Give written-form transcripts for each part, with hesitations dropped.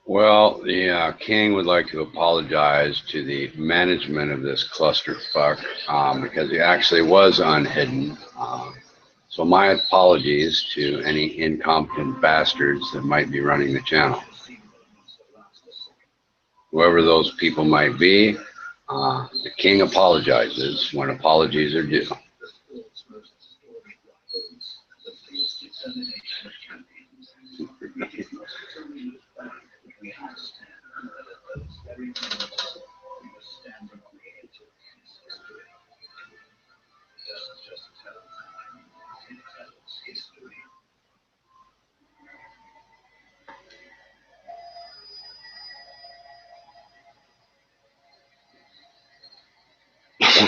Well, the king would like to apologize to the management of this clusterfuck because he actually was unhidden. So my apologies to any incompetent bastards that might be running the channel. Whoever those people might be, the king apologizes when apologies are due.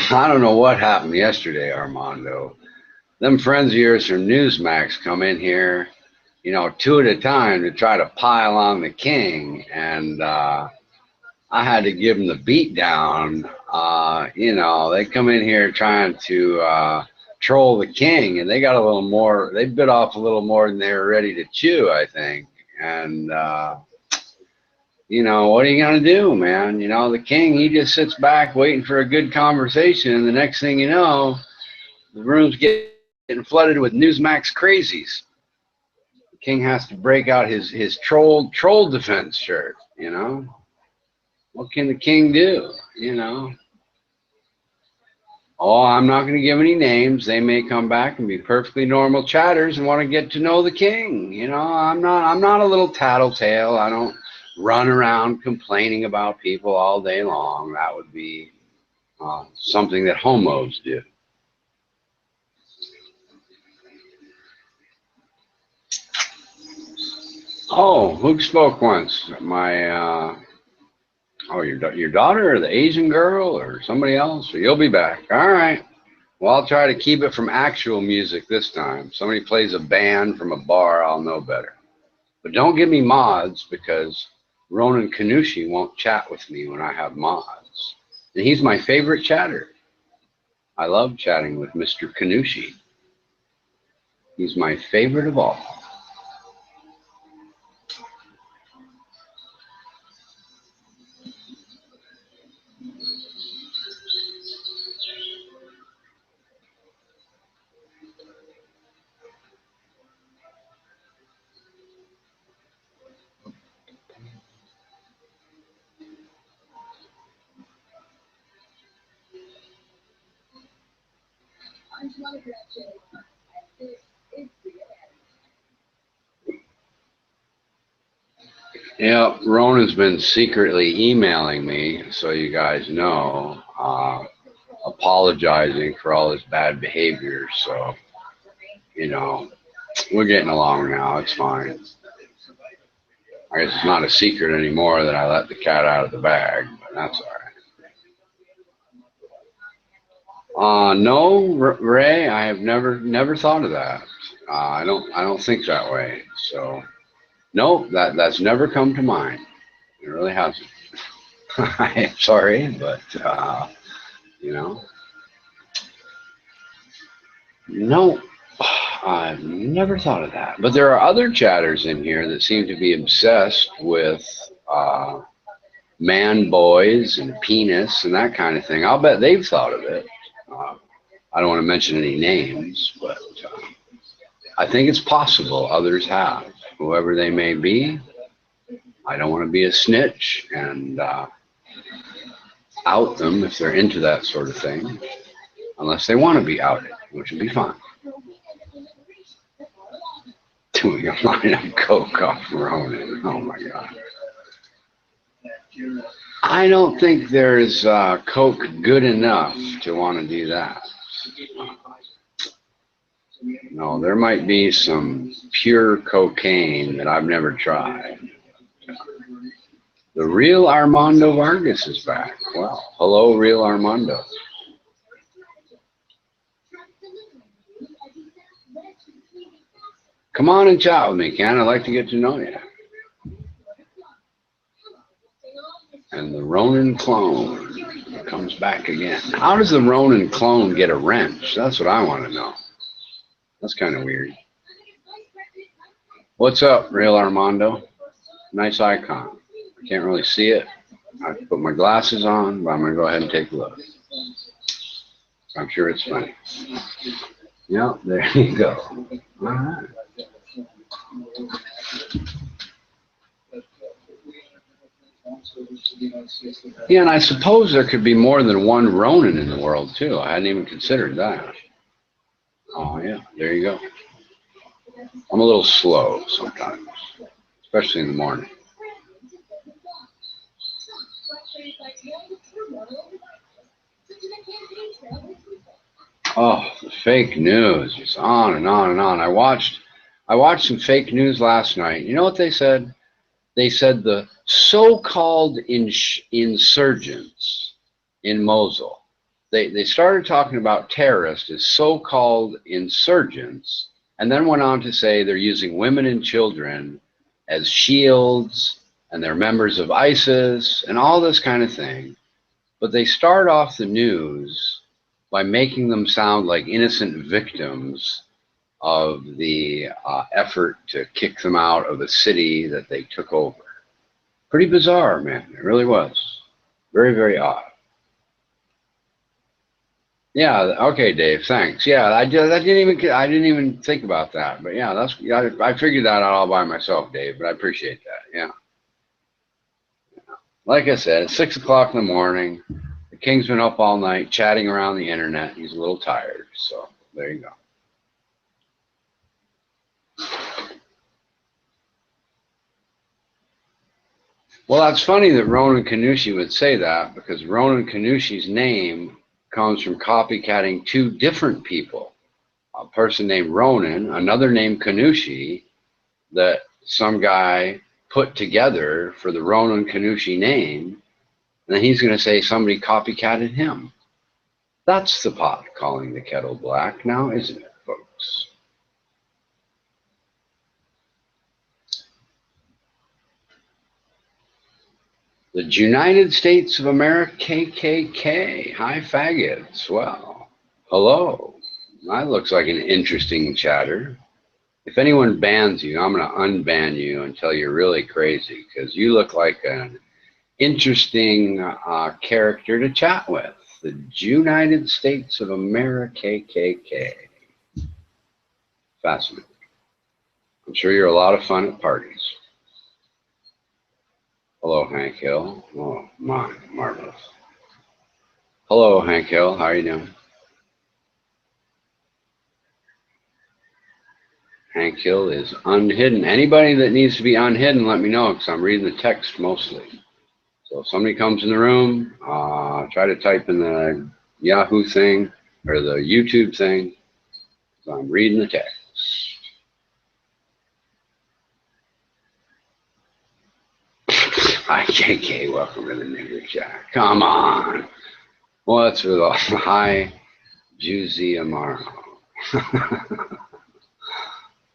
I don't know what happened yesterday, Armando. Them friends of yours from Newsmax come in here, two at a time to try to pile on the king, and I had to give them the beat down. They come in here trying to troll the king, and they got a little more. They bit off a little more than they were ready to chew, I think. And what are you gonna do, man? The king, he just sits back waiting for a good conversation, and the next thing you know, the room's getting flooded with Newsmax crazies. The king has to break out his troll defense shirt. What can the king do? Oh, I'm not going to give any names. They may come back and be perfectly normal chatters and want to get to know the king. I'm not a little tattletale. I don't run around complaining about people all day long. That would be something that homos do. Oh, who spoke once? Your daughter or the Asian girl or somebody else? Or you'll be back. All right. Well, I'll try to keep it from actual music this time. Somebody plays a band from a bar, I'll know better. But don't give me mods because Ronan Kanushi won't chat with me when I have mods. And he's my favorite chatter. I love chatting with Mr. Kanushi. He's my favorite of all. Yeah, Ronan's been secretly emailing me, so you guys know, apologizing for all his bad behavior. So, you know, we're getting along now. It's fine. I guess it's not a secret anymore that I let the cat out of the bag, but that's all right. No, Ray, I have never thought of that. I don't think that way. So, no, that's never come to mind. It really hasn't. I'm sorry, but you know, no, I've never thought of that. But there are other chatters in here that seem to be obsessed with man boys and penis and that kind of thing. I'll bet they've thought of it. Uh, I don't want to mention any names, but I think it's possible others have, whoever they may be. I don't want to be a snitch and out them if they're into that sort of thing, unless they want to be outed, which would be fine. Doing a line of coke off Ronan. Oh my God. I don't think there's coke good enough to want to do that. No, there might be some pure cocaine that I've never tried. The real Armando Vargas is back. Well, hello, real Armando. Come on and chat with me, Ken. I'd like to get to know you. And the Ronin clone comes back again. How does the Ronin clone get a wrench? That's what I want to know. That's kind of weird. What's up, real Armando? Nice icon. Can't really see it. I put my glasses on, but I'm going to go ahead and take a look. I'm sure it's funny. Yep, there you go. All right. Yeah, and I suppose there could be more than one Ronin in the world, too. I hadn't even considered that. Oh, yeah, there you go. I'm a little slow sometimes, especially in the morning. Oh, the fake news. It's on and on and on. I watched some fake news last night. You know what they said? They said the so-called insurgents in Mosul. They started talking about terrorists as so-called insurgents, and then went on to say they're using women and children as shields, and they're members of ISIS, and all this kind of thing. But they start off the news by making them sound like innocent victims of the effort to kick them out of the city that they took over. Pretty bizarre, man. It really was. Very, very odd. Yeah. Okay, Dave. Thanks. Yeah, I didn't even think about that. But yeah, I figured that out all by myself, Dave. But I appreciate that. Yeah. Like I said, it's 6 o'clock in the morning. The King's been up all night chatting around the internet. He's a little tired. So there you go. Well, that's funny that Ronan Kanoushi would say that, because Ronan Kanoushi's name comes from copycatting two different people. A person named Ronan, another named Kanoushi, that some guy put together for the Ronan Kanoushi name, and then he's going to say somebody copycatted him. That's the pot calling the kettle black now, isn't it, folks? The United States of America, KKK. Hi, faggots. Well, hello. That looks like an interesting chatter. If anyone bans you, I'm going to unban you until you're really crazy, because you look like an interesting character to chat with. The United States of America, KKK. Fascinating. I'm sure you're a lot of fun at parties. Hello, Hank Hill. Oh, my, marvelous. Hello, Hank Hill. How are you doing? Hank Hill is unhidden. Anybody that needs to be unhidden, let me know, because I'm reading the text mostly. So if somebody comes in the room, try to type in the Yahoo thing or the YouTube thing, because I'm reading the text. Hi, KK. Welcome to the nigger chat. Come on. What's with all hi, Juicy Amaro?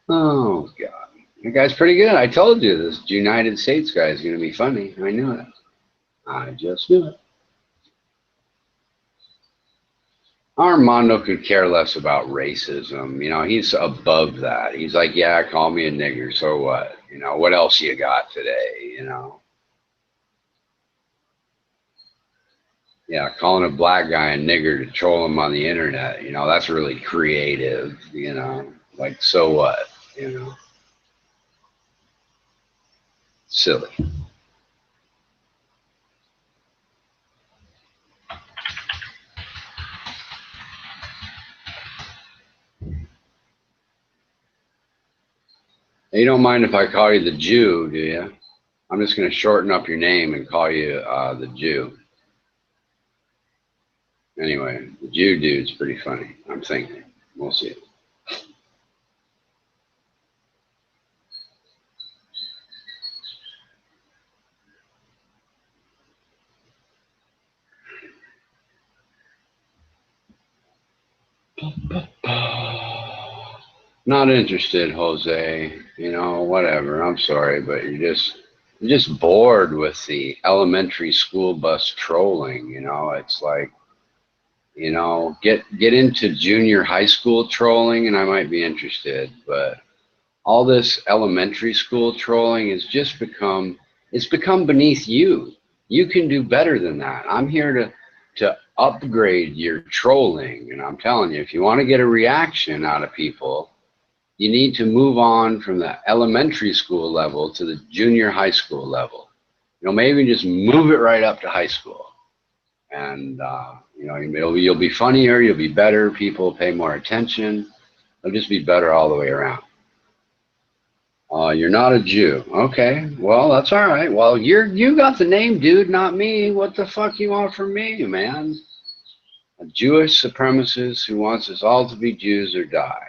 Oh, God. That guy's pretty good. I told you this United States guy is going to be funny. I knew it. I just knew it. Armando could care less about racism. You know, he's above that. He's like, yeah, call me a nigger. So what? You know, what else you got today? You know? Yeah, calling a black guy a nigger to troll him on the internet, you know, that's really creative, you know, like, so what, you know, silly. You don't mind if I call you the Jew, do you? I'm just going to shorten up your name and call you the Jew. Anyway, the Jew dude's pretty funny, I'm thinking. We'll see. Not interested, Jose. You know, whatever. I'm sorry, but you're just bored with the elementary school bus trolling. You know, it's like, you know, get into junior high school trolling, and I might be interested. But all this elementary school trolling has just become It's become beneath you. You can do better than that. I'm here to upgrade your trolling. And I'm telling you, if you want to get a reaction out of people, you need to move on from the elementary school level to the junior high school level. Maybe just move it right up to high school. And, you'll be funnier, you'll be better, people pay more attention. It'll just be better all the way around. You're not a Jew. Okay, well, that's all right. Well, you got the name, dude, not me. What the fuck you want from me, man? A Jewish supremacist who wants us all to be Jews or die.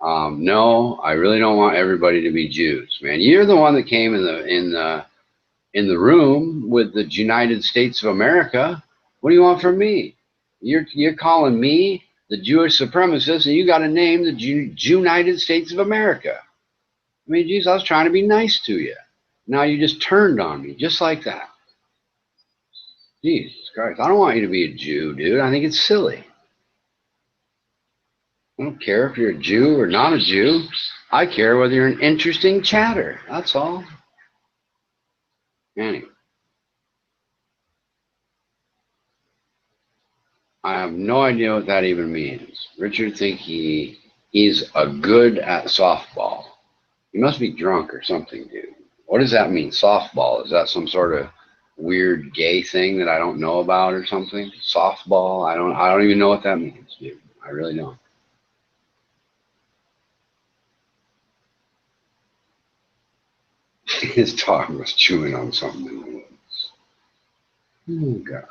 No, I really don't want everybody to be Jews, man. You're the one that came in the room with the United States of America. What do you want from me? You're calling me the Jewish supremacist, and you got to name the United States of America. I mean, geez, I was trying to be nice to you. Now you just turned on me, just like that. Jesus Christ, I don't want you to be a Jew, dude. I think it's silly. I don't care if you're a Jew or not a Jew. I care whether you're an interesting chatter. That's all. Anyway. I have no idea what that even means. Richard thinks he's a good at softball. He must be drunk or something, dude. What does that mean, softball? Is that some sort of weird gay thing that I don't know about or something? Softball? I don't even know what that means, dude. I really don't. His dog was chewing on something in the woods. Oh, God.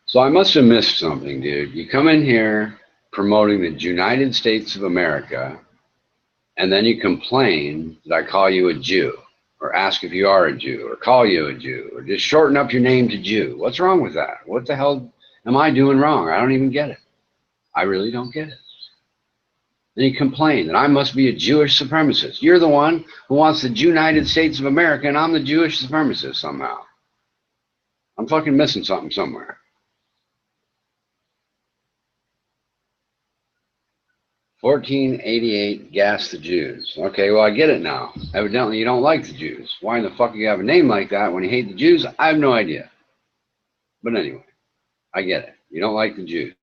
So I must have missed something, dude. You come in here promoting the United States of America, and then you complain that I call you a Jew, or ask if you are a Jew, or call you a Jew, or just shorten up your name to Jew. What's wrong with that? What the hell am I doing wrong? I don't even get it. I really don't get it. Then you complain that I must be a Jewish supremacist. You're the one who wants the United States of America, and I'm the Jewish supremacist somehow. I'm fucking missing something somewhere. 1488, gas the Jews. Okay, well, I get it now. Evidently, you don't like the Jews. Why in the fuck you have a name like that when you hate the Jews? I have no idea. But anyway, I get it. You don't like the Jews.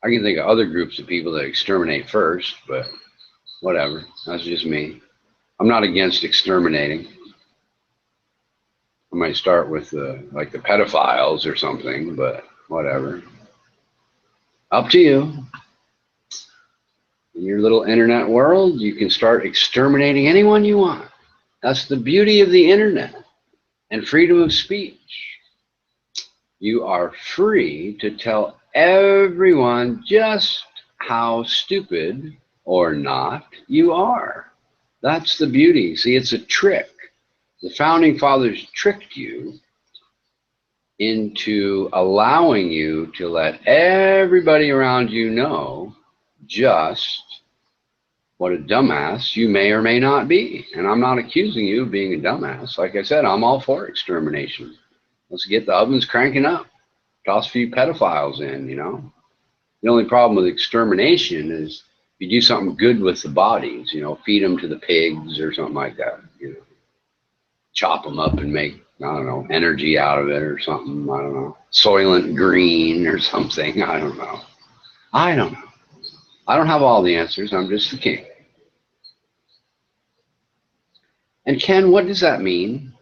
I can think of other groups of people that exterminate first, but whatever. That's just me. I'm not against exterminating. I might start with like the pedophiles or something, but whatever. Up to you. In your little internet world, you can start exterminating anyone you want. That's the beauty of the internet and freedom of speech. You are free to tell everyone just how stupid or not you are. That's the beauty. See, it's a trick. The founding fathers tricked you into allowing you to let everybody around you know just what a dumbass you may or may not be. And I'm not accusing you of being a dumbass. Like I said, I'm all for extermination. Let's get the ovens cranking up. Toss a few pedophiles in, you know. The only problem with extermination is if you do something good with the bodies, you know, feed them to the pigs or something like that, you know. Chop them up and make, I don't know, energy out of it or something. I don't know. Soylent Green or something. I don't know. I don't know. I don't have all the answers. I'm just the king. And Ken, what does that mean?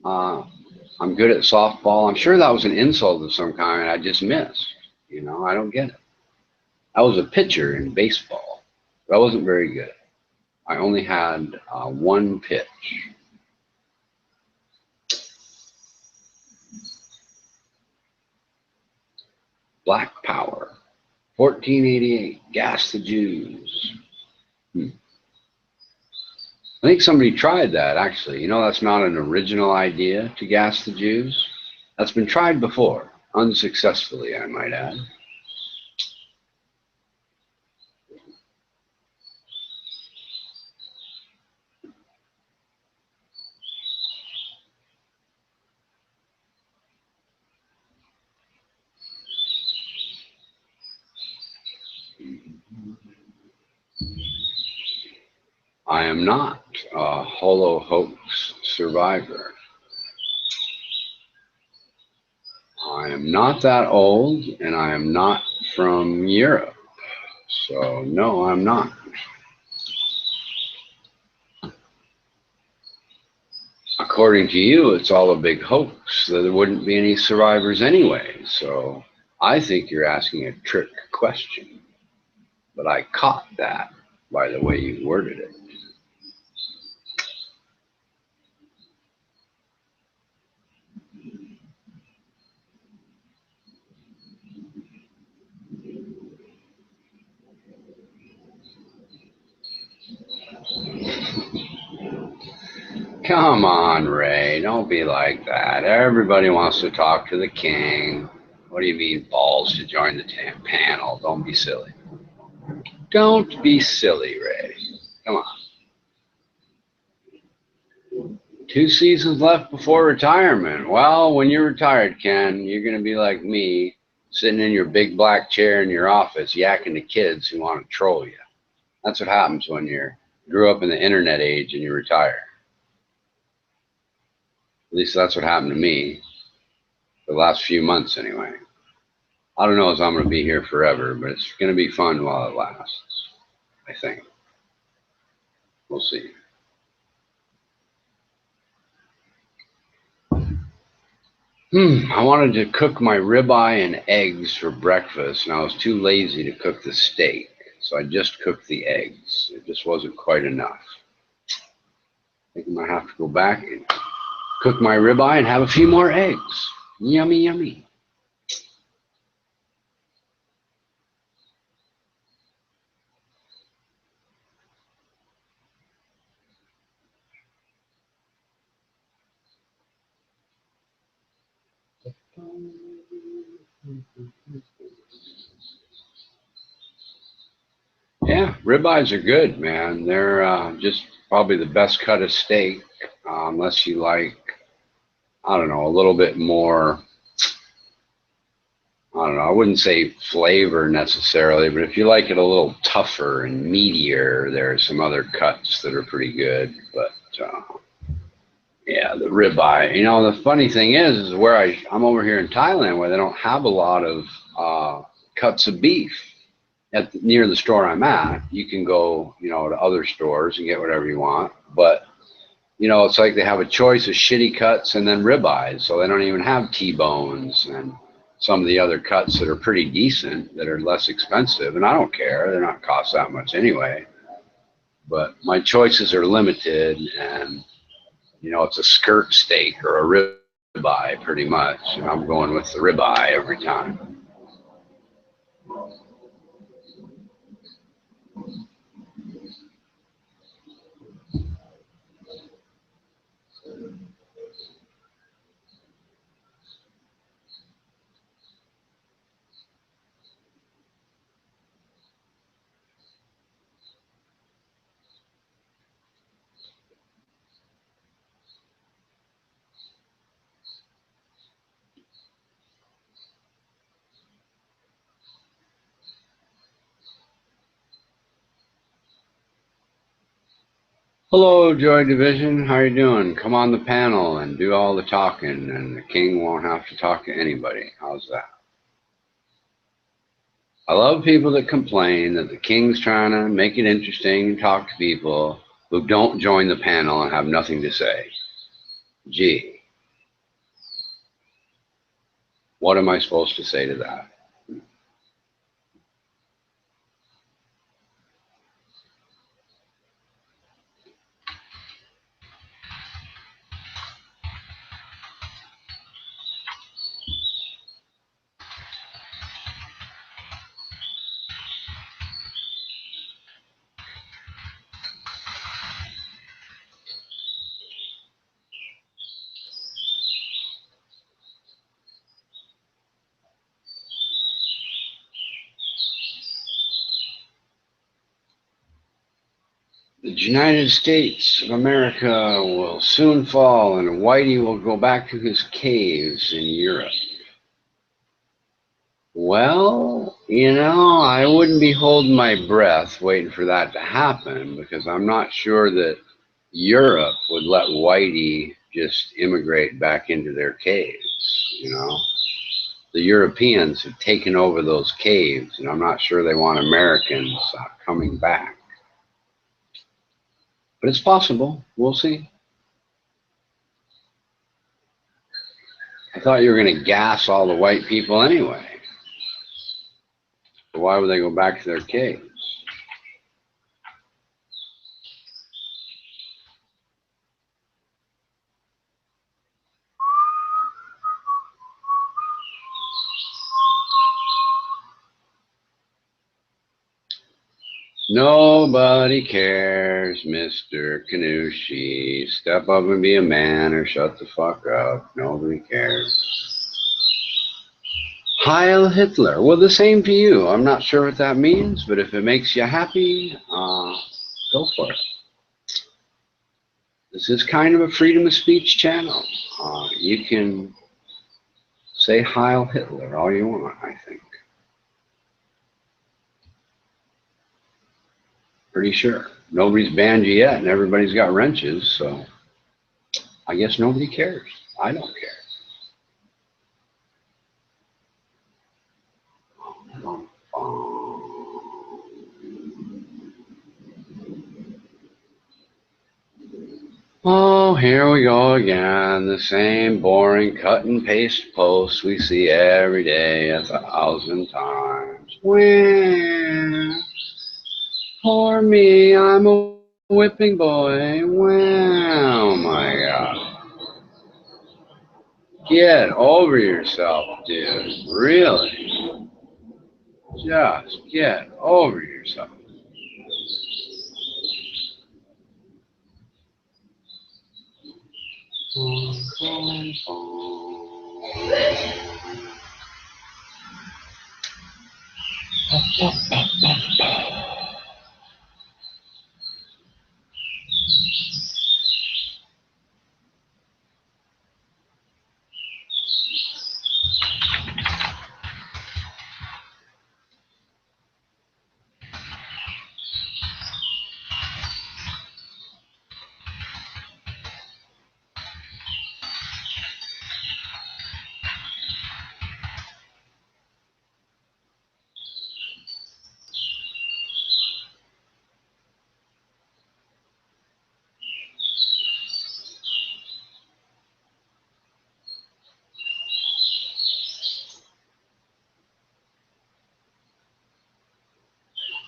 I'm good at softball. I'm sure that was an insult of some kind I just missed. You know, I don't get it. I was a pitcher in baseball, but I wasn't very good. I only had one pitch. Black Power, 1488, gas the Jews. I think somebody tried that, actually. You know, that's not an original idea, to gas the Jews. That's been tried before, unsuccessfully, I might add. I am not a holo hoax survivor. I am not that old, and I am not from Europe. So, no, I'm not. According to you, it's all a big hoax. There wouldn't be any survivors anyway. So, I think you're asking a trick question. But I caught that by the way you worded it. Come on, Ray. Don't be like that. Everybody wants to talk to the king. What do you mean, balls to join the panel? Don't be silly. Don't be silly, Ray. Come on. 2 seasons left before retirement. Well, when you're retired, Ken, you're going to be like me, sitting in your big black chair in your office, yakking to kids who want to troll you. That's what happens when you grew up in the internet age and you retire. At least that's what happened to me for the last few months anyway. I don't know if I'm going to be here forever, but it's going to be fun while it lasts, I think. We'll see. I wanted to cook my ribeye and eggs for breakfast, and I was too lazy to cook the steak, so I just cooked the eggs. It just wasn't quite enough. I think I might have to go back and cook my ribeye and have a few more eggs. Yummy, yummy. Yeah, ribeyes are good, man. They're just probably the best cut of steak, unless you like, I don't know, a little bit more, I don't know, I wouldn't say flavor necessarily, but if you like it a little tougher and meatier, there are some other cuts that are pretty good. But yeah, the ribeye. You know, the funny thing is where I'm over here in Thailand where they don't have a lot of cuts of beef near the store I'm at. You can go, you know, to other stores and get whatever you want. But, you know, it's like they have a choice of shitty cuts and then ribeyes. So they don't even have T-bones and some of the other cuts that are pretty decent that are less expensive. And I don't care. They're not cost that much anyway. But my choices are limited, and you know, it's a skirt steak or a ribeye pretty much. And I'm going with the ribeye every time. Hello, Joy Division. How you doing? Come on the panel and do all the talking, and the king won't have to talk to anybody. How's that? I love people that complain that the king's trying to make it interesting and talk to people who don't join the panel and have nothing to say. Gee, what am I supposed to say to that? The United States of America will soon fall, and Whitey will go back to his caves in Europe. Well, I wouldn't be holding my breath waiting for that to happen because I'm not sure that Europe would let Whitey just immigrate back into their caves. The Europeans have taken over those caves, and I'm not sure they want Americans coming back. But it's possible. We'll see. I thought you were going to gas all the white people anyway. But why would they go back to their caves? Nobody cares, Mr. Kanushi. Step up and be a man or shut the fuck up. Nobody cares. Heil Hitler. Well, the same to you. I'm not sure what that means, but if it makes you happy, go for it. This is kind of a freedom of speech channel. You can say Heil Hitler all you want, I think. Pretty sure. Nobody's banned you yet, and everybody's got wrenches, so I guess nobody cares. I don't care. Oh, here we go again. The same boring cut and paste posts we see every day 1,000 times. Wah. Poor me, I'm a whipping boy. Wow, my God. Get over yourself, dude. Really? Just get over yourself.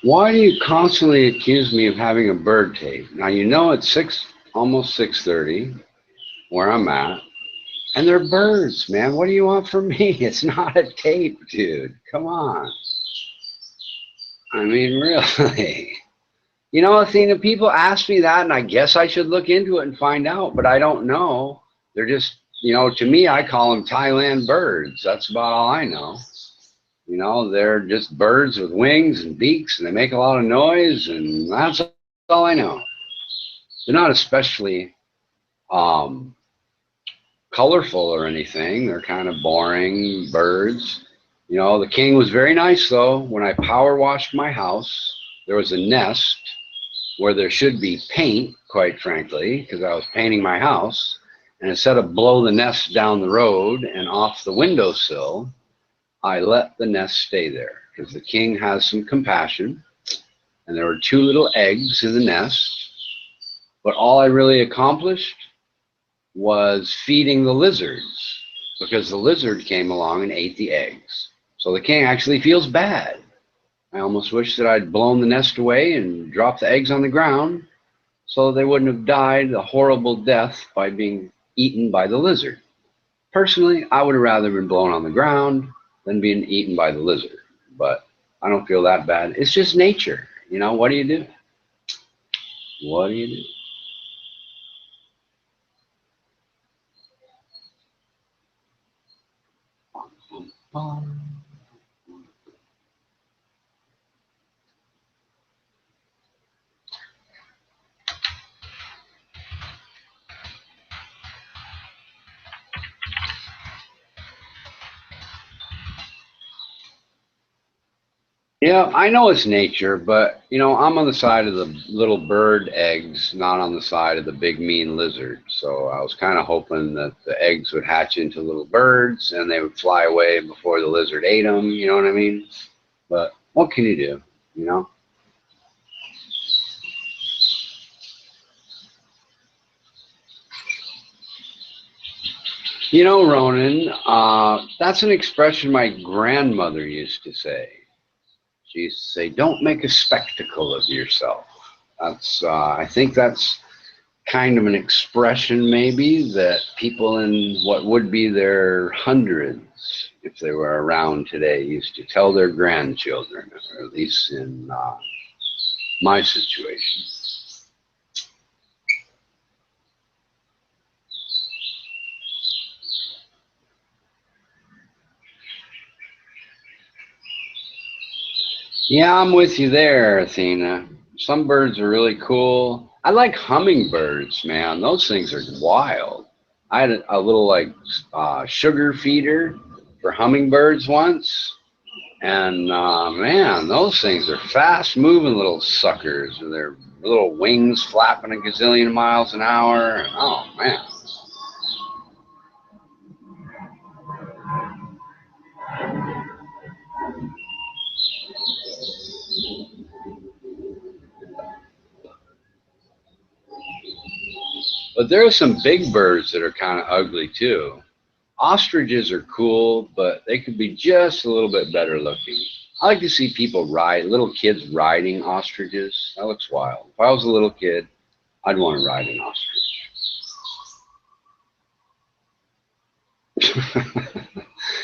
Why do you constantly accuse me of having a bird tape? Now you know it's almost 6:30 where I'm at, and they're birds, man. What do you want from me? It's not a tape, dude. Come on. I mean, really. Athena, people ask me that, and I guess I should look into it and find out, but I don't know. They're just, to me, I call them Thailand birds. That's about all I know. They're just birds with wings and beaks, and they make a lot of noise, and that's all I know. They're not especially um, colorful or anything. They're kind of boring birds. The king was very nice, though. When I power washed my house, there was a nest where there should be paint, quite frankly, because I was painting my house. And instead of blow the nest down the road and off the windowsill, I let the nest stay there because the king has some compassion. And there were 2 little eggs in the nest. But all I really accomplished was feeding the lizards because the lizard came along and ate the eggs. So the king actually feels bad. I almost wish that I'd blown the nest away and dropped the eggs on the ground so they wouldn't have died a horrible death by being eaten by the lizard. Personally, I would have rather been blown on the ground than being eaten by the lizard. But I don't feel that bad. It's just nature. What do you do? What do you do? Yeah, I know it's nature, but you know, I'm on the side of the little bird eggs, not on the side of the big mean lizard. So I was kind of hoping that the eggs would hatch into little birds and they would fly away before the lizard ate them. You know what I mean? But what can you do? You know? You know, Ronan, that's an expression my grandmother used to say. She used to say, "Don't make a spectacle of yourself." I think that's kind of an expression maybe that people in what would be their hundreds, if they were around today, used to tell their grandchildren, or at least in my situation. Yeah, I'm with you there, Athena. Some birds are really cool. I like hummingbirds, man. Those things are wild. I had a little like sugar feeder for hummingbirds once. And man, those things are fast moving little suckers. And their little wings flapping a gazillion miles an hour. And, oh man. But there are some big birds that are kind of ugly too. Ostriches are cool, but they could be just a little bit better looking. I like to see people ride, little kids riding ostriches. That looks wild. If I was a little kid, I'd want to ride an ostrich.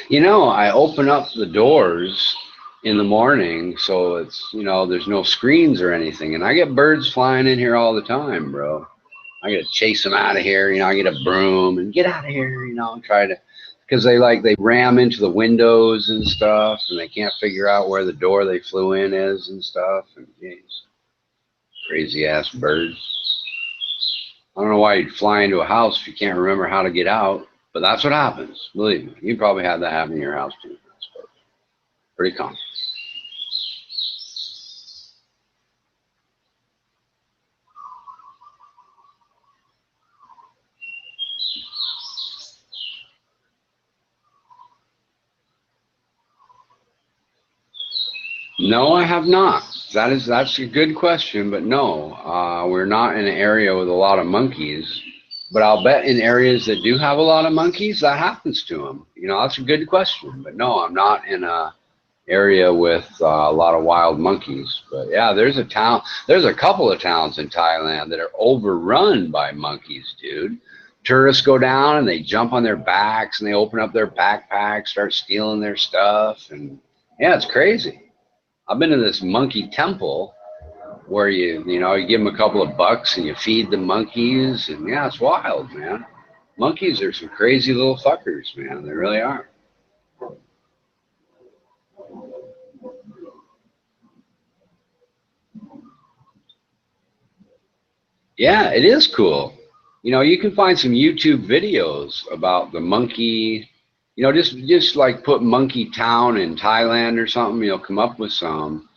You know, I open up the doors in the morning, so it's, you know, there's no screens or anything, and I get birds flying in here all the time, bro. I gotta chase them out of here. You know, I get a broom and get out of here. You know, and try to, because they ram into the windows and stuff, and they can't figure out where the door they flew in is and stuff. And geez, crazy ass birds. I don't know why you'd fly into a house if you can't remember how to get out, but that's what happens. Believe me, you probably had that happen in your house too. Pretty common. No, I have not. That's a good question, but no, we're not in an area with a lot of monkeys. But I'll bet in areas that do have a lot of monkeys, that happens to them. You know, that's a good question. But no, I'm not in a area with a lot of wild monkeys. But yeah, there's a couple of towns in Thailand that are overrun by monkeys, dude. Tourists go down and they jump on their backs and they open up their backpacks, start stealing their stuff, and yeah, it's crazy. I've been to this monkey temple where you give them a couple of bucks and you feed the monkeys, and yeah, it's wild, man. Monkeys are some crazy little fuckers, man. They really are. Yeah, it is cool. You know, you can find some YouTube videos about the monkey. You know, just like put Monkey Town in Thailand or something. You'll come up with some.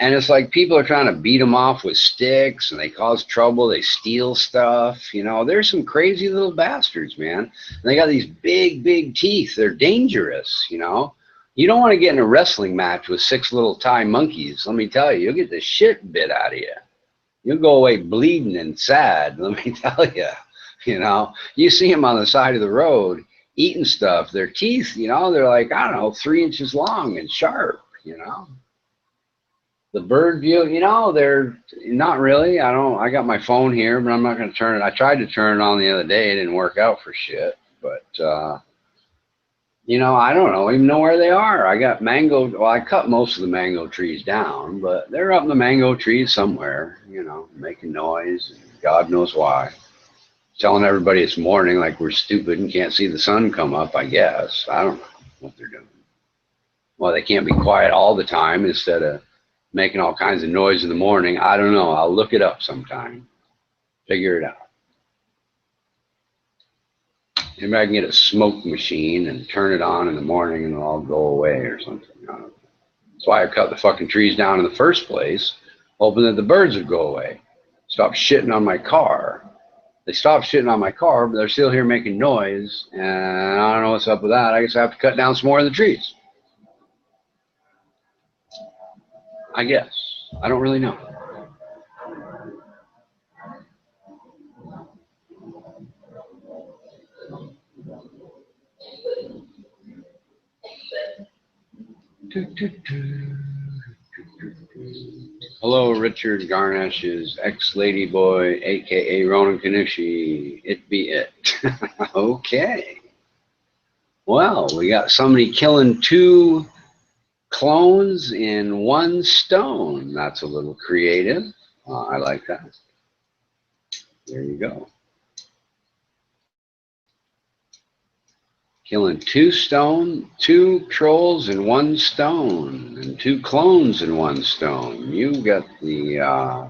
And it's like people are trying to beat them off with sticks and they cause trouble. They steal stuff. You know, there's some crazy little bastards, man. And they got these big, big teeth. They're dangerous, you know. You don't want to get in a wrestling match with six little Thai monkeys. Let me tell you, you'll get the shit bit out of you. You'll go away bleeding and sad. Let me tell you, you know, you see them on the side of the road eating stuff. Their teeth, you know, they're like, I don't know, 3 inches long and sharp, you know. The bird view, you know, they're not really. I got my phone here, but I'm not going to turn it. I tried to turn it on the other day. It didn't work out for shit. But, you know, I don't know, even know where they are. I got mango. Well, I cut most of the mango trees down, but they're up in the mango trees somewhere, you know, making noise. God knows why. Telling everybody it's morning like we're stupid and can't see the sun come up, I guess. I don't know what they're doing. Well, they can't be quiet all the time instead of making all kinds of noise in the morning. I don't know. I'll look it up sometime. Figure it out. Maybe I can get a smoke machine and turn it on in the morning and it'll all go away or something. I don't know. That's why I cut the fucking trees down in the first place, hoping that the birds would go away. Stop shitting on my car. They stopped shitting on my car, but they're still here making noise, and I don't know what's up with that. I guess I have to cut down some more of the trees. I guess. I don't really know. Hello, Richard Garnash's ex-ladyboy, a.k.a. Ronan Kanushi. It be it. Okay. Well, we got somebody killing 2 clones in 1 stone. That's a little creative. I like that. There you go. Killing 2 trolls in 1 stone, and 2 clones in 1 stone. You get the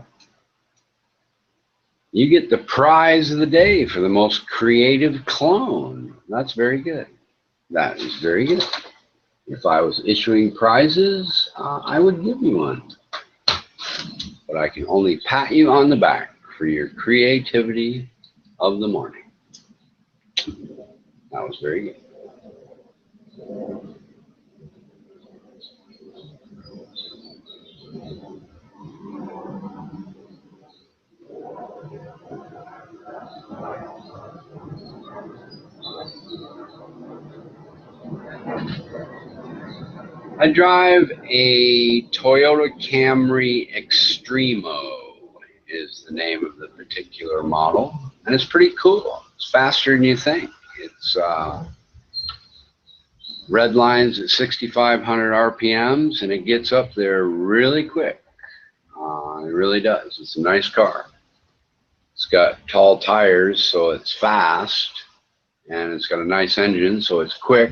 prize of the day for the most creative clone. That's very good. That is very good. If I was issuing prizes, I would give you one. But I can only pat you on the back for your creativity of the morning. That was very good. I drive a Toyota Camry Extremo is the name of the particular model, and it's pretty cool. It's faster than you think. It's red lines at 6,500 RPMs, and it gets up there really quick. It really does. It's a nice car. It's got tall tires, so it's fast, and it's got a nice engine, so it's quick.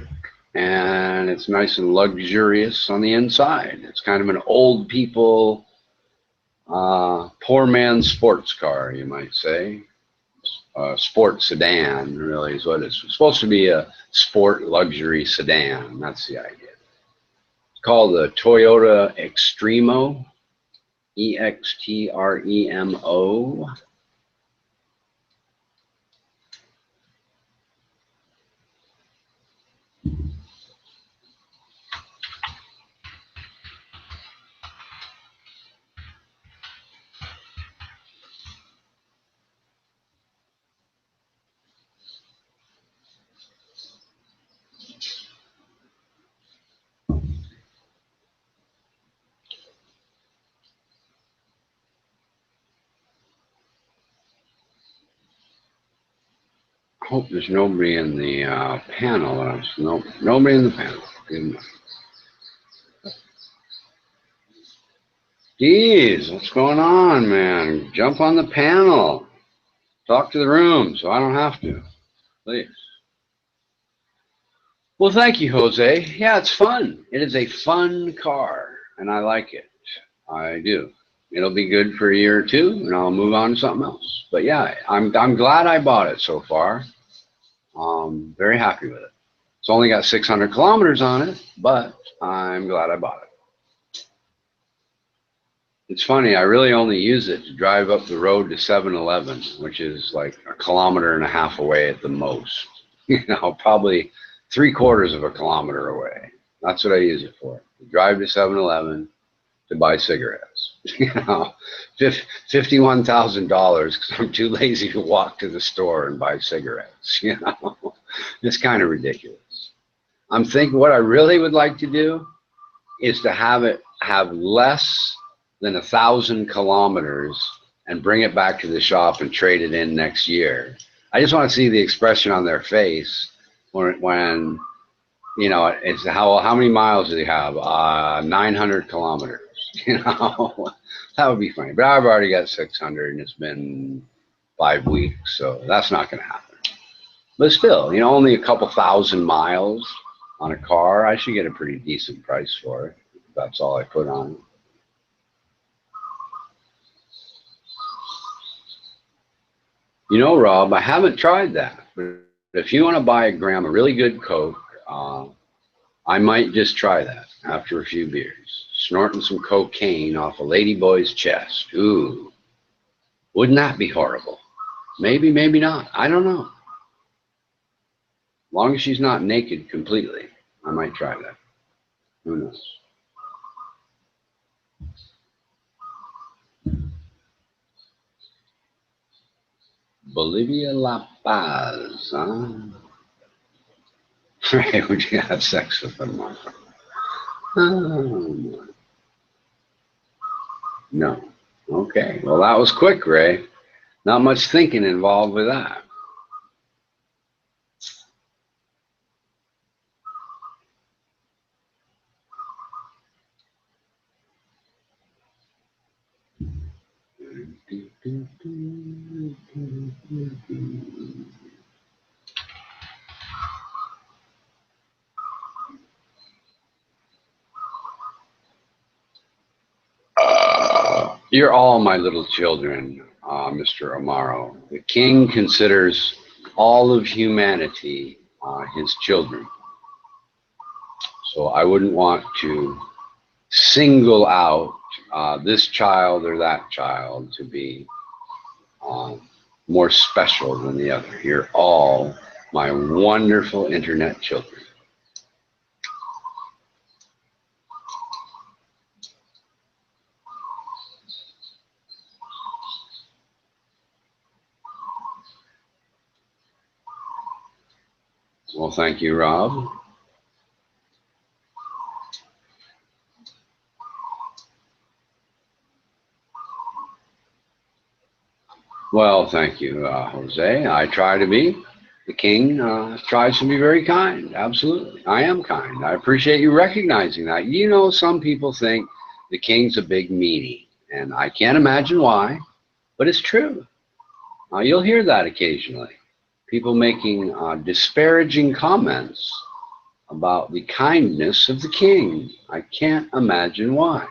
And it's nice and luxurious on the inside. It's kind of an old people, poor man's sports car, you might say. Sport sedan, really, is what it's supposed to be, a sport luxury sedan. That's the idea. It's called the Toyota Extremo, E-X-T-R-E-M-O. I hope there's nobody in the panel. Nobody in the panel. Good enough. Geez, what's going on, man? Jump on the panel. Talk to the room so I don't have to. Please. Well, thank you, Jose. Yeah, it's fun. It is a fun car, and I like it. I do. It'll be good for a year or 2, and I'll move on to something else. But yeah, I'm glad I bought it so far. Very happy with it. It's only got 600 kilometers on it, but I'm glad I bought it. It's funny, I really only use it to drive up the road to 7-Eleven, which is like 1.5 kilometers away at the most. You know, probably 3/4 of a kilometer away. That's what I use it for. To drive to 7-Eleven to buy cigarettes. You know, $51,000 because I'm too lazy to walk to the store and buy cigarettes. You know, it's kind of ridiculous. I'm thinking what I really would like to do is to have it have less than 1,000 kilometers and bring it back to the shop and trade it in next year. I just want to see the expression on their face when you know, it's how many miles do they have? 900 kilometers. You know, that would be funny. But I've already got 600, and it's been 5 weeks, so that's not going to happen. But still, you know, only a couple thousand miles on a car. I should get a pretty decent price for it. That's all I put on it. You know, Rob, I haven't tried that. But if you want to buy a gram of really good Coke, I might just try that after a few beers. Snorting some cocaine off a ladyboy's chest. Ooh, wouldn't that be horrible? Maybe, maybe not. I don't know. As long as she's not naked completely, I might try that. Who knows? Bolivia La Paz, huh? Right, would you have sex with them? Oh, no. Okay, well, that was quick, Ray. Not much thinking involved with that. You're all my little children, Mr. Amaro. The king considers all of humanity his children. So I wouldn't want to single out this child or that child to be more special than the other. You're all my wonderful internet children. Well, thank you, Rob. Well, thank you, Jose. I try to be. The king tries to be very kind. Absolutely. I am kind. I appreciate you recognizing that. You know, some people think the king's a big meanie, and I can't imagine why, but it's true. You'll hear that occasionally. People making disparaging comments about the kindness of the king. I can't imagine why.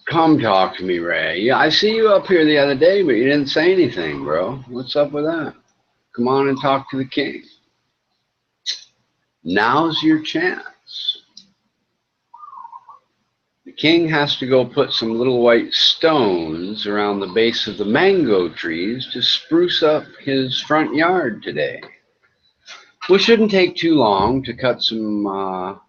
Come talk to me, Ray. Yeah, I see you up here the other day, but you didn't say anything, bro. What's up with that? Come on and talk to the king. Now's your chance. The king has to go put some little white stones around the base of the mango trees to spruce up his front yard today. We shouldn't take too long to cut some,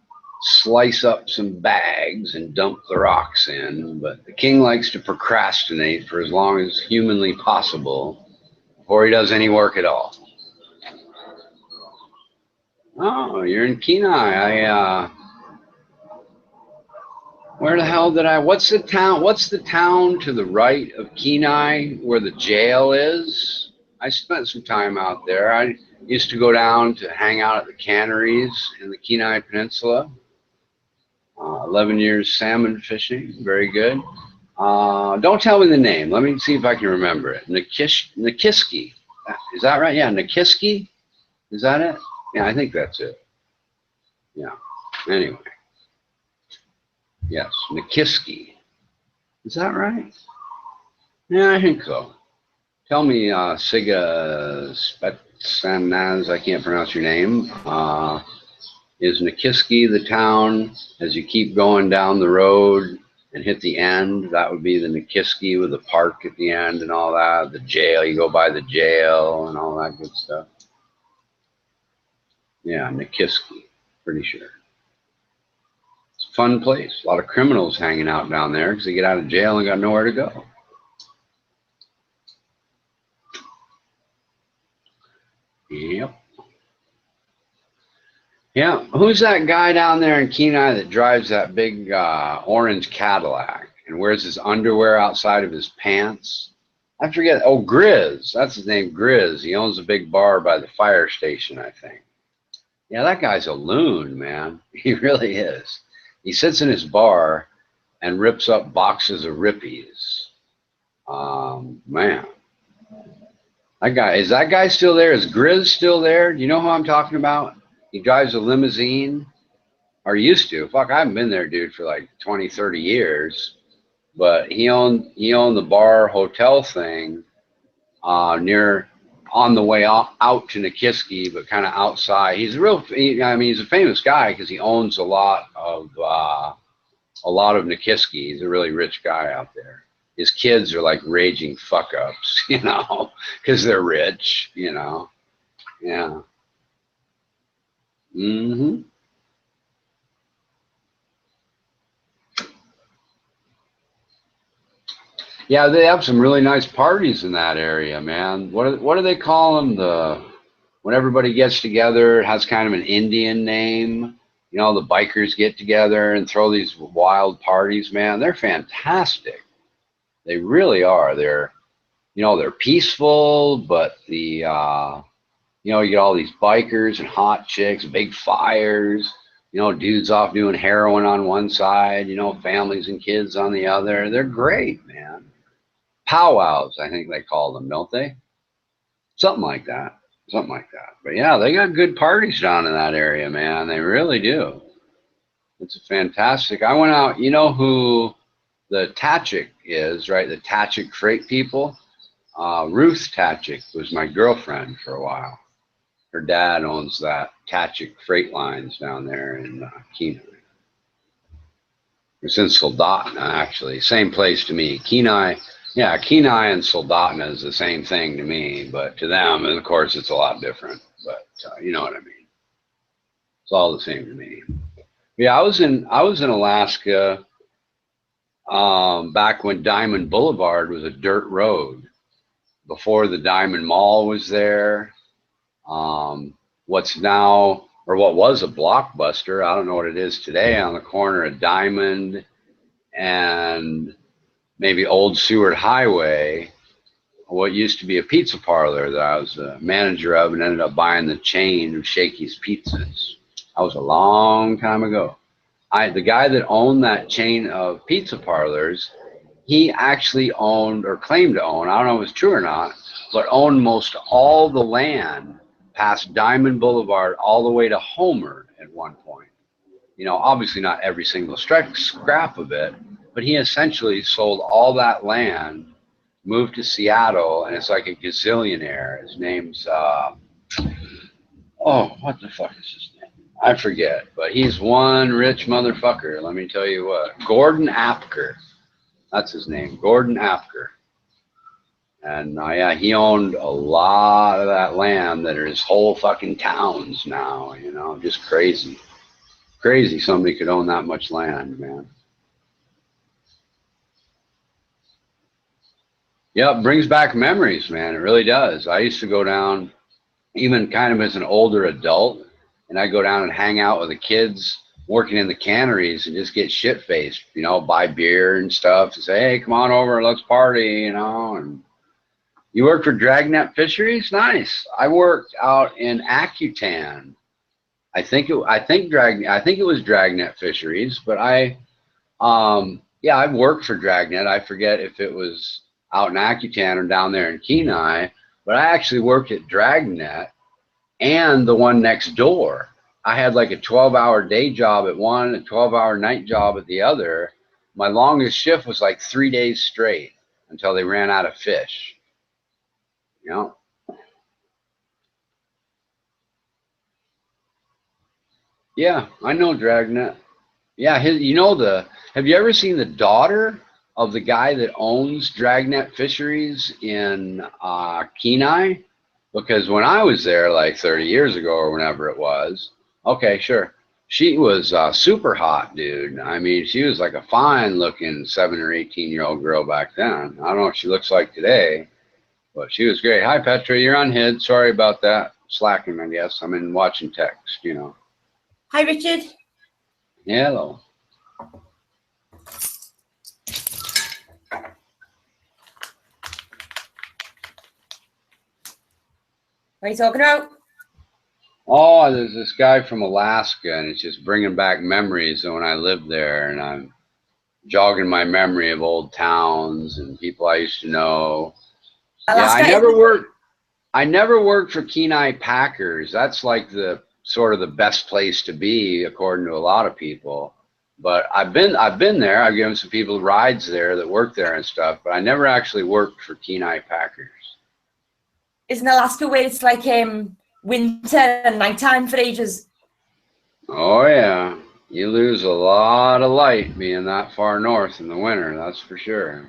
slice up some bags and dump the rocks in, but the king likes to procrastinate for as long as humanly possible before he does any work at all. Oh, you're in Kenai. Where the hell did what's the town to the right of Kenai where the jail is? I spent some time out there. I used to go down to hang out at the canneries in the Kenai Peninsula. 11 years salmon fishing, very good. Don't tell me the name. Let me see if I can remember it. Nikiski. Is that right? Yeah, Nikiski. Is that it? Yeah, I think that's it. Yeah. Anyway. Yes, Nikiski. Is that right? Yeah, I think so. Tell me, Siga Spetsanaz, I can't pronounce your name. Is Nikiski the town as you keep going down the road and hit the end? That would be the Nikiski with the park at the end and all that. The jail, you go by the jail and all that good stuff. Yeah, Nikiski, pretty sure. It's a fun place. A lot of criminals hanging out down there because they get out of jail and got nowhere to go. Yep. Yeah, who's that guy down there in Kenai that drives that big orange Cadillac? and wears his underwear outside of his pants. I forget. Oh, Grizz. That's his name, Grizz. He owns a big bar by the fire station, I think. Yeah, that guy's a loon, man. He really is. He sits in his bar and rips up boxes of Rippies. Man. Is that guy still there? Is Grizz still there? Do you know who I'm talking about? He drives a limousine, or used to. Fuck, I haven't been there, dude, for like 20, 30 years. But he owned the bar hotel thing near on the way out to Nikiski, but kind of outside. He's he's a famous guy because he owns a lot of Nikiski. He's a really rich guy out there. His kids are like raging fuck ups, you know, because they're rich, you know. Yeah. Mm-hmm. Yeah, they have some really nice parties in that area, man. What do they call them? When everybody gets together, it has kind of an Indian name. You know, the bikers get together and throw these wild parties, man. They're fantastic. They really are. They're peaceful, but you get all these bikers and hot chicks, big fires, dudes off doing heroin on one side, families and kids on the other. They're great, man. Powwows, I think they call them, don't they? Something like that. Something like that. But yeah, they got good parties down in that area, man. They really do. It's a fantastic. I went out, you know who the Tachik is, right? The Tachik freight people. Ruth Tachik was my girlfriend for a while. Her dad owns that Tachik freight lines down there in Kenai. It's in Soldotna, actually. Same place to me. Kenai. Yeah, Kenai and Soldotna is the same thing to me, but to them, and of course, it's a lot different. But you know what I mean. It's all the same to me. Yeah, I was in Alaska back when Diamond Boulevard was a dirt road. Before the Diamond Mall was there. What was a Blockbuster, I don't know what it is today, on the corner of Diamond and maybe Old Seward Highway, what used to be a pizza parlor that I was a manager of and ended up buying the chain of Shakey's Pizzas. That was a long time ago. The guy that owned that chain of pizza parlors, he actually owned, or claimed to own, I don't know if it's true or not, but owned most all the land past Diamond Boulevard all the way to Homer at one point. Obviously not every single scrap of it, but he essentially sold all that land, moved to Seattle, and it's like a gazillionaire. His name's, what the fuck is his name? I forget, but he's one rich motherfucker, let me tell you what. Gordon Apker. That's his name, Gordon Apker. And yeah, he owned a lot of that land that are his whole fucking towns now, just crazy. Crazy somebody could own that much land, man. Yeah, it brings back memories, man. It really does. I used to go down, even kind of as an older adult, and I go down and hang out with the kids working in the canneries and just get shit-faced, buy beer and stuff and say, hey, come on over, let's party, and you work for Dragnet Fisheries? Nice. I worked out in Accutan. I think it was Dragnet Fisheries, but I've worked for Dragnet. I forget if it was out in Accutan or down there in Kenai, but I actually worked at Dragnet and the one next door. I had like a 12-hour day job at one, a 12-hour night job at the other. My longest shift was like 3 days straight until they ran out of fish. Yeah, I know Dragnet. Yeah, have you ever seen the daughter of the guy that owns Dragnet Fisheries in Kenai? Because when I was there like 30 years ago or whenever it was, okay, sure. She was super hot, dude. I mean, she was like a fine looking 7 or 18-year-old girl back then. I don't know what she looks like today, but she was great. Hi, Petra, you're on HID. Sorry about that. Slacking, I guess. I'm in watching text, Hi, Richard. Hello. What are you talking about? Oh, there's this guy from Alaska, and it's just bringing back memories of when I lived there, and I'm jogging my memory of old towns and people I used to know. Yeah, Alaska I never worked for Kenai Packers. That's like the sort of the best place to be, according to a lot of people. But I've been there. I've given some people rides there that work there and stuff, but I never actually worked for Kenai Packers. isn't Alaska where it's like winter and nighttime for ages? Oh yeah, you lose a lot of light being that far north in the winter. That's for sure.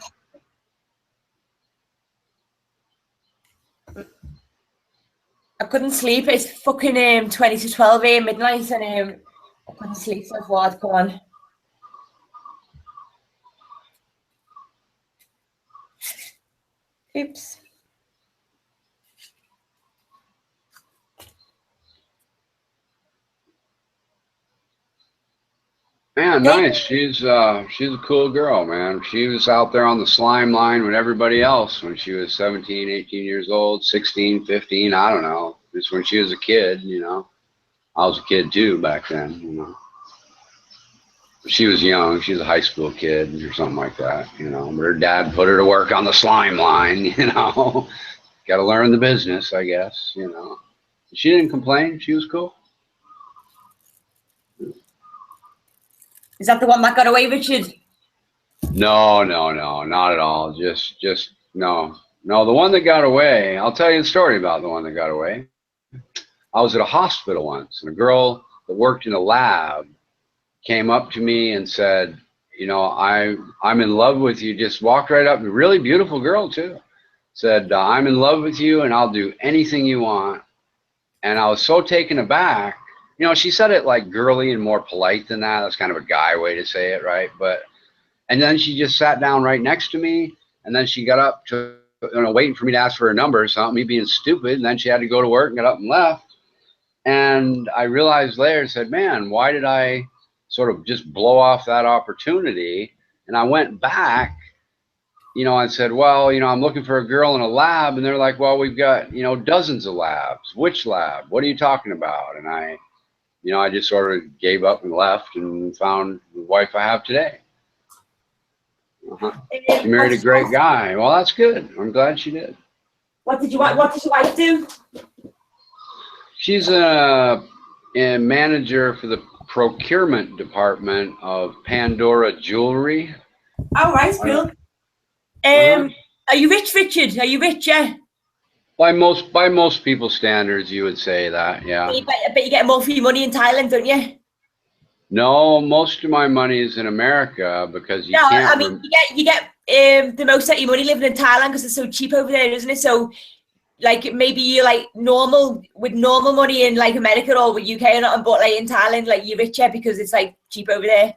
I couldn't sleep. It's fucking 20 to 12 a.m. midnight, and I couldn't sleep, so I thought I'd go on. Oops. Man, nice. She's a cool girl, man. She was out there on the slime line with everybody else when she was 17, 18 years old, 16, 15, I don't know. Just when she was a kid, you know. I was a kid too back then, you know. She was young. She was a high school kid or something like that, you know. But her dad put her to work on the slime line, you know. Got to learn the business, I guess, you know. She didn't complain. She was cool. Is that the one that got away, Richard? No, not at all. Just no. No, the one that got away, I'll tell you the story about the one that got away. I was at a hospital once, and a girl that worked in a lab came up to me and said, you know, I'm in love with you. Just walked right up, a really beautiful girl too. Said, I'm in love with you and I'll do anything you want. And I was so taken aback. You know, she said it like girly and more polite than that. That's kind of a guy way to say it, right? And then she just sat down right next to me, and then she got up to, you know, waiting for me to ask for her number or something, me being stupid, and then she had to go to work and got up and left. And I realized later, said, man, why did I sort of just blow off that opportunity? And I went back, you know, I said, well, you know, I'm looking for a girl in a lab. And they're like, well, we've got, you know, dozens of labs. Which lab? What are you talking about? And I just sort of gave up and left and found the wife I have today. She married a great guy. Well, that's good. I'm glad she did. What did your wife do? She's a manager for the procurement department of Pandora Jewelry. Oh, right, cool. Are you rich, Richard? Are you rich? Yeah. By most people's standards, you would say that, yeah. I bet you get more for your money in Thailand, don't you? No, most of my money is in America because you can't. I mean, you get the most of your money living in Thailand because it's so cheap over there, isn't it? So, like, maybe you're like normal money in like America or with UK or nothing, but like in Thailand, like you're richer because it's like cheap over there.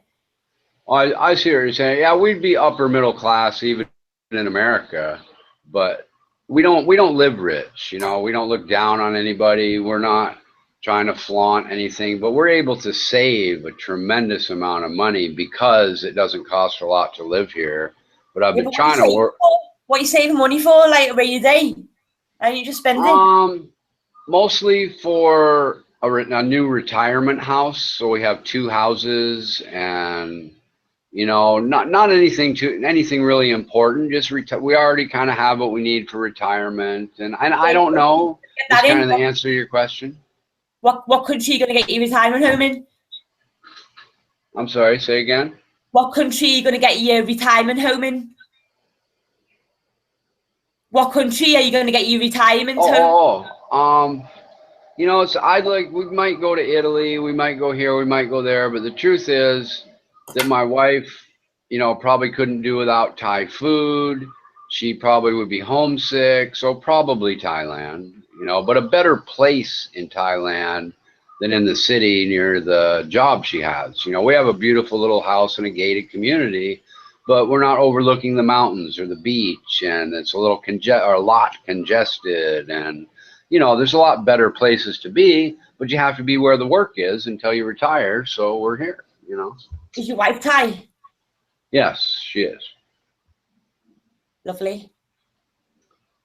I see what you're saying. Yeah, we'd be upper middle class even in America, but we don't live rich. You know, we don't look down on anybody. We're not trying to flaunt anything, but we're able to save a tremendous amount of money because it doesn't cost a lot to live here. But I've been trying to work. What are you saving money for? Like a rainy day? And you just spend it? Mostly for a new retirement house. So we have 2 houses, and you know, not anything really important. Just we already kind of have what we need for retirement, and I don't know. That's kind of the answer to your question. What country are you going to get your retirement home in? I'm sorry, say again. What country are you going to get your retirement home in? What country are you going to get your retirement home? You know, we might go to Italy, we might go here, we might go there, but the truth is that my wife, you know, probably couldn't do without Thai food. She probably would be homesick, so probably Thailand, you know, but a better place in Thailand than in the city near the job she has. You know, we have a beautiful little house in a gated community, but we're not overlooking the mountains or the beach, and it's a lot congested, and you know, there's a lot better places to be, but you have to be where the work is until you retire. So we're here, you know. Is your wife Thai? Yes, she is. Lovely.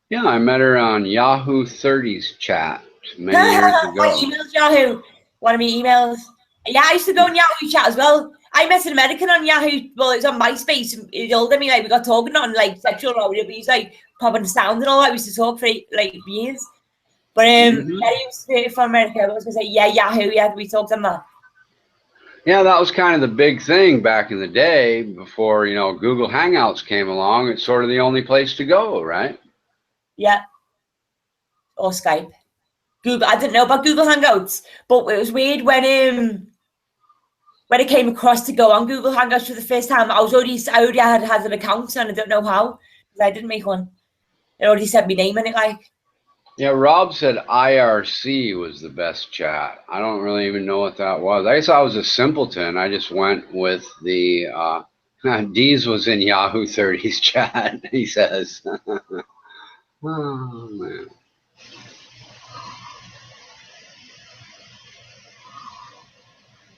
Yeah, I met her on Yahoo 30s chat many years My ago. emails, Yahoo. One of my emails. Yeah, I used to go on Yahoo chat as well. I met an American on Yahoo. Well, it was on MySpace. He's older than me. Like we got talking on like sexual or whatever. He's like popping sound and all that. We used to talk for like years. But Hmm. yeah, he was from America. I was gonna say yeah, Yahoo. Yeah, we talked on that. Yeah, that was kind of the big thing back in the day before, Google Hangouts came along. It's sort of the only place to go, right? Yeah, or Skype. Google. I didn't know about Google Hangouts, but it was weird when I came across to go on Google Hangouts for the first time. I already had an account and I don't know how because I didn't make one. It already sent me name in it, like. Yeah, Rob said IRC was the best chat. I don't really even know what that was. I guess I was a simpleton. I just went with the Deez was in Yahoo 30s chat, he says. Oh man.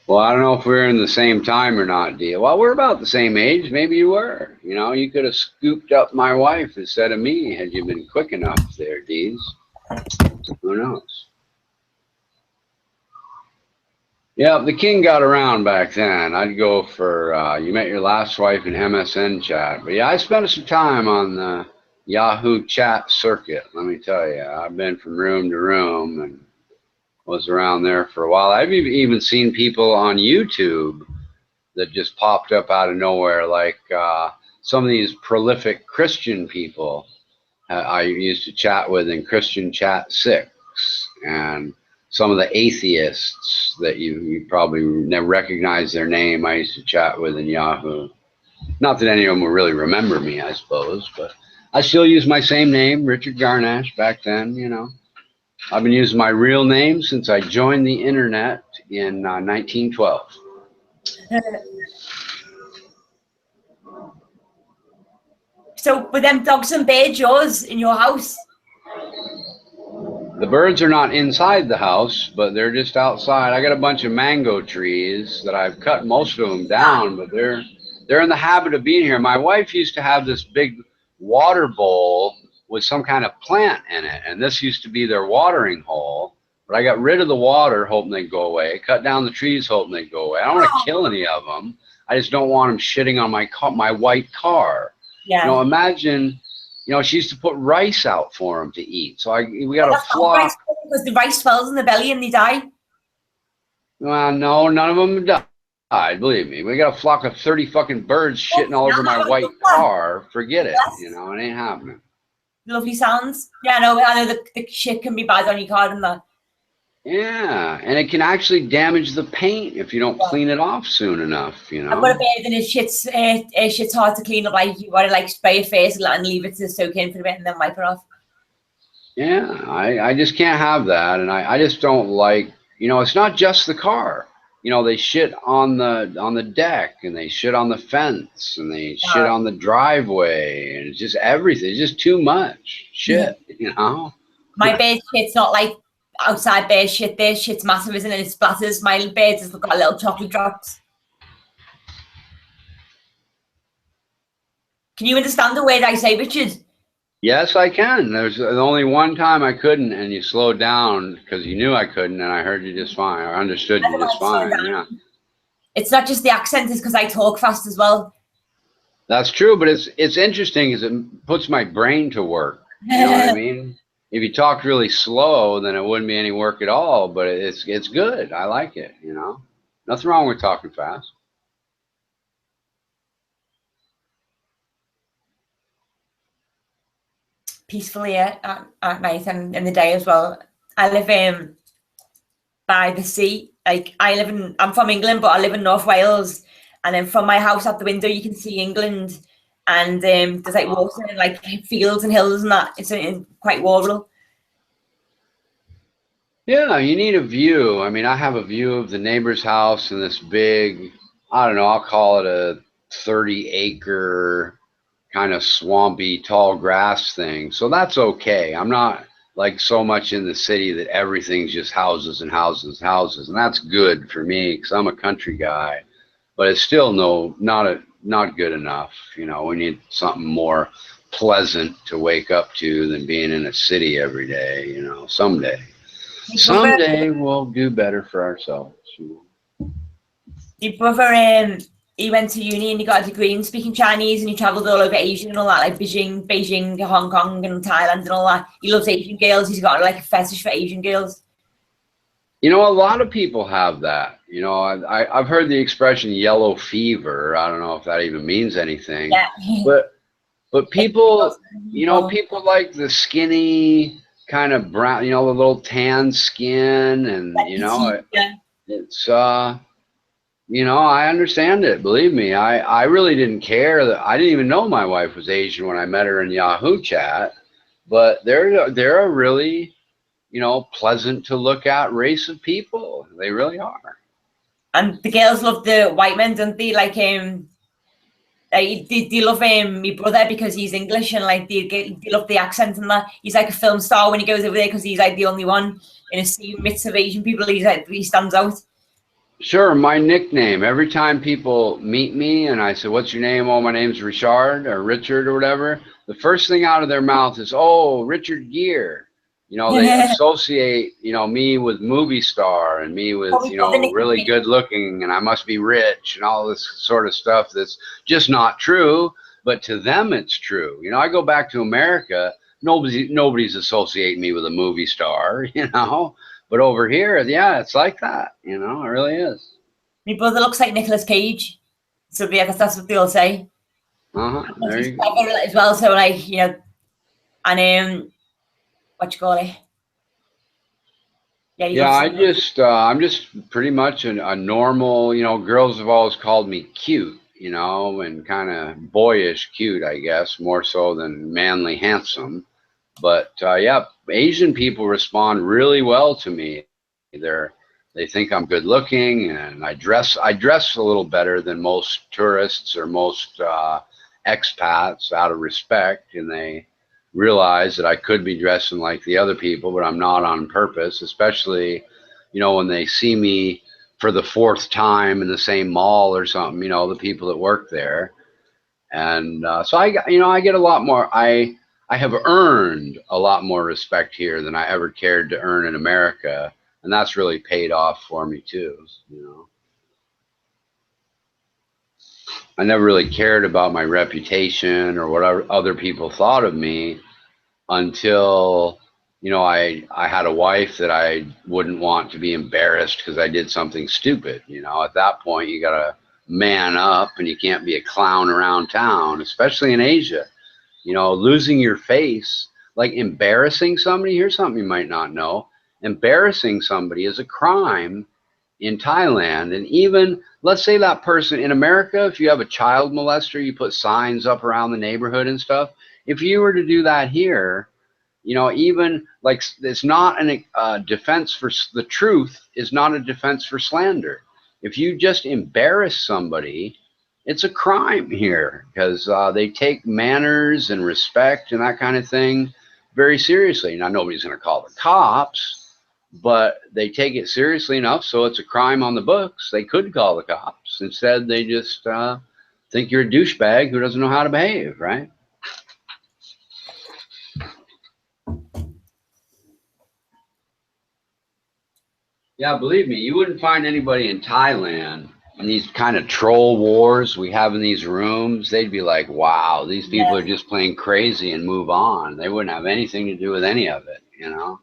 Well, I don't know if we're in the same time or not, Dee. Well, we're about the same age. Maybe you were. You could have scooped up my wife instead of me had you been quick enough there, Deez. Who knows? Yeah, the king got around back then. I'd go for you met your last wife in MSN chat. But yeah, I spent some time on the Yahoo chat circuit, let me tell you. I've been from room to room and was around there for a while. I've even seen people on YouTube that just popped up out of nowhere, like some of these prolific Christian people I used to chat with in Christian Chat 6, and some of the atheists that you probably never recognize their name. I used to chat with in Yahoo. Not that any of them will really remember me, I suppose, but I still use my same name, Richard Garnash, back then. I've been using my real name since I joined the internet in 1912. So, with them dogs and birds, yours in your house? The birds are not inside the house, but they're just outside. I got a bunch of mango trees that I've cut most of them down, but they're in the habit of being here. My wife used to have this big water bowl with some kind of plant in it, and this used to be their watering hole. But I got rid of the water, hoping they'd go away. Cut down the trees, hoping they'd go away. I don't want to kill any of them. I just don't want them shitting on my white car. Yeah. Imagine. She used to put rice out for them to eat. So we got a flock. Because the rice falls in the belly and they die. Well, no, none of them died. Believe me, we got a flock of 30 fucking birds shitting all over my white car. Forget it. It ain't happening. Lovely sounds. Yeah, I know the shit can be bad on your car and that. Yeah, and it can actually damage the paint if you don't clean it off soon enough. I've got a bird and shit's hard to clean up. Like you gotta spray it first and leave it to soak in for a bit and then wipe it off. Yeah, I just can't have that, and I just don't like. It's not just the car. They shit on the deck, and they shit on the fence, and they shit on the driveway, and it's just everything. It's just too much shit. My bird shit's not like outside bear shit. Their shit's massive, isn't it? It splatters. My birds has got little chocolate drops. Can you understand the word I say, Richard? Yes, I can. There's only one time I couldn't, and you slowed down because you knew I couldn't, and I heard you just fine. I understood you just fine. Yeah. It's not just the accent; it's because I talk fast as well. That's true, but it's interesting because it puts my brain to work. You know what I mean? If you talked really slow, then it wouldn't be any work at all. But it's good. I like it. Nothing wrong with talking fast. Peacefully at night and in the day as well. I live by the sea. I'm from England, but I live in North Wales, and then from my house out the window you can see England, and there's water and fields and hills and that. It's quite rural. Yeah, you need a view. I mean, I have a view of the neighbor's house and this big, I don't know, I'll call it a 30-acre kind of swampy tall grass thing. So that's okay. I'm not like so much in the city that everything's just houses and houses and houses. And that's good for me because I'm a country guy, but it's still not good enough. We need something more pleasant to wake up to than being in a city every day. You know, someday we'll do better for ourselves. Your brother, he went to uni and he got a degree in speaking Chinese, and he travelled all over Asia and all that, like Beijing, Hong Kong and Thailand and all that. He loves Asian girls. He's got like a fetish for Asian girls. You know, a lot of people have that. You know, I've heard the expression yellow fever. I don't know if that even means anything. Yeah. But people, you know, people like the skinny kind of brown, you know, the little tan skin, and you know, it's you know, I understand it. Believe me, I really didn't care. That I didn't even know my wife was Asian when I met her in Yahoo chat. But they're a really, you know, pleasant to look at race of people. They really are. And the girls love the white men, don't they? Like they love my brother because he's English, and like they love the accent and that. He's like a film star when he goes over there because he's like the only one in a sea midst of Asian people. He stands out. Sure, my nickname. Every time people meet me and I say, "What's your name?" "Oh, my name's Richard or Richard or whatever." The first thing out of their mouth is, "Oh, Richard Gere." You know, they associate, you know, me with movie star and me with, you know, really good looking, and I must be rich and all this sort of stuff that's just not true. But to them, it's true. You know, I go back to America, nobody's associating me with a movie star, you know. But over here, yeah, it's like that. You know, it really is. My brother looks like Nicolas Cage. So yeah, that's what they all say. There you go. As well, so like, you know, and what you call it? Yeah, I'm just pretty much a normal, you know, girls have always called me cute, you know, and kind of boyish cute, I guess, more so than manly handsome. But yeah, Asian people respond really well to me. They think I'm good looking, and I dress a little better than most tourists or most expats out of respect, and they realize that I could be dressing like the other people, but I'm not on purpose, especially, you know, when they see me for the fourth time in the same mall or something, you know, the people that work there. And so I get a lot more, I have earned a lot more respect here than I ever cared to earn in America. And that's really paid off for me too, you know. I never really cared about my reputation or what other people thought of me until, you know, I had a wife that I wouldn't want to be embarrassed because I did something stupid. You know, at that point, you got to man up, and you can't be a clown around town, especially in Asia. You know, losing your face, like embarrassing somebody. Here's something you might not know. Embarrassing somebody is a crime in Thailand. And even, let's say that person in America, if you have a child molester, you put signs up around the neighborhood and stuff. If you were to do that here, you know, even like, it's not a defense for the truth is not a defense for slander. If you just embarrass somebody, it's a crime here, because they take manners and respect and that kind of thing very seriously. Now, nobody's going to call the cops, but they take it seriously enough so it's a crime on the books. They could call the cops. Instead, they just think you're a douchebag who doesn't know how to behave, right? Yeah, believe me, you wouldn't find anybody in Thailand in these kind of troll wars we have in these rooms. They'd be like, wow, these people are just playing crazy and move on. They wouldn't have anything to do with any of it, you know?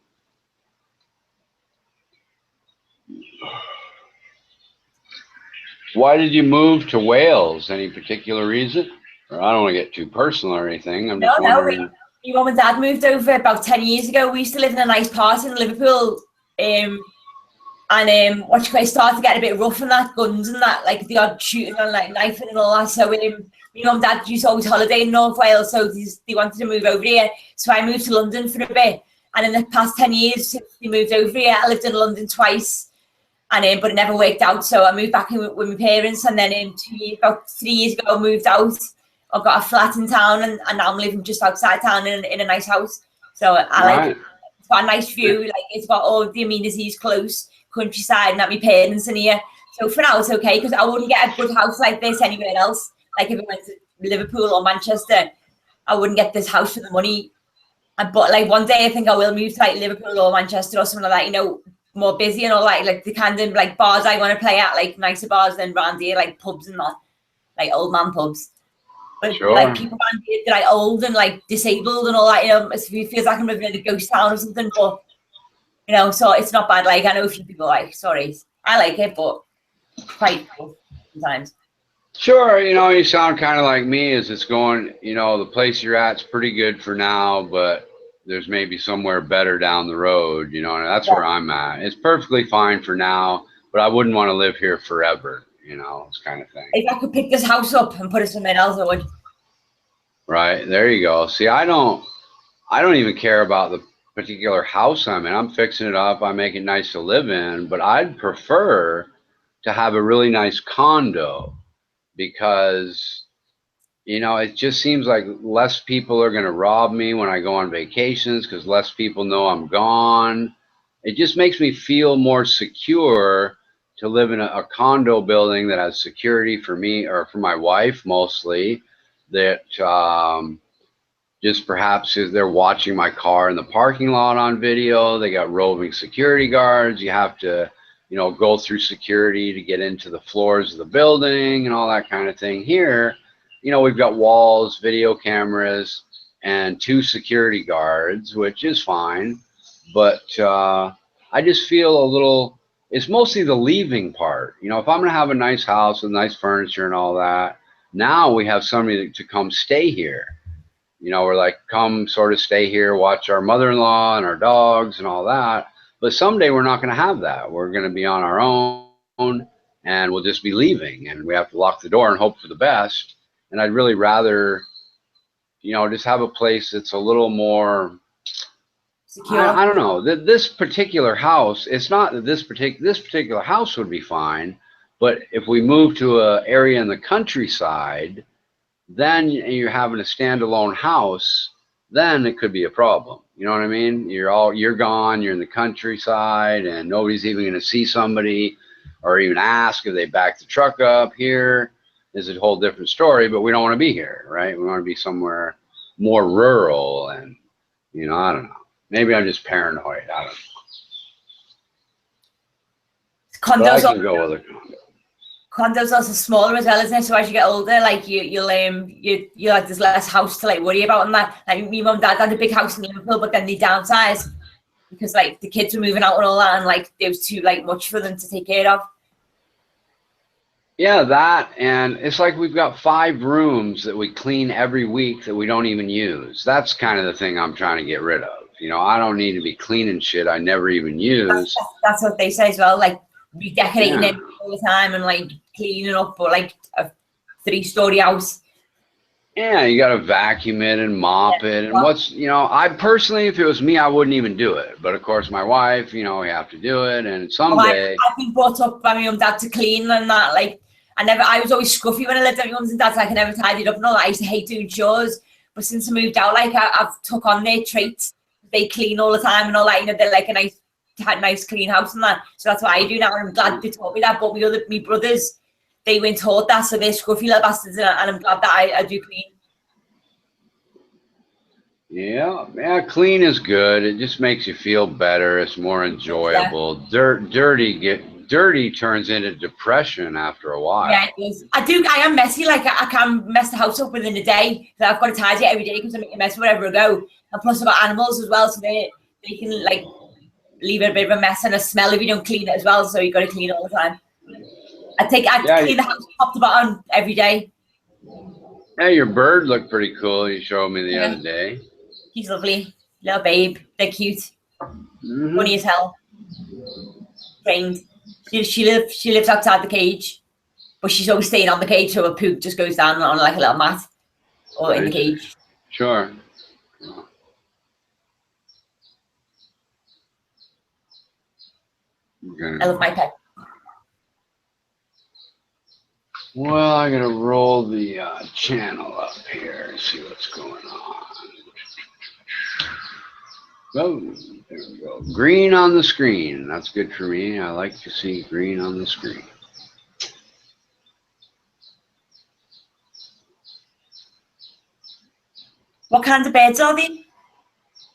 Why did you move to Wales? Any particular reason? Or I don't want to get too personal or anything. I'm just wondering. No, my mum and dad moved over about 10 years ago. We used to live in a nice part in Liverpool. And started to get a bit rough and that, guns and that, like the odd shooting and like knifing and all that. So my mum and dad used to always holiday in North Wales, so they wanted to move over here. So I moved to London for a bit. And in the past 10 years since we moved over here, I lived in London twice. And but it never worked out, so I moved back in with my parents, and then about 3 years ago I moved out. I got a flat in town, and now I'm living just outside town in a nice house. So I like it. It's got a nice view, like it's got all the amenities close, countryside, and that my parents in here. So for now it's okay, because I wouldn't get a good house like this anywhere else. Like if I went to Liverpool or Manchester, I wouldn't get this house for the money. But like one day I think I will move to like Liverpool or Manchester or something like that, you know, more busy and all like the kind of like bars I want to play at, like nicer bars than round here, like pubs and that, like old man pubs. But Sure. like people around here, they're like old and like disabled and all that, you know, it feels like I'm living in a ghost town or something. But you know, so it's not bad. Like I know a few people like, sorry, I like it, but quite cool sometimes. Sure, you know, you sound kind of like me as it's going, you know, the place you're at's pretty good for now, but there's maybe somewhere better down the road, you know, and that's where I'm at. It's perfectly fine for now, but I wouldn't want to live here forever, you know, this kind of thing. If I could pick this house up and put it somewhere else, I would. Right, there you go. See, I don't even care about the particular house I'm in. I'm fixing it up, I make it nice to live in, but I'd prefer to have a really nice condo because, you know, it just seems like less people are going to rob me when I go on vacations because less people know I'm gone. It just makes me feel more secure to live in a condo building that has security for me or for my wife mostly, that just perhaps if they're watching my car in the parking lot on video, they got roving security guards. You have to, you know, go through security to get into the floors of the building and all that kind of thing. Here, you know, we've got walls, video cameras, and 2 security guards, which is fine. But I just feel a little, it's mostly the leaving part. You know, if I'm going to have a nice house with nice furniture and all that, now we have somebody to come stay here. You know, we're like, come sort of stay here, watch our mother-in-law and our dogs and all that. But someday we're not going to have that. We're going to be on our own and we'll just be leaving and we have to lock the door and hope for the best. And I'd really rather, you know, just have a place that's a little more secure. I don't know. This particular house, it's not that this particular house would be fine, but if we move to an area in the countryside, then you're having a standalone house, then it could be a problem. You know what I mean? You're gone, you're in the countryside and nobody's even going to see somebody or even ask if they back the truck up. Here is a whole different story, but we don't want to be here, right? We want to be somewhere more rural and, you know, I don't know. Maybe I'm just paranoid. I don't know. Condos, but I can go with a condo. Condos also smaller as well, isn't it? So as you get older, like you'll like there's less house to like worry about and that. Like my mum and dad had a big house in Liverpool, but then they downsized because like the kids were moving out and all that, and like it was too like much for them to take care of. Yeah, that, and it's like we've got 5 rooms that we clean every week that we don't even use. That's kind of the thing I'm trying to get rid of. You know, I don't need to be cleaning shit I never even use. That's what they say as well. Like redecorating it all the time and like cleaning up, but like a 3-story house. Yeah, you got to vacuum it and mop it. And what's, you know, I personally, if it was me, I wouldn't even do it. But of course, my wife, you know, we have to do it. And someday. I've been brought up by my mum and dad to clean and that. Like, I was always scruffy when I lived at my mum's and dad's. Like, I never tidied up and all that. I used to hate doing chores. But since I moved out, like, I've took on their traits. They clean all the time and all that. You know, they're like a nice clean house and that. So that's what I do now. And I'm glad they taught me that. But my brothers, they weren't taught that. So they're scruffy little bastards. And I'm glad that I do clean. Yeah, clean is good. It just makes you feel better. It's more enjoyable. Yeah. Dirty turns into depression after a while. Yeah, it is. I am messy. Like I can mess the house up within a day. So I've got to tidy it every day because I make a mess wherever I go. And plus I've got animals as well, so they can like leave a bit of a mess and a smell if you don't clean it as well. So you got to clean it all the time. I clean the house top to bottom every day. Yeah, your bird looked pretty cool. You showed me the other day. He's lovely, little babe. They're cute, funny as hell. Trained. She lives outside the cage, but she's always staying on the cage, so her poop just goes down on like a little mat or in the cage. Sure. I love my pet. Well, I'm gonna roll the channel up here and see what's going on. Oh, there we go. Green on the screen. That's good for me. I like to see green on the screen. kinds of birds are they?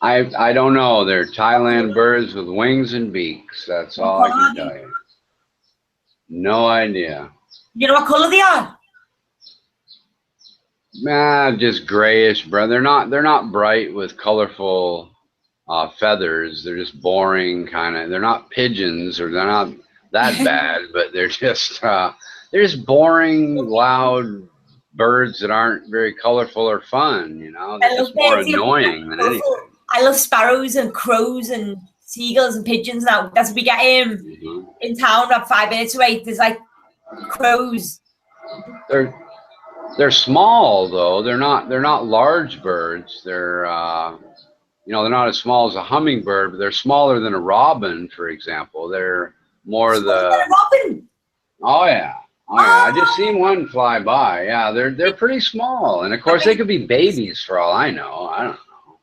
I don't know. They're Thailand birds with wings and beaks. That's What all I colour can are tell they? you. No idea. You know what colour they are? Nah, just grayish, bro. They're not bright with colorful feathers. They're just boring kind of. They're not pigeons, or they're not that bad, but they're just boring, loud birds that aren't very colorful or fun. You know, they're I love just more birds. annoying than anything. I love sparrows and crows and seagulls and pigeons. Now that's we get in town about 5 minutes away. There's like crows. They're they're small though. They're not large birds. They're not as small as a hummingbird, but they're smaller than a robin, for example. They're more Smaller than the a robin. oh yeah. Oh yeah, I just seen one fly by. Yeah, they're pretty small, and of course they could be babies for all I know. I don't know.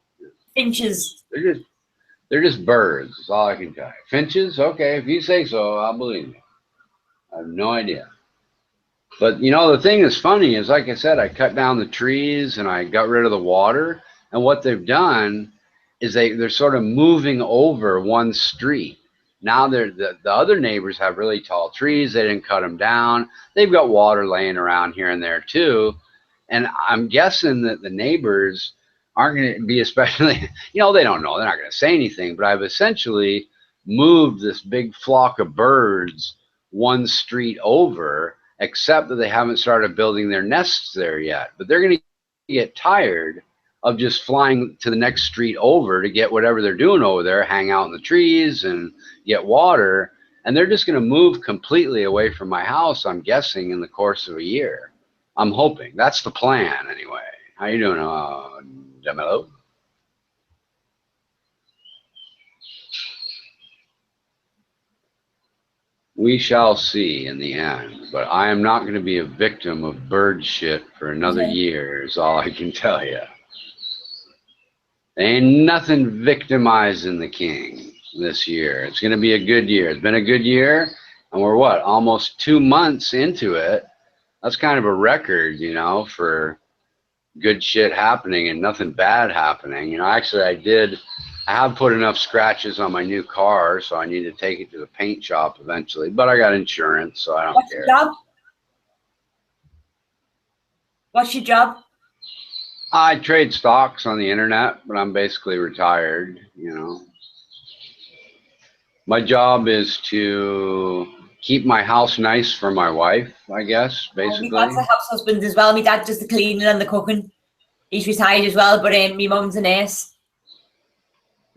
Finches. They're just birds. That's all I can tell you. Finches, okay, if you say so, I'll believe you. I have no idea. But the thing that's funny is, like I said, I cut down the trees and I got rid of the water. And what they've done is they're sort of moving over one street. Now the other neighbors have really tall trees. They didn't cut them down. They've got water laying around here and there too. And I'm guessing that the neighbors aren't going to be especially, they don't know. They're not going to say anything. But I've essentially moved this big flock of birds one street over, except that they haven't started building their nests there yet. But they're going to get tired of just flying to the next street over to get whatever they're doing over there, hang out in the trees and get water. And they're just going to move completely away from my house, I'm guessing, in the course of a year. I'm hoping. That's the plan, anyway. How you doing, Demelo? We shall see in the end, but I am not going to be a victim of bird shit for another year, is all I can tell you. Ain't nothing victimizing the king this year. It's going to be a good year. It's been a good year, and we're almost 2 months into it. That's kind of a record, for good shit happening and nothing bad happening. Actually, I have put enough scratches on my new car, so I need to take it to the paint shop eventually. But I got insurance, so I don't care. What's your job? What's your job? I trade stocks on the internet, but I'm basically retired, My job is to keep my house nice for my wife, I guess, basically. My dad's a house husband as well. My dad does the cleaning and the cooking. He's retired as well, but my mum's a nurse.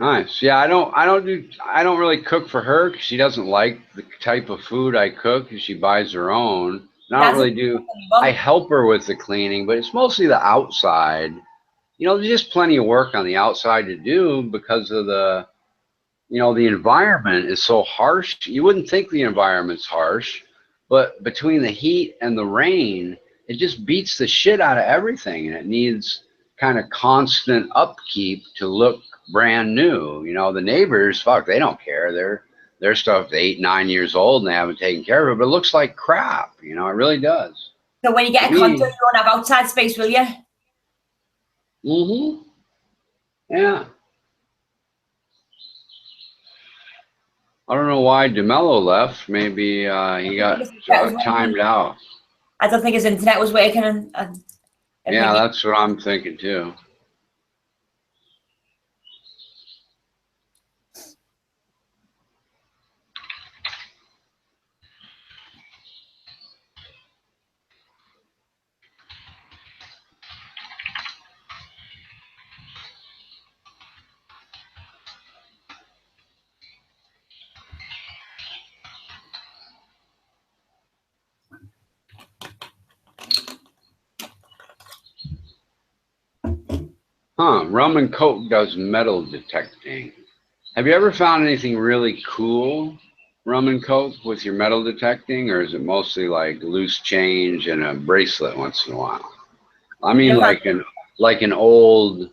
Nice. Yeah, I don't really cook for her because she doesn't like the type of food I cook because she buys her own. And I don't really do. I help her with the cleaning, but it's mostly the outside. There's just plenty of work on the outside to do because of the environment is so harsh. You wouldn't think the environment's harsh, but between the heat and the rain, it just beats the shit out of everything, and it needs kind of constant upkeep to look brand new. The neighbors, fuck, they don't care. Their stuff's 8, 9 years old and they haven't taken care of it, but it looks like crap. It really does. So when you get a condo, you won't have outside space, will you? Mm-hmm. Yeah. I don't know why DeMello left. Maybe he got timed out. I don't think his internet was working. And yeah, that's what I'm thinking too. Rum and Coke does metal detecting. Have you ever found anything really cool, Rum and Coke, with your metal detecting, or is it mostly like loose change and a bracelet once in a while? I mean, like an old,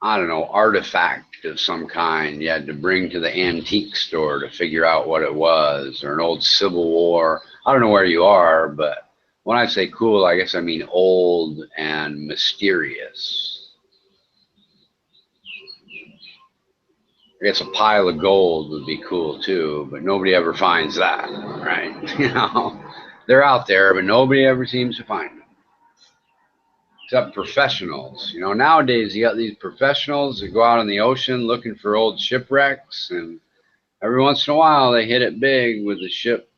I don't know, artifact of some kind you had to bring to the antique store to figure out what it was, or an old Civil War. I don't know where you are, but when I say cool, I guess I mean old and mysterious. I guess a pile of gold would be cool too, but nobody ever finds that, right? You know, they're out there, but nobody ever seems to find them. Except professionals. You know, nowadays you got these professionals that go out on the ocean looking for old shipwrecks, and every once in a while they hit it big with a ship,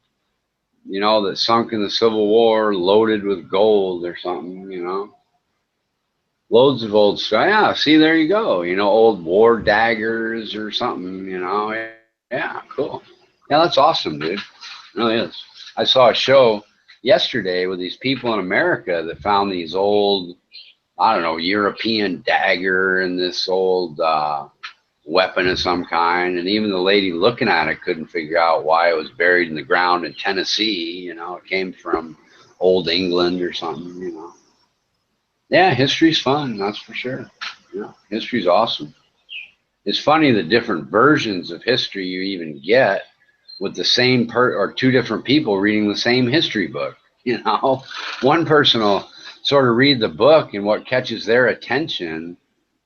you know, that sunk in the Civil War, loaded with gold or something, you know. Loads of old stuff. Yeah, see, there you go. You know, old war daggers or something, you know. Yeah, cool. Yeah, that's awesome, dude. It really is. I saw a show yesterday with these people in America that found these old, I don't know, European dagger and this old weapon of some kind. And even the lady looking at it couldn't figure out why it was buried in the ground in Tennessee. You know, it came from old England or something, you know. Yeah, history's fun, that's for sure. Yeah, history's awesome. It's funny the different versions of history you even get with the same or two different people reading the same history book. You know, one person will sort of read the book and what catches their attention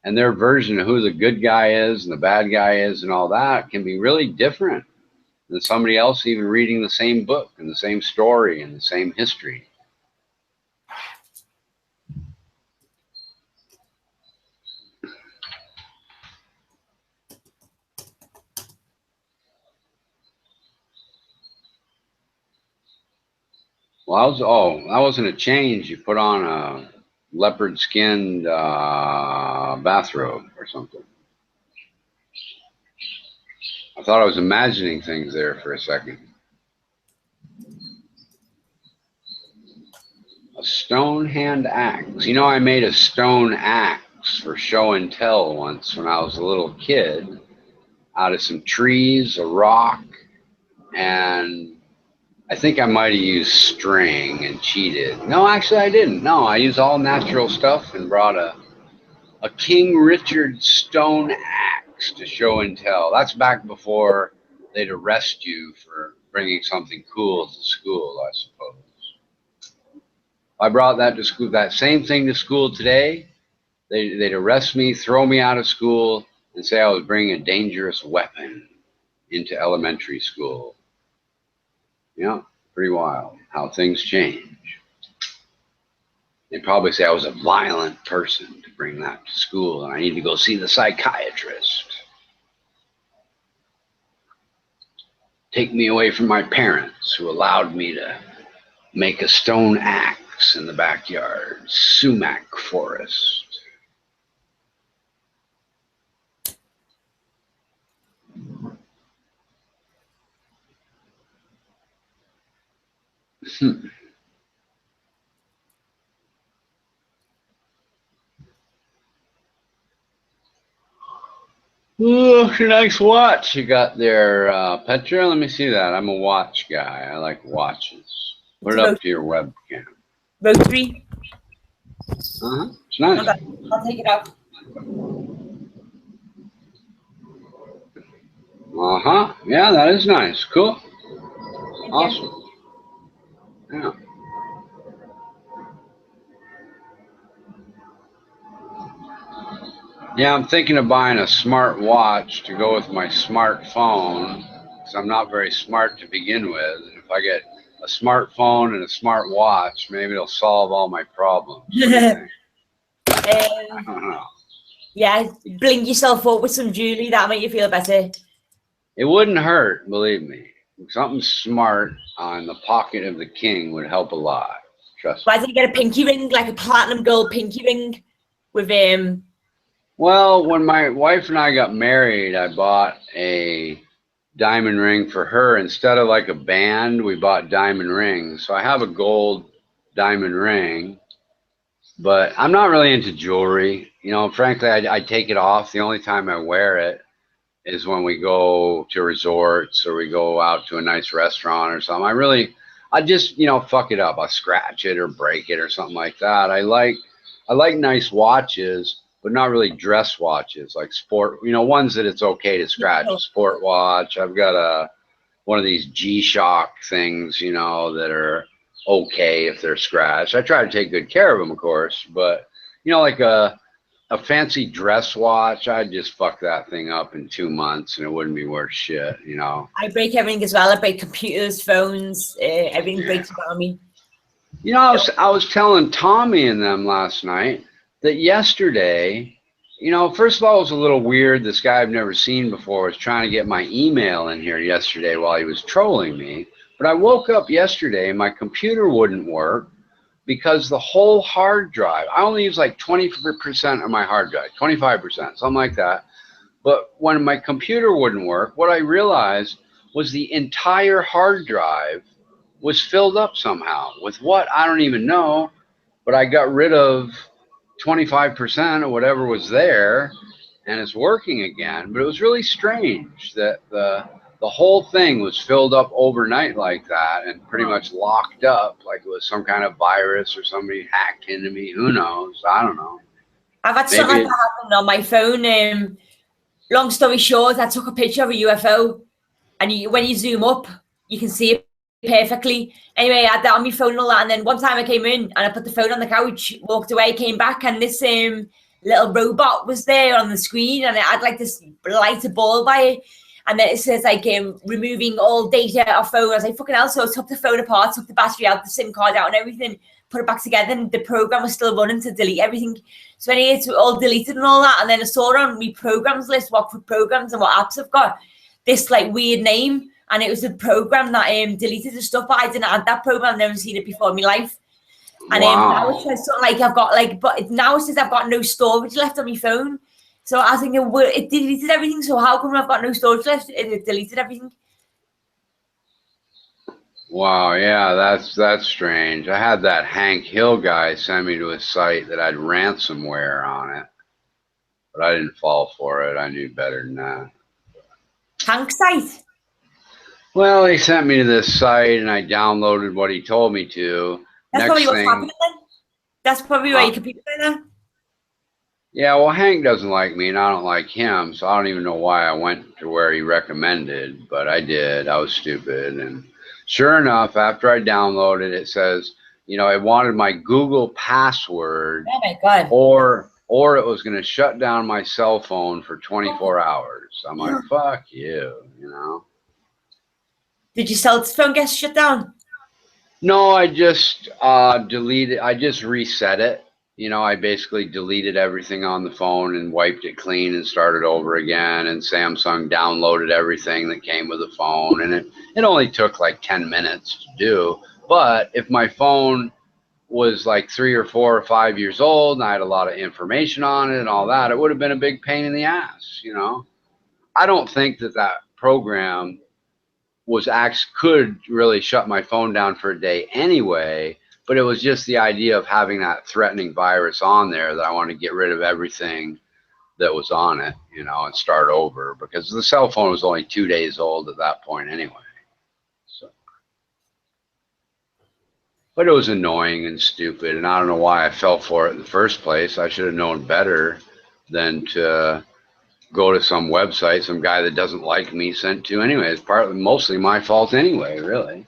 and their version of who the good guy is and the bad guy is and all that can be really different than somebody else even reading the same book and the same story and the same history. Well, that wasn't a change. You put on a leopard skinned bathrobe or something. I thought I was imagining things there for a second. A stone hand axe. You know, I made a stone axe for show and tell once when I was a little kid out of some trees, a rock, and I think I might have used string and cheated. No, actually I didn't. No, I used all natural stuff and brought a King Richard stone axe to show and tell. That's back before they'd arrest you for bringing something cool to school, I suppose. I brought that to school, that same thing to school today. They'd arrest me, throw me out of school, and say I was bringing a dangerous weapon into elementary school. Yeah, pretty wild how things change. They'd probably say I was a violent person to bring that to school and I need to go see the psychiatrist. Take me away from my parents who allowed me to make a stone axe in the backyard, sumac forest. Oh, nice watch you got there, Petra. Let me see that. I'm a watch guy. I like watches. Put it up to your webcam. Rotary. Uh-huh. It's nice. Okay, I'll take it out. Uh-huh. Yeah, that is nice. Cool. Awesome. Yeah. Yeah, I'm thinking of buying a smart watch to go with my smartphone because I'm not very smart to begin with. And if I get a smartphone and a smart watch, maybe it'll solve all my problems. I don't know. Yeah, blink yourself up with some jewelry. That'll make you feel better. It wouldn't hurt, believe me. Something smart on the pocket of the king would help a lot. Trust me. Why don't you get a pinky ring, like a platinum gold pinky ring with Well, when my wife and I got married, I bought a diamond ring for her. Instead of like a band, we bought diamond rings. So I have a gold diamond ring, but I'm not really into jewelry. You know, frankly, I take it off. The only time I wear it is when we go to resorts or we go out to a nice restaurant or something. I just, you know, fuck it up. I scratch it or break it or something like that. I like nice watches, but not really dress watches, like sport, you know, ones that it's okay to scratch. A sport watch. I've got one of these G-Shock things, you know, that are okay if they're scratched. I try to take good care of them, of course, but you know, like a a fancy dress watch, I'd just fuck that thing up in 2 months and it wouldn't be worth shit, you know. I break everything as well. I break computers, phones, everything breaks around me. You know, I was telling Tommy and them last night that yesterday, you know, first of all, it was a little weird. This guy I've never seen before was trying to get my email in here yesterday while he was trolling me. But I woke up yesterday and my computer wouldn't work because the whole hard drive, I only use like 20% of my hard drive, 25%, something like that. But when my computer wouldn't work, what I realized was the entire hard drive was filled up somehow with what, I don't even know, but I got rid of 25% of whatever was there and it's working again. But it was really strange that the whole thing was filled up overnight like that and pretty much locked up like it was some kind of virus or somebody hacked into me. Who knows? I don't know. I've had something like that happen on my phone. Long story short, I took a picture of a UFO, and when you zoom up, you can see it perfectly. Anyway, I had that on my phone and all that, and then one time I came in and I put the phone on the couch, walked away, came back, and this little robot was there on the screen, and it had like this lighter ball by it, and then it says like removing all data off phone. I was like, fucking hell. So I took the phone apart, took the battery out, the SIM card out and everything, put it back together, and the program was still running to delete everything. So anyway, it's all deleted and all that, and then I saw on my programs list what programs and what apps I've got this like weird name, and it was the program that deleted the stuff, but I didn't have that program. I've never seen it before in my life. And now it says something like I've got like, but now it says I've got no storage left on my phone. So I was thinking, well, it deleted everything, so how come I've got no storage left? It deleted everything. Wow, yeah, that's strange. I had that Hank Hill guy send me to a site that had ransomware on it, but I didn't fall for it. I knew better than that. Hank site? Well, he sent me to this site, and I downloaded what he told me to. That's probably what's happening then. That's probably why your computer's in there. Yeah, well, Hank doesn't like me, and I don't like him, so I don't even know why I went to where he recommended, but I did. I was stupid, and sure enough, after I downloaded it, says, you know, it wanted my Google password. Oh my God. Or it was going to shut down my cell phone for 24 hours. I'm like, fuck you, you know. Did your cell phone get shut down? No, I just deleted. I just reset it. You know, I basically deleted everything on the phone and wiped it clean and started over again. And Samsung downloaded everything that came with the phone. And it only took like 10 minutes to do. But if my phone was like 3 or 4 or 5 years old and I had a lot of information on it and all that, it would have been a big pain in the ass, you know. I don't think that program could really shut my phone down for a day anyway. But it was just the idea of having that threatening virus on there that I wanted to get rid of everything that was on it, you know, and start over, because the cell phone was only 2 days old at that point anyway. So, but it was annoying and stupid, and I don't know why I fell for it in the first place. I should have known better than to go to some website some guy that doesn't like me sent to anyway. It's mostly my fault anyway, really.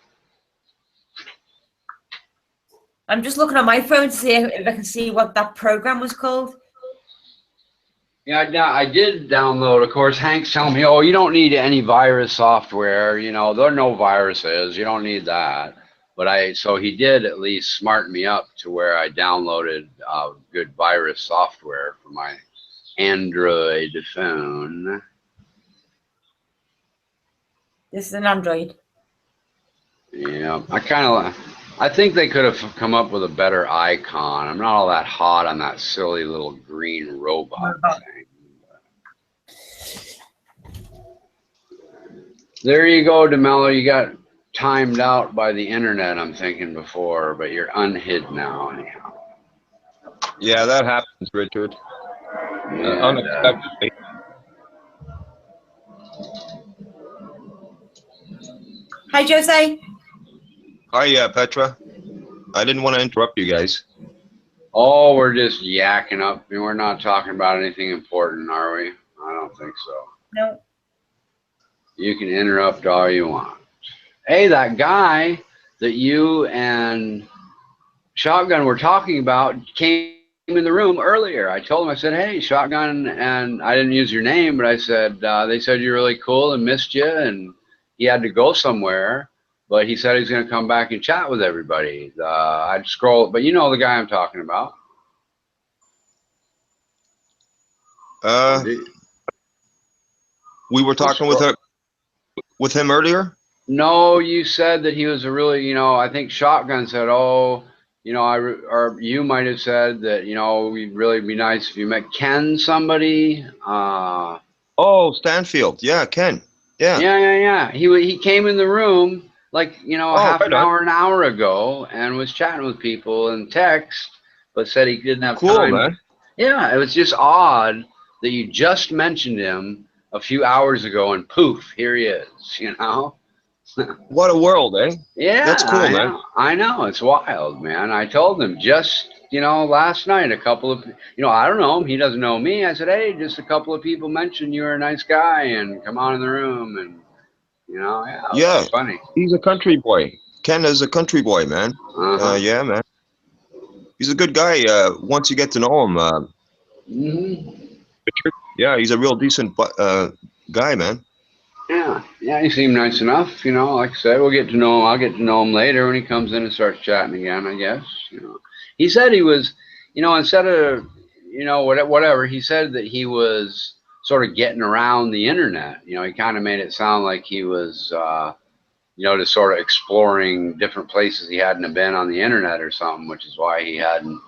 I'm just looking on my phone to see if I can see what that program was called. Yeah, I did download. Of course, Hank's telling me, oh, you don't need any virus software. You know, there are no viruses. You don't need that. But so he did at least smarten me up to where I downloaded good virus software for my Android phone. This is an Android. Yeah, I think they could have come up with a better icon. I'm not all that hot on that silly little green robot thing. There you go, DeMello. You got timed out by the internet, I'm thinking before, but you're unhid now anyhow. Yeah, that happens, Richard. Yeah, Unexpectedly. Hi, Jose. Hi, Petra. I didn't want to interrupt you guys. Oh, we're just yakking up. We're not talking about anything important, are we? I don't think so. No. You can interrupt all you want. Hey, that guy that you and Shotgun were talking about came in the room earlier. I told him, I said, hey, Shotgun, and I didn't use your name, but I said, they said you're really cool and missed you, and he had to go somewhere, but he said he's going to come back and chat with everybody. I'd scroll, but you know the guy I'm talking about. We were talking with him earlier. No, you said that he was a really, I think Shotgun said, oh, or you might have said that, it'd really be nice if you met Ken somebody. Oh, Stanfield. Yeah, Ken. Yeah. Yeah. He came in the room like, Oh, half right an on. hour ago and was chatting with people in text, but said he didn't have Cool, time. man. Yeah, it was just odd that you just mentioned him a few hours ago and poof, here he is, What a world, eh? Yeah, That's cool, man. I know. It's wild, man. I told him just, last night, a couple of, I don't know him. He doesn't know me. I said, hey, just a couple of people mentioned you're a nice guy and come on in the room. And, yeah, it was funny. He's a country boy. Ken is a country boy, man. Uh-huh. Yeah, man. He's a good guy. Once you get to know him, yeah, he's a real decent guy, man. Yeah, he seemed nice enough. Like I said, we'll get to know him. I'll get to know him later when he comes in and starts chatting again, I guess. He said he was, instead of, whatever, he said that he was sort of getting around the internet. He kind of made it sound like he was, just sort of exploring different places he hadn't been on the internet or something, which is why he hadn't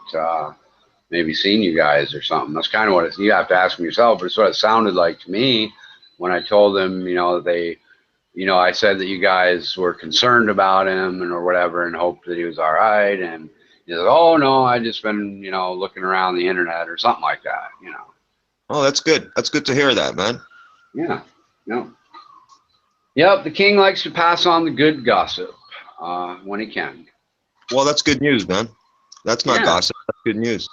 maybe seen you guys or something. That's kind of what you have to ask him yourself, but it's what it sounded like to me when I told him, I said that you guys were concerned about him or whatever and hoped that he was all right. And he said, oh, no, I just been, looking around the internet or something like that, Oh, that's good. That's good to hear that, man. Yeah. Yep, the king likes to pass on the good gossip when he can. Well, that's good news, man. That's not gossip. That's good news.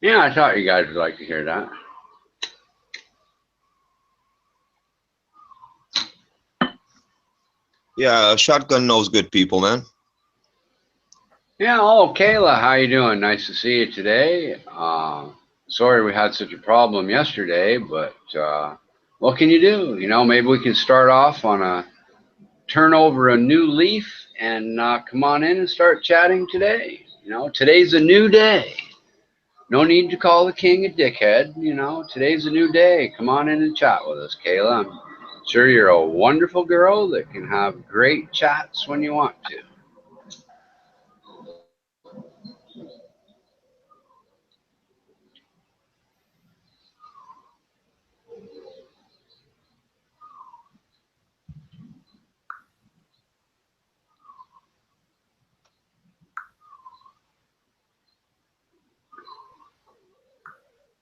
Yeah, I thought you guys would like to hear that. Yeah, Shotgun knows good people, man. Yeah, oh, Kayla, how you doing? Nice to see you today. Sorry we had such a problem yesterday, but what can you do? Maybe we can start off on turn over a new leaf and come on in and start chatting today. Today's a new day. No need to call the king a dickhead. Today's a new day. Come on in and chat with us, Kayla. I'm sure you're a wonderful girl that can have great chats when you want to.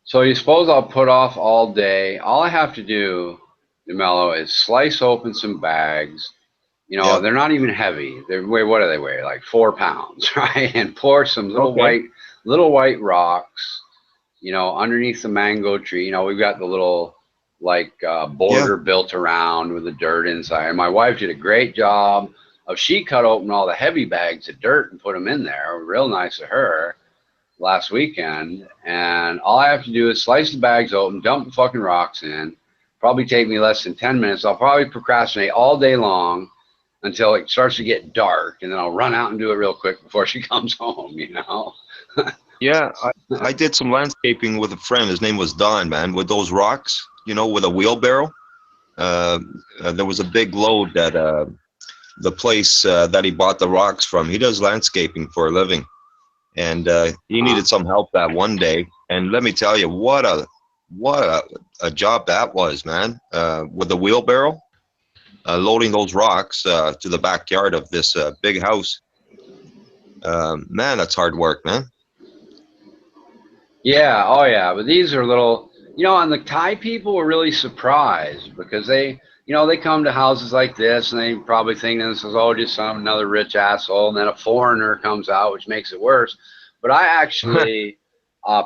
So you suppose I'll put off all day. All I have to do, DeMello, is slice open some bags. They're not even heavy. What do they weigh? Like 4 pounds, right? And pour some little white rocks, underneath the mango tree. We've got the little border built around with the dirt inside. And my wife did a great job she cut open all the heavy bags of dirt and put them in there. Real nice of her last weekend. And all I have to do is slice the bags open, dump the fucking rocks in. Probably take me less than 10 minutes. I'll probably procrastinate all day long until it starts to get dark, and then I'll run out and do it real quick before she comes home, Yeah, I did some landscaping with a friend. His name was Don, man, with those rocks, with a wheelbarrow. There was a big load that the place that he bought the rocks from. He does landscaping for a living, and he needed some help that one day. And let me tell you, what a job that was, man, with the wheelbarrow. Loading those rocks to the backyard of this big house. Man, that's hard work, man. Yeah, oh yeah, but these are little, and the Thai people were really surprised because they come to houses like this and they probably think this is, oh, just another rich asshole, and then a foreigner comes out, which makes it worse. But I actually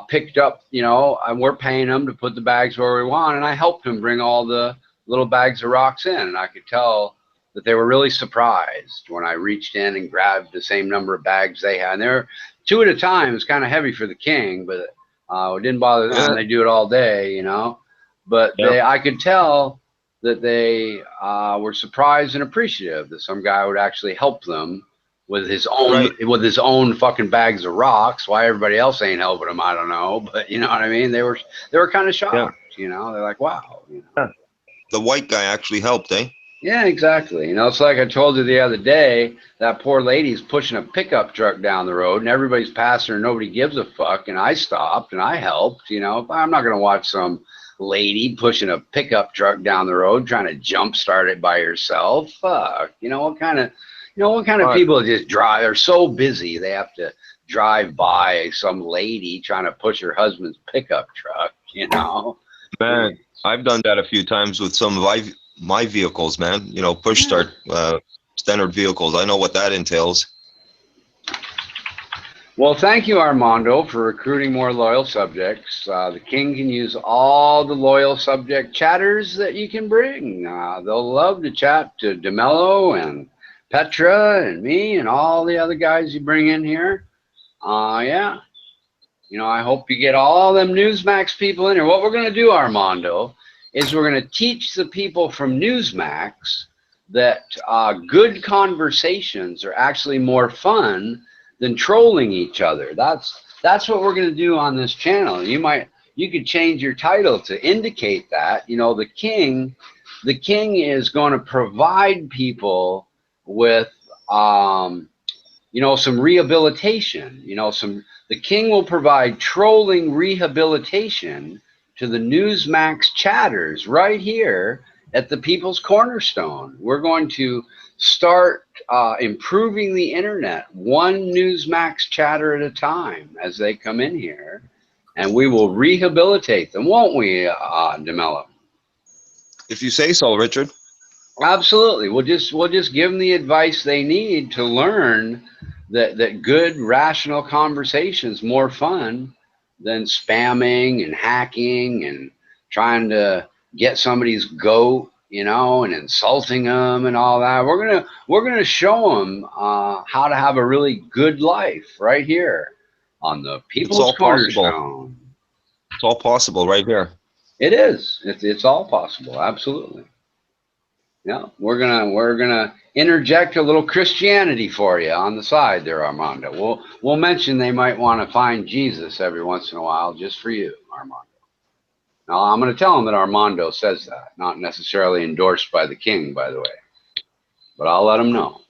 picked up, and we're paying them to put the bags where we want, and I helped him bring all the little bags of rocks in, and I could tell that they were really surprised when I reached in and grabbed the same number of bags they had. And they were 2 at a time. It was kind of heavy for the king, but It didn't bother them. They do it all day, you know. But I could tell that they were surprised and appreciative that some guy would actually help them with his own fucking bags of rocks. Why everybody else ain't helping him, I don't know. But you know what I mean? They were kind of shocked. You know, they're like, wow. You know? The white guy actually helped, eh? Yeah, exactly. You know, it's like I told you the other day, that poor lady's pushing a pickup truck down the road and everybody's passing her, nobody gives a fuck, and I stopped and I helped, you know. I'm not going to watch some lady pushing a pickup truck down the road trying to jump start it by herself. Fuck. You know, what kind of people just drive, they're so busy they have to drive by some lady trying to push her husband's pickup truck, you know. Man, I've done that a few times with some of my vehicles, man. You know, push start standard vehicles. I know what that entails. Well, thank you, Armando, for recruiting more loyal subjects. The king can use all the loyal subject chatters that you can bring. They'll love to chat to DeMello and Petra and me and all the other guys you bring in here. Yeah. You know, I hope you get all them Newsmax people in here. What we're going to do, Armando, is we're going to teach the people from Newsmax that good conversations are actually more fun than trolling each other. That's what we're going to do on this channel. You could change your title to indicate that. You know, the king is going to provide people with you know, some rehabilitation. You know, the king will provide trolling rehabilitation to the Newsmax chatters right here at the People's Cornerstone. We're going to start improving the internet one Newsmax chatter at a time as they come in here, and we will rehabilitate them, won't we, DeMello? If you say so, Richard. Absolutely. We'll just give them the advice they need to learn that good rational conversation is more fun than spamming and hacking and trying to get somebody's goat, you know, and insulting them and all that. We're gonna show them how to have a really good life right here on the People's Cornerstone. It's all possible right here. It is. It's all possible. Absolutely. Yeah, we're gonna interject a little Christianity for you on the side there, Armando. We'll mention they might want to find Jesus every once in a while just for you, Armando. Now I'm gonna tell them that Armando says that, not necessarily endorsed by the king, by the way, but I'll let them know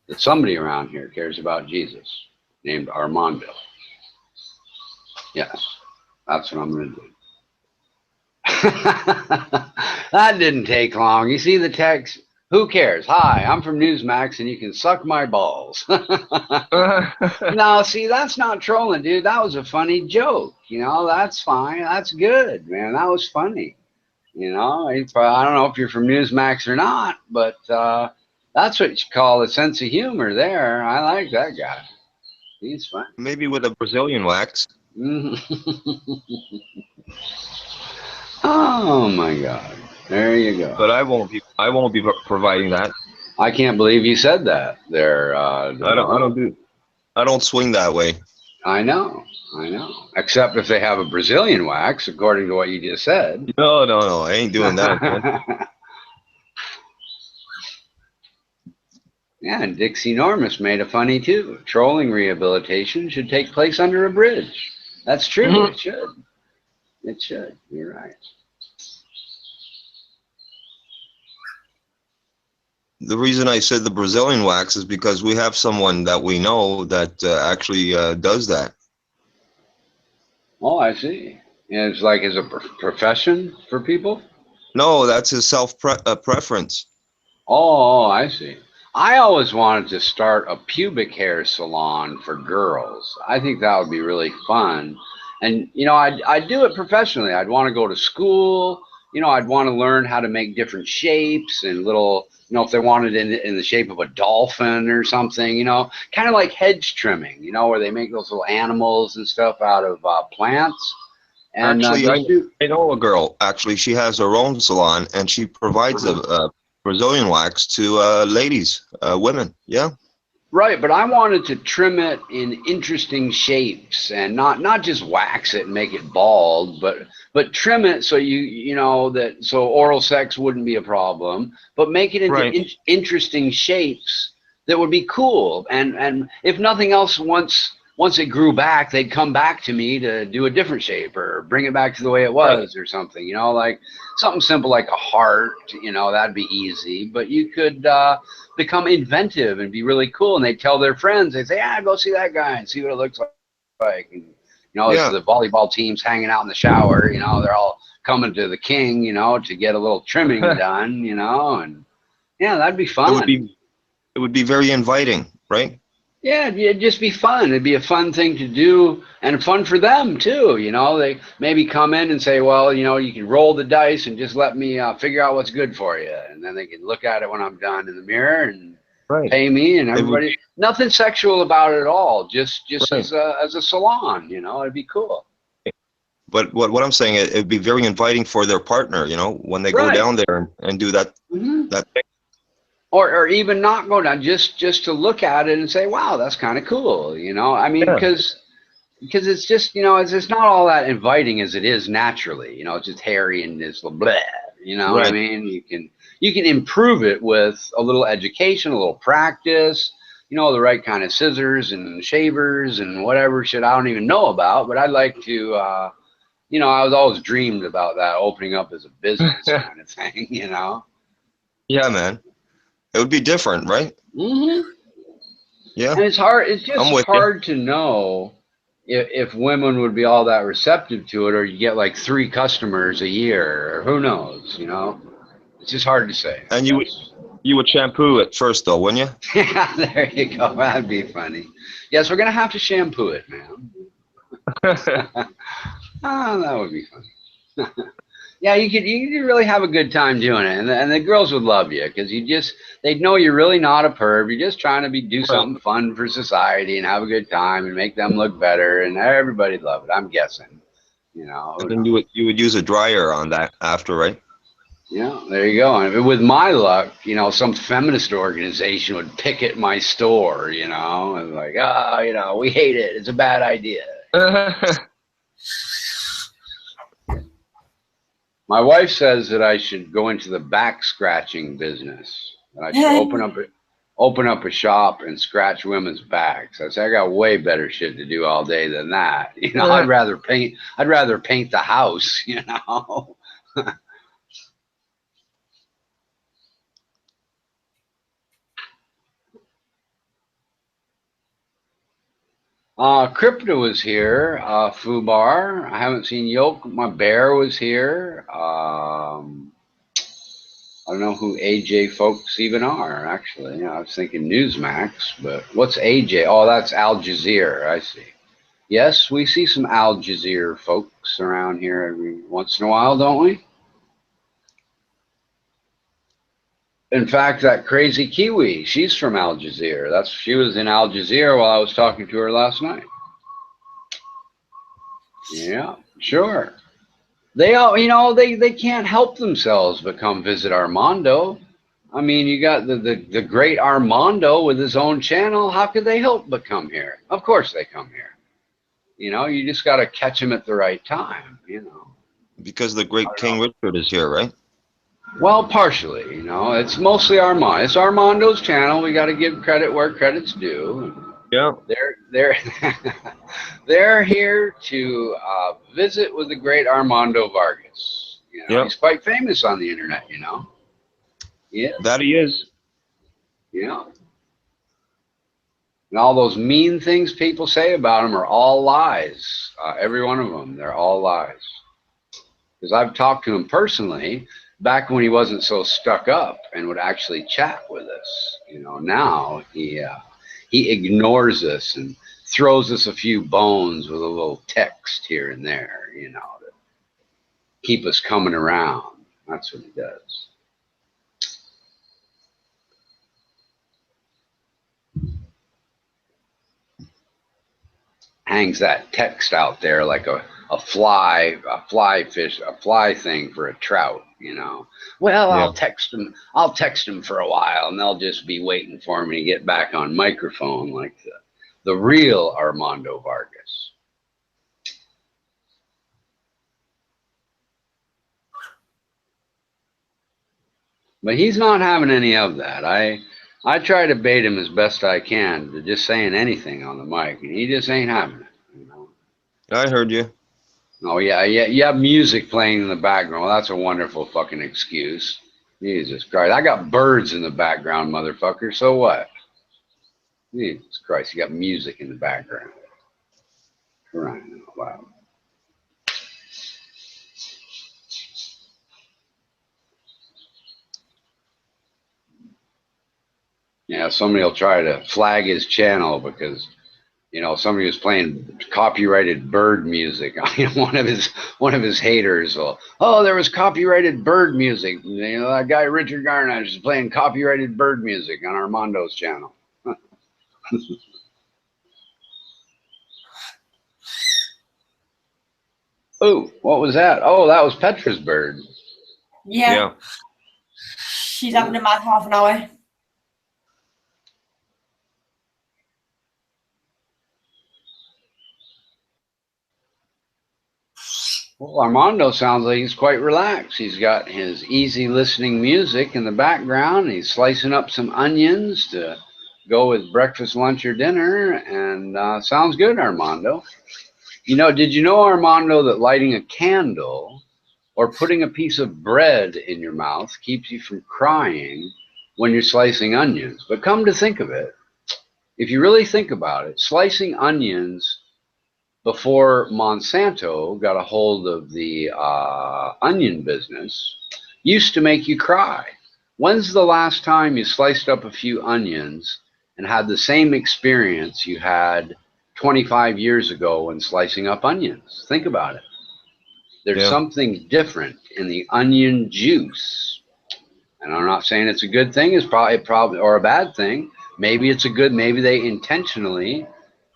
that somebody around here cares about Jesus, named Armando. Yes, that's what I'm gonna do. That didn't take long. You see the text? Who cares? Hi, I'm from Newsmax and you can suck my balls. No, see, that's not trolling, dude. That was a funny joke. You know, that's fine. That's good, man. That was funny. You know, I don't know if you're from Newsmax or not, but that's what you call a sense of humor there. I like that guy. He's fun. Maybe with a Brazilian wax. Oh my God! There you go. But I won't be providing that. I can't believe you said that. There. I don't swing that way. I know. Except if they have a Brazilian wax, according to what you just said. No, I ain't doing that, man. Yeah, and Dixie Normus made a funny too. Trolling rehabilitation should take place under a bridge. That's true. Mm-hmm. It should. It should. You're right. The reason I said the Brazilian wax is because we have someone that we know that actually does that. Oh, I see. And it's like as a profession for people? No, that's his preference. Oh, I see. I always wanted to start a pubic hair salon for girls. I think that would be really fun. And, you know, I'd do it professionally. I'd want to go to school. You know, I'd want to learn how to make different shapes and little, you know, if they wanted it in the shape of a dolphin or something, you know, kind of like hedge trimming, you know, where they make those little animals and stuff out of plants. And actually, I know a girl, actually, she has her own salon and she provides a Brazilian wax to ladies, women. Yeah. Right, but I wanted to trim it in interesting shapes and not just wax it and make it bald, but trim it so you know that so oral sex wouldn't be a problem, but make it into Right. interesting shapes that would be cool. And if nothing else, once it grew back, they'd come back to me to do a different shape or bring it back to the way it Right. was or something. You know, like something simple like a heart. You know, that'd be easy, but you could. Become inventive and be really cool, and they tell their friends, they say, go see that guy and see what it looks like. And you know, it's Yeah. the volleyball teams hanging out in the shower, you know, they're all coming to the king, you know, to get a little trimming done, you know, and yeah, that'd be It would fun. be it would be very inviting, right? Yeah, it'd just be fun. It'd be a fun thing to do and fun for them too. You know, they maybe come in and say, well, you know, you can roll the dice and just let me figure out what's good for you. And then they can look at it when I'm done in the mirror and Right. pay me and It would everybody. Nothing sexual about it at all. Just right. as a salon, you know, it'd be cool. But what I'm saying, it'd be very inviting for their partner, you know, when they go Right. down there and do that Hmm. that thing. Or even not go down, just to look at it and say, wow, that's kind of cool. You know, I mean, Yeah. because it's just, you know, it's not all that inviting as it is naturally. You know, it's just hairy and it's blah. You know what I Right. mean? You can improve it with a little education, a little practice. You know, the right kind of scissors and shavers and whatever shit I don't even know about. But I'd like to. You know, I was always dreamed about that opening up as a business kind of thing. You know. Yeah, man. It would be different, right? Hmm. Yeah. And it's hard. It's I'm just with you. hard to know if women would be all that receptive to it, or you get like 3 customers a year, or who knows? You know, it's just hard to say. And That's you would shampoo it first though, wouldn't yeah. There you go. That'd be funny. Yes, we're gonna have to shampoo it, man. you? Oh, that would be funny. Yeah, you could really have a good time doing it, and the girls would love you because they'd know you're really not a perv. You're just trying to do Right. something fun for society and have a good time and make them look better, and everybody'd love it. I'm guessing, you know, And who then knows? you would use a dryer on that after, right? Yeah, there you go. And with my luck, you know, some feminist organization would picket my store, you know, and like, you know, we hate it. It's a bad idea. My wife says that I should go into the back scratching business. And I should open up a shop and scratch women's backs. I say I got way better shit to do all day than that. You know, I'd rather paint the house, you know. Crypto was here. Fubar. I haven't seen Yoke. My bear was here. I don't know who AJ folks even are, actually. You know, I was thinking Newsmax, but what's AJ? Oh, that's Al Jazeera. I see. Yes, we see some Al Jazeera folks around here every once in a while, don't we? In fact, that crazy Kiwi, she's from Al Jazeera. She was in Al Jazeera while I was talking to her last night. Yeah, sure. They all, you know, they can't help themselves but come visit Armando. I mean, you got the great Armando with his own channel. How could they help but come here? Of course they come here. You know, you just got to catch them at the right time, you know. Because the great I don't King know. Richard is here, right? Well, partially, you know, it's mostly Armando. It's Armando's channel. We got to give credit where credit's due. Yeah. They're they're here to visit with the great Armando Vargas. You know, Yeah. he's quite famous on the internet. You know, yeah, That he is. yeah. And all those mean things people say about him are all lies. Every one of them, they're all lies. Because I've talked to him personally back when he wasn't so stuck up and would actually chat with us. You know, now he ignores us and throws us a few bones with a little text here and there. You know, to keep us coming around. That's what he does. Hangs that text out there like a fly thing for a trout, you know. Well, Yeah. I'll text them for a while, and they'll just be waiting for me to get back on microphone like the real Armando Vargas. But he's not having any of that. I try to bait him as best I can to just saying anything on the mic, and he just ain't having it, you know. I heard you. Oh yeah, you have music playing in the background. Well, that's a wonderful fucking excuse. Jesus Christ, I got birds in the background, motherfucker. So what? Jesus Christ, you got music in the background. Right. Wow. Yeah, somebody will try to flag his channel because, you know, somebody was playing copyrighted bird music. one of his haters will, oh, there was copyrighted bird music. You know, that guy Richard Garnett is playing copyrighted bird music on Armando's channel. Oh, what was that? Oh, that was Petra's bird. Yeah. She's having a mad half an hour. Well, Armando sounds like he's quite relaxed. He's got his easy listening music in the background. He's slicing up some onions to go with breakfast, lunch, or dinner, and sounds good, Armando. You know, did you know, Armando, that lighting a candle or putting a piece of bread in your mouth keeps you from crying when you're slicing onions? But come to think of it, if you really think about it, slicing onions before Monsanto got a hold of the onion business used to make you cry. When's the last time you sliced up a few onions and had the same experience you had 25 years ago when slicing up onions? Think about it. There's something different in the onion juice. And I'm not saying it's a good thing, it's probably or a bad thing. Maybe it's a good, maybe they intentionally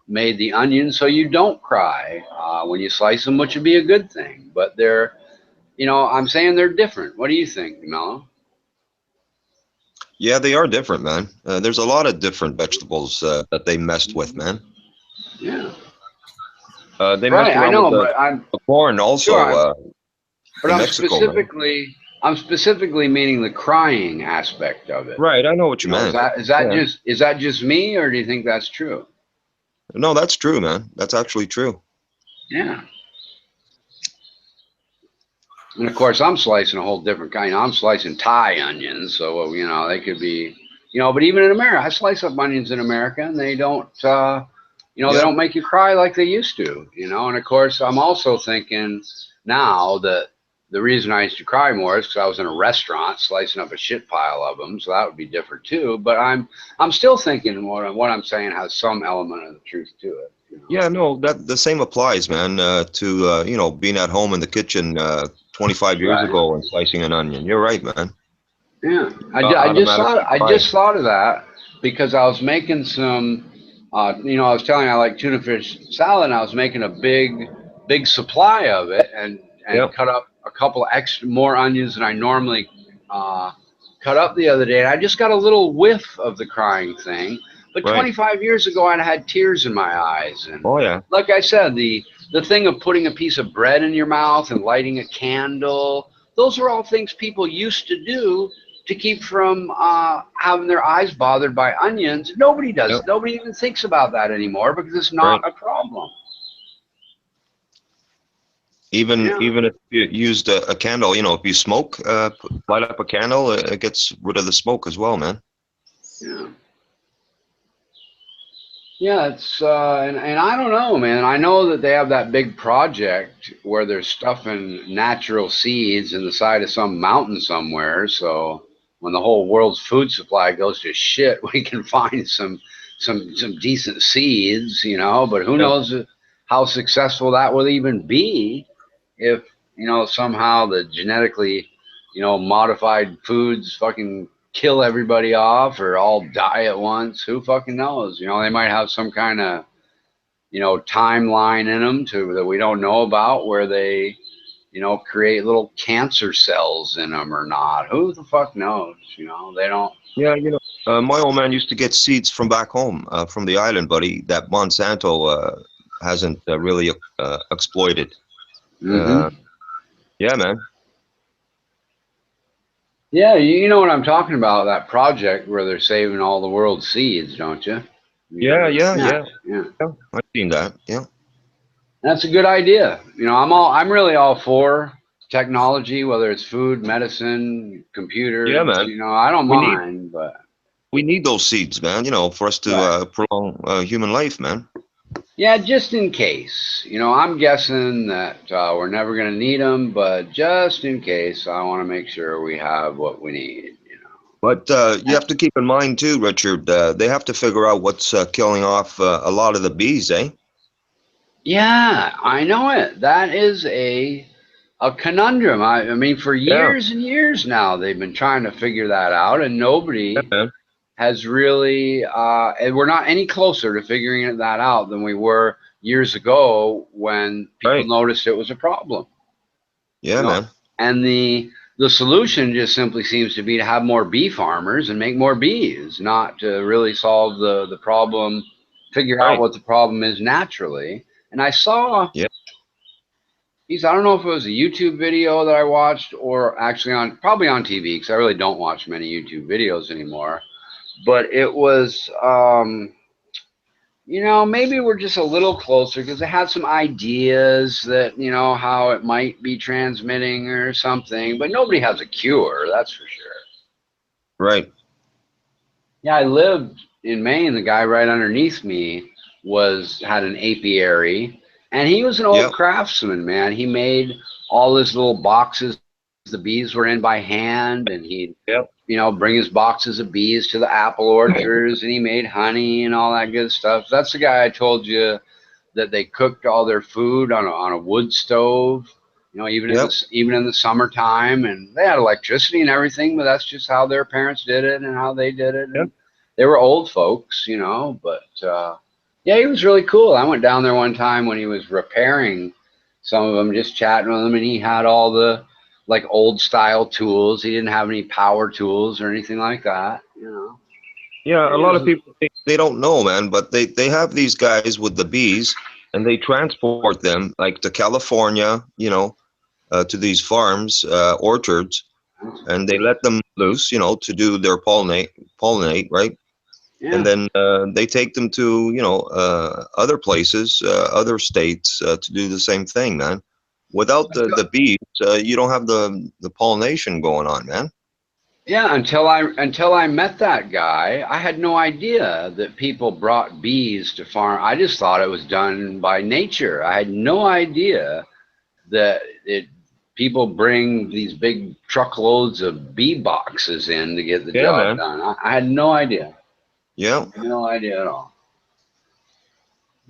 made the onions so you don't cry when you slice them, which would be a good thing. But they're, you know, I'm saying they're different. What do you think, Mello? Yeah, they are different, man. There's a lot of different vegetables that they messed with, man. Yeah. They messed around with but I'm the corn also. Sure, but in I'm Mexico, I'm specifically meaning the crying aspect of it. Right, I know what you meant. Is that just me, or do you think that's true? No, that's true, man. That's actually true. Yeah. And of course, I'm slicing a whole different kind. I'm slicing Thai onions, so you know they could be, you know. But even in America, I slice up onions in America, and they don't, you know, they don't make you cry like they used to, you know. And of course, I'm also thinking now that the reason I used to cry more is because I was in a restaurant slicing up a shit pile of them, so that would be different too. But I'm still thinking what I'm saying has some element of the truth to it. You know? Yeah, no, that the same applies, man. To you know, being at home in the kitchen 25 years ago and slicing an onion. You're right, man. Yeah, I just thought of that because I was making some. You know, I was telling you I like tuna fish salad, and I was making a big supply of it, and cut up a couple extra more onions than I normally cut up the other day. And I just got a little whiff of the crying thing. But 25 years ago, I'd had tears in my eyes. And like I said, the thing of putting a piece of bread in your mouth and lighting a candle, those are all things people used to do to keep from having their eyes bothered by onions. Nobody does. Nobody even thinks about that anymore because it's not a problem. Even if you used a candle, you know, if you smoke, light up a candle, it gets rid of the smoke as well, man. Yeah. Yeah, it's and I don't know, man. I know that they have that big project where they're stuffing natural seeds in the side of some mountain somewhere. So when the whole world's food supply goes to shit, we can find some decent seeds, you know. But who knows how successful that will even be if, you know, somehow the genetically, you know, modified foods fucking kill everybody off or all die at once. Who fucking knows? You know, they might have some kind of, timeline in them that we don't know about, where they, create little cancer cells in them or not. Who the fuck knows? They don't. Yeah, my old man used to get seeds from back home, from the island, buddy, that Monsanto hasn't really exploited. Hmm. Yeah, man. Yeah, you know what I'm talking about, that project where they're saving all the world's seeds, don't you? You Yeah, heard? yeah, Yeah, yeah. yeah. Yeah, I've seen that. Yeah. That's a good idea. I'm really all for technology, whether it's food, medicine, Yeah, computers. man. I don't We need mind, but we need those seeds, man. For us to right. prolong human life, man. Yeah, just in case. I'm guessing that we're never going to need them, but just in case, I want to make sure we have what we need. But you have to keep in mind too, Richard. They have to figure out what's killing off a lot of the bees, eh? Yeah, I know it. That is a conundrum. I mean, for Yeah, years and years now, they've been trying to figure that out, and yeah, nobody man. has really. And we're not any closer to figuring that out than we were years ago when people Right. noticed it was a problem. Yeah, You know, man. and the solution just simply seems to be to have more bee farmers and make more bees, not to really solve the problem, figure out Right. what the problem is naturally. And I saw Yeah. I don't know if it was a YouTube video that I watched or actually probably on TV, because I really don't watch many YouTube videos anymore. But it was, maybe we're just a little closer because they had some ideas that, how it might be transmitting or something, but nobody has a cure, that's for sure. Right. Yeah, I lived in Maine. The guy right underneath me had an apiary, and he was an old Yep. craftsman, man. He made all his little boxes the bees were in by hand, and he'd Yep. bring his boxes of bees to the apple orchards, and he made honey and all that good stuff. That's the guy I told you that they cooked all their food on a wood stove. Yep. Even in the summertime, and they had electricity and everything, but that's just how their parents did it and how they did it. Yep. And they were old folks, but yeah, he was really cool. I went down there one time when he was repairing some of them, just chatting with him, and he had all the like old style tools. He didn't have any power tools or anything like that. Yeah, a He lot was, of people they don't know, man, but they have these guys with the bees, and they transport them like to California, to these farms, orchards, and they let them loose, to do their pollinate, right? And yeah. then they take them to, other places, other states, to do the same thing, man. Without the bees, you don't have the pollination going on, man. Yeah, until I met that guy, I had no idea that people brought bees to farm. I just thought it was done by nature. I had no idea that people bring these big truckloads of bee boxes in to get the Yeah, job man. done. I had no idea. Yeah. No idea at all.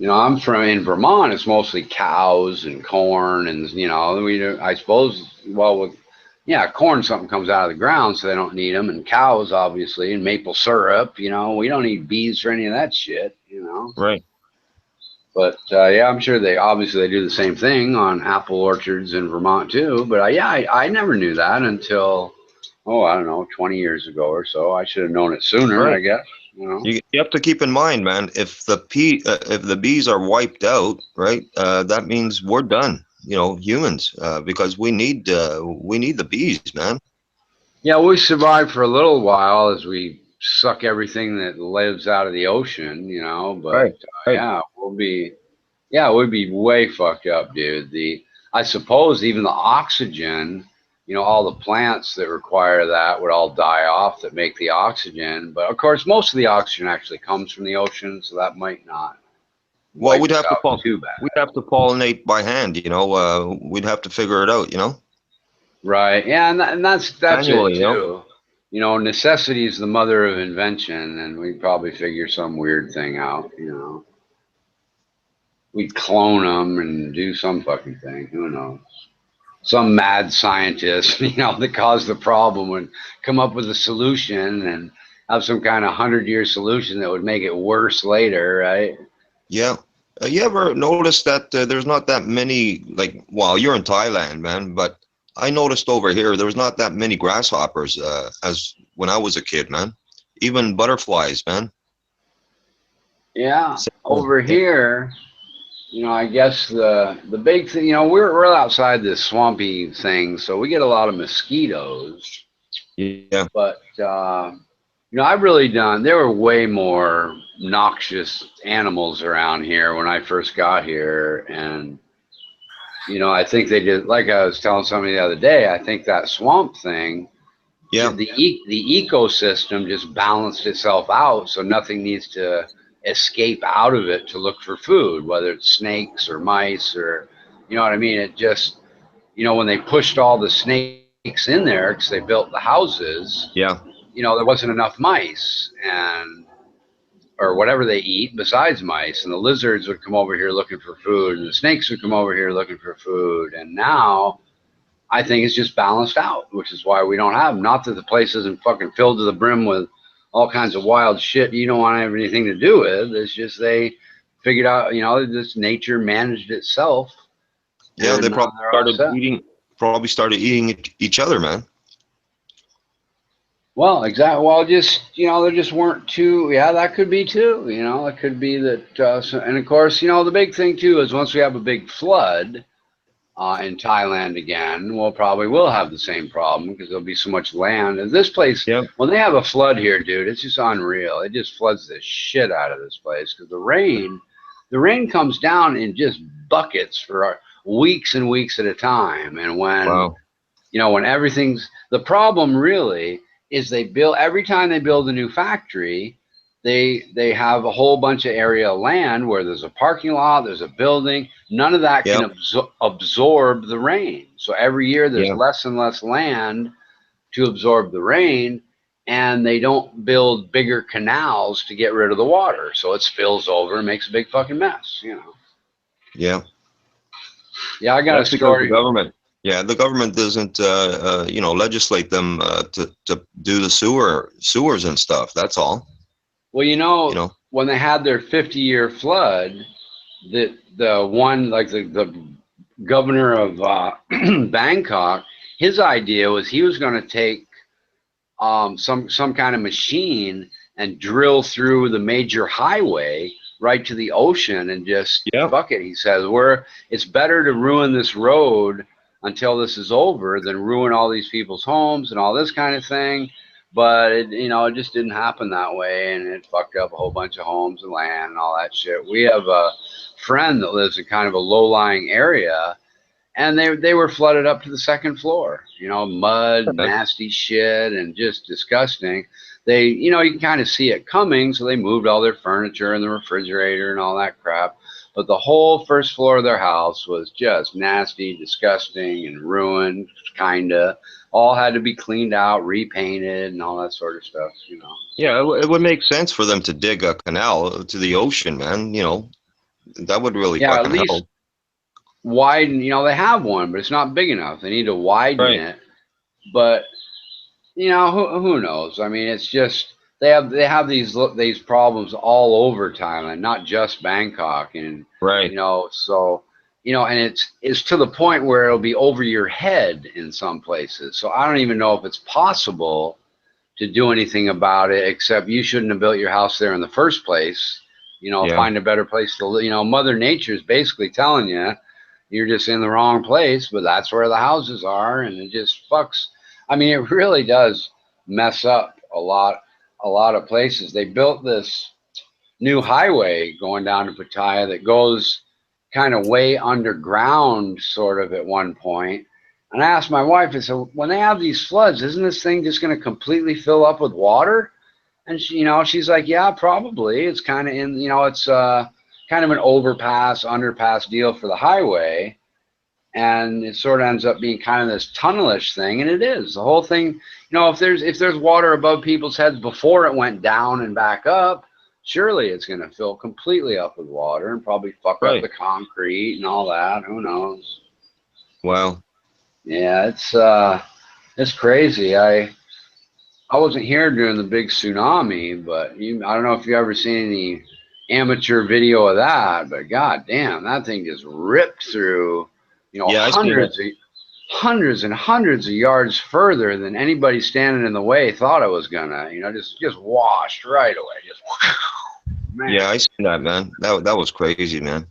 I'm from in Vermont. It's mostly cows and corn, and I suppose, well, yeah, corn, something comes out of the ground, so they don't need them, and cows obviously, and maple syrup. We don't need bees for any of that shit. Right. But yeah, I'm sure they do the same thing on apple orchards in Vermont too. But yeah, I never knew that until, I don't know, 20 years ago or so. I should have known it sooner, I Right. guess. You have to keep in mind, man, if the bees are wiped out, right, that means we're done, humans, because we need the bees, man. Yeah, we survived for a little while as we suck everything that lives out of the ocean. But Right. Right. yeah, we'd be way fucked up, dude. I suppose even the oxygen, all the plants that require that would all die off that make the oxygen. But of course, most of the oxygen actually comes from the ocean, so that might not Well, wipe us out too bad. we'd have to pollinate by hand, we'd have to figure it out, Right. Yeah, and that's it manually, too. Necessity is the mother of invention, and we'd probably figure some weird thing out. We'd clone them and do some fucking thing. Who knows? Some mad scientist, that caused the problem would come up with a solution and have some kind of 100-year solution that would make it worse later, right? Yeah. You ever notice that there's not that many, like, well, you're in Thailand, man, but I noticed over here there was not that many grasshoppers as when I was a kid, man. Even butterflies, man. Yeah, So, over yeah, here, I guess the big thing, we're outside this swampy thing, so we get a lot of mosquitoes. yeah, But I've really done. There were way more noxious animals around here when I first got here, and I think they did. Like I was telling somebody the other day, I think that swamp thing, yeah, the ecosystem just balanced itself out, so nothing needs to escape out of it to look for food, whether it's snakes or mice or, you know what I mean. It just, when they pushed all the snakes in there because they built the houses, yeah, there wasn't enough mice and or whatever they eat besides mice, and the lizards would come over here looking for food, and the snakes would come over here looking for food. And now I think it's just balanced out, which is why we don't have. Not that the place isn't fucking filled to the brim with all kinds of wild shit you don't want to have anything to do with. It's just they figured out, this nature managed itself, yeah. and They probably they're all started set. eating each other, man. Well, exactly. Well, just there just weren't two. Yeah, that could be too. It could be that. And of course, the big thing too is once we have a big flood in Thailand again, we'll probably will have the same problem because there'll be so much land. And this place, Yeah, when they have a flood here, dude, it's just unreal. It just floods the shit out of this place because the rain comes down in just buckets for weeks and weeks at a time. And wow. when everything's the problem really is they build every time they build a new factory, they have a whole bunch of area of land where there's a parking lot, there's a building. None of that can Yeah, absorb the rain. So every year there's yeah, less and less land to absorb the rain, and they don't build bigger canals to get rid of the water. So it spills over and makes a big fucking mess. yeah. Yeah, I got a That's because the story. government, yeah, the government doesn't, legislate them to do the sewers and stuff. That's all. Well, You know. when they had their 50-year flood, the one like the governor of Bangkok, his idea was he was going to take some kind of machine and drill through the major highway right to the ocean and just Yeah. fuck it. He says it's better to ruin this road until this is over than ruin all these people's homes and all this kind of thing. But it just didn't happen that way, and it fucked up a whole bunch of homes and land and all that shit. We have a friend that lives in kind of a low-lying area, and they were flooded up to the second floor. Mud, nasty shit, and just disgusting. They, you can kind of see it coming, so they moved all their furniture and the refrigerator and all that crap. But the whole first floor of their house was just nasty, disgusting, and ruined, kinda. All had to be cleaned out, repainted, and all that sort of stuff. Yeah, it would make sense for them to dig a canal to the ocean, man. That would really Yeah, at fucking least help. widen. They have one, but it's not big enough. They need to widen Right, it. But who knows? I mean, it's just they have these problems all over Thailand, not just Bangkok, and right, so and it's to the point where it'll be over your head in some places. So I don't even know if it's possible to do anything about it, except you shouldn't have built your house there in the first place. yeah, Find a better place to live. Mother Nature's basically telling you you're just in the wrong place, but that's where the houses are, and it just fucks. I mean, it really does mess up a lot of places. They built this new highway going down to Pattaya that goes kind of way underground, sort of at one point. And I asked my wife, I said, when they have these floods, isn't this thing just going to completely fill up with water? And she's like, yeah, probably. It's kind of it's kind of an overpass, underpass deal for the highway. And it sort of ends up being kind of this tunnelish thing, and it is the whole thing. If there's water above people's heads before it went down and back up, surely it's going to fill completely up with water and probably fuck up right. the concrete and all that. Who knows? Wow. Yeah, it's crazy. I wasn't here during the big tsunami, but I don't know if you ever seen any amateur video of that, but god damn, that thing just ripped through, you know, Yeah, I seen it. hundreds and hundreds of yards further than anybody standing in the way thought it was gonna, you know, just washed right away. Just man. Yeah, I seen that, man. That was crazy, man.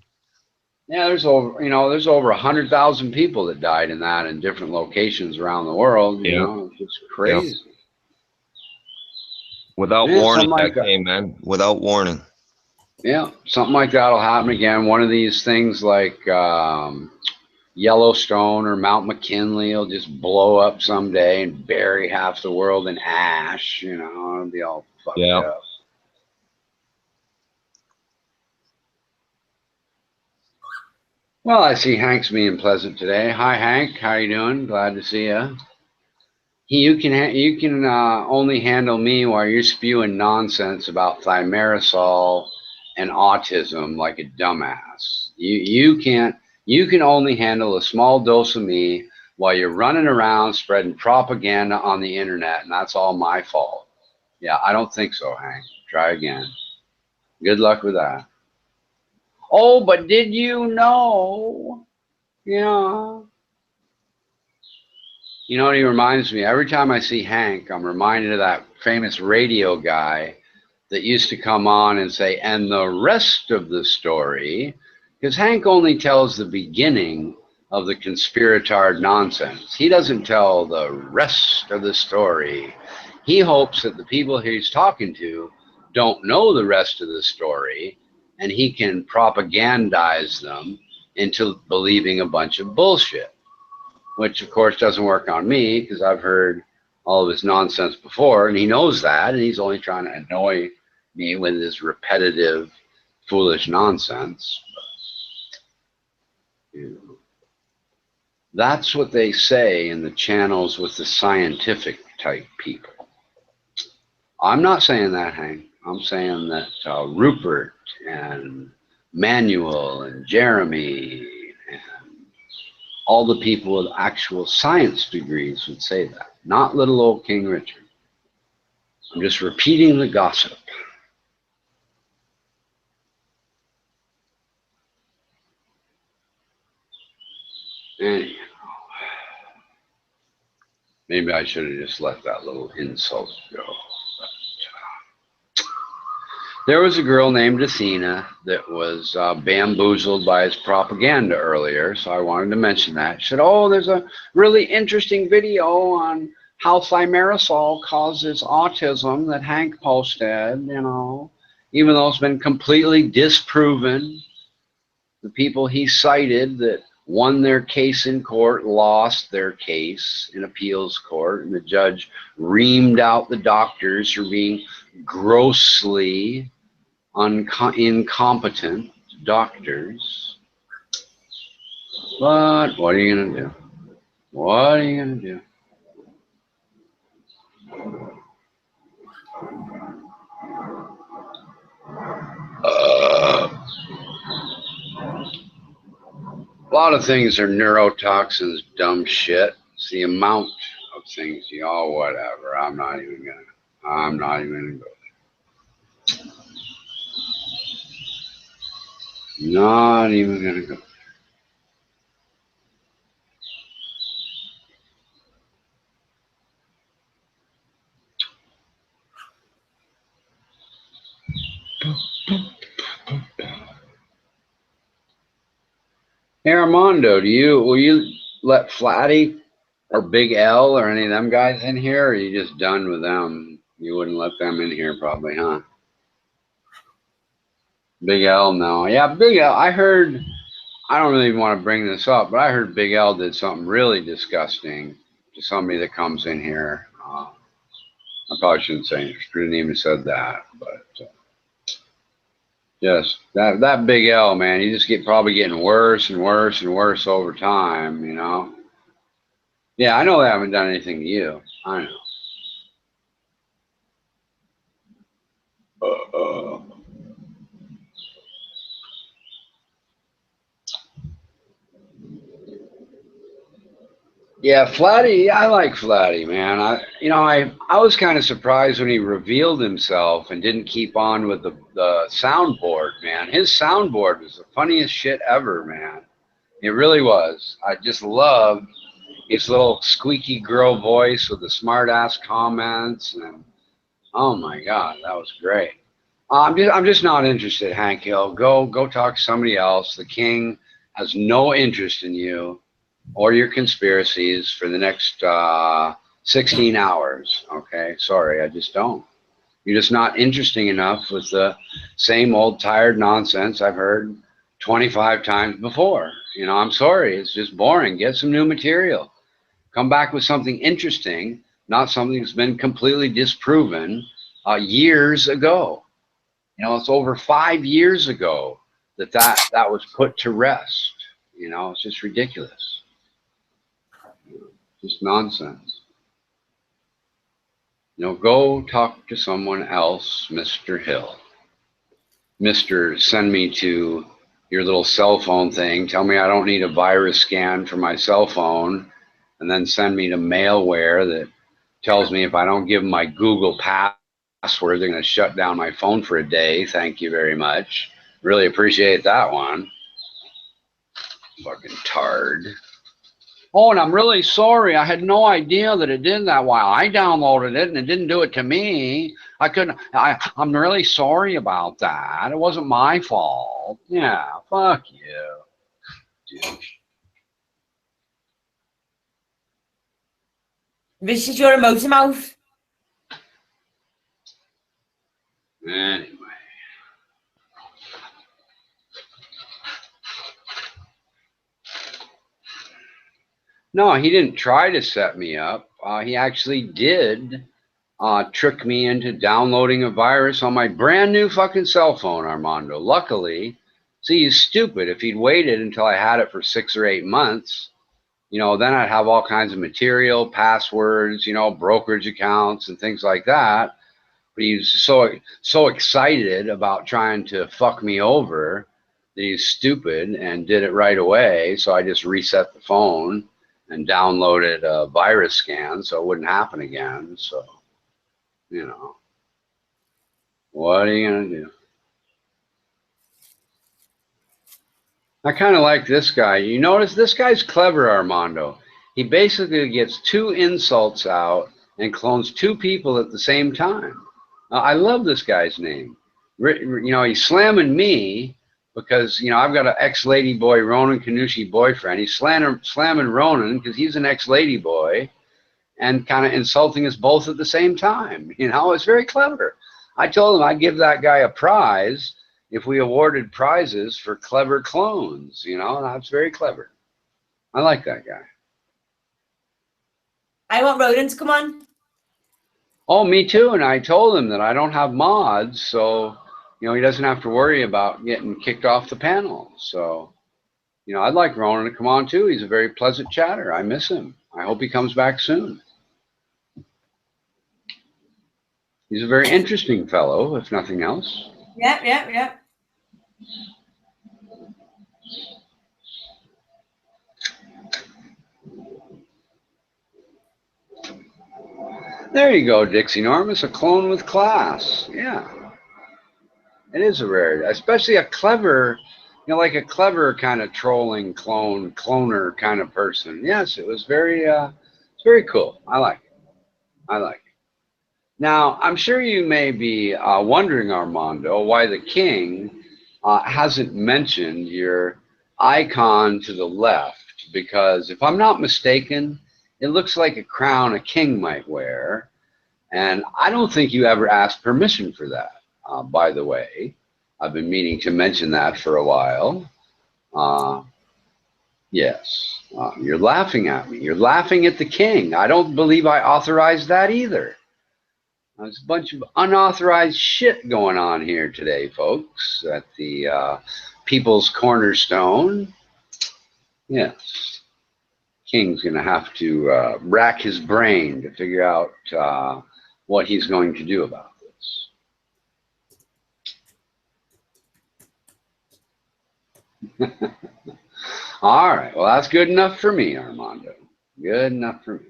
Yeah, there's over, you know, there's over 100,000 people that died in that in different locations around the world. You Yeah, know, it's just yeah. crazy. Without Man, warning, something like that that. came, man. Without warning. Yeah, something like that'll happen again. One of these things like Yellowstone or Mount McKinley will just blow up someday and bury half the world in ash. You know, it'll be all fucked Yeah. up. Well, I see Hank's being pleasant today. Hi, Hank. How you doing? Glad to see you. You can only handle me while you're spewing nonsense about thimerosal and autism like a dumbass. You can only handle a small dose of me while you're running around spreading propaganda on the internet, and that's all my fault. Yeah, I don't think so, Hank. Try again. Good luck with that. Oh, but did you know? Yeah. You know what he reminds me? Every time I see Hank, I'm reminded of that famous radio guy that used to come on and say, and the rest of the story, because Hank only tells the beginning of the conspiratard nonsense. He doesn't tell the rest of the story. He hopes that the people he's talking to don't know the rest of the story, and he can propagandize them into believing a bunch of bullshit, which of course doesn't work on me because I've heard all of his nonsense before, and he knows that, and he's only trying to annoy me with his repetitive, foolish nonsense. You know, that's what they say in the channels with the scientific type people. I'm not saying that, Hank. I'm saying that Rupert and Manuel and Jeremy and all the people with actual science degrees would say that, not little old King Richard. I'm just repeating the gossip. Anyhow, maybe I should have just let that little insult go. There was a girl named Athena that was bamboozled by his propaganda earlier, so I wanted to mention that. She said, oh, there's a really interesting video on how thimerosal causes autism that Hank posted, you know, even though it's been completely disproven. The people he cited that won their case in court lost their case in appeals court, and the judge reamed out the doctors for being grossly incompetent doctors. But what are you going to do? What are you going to do? A lot of things are neurotoxins, dumb shit. It's the amount of things, whatever. I'm not even gonna go. Not even gonna go. Hey Armando, will you let Flatty or Big L or any of them guys in here, or are you just done with them? You wouldn't let them in here probably, huh? Big L, no. Yeah, Big L, I heard, I don't really want to bring this up, but I heard Big L did something really disgusting to somebody that comes in here. I probably shouldn't say it. Shouldn't even said that, but yes, that Big L, man, he just probably getting worse and worse and worse over time, you know? Yeah, I know they haven't done anything to you. I know. Yeah, Flatty, I like Flatty, man. I was kind of surprised when he revealed himself and didn't keep on with the soundboard, man. His soundboard was the funniest shit ever, man. It really was. I just loved his little squeaky girl voice with the smart ass comments, and oh my god, that was great. I'm just not interested, Hank Hill. Go talk to somebody else. The king has no interest in you or your conspiracies for the next 16 hours. Okay, sorry, I just don't. You're just not interesting enough with the same old tired nonsense I've heard 25 times before. I'm sorry, it's just boring. Get some new material. Come back with something interesting, not something that's been completely disproven years ago. It's over 5 years ago that was put to rest. It's just ridiculous. Just nonsense. Go talk to someone else, Mr. Hill. Mr. Send me to your little cell phone thing. Tell me I don't need a virus scan for my cell phone, and then send me to malware that tells me if I don't give them my Google password, they're going to shut down my phone for a day. Thank you very much. Really appreciate that one. Fucking tard. Oh, and I'm really sorry. I had no idea that it did that while I downloaded it and it didn't do it to me. I'm really sorry about that. It wasn't my fault. Yeah, fuck you, douche. This is your emoji mouth. Anyway. No, he didn't try to set me up. He actually did trick me into downloading a virus on my brand new fucking cell phone, Armando. Luckily, see, he's stupid. If he'd waited until I had it for 6 or 8 months, then I'd have all kinds of material, passwords, brokerage accounts and things like that. But he's so excited about trying to fuck me over that he's stupid and did it right away. So I just reset the phone and downloaded a virus scan so it wouldn't happen again. So, what are you going to do? I kind of like this guy. You notice this guy's clever, Armando. He basically gets 2 insults out and clones 2 people at the same time. I love this guy's name. He's slamming me because, I've got an ex-lady boy, Ronan Kanushi boyfriend. He's slamming Ronan because he's an ex-lady boy and kind of insulting us both at the same time. It's very clever. I told him I'd give that guy a prize if we awarded prizes for clever clones. That's very clever. I like that guy. I want Ronan to come on. Oh, me too. And I told him that I don't have mods, so he doesn't have to worry about getting kicked off the panel. So, I'd like Ronan to come on too. He's a very pleasant chatter. I miss him. I hope he comes back soon. He's a very interesting fellow, if nothing else. Yeah. There you go, Dixie Normus, a clone with class. Yeah. It is a rarity, especially a clever, like a clever kind of trolling cloner kind of person. Yes, it was it's very cool. I like it. Now, I'm sure you may be wondering, Armando, why the king hasn't mentioned your icon to the left, because if I'm not mistaken, it looks like a crown a king might wear, and I don't think you ever asked permission for that. By the way, I've been meaning to mention that for a while. Yes, you're laughing at me. You're laughing at the king. I don't believe I authorized that either. There's a bunch of unauthorized shit going on here today, folks, at the People's Cornerstone. Yes, King's going to have to rack his brain to figure out what he's going to do about this. All right, well, that's good enough for me, Armando. Good enough for me.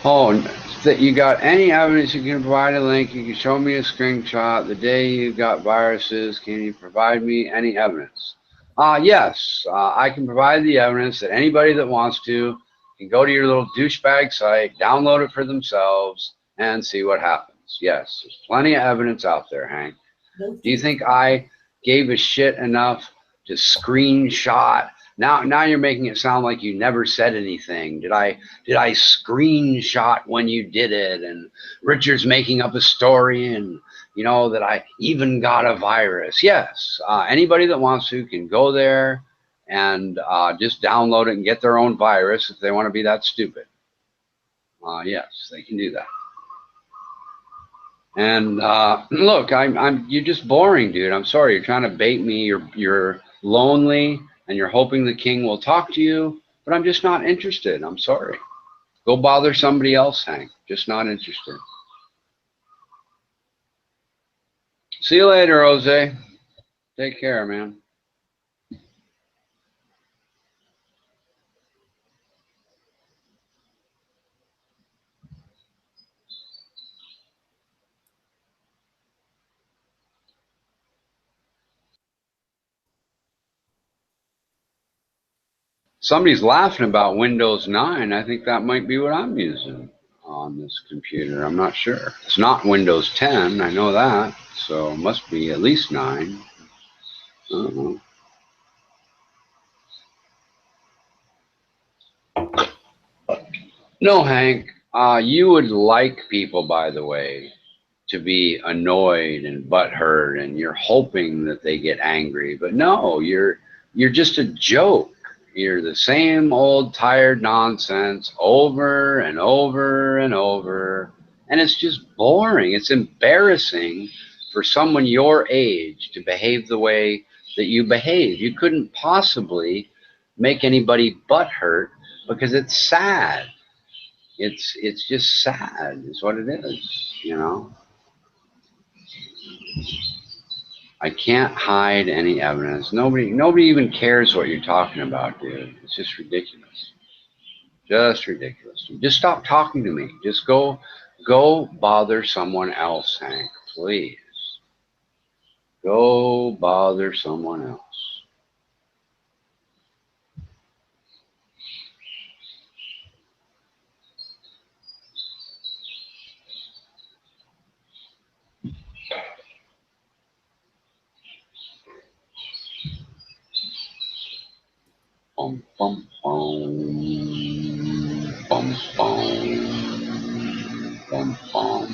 Oh, that you got any evidence you can provide a link, you can show me a screenshot. The day you got viruses, can you provide me any evidence? Yes, I can provide the evidence that anybody that wants to can go to your little douchebag site, download it for themselves, and see what happens. Yes, there's plenty of evidence out there, Hank. Do you think I gave a shit enough to screenshot? Now you're making it sound like you never said anything. Did I screenshot when you did it? And Richard's making up a story, and you know that I even got a virus. Yes, anybody that wants to can go there and just download it and get their own virus if they want to be that stupid. Yes, they can do that. And look, you're just boring, dude. I'm sorry, you're trying to bait me. You're lonely, and you're hoping the king will talk to you, but I'm just not interested. I'm sorry. Go bother somebody else, Hank. Just not interested. See you later, Jose. Take care, man. Somebody's laughing about Windows 9. I think that might be what I'm using on this computer. I'm not sure. It's not Windows 10. I know that. So it must be at least 9. I don't know. No, Hank. You would like people, by the way, to be annoyed and butthurt, and you're hoping that they get angry. But no, you're just a joke. You're the same old tired nonsense over and over and over, and it's just boring. It's embarrassing for someone your age to behave the way that you behave. You couldn't possibly make anybody butthurt because it's sad. It's just sad is what it is, you know. I can't hide any evidence. Nobody even cares what you're talking about, dude. It's just ridiculous. Just ridiculous. Just stop talking to me. Just go bother someone else, Hank, please. Go bother someone else. Bum bum bum bum bum bum bum.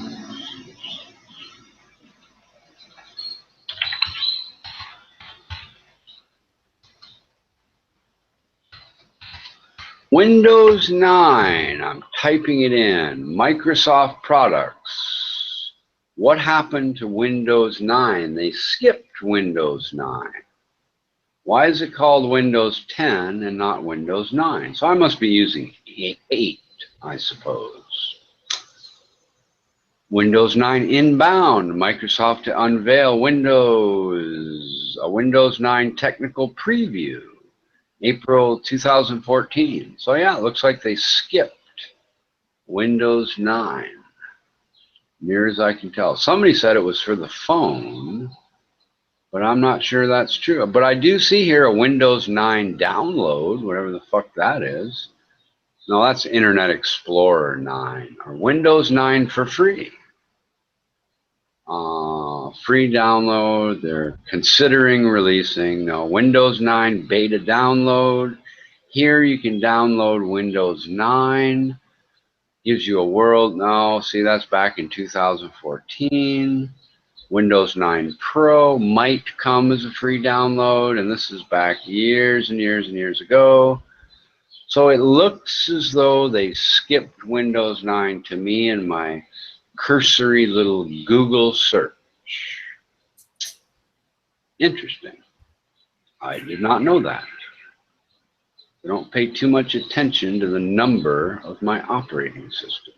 Windows 9, I'm typing it in. Microsoft products. What happened to Windows 9? They skipped Windows 9. Why is it called Windows 10 and not Windows 9? So I must be using 8, I suppose. Windows 9 inbound. Microsoft to unveil a Windows 9 technical preview. April 2014. So yeah, it looks like they skipped Windows 9. Near as I can tell. Somebody said it was for the phone, but I'm not sure that's true. But I do see here a Windows 9 download, whatever the fuck that is. No, that's Internet Explorer 9 or Windows 9 for free. Free download. They're considering releasing. No, Windows 9 beta download. Here you can download Windows 9. Gives you a world. No, see, that's back in 2014. Windows 9 Pro might come as a free download, and this is back years and years and years ago. So it looks as though they skipped Windows 9 to me in my cursory little Google search. Interesting. I did not know that. I don't pay too much attention to the number of my operating systems.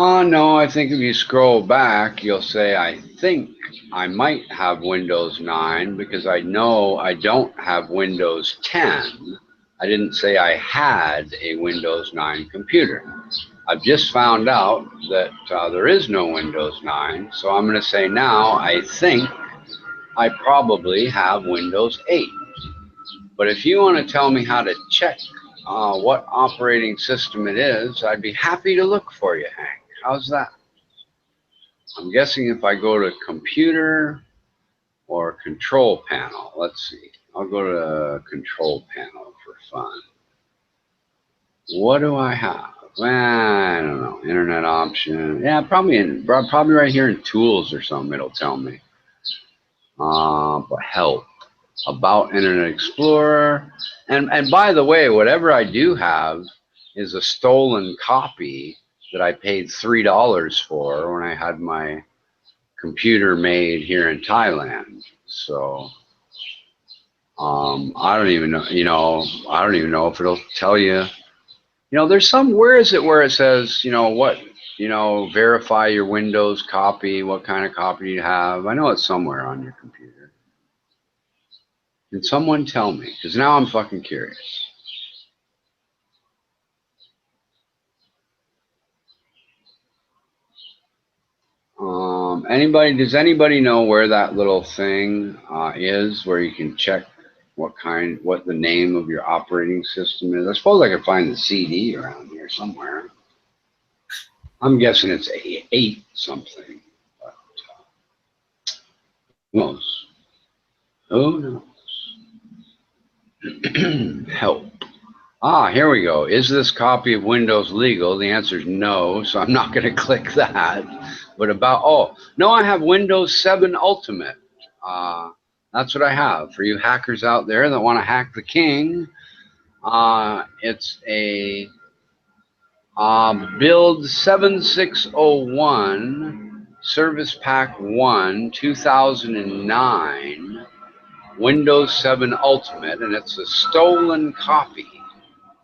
No, I think if you scroll back, you'll say, I think I might have Windows 9 because I know I don't have Windows 10. I didn't say I had a Windows 9 computer. I've just found out that there is no Windows 9, so I'm going to say now I think I probably have Windows 8. But if you want to tell me how to check what operating system it is, I'd be happy to look for you, Hank. How's that? I'm guessing if I go to computer or control panel, let's see. I'll go to control panel for fun. What do I have? Well, I don't know. Internet option. Yeah, probably right here in tools or something. It'll tell me. But help. About Internet Explorer. And by the way, whatever I do have is a stolen copy that I paid $3 for when I had my computer made here in Thailand. So I don't even know, I don't even know if it'll tell you. There's some, where is it where it says, what, verify your Windows copy, what kind of copy you have. I know it's somewhere on your computer. Can someone tell me? Because now I'm fucking curious. Does anybody know where that little thing is where you can check what the name of your operating system is? I suppose I could find the CD around here somewhere. I'm guessing it's 8 something. But who knows? Who knows? Help. Here we go. Is this copy of Windows legal? The answer is no, so I'm not going to click that. But no, I have Windows 7 Ultimate. That's what I have. For you hackers out there that want to hack the king, it's a build 7601, Service Pack 1, 2009, Windows 7 Ultimate, and it's a stolen copy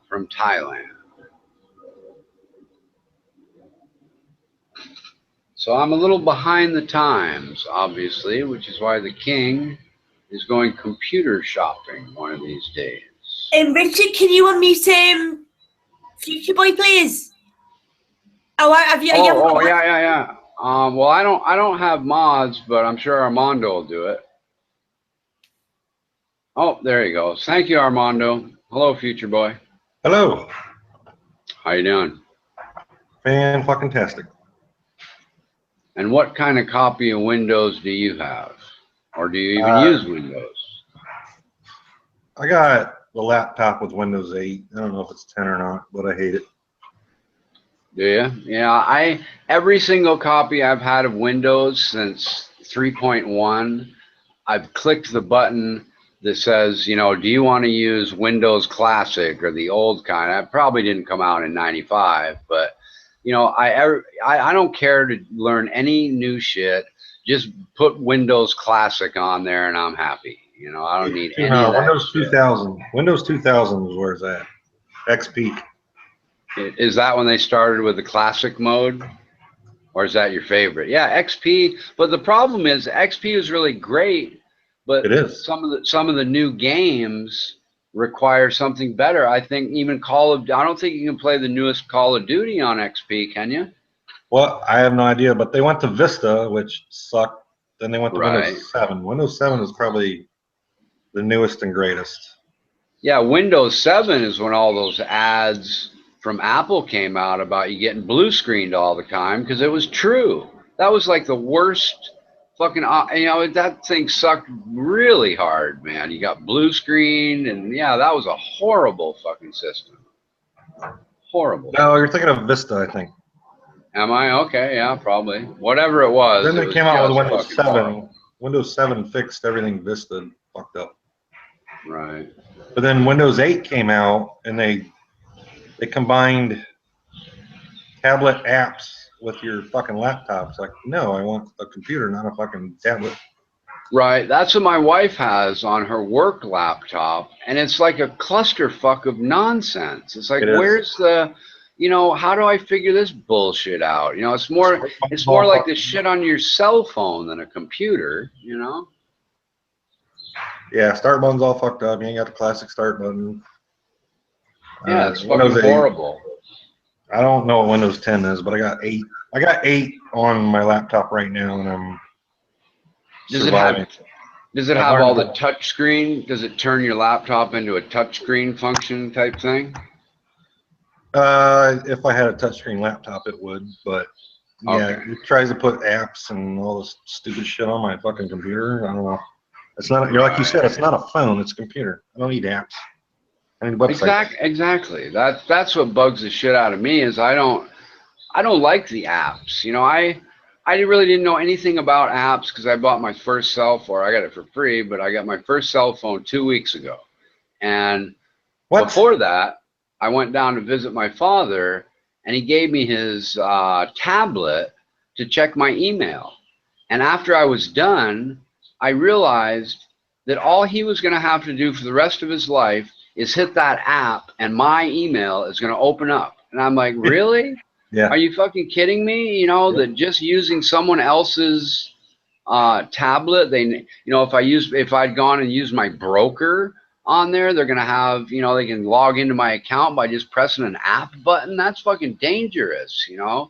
from Thailand. So I'm a little behind the times, obviously, which is why the king is going computer shopping one of these days. Richard, can you unmute Future Boy, please? Oh, yeah. Well, I don't have mods, but I'm sure Armando will do it. Oh, there he goes. Thank you, Armando. Hello, Future Boy. Hello. How you doing? Fan-fucking-tastic. And what kind of copy of Windows do you have? Or do you even use Windows? I got the laptop with Windows 8. I don't know if it's 10 or not, but I hate it. Do you? Yeah, every single copy I've had of Windows since 3.1, I've clicked the button that says, do you want to use Windows Classic or the old kind? I probably didn't come out in 95, but I don't care to learn any new shit. Just put Windows Classic on there and I'm happy. I don't need any of that Windows shit. 2000. Windows 2000 is where it's at. XP. Is that when they started with the Classic mode? Or is that your favorite? Yeah, XP. But the problem is XP is really great, but it is. Some of the new games require something better. I think even I don't think you can play the newest Call of Duty on XP, can you? Well, I have no idea, but they went to Vista, which sucked. Then they went to Windows 7. Windows 7 is probably the newest and greatest. Yeah, Windows 7 is when all those ads from Apple came out about you getting blue screened all the time, because it was true. That was like the worst fucking, that thing sucked really hard, man. You got blue screened, and yeah, that was a horrible fucking system. Horrible. No, you're thinking of Vista, I think. Am I? Okay, yeah, probably. Whatever it was. Then they came out with Windows 7. Horrible. Windows 7 fixed everything Vista fucked up. Right. But then Windows 8 came out, and they combined tablet apps with your fucking laptop. It's like, no, I want a computer, not a fucking tablet. Right. That's what my wife has on her work laptop, and it's like a clusterfuck of nonsense. It's like, where's the you know, how do I figure this bullshit out? You know, it's more like the shit on your cell phone than a computer, you know? Yeah, start button's all fucked up. You ain't got the classic start button. Yeah, it's Windows fucking 8. horrible. I don't know what Windows 10 is, but I got 8. I got 8 on my laptop right now, and I'm surviving. Does it have all the touch screen? Does it turn your laptop into a touch screen function type thing? If I had a touchscreen laptop, it would, but yeah, Okay. it tries to put apps and all this stupid shit on my fucking computer. I don't know. It's not. You're like you said. It's not a phone. It's a computer. I don't need apps. I need websites. Exactly. That's what bugs the shit out of me is I don't like the apps. You know, I really didn't know anything about apps because I bought my first cell phone. I got it for free, but I got my first cell phone 2 weeks ago. And before that, I went down to visit my father, and he gave me his tablet to check my email. And after I was done, I realized that all he was going to have to do for the rest of his life is hit that app, and my email is going to open up. And I'm like, really? Yeah. Are you fucking kidding me? You know, that just using someone else's tablet, you know, if I'd gone and used my broker on there, they're going to have, you know, they can log into my account by just pressing an app button. That's fucking dangerous, you know?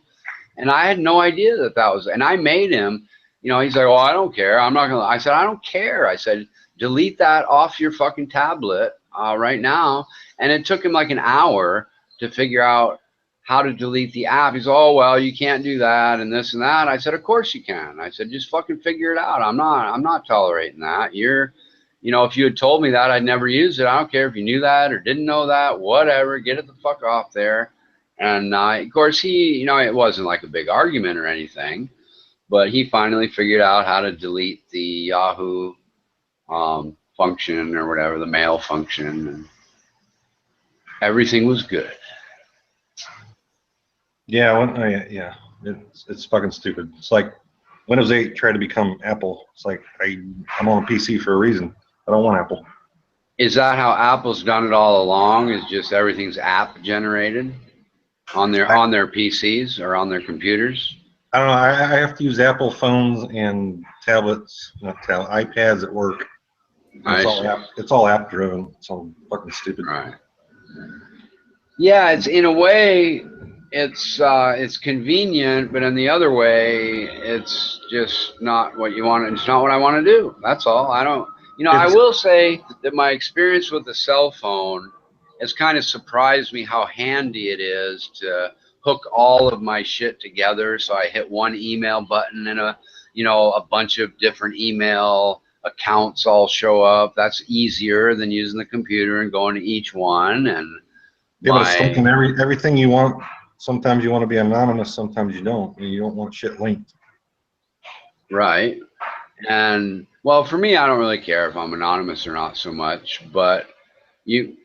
And I had no idea that was, and I made him, you know, he's like, oh, I don't care. I'm not going to, I said, I don't care. I said, delete that off your fucking tablet right now. And it took him like an hour to figure out how to delete the app. He's, oh, well, you can't do that and this and that. I said, of course you can. I said, just fucking figure it out. I'm not tolerating that. You know, if you had told me that, I'd never use it. I don't care if you knew that or didn't know that, whatever, get it the fuck off there. And of course he, you know, it wasn't like a big argument or anything, but he finally figured out how to delete the Yahoo function or whatever, the mail function, and everything was good. Yeah, yeah. It's fucking stupid. It's like Windows 8 tried to become Apple. It's like I'm on a PC for a reason. I don't want Apple. Is that how Apple's done it all along? Is just everything's app generated on their PCs or on their computers? I don't know. I have to use Apple phones and tablets, iPads at work. It's all app driven. It's all fucking stupid. Right. Yeah, it's in a way, it's convenient, but in the other way, it's just not what you want. It's not what I want to do. That's all. I don't. You know, I will say that my experience with the cell phone has kind of surprised me how handy it is to hook all of my shit together. So I hit one email button and a bunch of different email accounts all show up. That's easier than using the computer and going to each one. And yeah, but it's something everything you want. Sometimes you want to be anonymous. Sometimes you don't. You don't want shit linked. Right. And well, for me, I don't really care if I'm anonymous or not so much, but the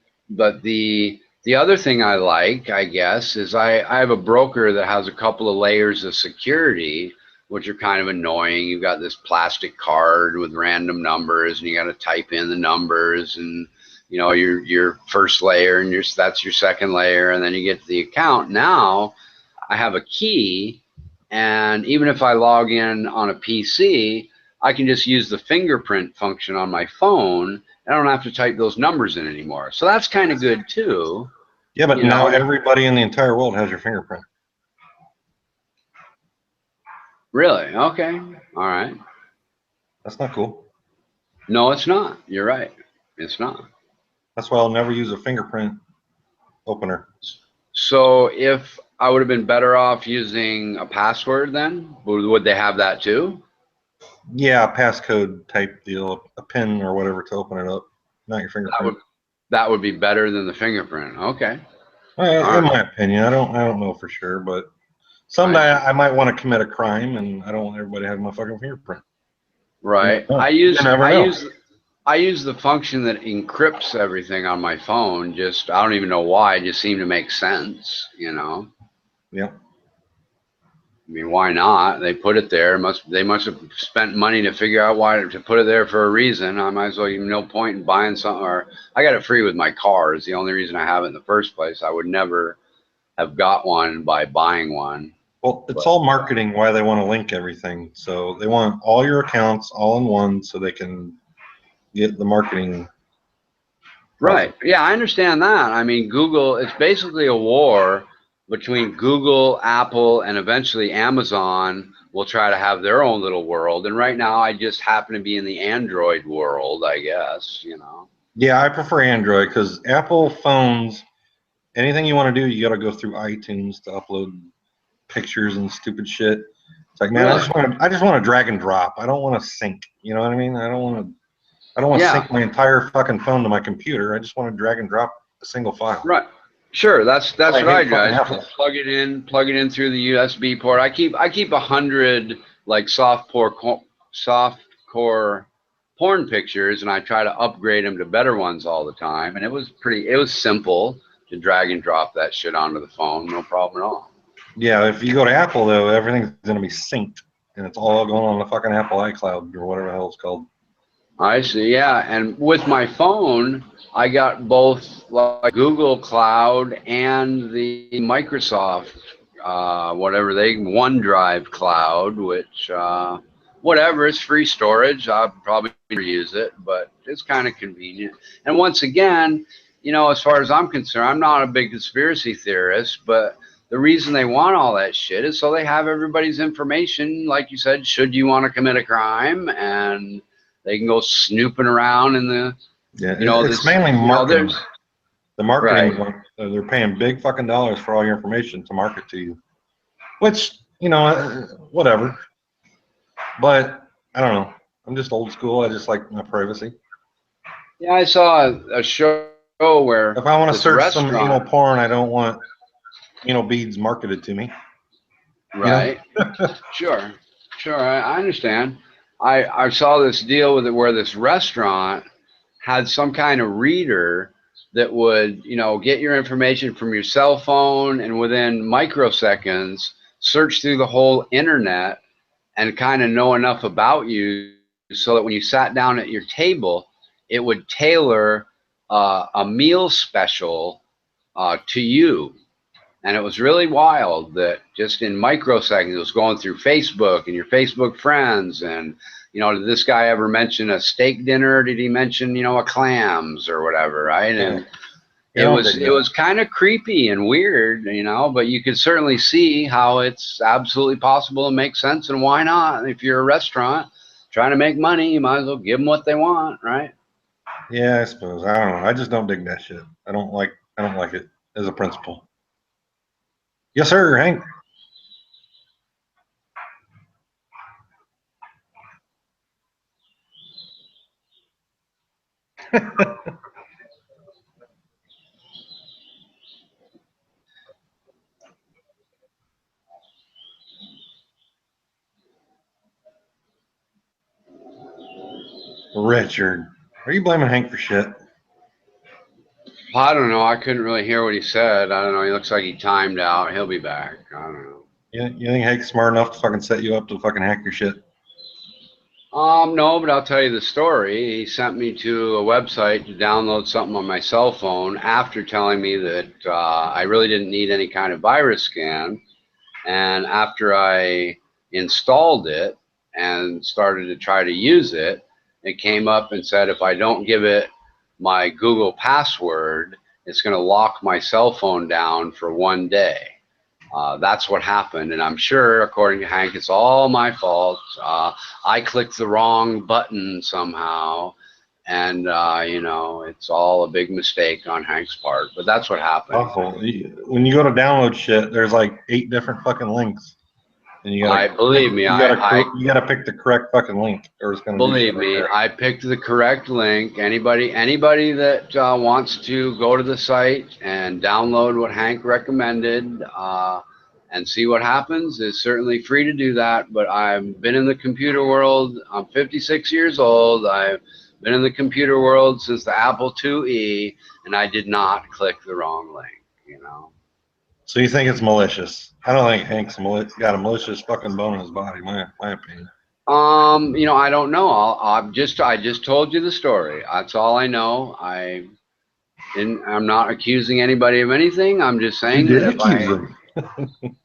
other thing I like, I guess, is I have a broker that has a couple of layers of security, which are kind of annoying. You've got this plastic card with random numbers, and you got to type in the numbers, and you know your first layer, and that's your second layer, and then you get to the account. Now I have a key, and even if I log in on a PC, I can just use the fingerprint function on my phone. I don't have to type those numbers in anymore. So that's kind of good too. Yeah, but now everybody in the entire world has your fingerprint. Really? Okay. All right. That's not cool. No, it's not. You're right. It's not. That's why I'll never use a fingerprint opener. So if I would have been better off using a password then, would they have that too? Yeah, a passcode type deal, a PIN or whatever to open it up, not your fingerprint. That would be better than the fingerprint. Okay. In my opinion, I don't know for sure, but someday I might want to commit a crime, and I don't want everybody to have my fucking fingerprint. Right. I use the function that encrypts everything on my phone. Just I don't even know why. It just seemed to make sense, you know. Yeah. I mean, why not? They put it there. They must have spent money to figure out why to put it there for a reason. I might as well. No point in buying something. Or I got it free with my car. Is the only reason I have it in the first place. I would never have got one by buying one. Well, it's all marketing why they want to link everything. So they want all your accounts all in one so they can get the marketing. Right. Yeah, I understand that. I mean, Google, it's basically a war between Google, Apple, and eventually Amazon will try to have their own little world. And right now, I just happen to be in the Android world, I guess, you know. Yeah, I prefer Android because Apple phones, anything you want to do, you got to go through iTunes to upload pictures and stupid shit. It's like, man, Really? I just want to drag and drop. I don't want to sync. You know what I mean? I don't want to Yeah. sync my entire fucking phone to my computer. I just want to drag and drop a single file. Right. Sure. That's I what I hate do. I fucking just Apple. plug it in through the USB port. I keep 100 like soft core porn pictures, and I try to upgrade them to better ones all the time. And it was simple to drag and drop that shit onto the phone, no problem at all. Yeah, if you go to Apple though, everything's gonna be synced, and it's all going on the fucking Apple iCloud or whatever the hell it's called. I see. Yeah, and with my phone, I got both like Google Cloud and the Microsoft whatever they OneDrive Cloud, which whatever, it's free storage. I'll probably never use it, but it's kind of convenient. And once again, you know, as far as I'm concerned, I'm not a big conspiracy theorist, but the reason they want all that shit is so they have everybody's information, like you said, should you want to commit a crime, and they can go snooping around in the, Yeah, you know, it's this, mainly marketing. there's, The marketing, right. they're paying big fucking dollars for all your information to market to you, which, you know, whatever. But I don't know. I'm just old school. I just like my privacy. Yeah, I saw a show where If I want to this search some anal restaurant, porn, I don't want anal beads marketed to me. right? Sure, I understand. I saw this deal with it where this restaurant had some kind of reader that would, you know, get your information from your cell phone and within microseconds search through the whole internet and kind of know enough about you so that when you sat down at your table, it would tailor a meal special to you. And it was really wild that just in microseconds, it was going through Facebook and your Facebook friends. And, you know, did this guy ever mention a steak dinner? Did he mention, you know, a clams or whatever, right? And it was kind of creepy and weird, you know, but you could certainly see how it's absolutely possible to make sense. And why not? If you're a restaurant trying to make money, you might as well give them what they want, right? Yeah, I suppose. I don't know. I just don't dig that shit. I don't like it as a principle. Yes, sir, Hank. Richard, are you blaming Hank for shit? I don't know. I couldn't really hear what he said. I don't know. He looks like he timed out. He'll be back. I don't know. You think Hank's smart enough to fucking set you up to fucking hack your shit? No, but I'll tell you the story. He sent me to a website to download something on my cell phone after telling me that I really didn't need any kind of virus scan. And after I installed it and started to try to use it, it came up and said if I don't give it my Google password, it's going to lock my cell phone down for 1 day. That's what happened, and I'm sure, according to Hank, it's all my fault. I clicked the wrong button somehow, and you know, it's all a big mistake on Hank's part. But that's what happened. Awful. When you go to download shit, there's like 8 different fucking links, and you gotta Believe me, you gotta pick the correct fucking link, or it's gonna believe me, I picked the correct link. Anybody that wants to go to the site and download what Hank recommended and see what happens is certainly free to do that. But I've been in the computer world. I'm 56 years old. I've been in the computer world since the Apple IIe, and I did not click the wrong link, you know. So you think it's malicious? I don't think Hank's got a malicious fucking bone in his body. My opinion. You know, I don't know. I just told you the story. That's all I know. And I'm not accusing anybody of anything. I'm just saying You that did if accuse them.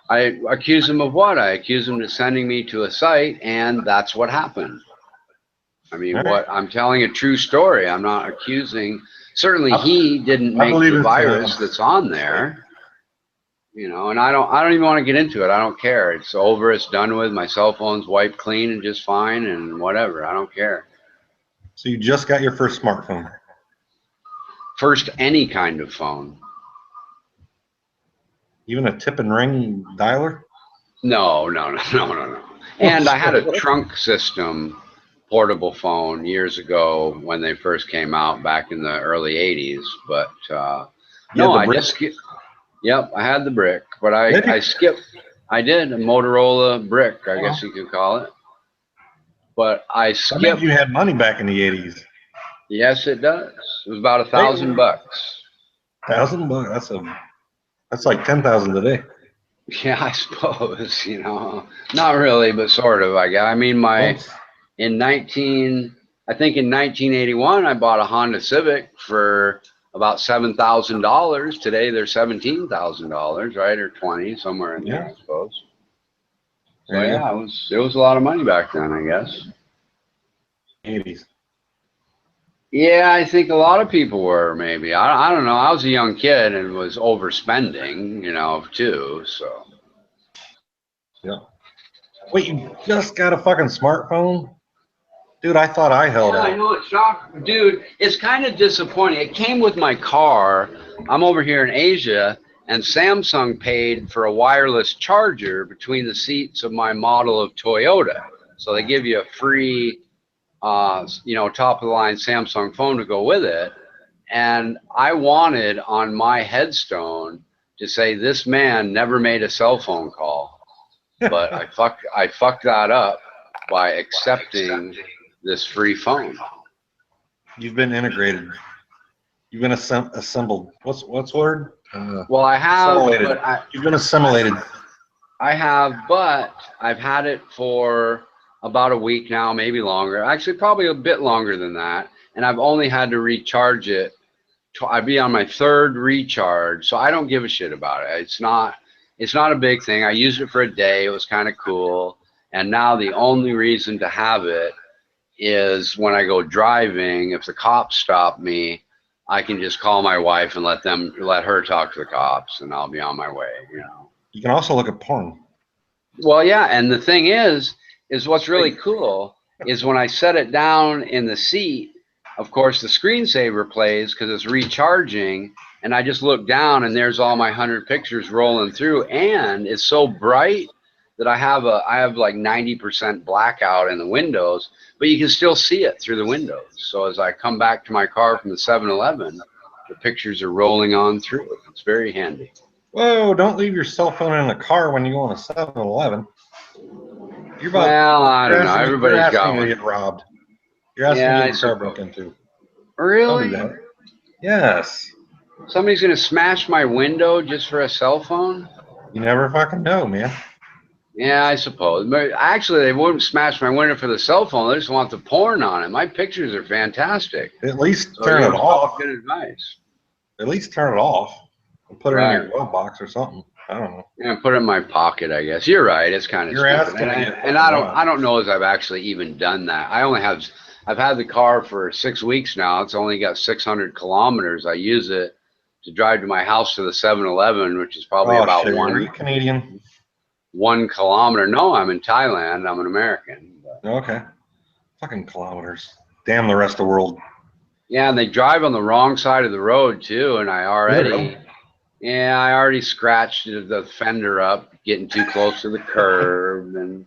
I accuse them of what? I accuse them of sending me to a site, and that's what happened. I mean, All right. I'm telling a true story. I'm not accusing. Certainly, I- he didn't I make believe the it's, virus that's on there. You know, and I don't even want to get into it. I don't care. It's over. It's done with. My cell phone's wiped clean and just fine, and whatever. I don't care. So you just got your first smartphone. First, any kind of phone. Even a tip and ring dialer? No. And I had a trunk system portable phone years ago when they first came out back in the early 80s. But no, I brick? just skipped. Yep, I had the brick, but Did you? I skipped. I did a Motorola brick, I guess you could call it. But I That means skipped. you had money back in the 80s. Yes, it does. It was about $1,000. $1,000? That's like 10,000 today. Yeah, I suppose, you know, not really, but sort of. I mean, I think in 1981, I bought a Honda Civic for about $7,000. Today, they're $17,000, right, or 20, somewhere in there, I suppose. So There you yeah, it was a lot of money back then, I guess. 80s. Yeah, I think a lot of people were, maybe. I don't know. I was a young kid and was overspending, you know, too. So Yeah. Wait, you just got a fucking smartphone? Dude, I thought I held yeah, I out. know it's shocking, dude. It's kind of disappointing. It came with my car. I'm over here in Asia, and Samsung paid for a wireless charger between the seats of my model of Toyota. So they give you a free, you know, top of the line Samsung phone to go with it. And I wanted on my headstone to say this man never made a cell phone call, but I fucked that up by accepting this free phone. You've been integrated. You've been assembled. What's the word? Well, I have, Assimilated. but You've been assimilated. I have, but I've had it for about a week now, maybe longer. Actually, probably a bit longer than that. And I've only had to recharge it. I'd be on my third recharge, so I don't give a shit about it. It's not a big thing. I used it for a day. It was kind of cool. And now the only reason to have it is when I go driving. If the cops stop me, I can just call my wife and let her talk to the cops, and I'll be on my way, you know. You can also look at porn. Well, yeah, and the thing is what's really cool is when I set it down in the seat, of course, the screensaver plays because it's recharging, and I just look down and there's all my 100 pictures rolling through, and it's so bright that I have like 90% blackout in the windows, but you can still see it through the windows. So as I come back to my car from the 7-Eleven, the pictures are rolling on through. It's very handy. Whoa, don't leave your cell phone in the car when you go on a 7-Eleven. Well, I don't know. Everybody's got to one. get robbed. You're asking to get your car broken into. Really? Don't do that. Yes. Somebody's going to smash my window just for a cell phone? You never fucking know, man. Yeah, I suppose. But actually, they wouldn't smash my window for the cell phone. They just want the porn on it. My pictures are fantastic. At least turn it off. Good advice. At least turn it off and put it in your glove box or something. I don't know. Yeah, put it in my pocket, I guess. You're right. It's kind of stupid. And I don't know as I've actually even done that. I've had the car for 6 weeks now. It's only got 600 kilometers. I use it to drive to my house to the 7-Eleven, which is probably about Are you Canadian? 1 kilometer. No, I'm in Thailand. I'm an American. But. Okay. Fucking kilometers. Damn the rest of the world. Yeah, and they drive on the wrong side of the road too, and I already scratched the fender up, getting too close to the curb, and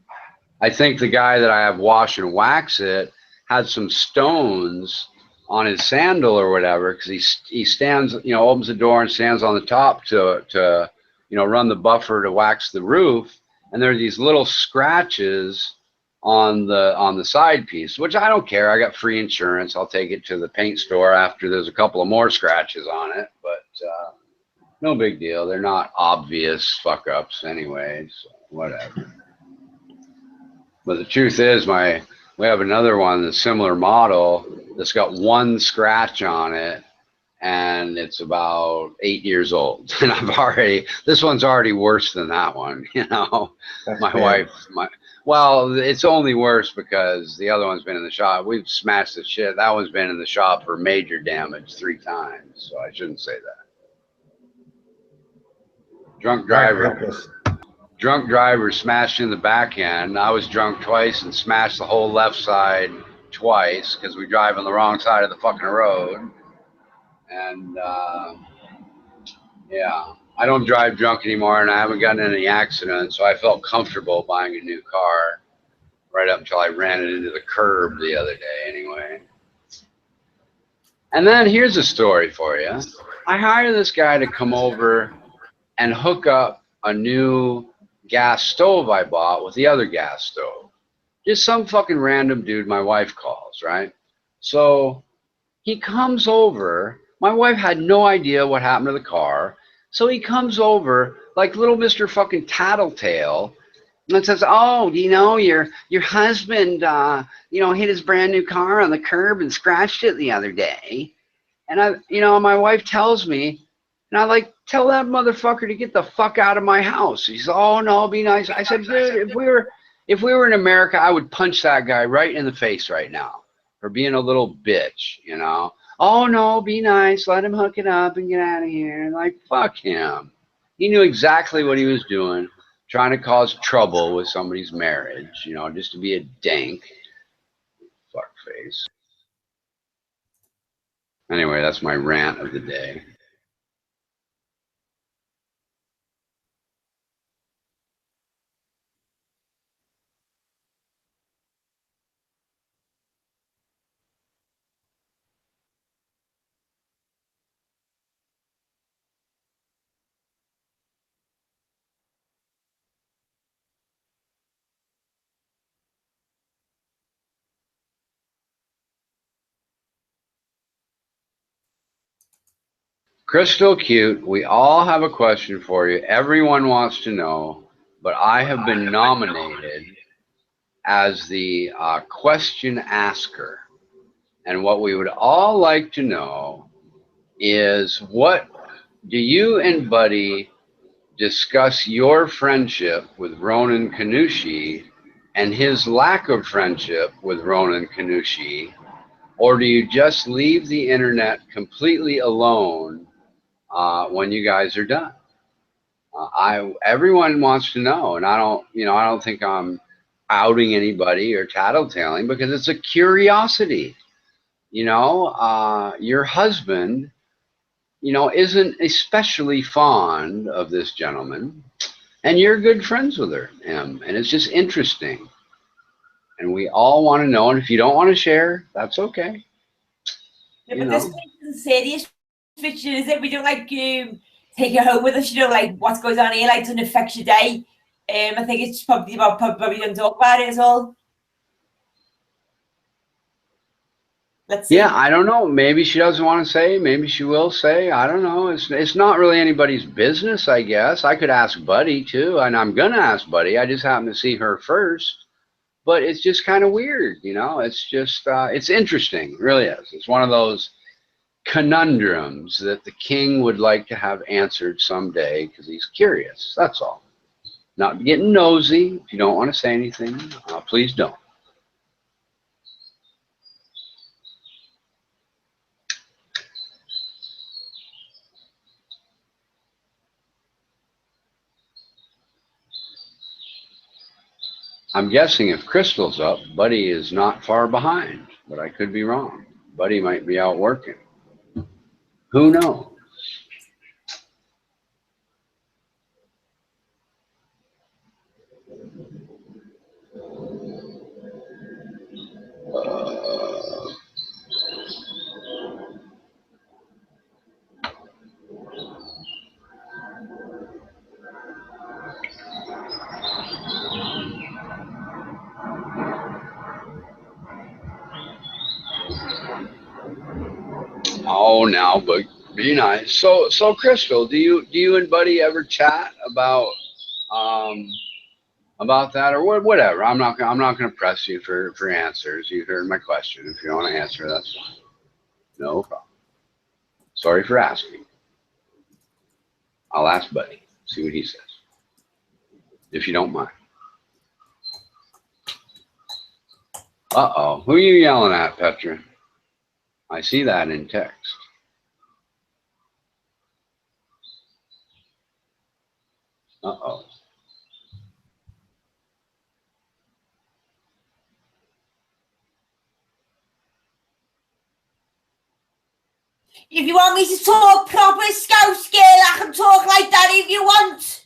I think the guy that I have wash and wax it had some stones on his sandal or whatever, because he stands, you know, opens the door and stands on the top to you know, run the buffer to wax the roof, and there are these little scratches on the side piece, which I don't care. I got free insurance. I'll take it to the paint store after there's a couple of more scratches on it, but no big deal. They're not obvious fuck ups anyway, so whatever. But the truth is, we have another one, the similar model, that's got one scratch on it, and it's about 8 years old. And this one's already worse than that one, you know. That's My bad. wife, well, it's only worse because the other one's been in the shop. We've smashed the shit. That one's been in the shop for major damage 3 times, so I shouldn't say that. Drunk driver smashed in the back end. I was drunk twice and smashed the whole left side twice because we drive on the wrong side of the fucking road. And yeah, I don't drive drunk anymore, and I haven't gotten in any accidents, so I felt comfortable buying a new car right up until I ran it into the curb the other day anyway. And then here's a story for you. I hired this guy to come over and hook up a new gas stove I bought with the other gas stove. Just some fucking random dude my wife calls, right? So he comes over. My wife had no idea what happened to the car. So he comes over like little Mr. fucking Tattletale and says, oh, you know, your husband, you know, hit his brand new car on the curb and scratched it the other day. And my wife tells me, and I like, tell that motherfucker to get the fuck out of my house. He's, oh no, be nice. I said, dude, if we were in America, I would punch that guy right in the face right now for being a little bitch, you know. Oh no, be nice, let him hook it up and get out of here. And like, fuck him. He knew exactly what he was doing, trying to cause trouble with somebody's marriage, you know, just to be a dank fuckface. Anyway, that's my rant of the day. Crystal Cute, we all have a question for you. Everyone wants to know, but I have been nominated as the question asker. And what we would all like to know is, what do you and Buddy discuss your friendship with Ronan Kanushi and his lack of friendship with Ronan Kanushi? Or do you just leave the internet completely alone when you guys are done? Everyone wants to know, and I don't think I'm outing anybody or tattletaling because it's a curiosity. You know, your husband, you know, isn't especially fond of this gentleman, and you're good friends with him, and it's just interesting. And we all want to know, and if you don't want to share, that's okay. Yeah, but this is serious, Richard, is it? We don't like take you home with us, you know, like what's going on here, like doesn't affect your day. I think it's probably don't talk about it at all. Let's see. Yeah, I don't know. Maybe she doesn't want to say. Maybe she will say. I don't know. It's not really anybody's business, I guess. I could ask Buddy too, and I'm gonna ask Buddy. I just happen to see her first, but it's just kind of weird, you know. It's just it's interesting, it really is. It's one of those conundrums that the king would like to have answered someday because he's curious. That's all. Not getting nosy. If you don't want to say anything, please don't. I'm guessing if Crystal's up, Buddy is not far behind, but I could be wrong. Buddy might be out working. Who knows? Oh, now, but be nice. So Crystal, do you and Buddy ever chat about that or whatever? I'm not gonna press you for answers. You heard my question. If you want to answer, that's fine. No problem. Sorry for asking. I'll ask Buddy, see what he says, if you don't mind. Uh-oh, who are you yelling at, Petra? I see that in text. Uh-oh. If you want me to talk proper Scouse girl, I can talk like that if you want.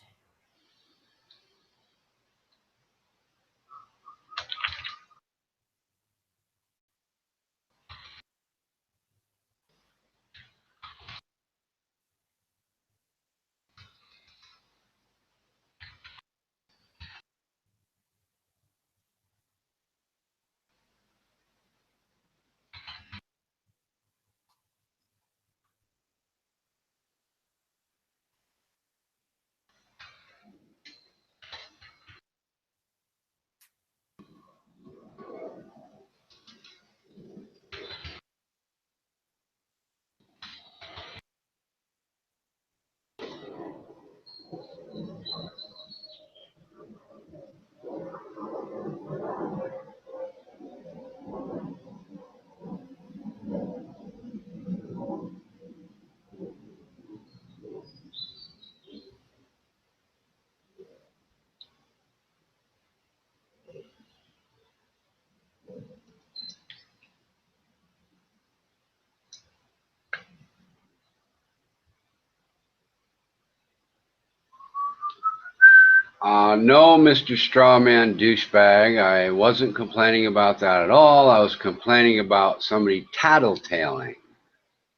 No, Mr. Strawman Douchebag, I wasn't complaining about that at all. I was complaining about somebody tattletaling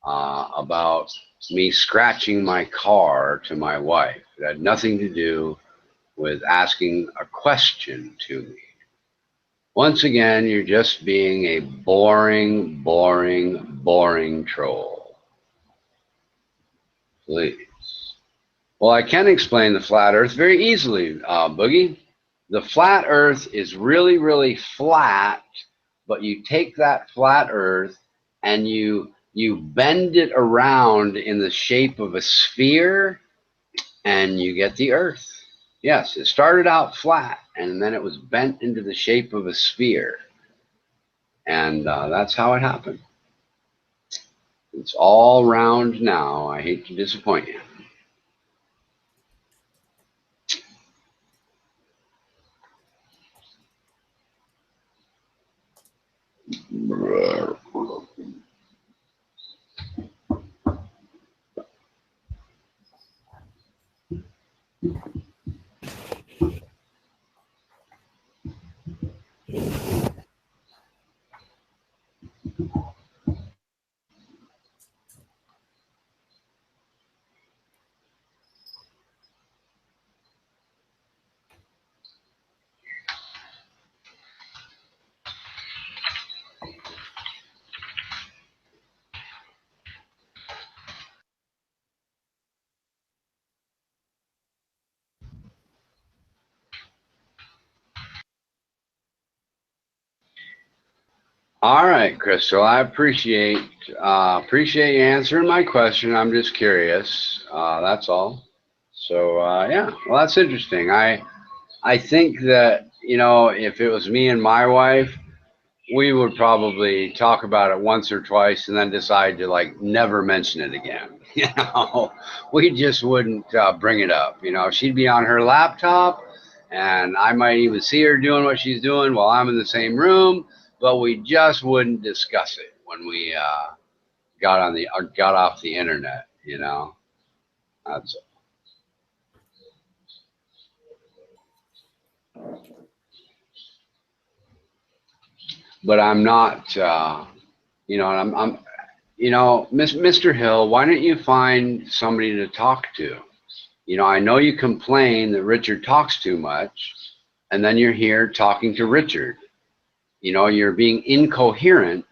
about me scratching my car to my wife. It had nothing to do with asking a question to me. Once again, you're just being a boring, boring, boring troll. Please. Well, I can explain the flat Earth very easily, Boogie. The flat Earth is really, really flat, but you take that flat Earth and you bend it around in the shape of a sphere, and you get the Earth. Yes, it started out flat, and then it was bent into the shape of a sphere, and that's how it happened. It's all round now. I hate to disappoint you. All right, Crystal, I appreciate you answering my question. I'm just curious. That's all. So yeah, well, that's interesting. I think that, you know, if it was me and my wife, we would probably talk about it once or twice and then decide to like never mention it again. You know, we just wouldn't bring it up. You know, she'd be on her laptop, and I might even see her doing what she's doing while I'm in the same room, but we just wouldn't discuss it when we got off the internet. You know, that's. But I'm not. You know, I'm. You know, Mr. Hill, why don't you find somebody to talk to? You know, I know you complain that Richard talks too much, and then you're here talking to Richard. You know, you're being incoherent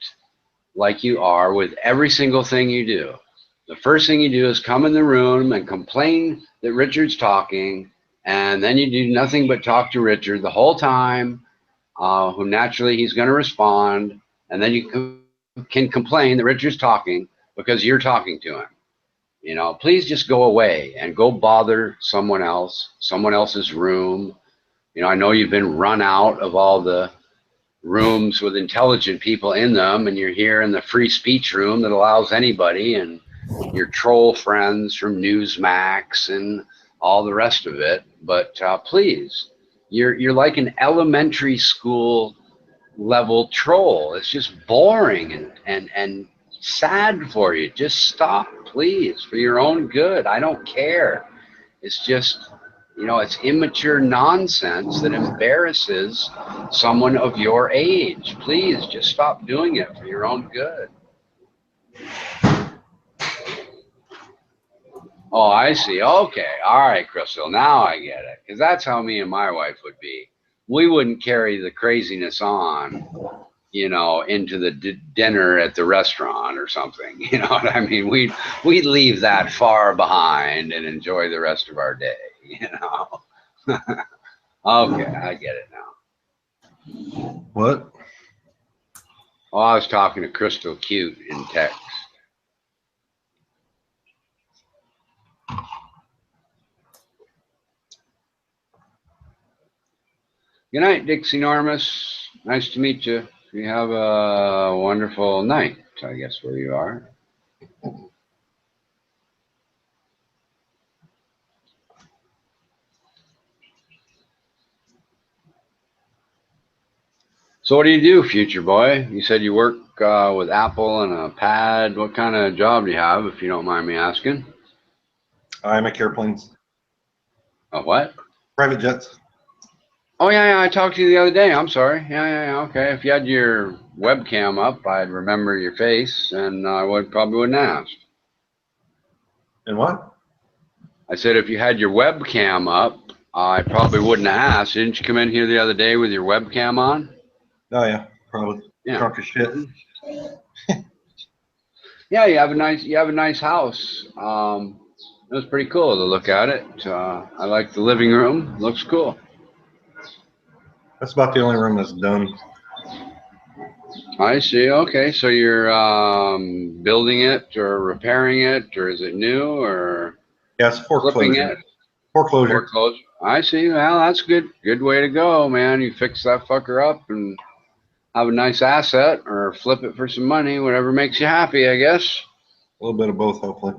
like you are with every single thing you do. The first thing you do is come in the room and complain that Richard's talking, and then you do nothing but talk to Richard the whole time, who naturally he's going to respond, and then you can complain that Richard's talking because you're talking to him. You know, please just go away and go bother someone else, someone else's room. You know, I know you've been run out of all the rooms with intelligent people in them, and you're here in the free speech room that allows anybody, and your troll friends from Newsmax and all the rest of it. But please, you're like an elementary school level troll. It's just boring and sad for you. Just stop, please, for your own good. I don't care. It's just, you know, it's immature nonsense that embarrasses someone of your age. Please just stop doing it for your own good. Oh, I see. Okay. All right, Crystal. Now I get it. Because that's how me and my wife would be. We wouldn't carry the craziness on, you know, into the dinner at the restaurant or something. You know what I mean? We'd leave that far behind and enjoy the rest of our day, you know. Okay, I get it now. What? Oh, I was talking to Crystal Cute in text. Good night, Dixie Normus. Nice to meet you. You have a wonderful night, I guess, where you are. So what do you do, future boy? You said you work with Apple and a pad. What kind of job do you have, if you don't mind me asking? I make airplanes. A what? Private jets. Oh, yeah, I talked to you the other day. I'm sorry. Yeah, okay. If you had your webcam up, I'd remember your face, and I probably wouldn't ask. And what? I said if you had your webcam up, I probably wouldn't have asked. Didn't you come in here the other day with your webcam on? Oh yeah, probably. Yeah. Drunk as shit. Yeah, you have a nice house. It was pretty cool to look at it. I like the living room. Looks cool. That's about the only room that's done. I see. Okay, so you're building it or repairing it, or is it new, or Yeah, it's flipping foreclosure. it? Foreclosure. Foreclosure. I see. Well, that's good. Good way to go, man. You fix that fucker up and have a nice asset, or flip it for some money, whatever makes you happy, I guess. A little bit of both, hopefully.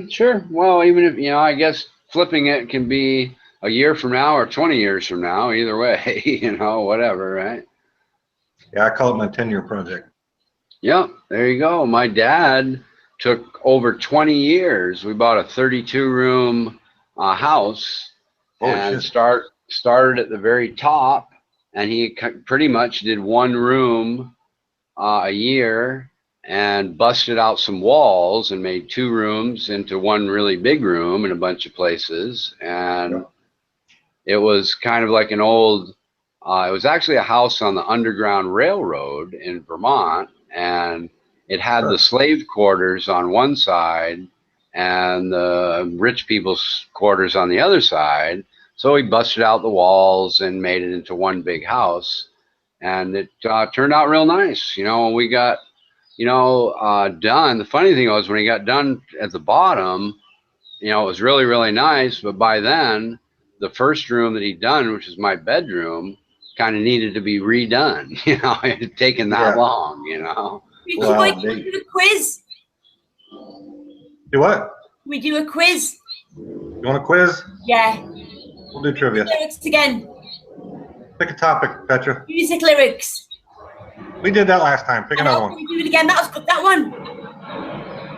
Sure. Well, even if, you know, I guess flipping it can be a year from now or 20 years from now, either way, you know, whatever, right? Yeah, I call it my 10-year project. Yep, there you go. My dad took over 20 years. We bought a 32-room house and started at the very top, and he pretty much did one room a year and busted out some walls and made 2 rooms into one really big room in a bunch of places. And it was kind of like an old, it was actually a house on the Underground Railroad in Vermont, and it had the slave quarters on one side and the rich people's quarters on the other side. So he busted out the walls and made it into one big house, and it turned out real nice. You know, when we got, done, the funny thing was when he got done at the bottom, you know, it was really, really nice. But by then, the first room that he'd done, which was my bedroom, kind of needed to be redone. You know, it had taken that long, you know. Wow, we do a quiz. Do what? We do a quiz. You want a quiz? Yeah. We'll do trivia. Lyrics again. Pick a topic, Petra. Music lyrics. We did that last time. Pick another one. Can we do it again? That was good, that one.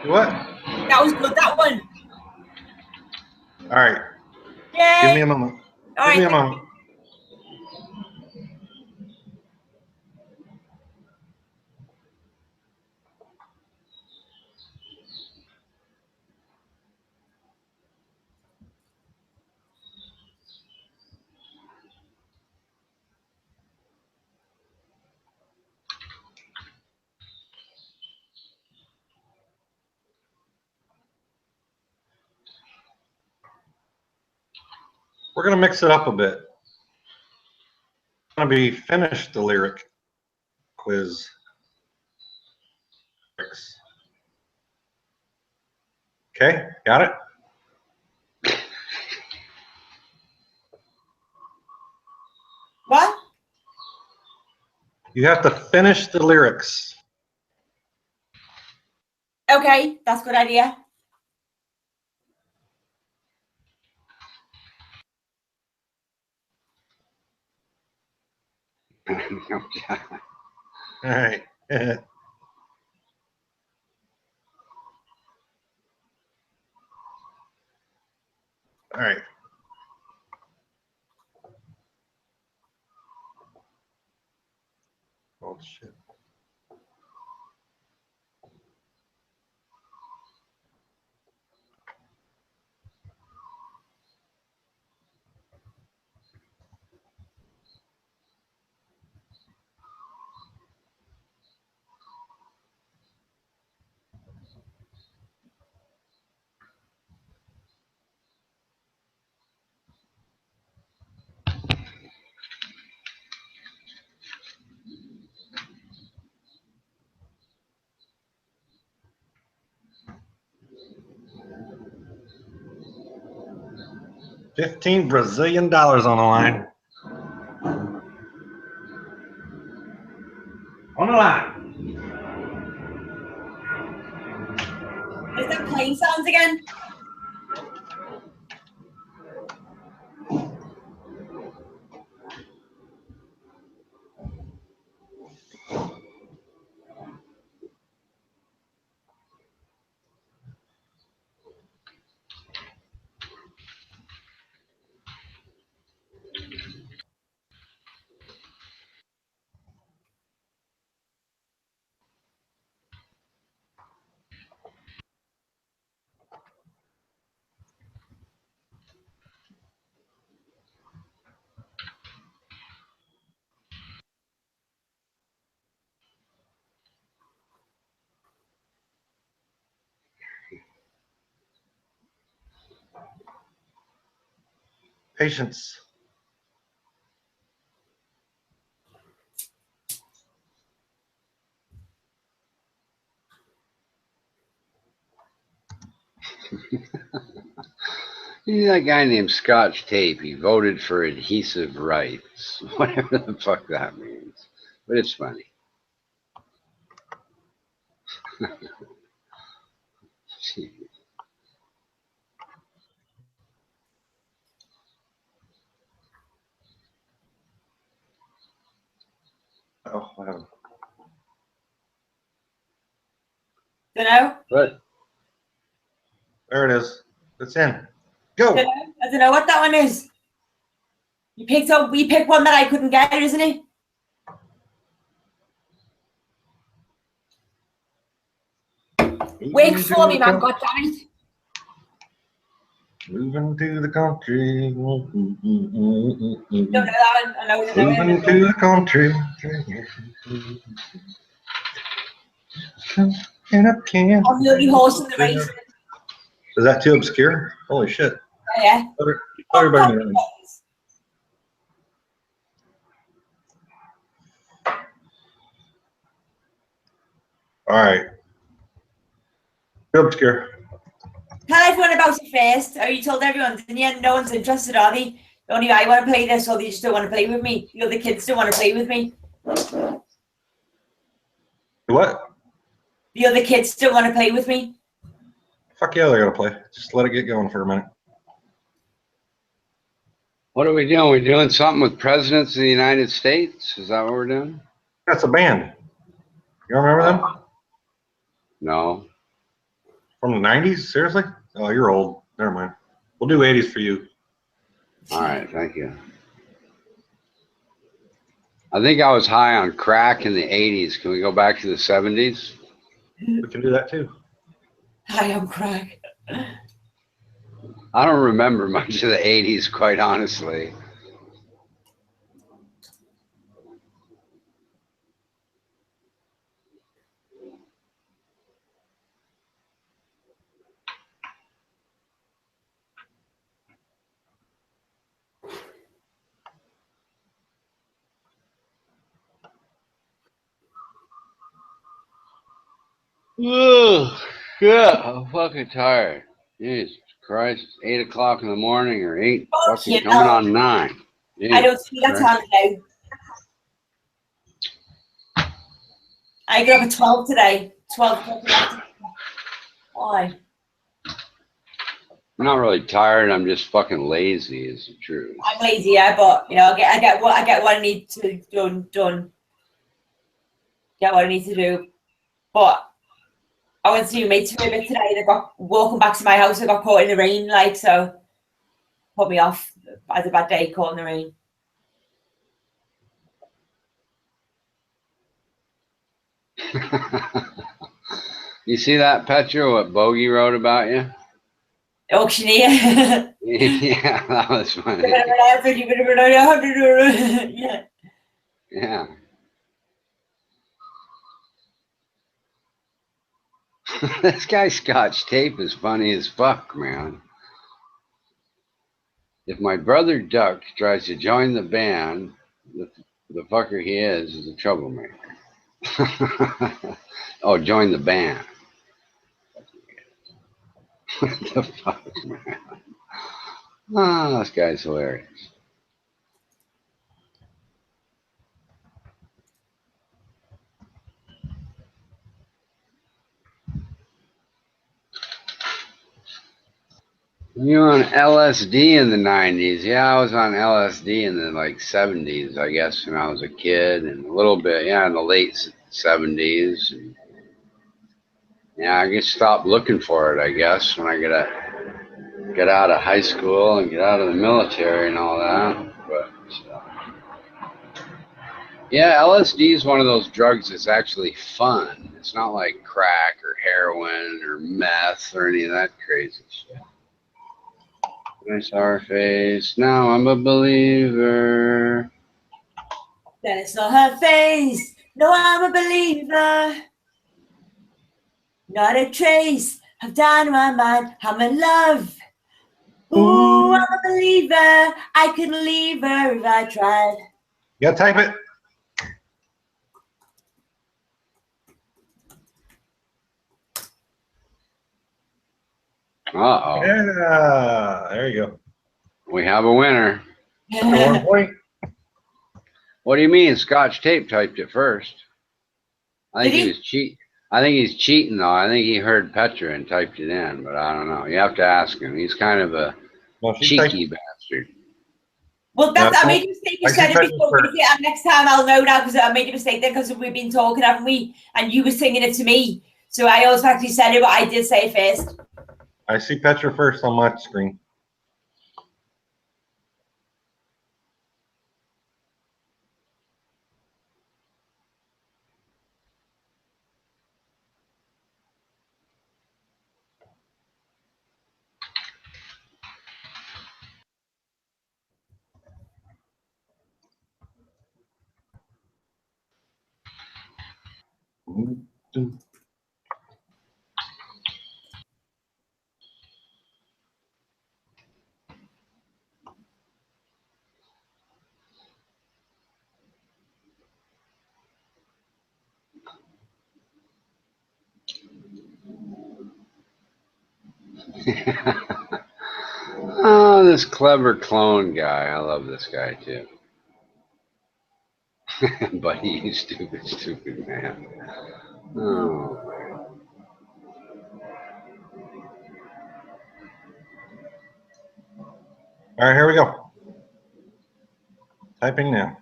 Do what? That was good, that one. All right. Yay. Give me a moment. Give me a moment. We're going to mix it up a bit. Going to be finished the lyric quiz. Okay, got it? What? You have to finish the lyrics. Okay, that's a good idea. All right. All right. Oh, shit. $15 Brazilian on the line. On the line. Is that plane sounds again? Patience. He's that guy named Scotch Tape. He voted for adhesive rights, whatever the fuck that means. But it's funny. Oh, wow. Don't know. But There it is. It's in. Go. Don't know. I don't know what that one is. You picked up. We picked one that I couldn't get, isn't it? Wait for me, man. God damn it. Moving to the country. Don't know that one. I know the Moving name. to the country. And I can't. I'm the only horse in the race. Is that too obscure? Holy shit. Oh, yeah. Everybody knows. All right. Too obscure. Tell everyone about it first. Oh, you told everyone, didn't you? No one's interested, are they? Only I want to play this, or they just don't want to play with me. The other kids don't want to play with me. What? The other kids don't want to play with me. Fuck yeah, they're gonna play. Just let it get going for a minute. what are we doing? We doing something with presidents of the United States? Is that what we're doing? That's a band. You remember them? No. From the 90s? Seriously? Oh, you're old. Never mind. We'll do 80s for you. All right, thank you. I think I was high on crack in the 80s. Can we go back to the 70s? We can do that too. I am Craig. I don't remember much of the 80s, quite honestly. Ugh, yeah, I'm fucking tired. Jesus Christ, 8 o'clock in the morning or 8 Oh, fucking you coming know, on 9. I don't see that Christ. time now. I got up at 12 today. 12 o'clock. Why? I'm not really tired. I'm just fucking lazy. Is the truth. I'm lazy, yeah, but you know, I get what I need to done. Get what I need to do. But I went to see my mates for a bit today. They got walking back to my house. I got caught in the rain, like, so put me off. I had a bad day caught in the rain. You see that, Petra? What Bogey wrote about you? Auctioneer. Yeah, that was funny. Yeah. Yeah. This guy Scotch Tape is funny as fuck, man. If my brother Duck tries to join the band, the fucker he is a troublemaker. Oh, join the band. What the fuck, man? Ah, this guy's hilarious. You were on LSD in the 90s. Yeah, I was on LSD in the like 70s, I guess, when I was a kid, and a little bit, yeah, in the late 70s. And, yeah, I just stopped looking for it, I guess, when I get out of high school and get out of the military and all that. But yeah, LSD is one of those drugs that's actually fun. It's not like crack or heroin or meth or any of that crazy shit. I saw her face. Now I'm a believer. Then it's not her face. No, I'm a believer. Not a trace of doubt in my mind. I'm in love. Ooh, I'm a believer. I couldn't leave her if I tried. You gotta type it. Uh-oh. Yeah, there you go. We have a winner. 1 point. What do you mean? Scotch Tape typed it first. I think Did he he? was cheat. I think he's cheating though. I think he heard Petra and typed it in, but I don't know. You have to ask him. He's kind of a No, she typed. cheeky bastard. Well, Yeah, I made a mistake. You I said see it Petra's before. first. And next time I'll know now because I made a mistake then because we've been talking, haven't we? And you were singing it to me. So I automatically said it, but I did say it first. I see Petra first on my screen. Oh, this clever clone guy. I love this guy too. Buddy, you stupid, stupid man. Oh. All right, here we go. Typing now.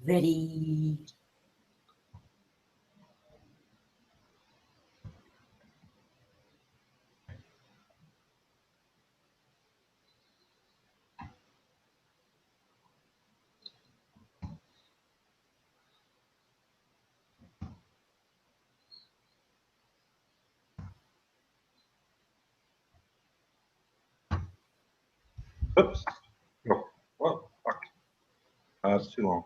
Ready. Oops. Oh, well, fuck. That's too long.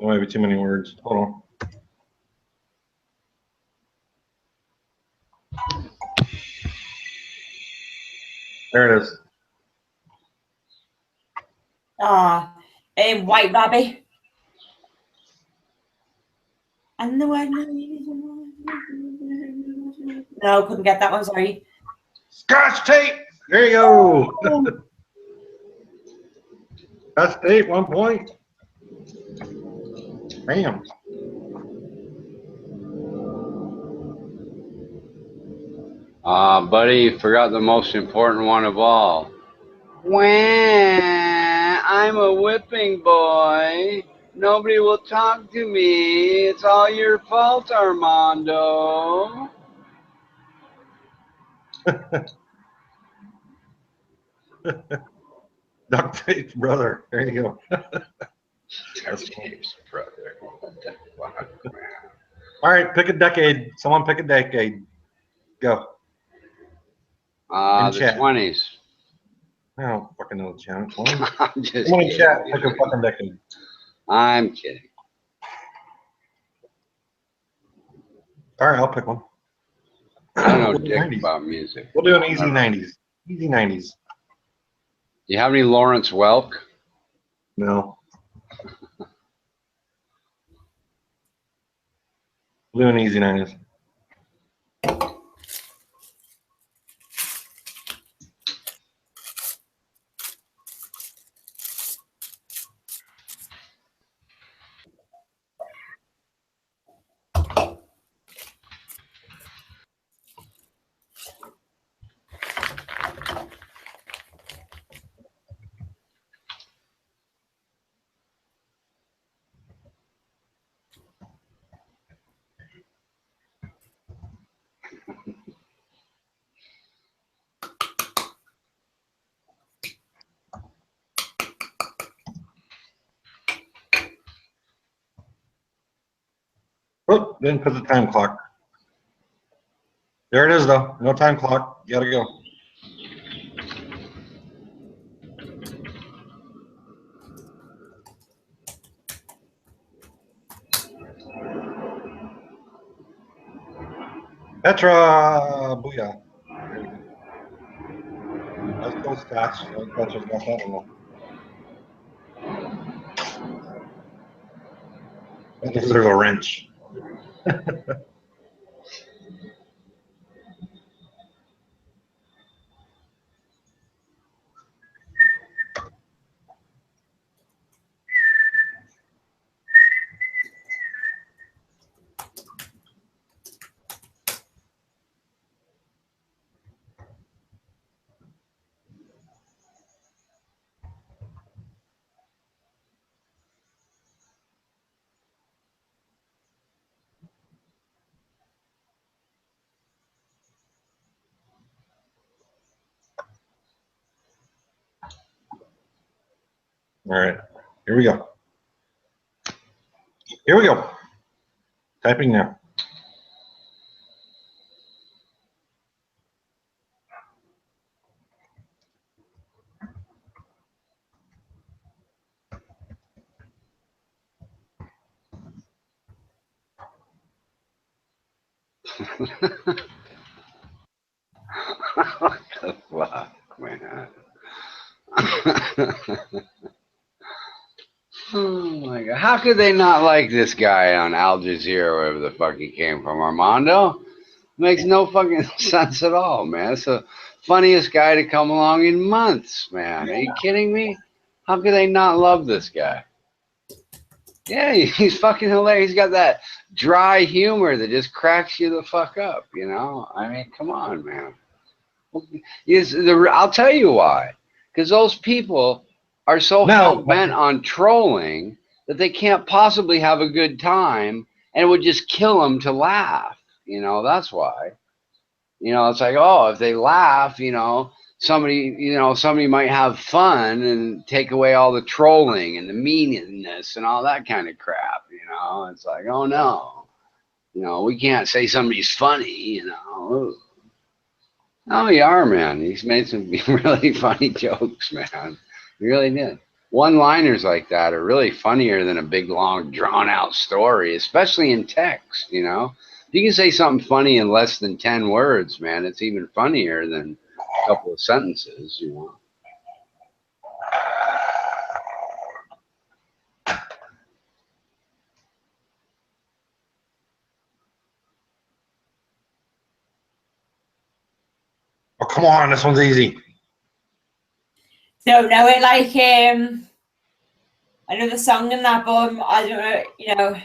Maybe too many words. Hold on. There it is. White Rabbit. And the one. No, couldn't get that one. Sorry. Scotch tape. There you go. Scotch tape. 1 point. Bam. Buddy, you forgot the most important one of all. Wah, I'm a whipping boy. Nobody will talk to me. It's all your fault, Armando. Duct tape, brother. There you go. Duct tape's brother. What the fuck, man? All right, pick a decade. Someone pick a decade. Go. The chat. 20s. I don't fucking know the channel. 20? I'm just Someone in kidding. chat, pick a fucking decade. I'm kidding. All right, I'll pick one. I don't know We'll do dick 90s. about music. We'll do an easy 90s. Easy 90s. You have any Lawrence Welk? No. We'll do an easy 90s. Oh, didn't put the time clock. There it is, though. No time clock. You gotta go. Petra, booyah. There you go. That's still scotch. Petra's got that one. That deserves a wrench. All right, here we go. Here we go. Typing now. What the fuck, man? Oh my god. How could they not like this guy on Al Jazeera, wherever the fuck he came from? Armando? Makes no fucking sense at all, man. It's the funniest guy to come along in months, man. Are you kidding me? How could they not love this guy? Yeah, he's fucking hilarious. He's got that dry humor that just cracks you the fuck up, you know? I mean, come on, man. I'll tell you why. Because those people are so hell-bent on trolling that they can't possibly have a good time, and it would just kill them to laugh. You know, that's why. You know, it's like, oh, if they laugh, you know, somebody might have fun and take away all the trolling and the meanness and all that kind of crap, you know. It's like, oh, no. You know, we can't say somebody's funny, you know. Oh, you are, man. He's made some really funny jokes, man. He really did. One-liners like that are really funnier than a big, long, drawn-out story, especially in text, you know. If you can say something funny in less than 10 words, man, it's even funnier than a couple of sentences, you know. Come on, this one's easy. Don't know it. Like I know the song in that, but I don't know. You know,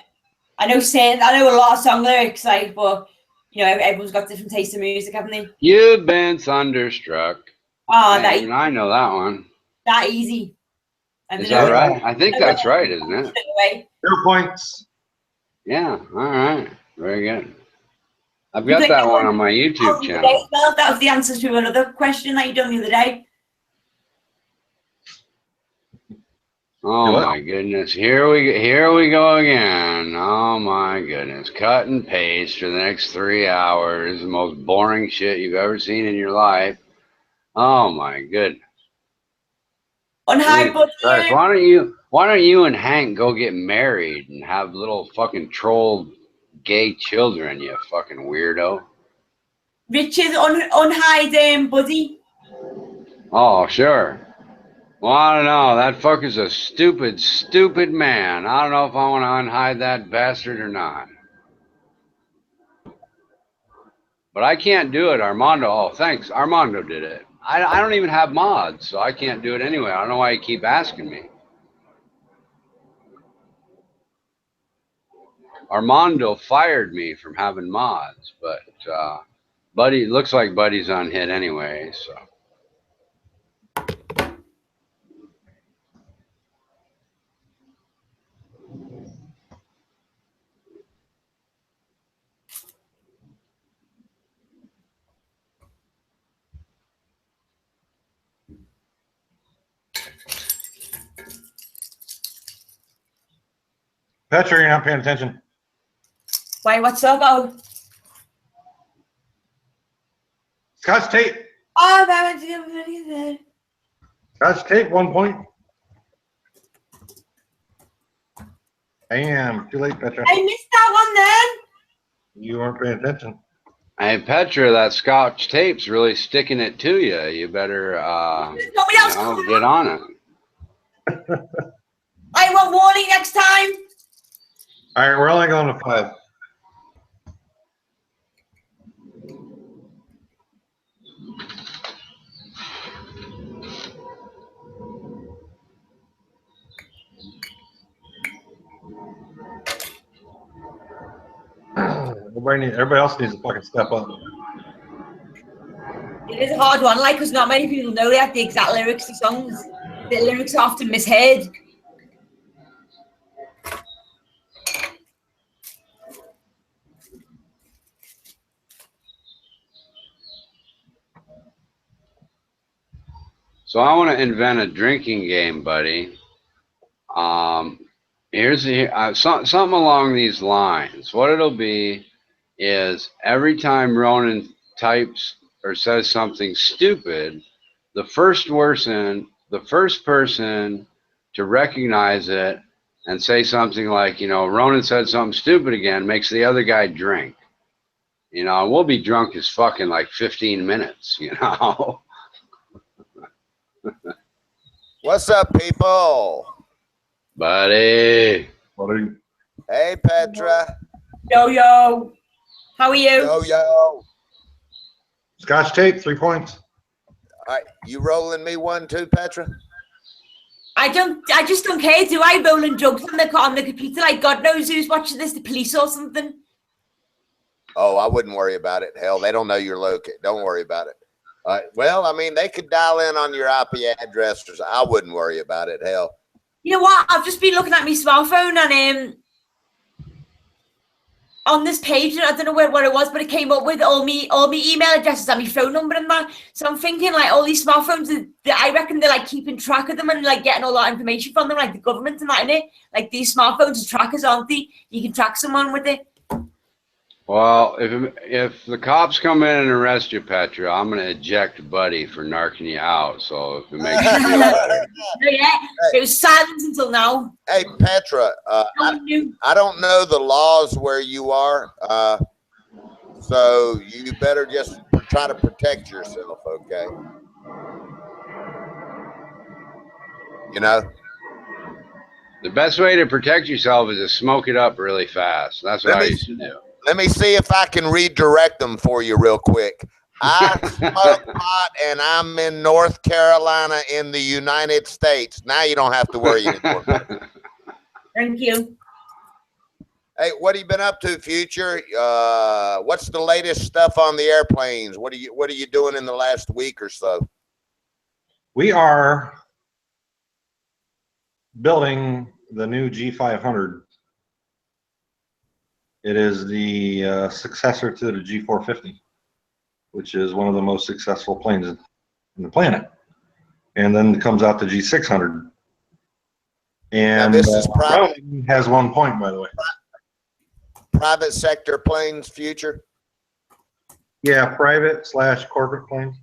I know a lot of song lyrics, like, but you know, everyone's got different tastes in music, haven't they? You've been thunderstruck. Oh, Hey, even I know that one. That easy. Is that right? I think that's right, isn't it? 0 points. Yeah. All right. Very good. I've got that one on my YouTube channel. That was the answer to another question that you done the other day. Oh my goodness. Here we go again. Oh my goodness. Cut and paste for the next 3 hours. The most boring shit you've ever seen in your life. Oh my goodness. On high budget. Why don't you and Hank go get married and have little fucking troll gay children, you fucking weirdo? Richard on high buddy. Oh, sure. Well, I don't know. That fucker's a stupid, stupid man. I don't know if I want to unhide that bastard or not. But I can't do it, Armando. Oh, thanks. Armando did it. I don't even have mods, so I can't do it anyway. I don't know why you keep asking me. Armando fired me from having mods, but Buddy, looks like Buddy's on hit anyway, so. Petra, you're not paying attention. Why, what's up? Oh. Scotch tape. Oh, that went to Scotch tape, 1 point. Damn, too late, Petra. I missed that one then. You weren't paying attention. Hey, Petra, that Scotch tape's really sticking it to you. You better get on it. I want warning next time. All right, we're only going to 5. Everybody else needs to fucking step up. It is a hard one, like, because not many people know they have the exact lyrics to songs. The lyrics are often misheard. So I want to invent a drinking game, buddy. Here's something along these lines. What it'll be is every time Ronan types or says something stupid, the first person to recognize it and say something like, you know, Ronan said something stupid again, makes the other guy drink. You know, we'll be drunk as fuck in like 15 minutes, you know. What's up, people? Buddy. Hey, Petra. Yo. How are you? Yo. Scotch tape, 3 points. All right, you rolling me 1 too, Petra? I just don't care. Do I rolling drugs on the computer? Like, God knows who's watching this, the police or something. Oh, I wouldn't worry about it. Hell, they don't know you're located. Don't worry about it. Well, I mean, they could dial in on your IP address. I wouldn't worry about it. Hell. You know what? I've just been looking at my smartphone and on this page, and I don't know what it was, but it came up with all me email addresses and my phone number and that. So I'm thinking like all these smartphones, I reckon they're like keeping track of them and like getting all that information from them, like the government and that in it. Like these smartphones are trackers, aren't they? You can track someone with it. Well, if the cops come in and arrest you, Petra, I'm going to eject Buddy for narking you out. So if it makes you feel better. Yeah, it was silence until now. Hey, Petra, I don't know the laws where you are, so you better just try to protect yourself, okay? You know? The best way to protect yourself is to smoke it up really fast. That's what I used to do. Let me see if I can redirect them for you real quick. I smoke pot, and I'm in North Carolina in the United States. Now you don't have to worry anymore. Thank you. Hey, what have you been up to, Future? What's the latest stuff on the airplanes? What are you doing in the last week or so? We are building the new G500. It is the successor to the G450, which is one of the most successful planes in the planet. And then comes out the G600. And now this is private. Has 1 point, by the way. Private sector planes, Future? Yeah, private / corporate planes.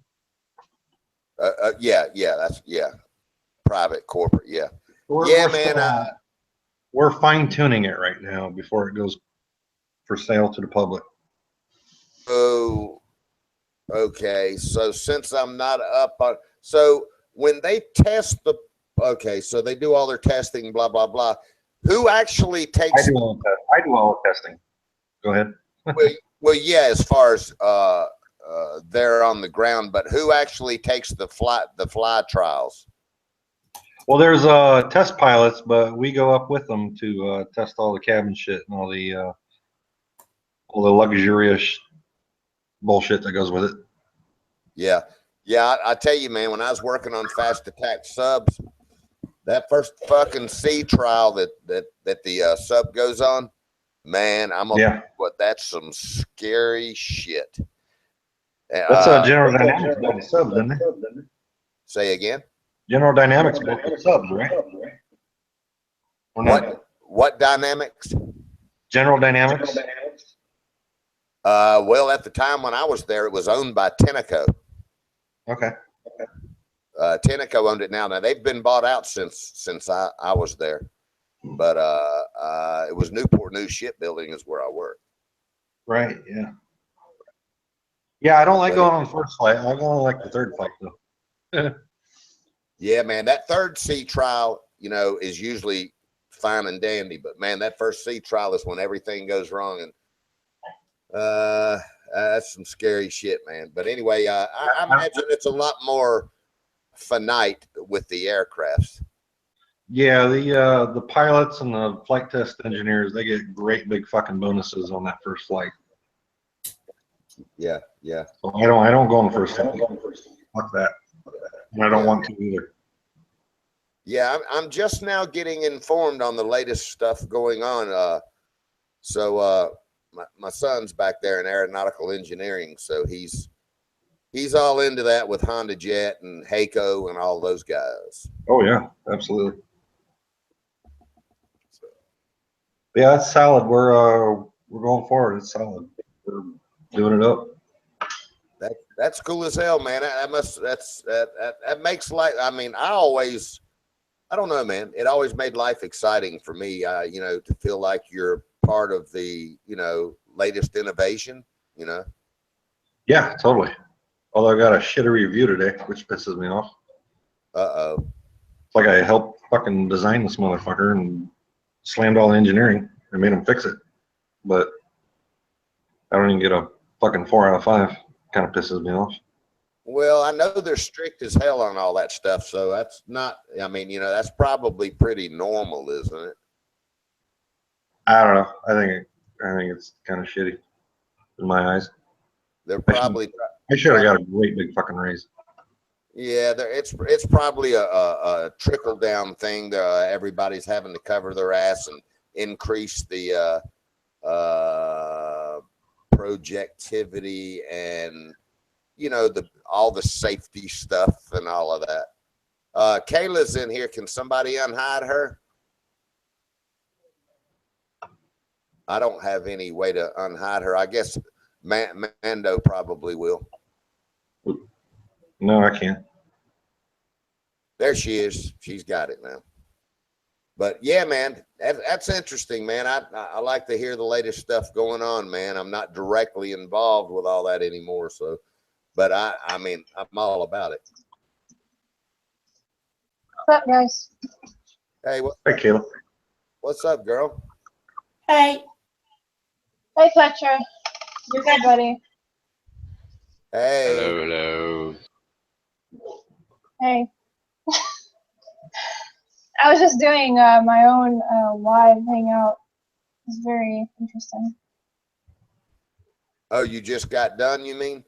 Yeah, that's private, corporate, yeah. We're fine tuning it right now before it goes for sale to the public. Oh, okay. So since I'm not up on, so when they test the, okay, so they do all their testing, blah blah blah. Who actually takes? I do all the testing. Go ahead. well, yeah, as far as they're on the ground, but who actually takes the fly trials? Well, there's test pilots, but we go up with them to test all the cabin shit and all the luxurious bullshit that goes with it. Yeah, I tell you, man, when I was working on fast attack subs, that first fucking sea trial that the sub goes on, man, but that's some scary shit. That's General Dynamics about the subs, isn't it? Say again. General Dynamics about the subs, right? Or not? What Dynamics? General Dynamics. Well, at the time when I was there, it was owned by Tenneco. Okay. Tenneco owned it now. Now they've been bought out since I was there, but it was Newport News Shipbuilding is where I worked. Right. Yeah. Yeah, I don't like going on the first flight. I go on like the third flight though. Yeah, man, that third sea trial, is usually fine and dandy, but man, that first sea trial is when everything goes wrong, and that's some scary shit, man. But anyway, I imagine it's a lot more finite with the aircrafts. Yeah, the pilots and the flight test engineers, they get great big fucking bonuses on that first flight. Yeah. So I don't go on the first flight. Fuck that. And I don't want to either. Yeah, I'm just now getting informed on the latest stuff going on. So my son's back there in aeronautical engineering, so he's all into that with Honda Jet and Heiko and all those guys. Oh yeah, absolutely. Yeah, that's solid. We're going forward. It's solid. We're doing it up. That's cool as hell, man. That makes life. I mean, I don't know, man. It always made life exciting for me. To feel like you're part of the, latest innovation. Yeah, totally. Although I got a shitty review today, which pisses me off. Uh-oh. It's like I helped fucking design this motherfucker and slammed all the engineering and made him fix it. But I don't even get a fucking 4 out of 5. Kind of pisses me off. Well, I know they're strict as hell on all that stuff, so that's not, that's probably pretty normal, isn't it? I don't know. I think it's kind of shitty in my eyes. They're probably. I should have got a great big fucking raise. Yeah, it's probably a trickle down thing. Everybody's having to cover their ass and increase the projectivity and all the safety stuff and all of that. Kayla's in here. Can somebody unhide her? I don't have any way to unhide her. I guess Mando probably will. No, I can't. There she is. She's got it now. But yeah, man, that's interesting, man. I like to hear the latest stuff going on, man. I'm not directly involved with all that anymore, so. But I mean, I'm all about it. What's up, guys? Hey, Hey, Caleb. What's up, girl? Hey. Hey, Fletcher. You good, buddy? Hey. Hello, hello. Hey. I was just doing my own live hangout. It's very interesting. Oh, you just got done, you mean?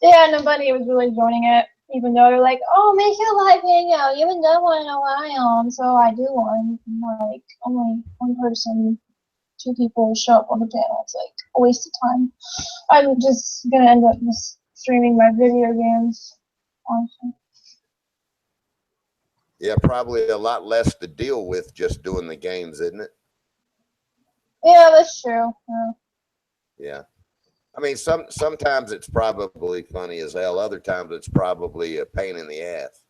Yeah, nobody was really joining it, even though they're like, "Oh, make a live hangout. You haven't done one in a while." And so I do one. And like only one person, 2 people show up on the channel. It's like a waste of time. I'm just gonna end up just streaming my video games. Honestly. Yeah, probably a lot less to deal with just doing the games, isn't it? Yeah, that's true. Yeah. Yeah. I mean, sometimes it's probably funny as hell. Other times it's probably a pain in the ass.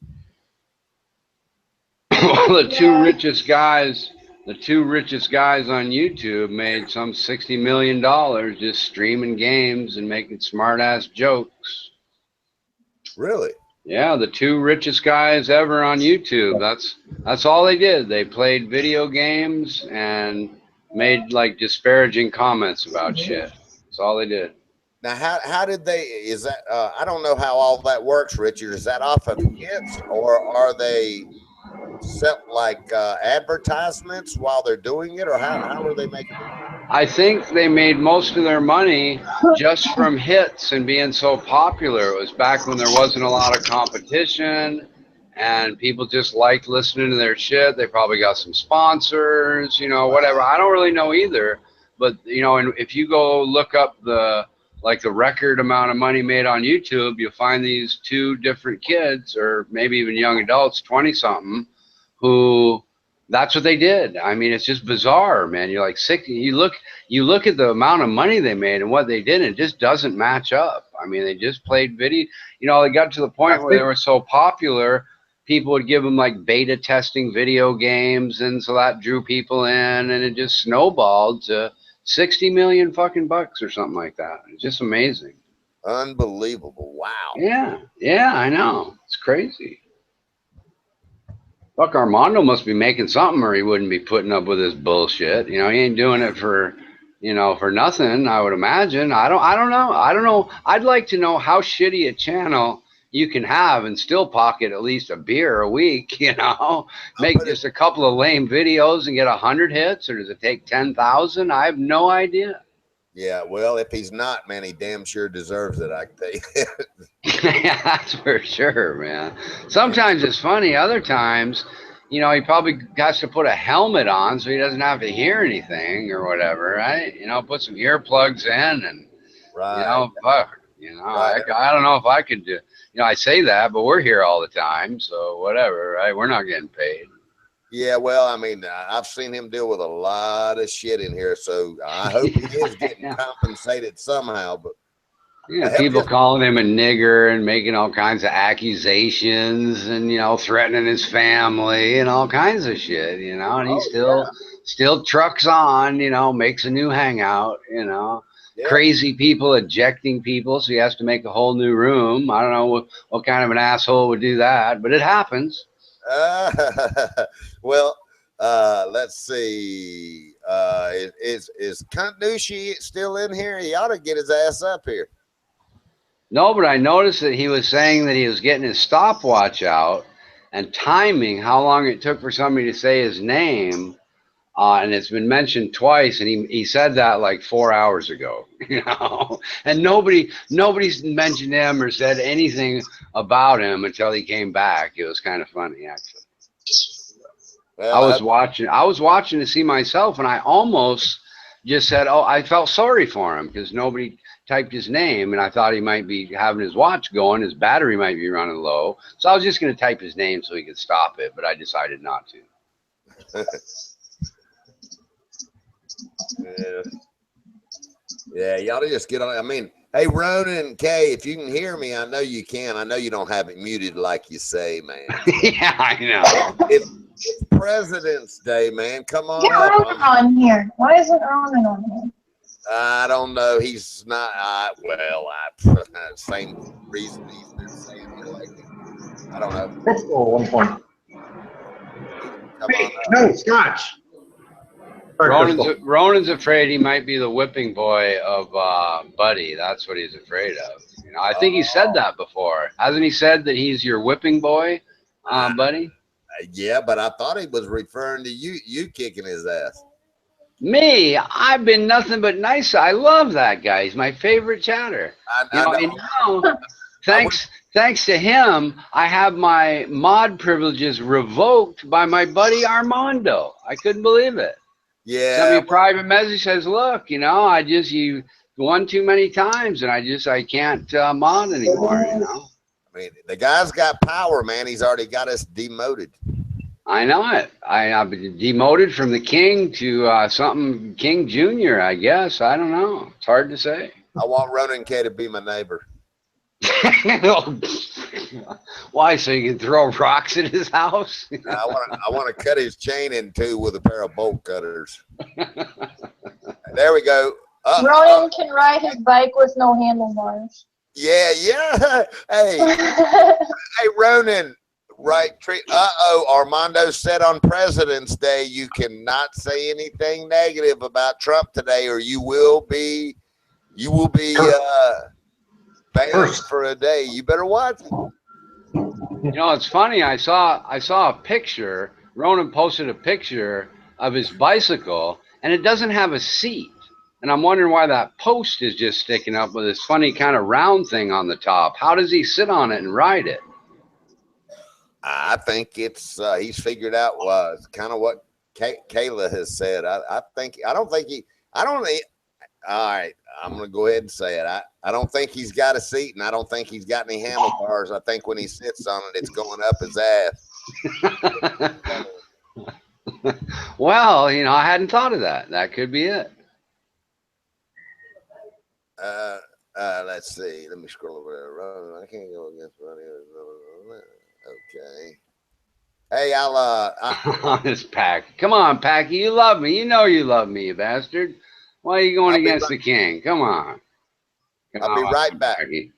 Well, the two Yeah. richest guys on YouTube made some $60 million just streaming games and making smart ass jokes. Really? Yeah, the 2 richest guys ever on YouTube. That's all they did. They played video games and made like disparaging comments about shit. That's all they did. Now, how did they? Is that? I don't know how all that works, Richard. Is that off of hits, or are they set like advertisements while they're doing it, or how are they making the money? I think they made most of their money just from hits and being so popular. It was back when there wasn't a lot of competition and people just liked listening to their shit. They probably got some sponsors, whatever. I don't really know either. But, and if you go look up the record amount of money made on YouTube, you'll find these 2 different kids, or maybe even young adults, 20-something, who that's what they did. I mean, it's just bizarre, man. You're like 60. You look at the amount of money they made and what they did, and it just doesn't match up. I mean, they just played video. They got to the point where they were so popular, people would give them like beta testing video games, and so that drew people in, and it just snowballed to 60 million fucking bucks or something like that. It's just amazing. Unbelievable! Wow. Yeah, I know. It's crazy. Fuck, Armando must be making something, or he wouldn't be putting up with this bullshit. He ain't doing it for nothing, I would imagine. I don't know. I'd like to know how shitty a channel you can have and still pocket at least a beer a week, make just a couple of lame videos and get 100 hits, or does it take 10,000? I have no idea. Yeah, well, if he's not, man, he damn sure deserves it, I can tell you. Yeah, that's for sure, man. Sometimes it's funny. Other times, he probably has to put a helmet on so he doesn't have to hear anything or whatever, right? Put some earplugs in and, right. fuck, Right. I don't know if I could do, I say that, but we're here all the time. So whatever, right? We're not getting paid. Yeah, well, I mean, I've seen him deal with a lot of shit in here, so I hope he is getting compensated somehow. But yeah, people calling him a nigger and making all kinds of accusations and threatening his family and all kinds of shit, and he still trucks on, makes a new hangout, crazy people ejecting people, so he has to make a whole new room. I don't know what kind of an asshole would do that, but it happens. Well, let's see. Is Conducci still in here? He ought to get his ass up here. No, but I noticed that he was saying that he was getting his stopwatch out and timing how long it took for somebody to say his name. And it's been mentioned twice, and he said that like 4 hours ago, and nobody's mentioned him or said anything about him until he came back. It was kind of funny, actually. Well, I was watching to see myself, and I almost just said, oh, I felt sorry for him because nobody typed his name, and I thought he might be having his watch going, his battery might be running low, so I was just going to type his name so he could stop it, but I decided not to. Yeah, you ought to just get on. I mean, hey, Ronan and Kay, if you can hear me, I know you can. I know you don't have it muted like you say, man. Yeah, I know. It's President's Day, man. Come on Get up. Ronan on here. Why isn't Ronan on here? I don't know. He's not. Same reason he's been saying it lately. I don't know. Let's go 1 point. Hey, no, Scotch. Ronan's afraid he might be the whipping boy of Buddy. That's what he's afraid of. You know, I think he said that before. Hasn't he said that he's your whipping boy, buddy? Yeah, but I thought he was referring to you kicking his ass. Me, I've been nothing but nice. I love that guy. He's my favorite chatter. I know. And thanks to him, I have my mod privileges revoked by my buddy Armando. I couldn't believe it. Yeah. Sent me a private message, says, look, you know, you won too many times and I can't mod anymore, you know. I mean, the guy's got power, man. He's already got us demoted. I know it. I've been demoted from the king to something King Jr., I guess. I don't know. It's hard to say. I want Ronan K to be my neighbor. Why? So you can throw rocks at his house? I want to cut his chain in two with a pair of bolt cutters. There we go. Ronan can ride his bike with no handlebars. Yeah. Hey, hey, Ronan. Right treat. Armando said on President's Day you cannot say anything negative about Trump today, or you will be banned for a day. You better watch it. You know, it's funny. I saw a picture. Ronan posted a picture of his bicycle, and it doesn't have a seat. And I'm wondering why that post is just sticking up with this funny kind of round thing on the top. How does he sit on it and ride it? I think it's he's figured out kind of what Kayla has said. All right, I'm gonna go ahead and say it. I don't think he's got a seat, and I don't think he's got any handlebars. I think when he sits on it, it's going up his ass. Well, you know, I hadn't thought of that. That could be it. Let's see. Let me scroll over there. I can't go against Ronnie. Okay. Hey, Honest Pack. Come on, Packy. You love me. You know you love me, you bastard. Why are you going against the king? Come on. I'll be right back. Packy.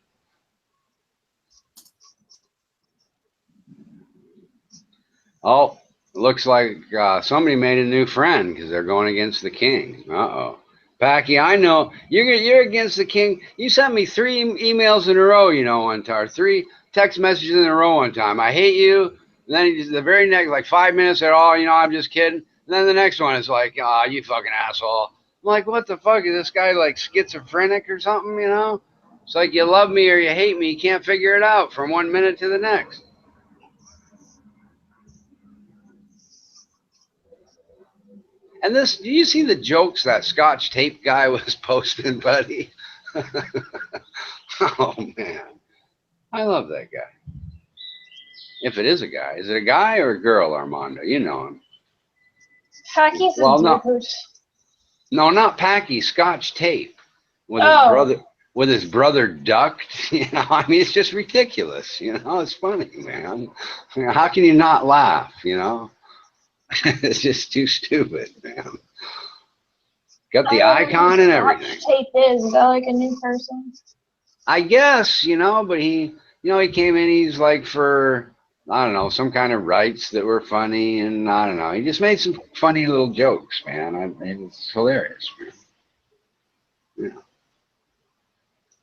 Oh, looks like somebody made a new friend because they're going against the king. Uh-oh. Packy, I know you're against the king. You sent me 3 emails in a row, you know, one time, 3 text messages in a row one time. I hate you. And then the very next, like 5 minutes at all, you know, I'm just kidding. And then the next one is like, oh, you fucking asshole. I'm like, what the fuck? Is this guy like schizophrenic or something, you know? It's like you love me or you hate me. You can't figure it out from 1 minute to the next. And this, do you see the jokes that Scotch tape guy was posting, buddy? Oh, man. I love that guy. If it is a guy. Is it a guy or a girl, Armando? You know him. Packy's a dude. No, not Packy. Scotch tape. With his brother ducked. You know, I mean, it's just ridiculous. You know, it's funny, man. You know, how can you not laugh, you know? It's just too stupid, man. Got the icon and everything. Tape is that like a new person? I guess, you know, but he came in, he's like for, I don't know, some kind of rights that were funny, and I don't know. He just made some funny little jokes, man. It was hilarious, man. Yeah.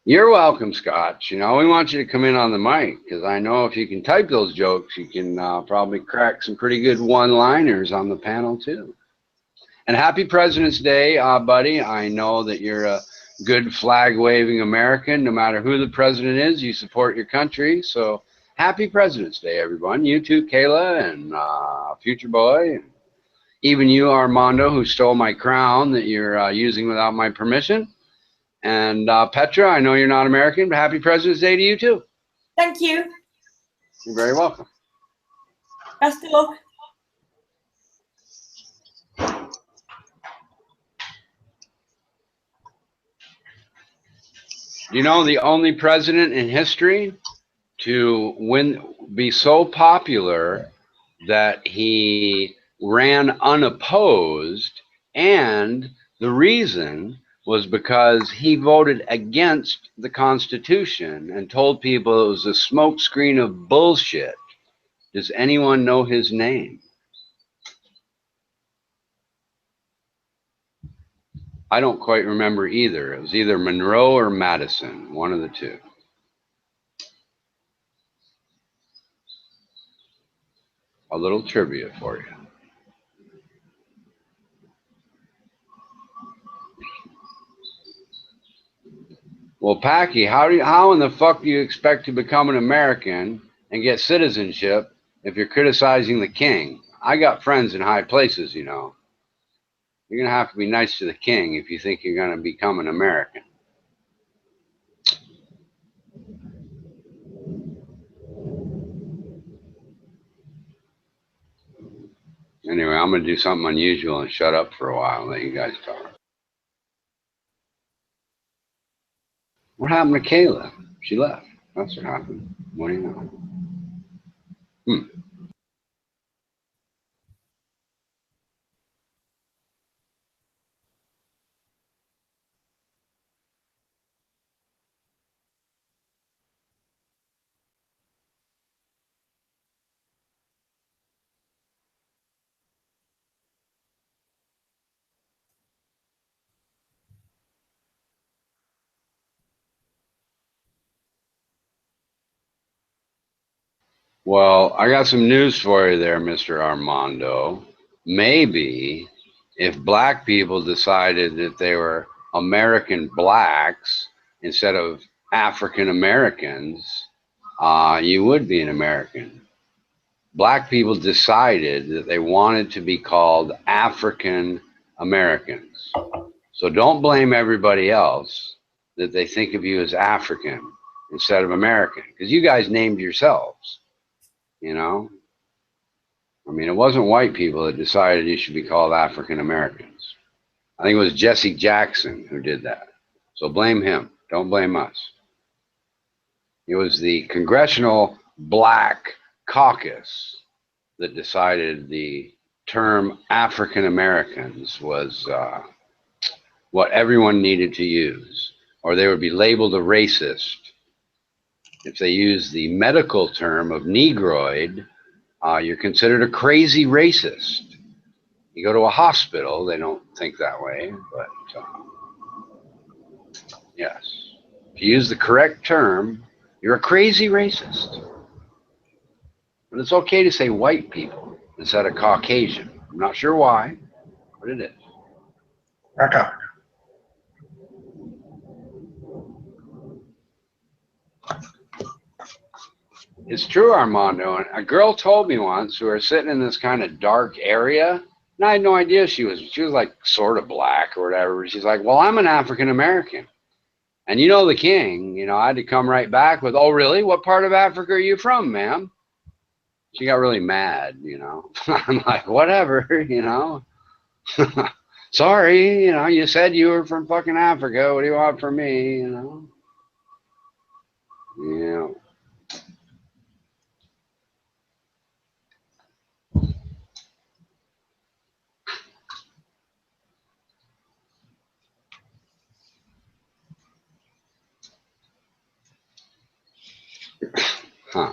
You're welcome, Scotch. You know, we want you to come in on the mic because I know if you can type those jokes, you can probably crack some pretty good one-liners on the panel too. And happy President's Day, buddy. I know that you're a good flag-waving American. No matter who the president is, you support your country. So happy President's Day, everyone. You too, Kayla, and Future Boy, and even you, Armando, who stole my crown that you're using without my permission. And Petra, I know you're not American, but happy President's Day to you too. Thank you. You're very welcome. Best of luck. You know, the only president in history to be so popular that he ran unopposed, and the reason was because he voted against the Constitution and told people it was a smokescreen of bullshit. Does anyone know his name? I don't quite remember either. It was either Monroe or Madison, one of the two. A little trivia for you. Well, Packy, how in the fuck do you expect to become an American and get citizenship if you're criticizing the king? I got friends in high places, you know. You're gonna have to be nice to the king if you think you're gonna become an American. Anyway, I'm gonna do something unusual and shut up for a while and let you guys talk. What happened to Kayla? She left. That's what happened. What do you know? Well, I got some news for you there, Mr. Armando. Maybe if black people decided that they were American blacks instead of African Americans, you would be an American. Black people decided that they wanted to be called African Americans. So don't blame everybody else that they think of you as African instead of American, because you guys named yourselves. You know, I mean, it wasn't white people that decided you should be called African Americans. I think it was Jesse Jackson who did that. So blame him. Don't blame us. It was the Congressional Black Caucus that decided the term African Americans was what everyone needed to use, or they would be labeled a racist. If they used the medical term of Negroid, you're considered a crazy racist. You go to a hospital, they don't think that way, but yes. If you use the correct term, you're a crazy racist. But it's okay to say white people instead of Caucasian. I'm not sure why, but it is. Okay. It's true, Armando. And a girl told me once, we were sitting in this kind of dark area, and I had no idea she was like sort of black or whatever. She's like, well, I'm an African American. And you know the king, you know, I had to come right back with, oh, really? What part of Africa are you from, ma'am? She got really mad, you know. I'm like, whatever, you know. Sorry, you know, you said you were from fucking Africa. What do you want from me, you know? Yeah. Huh.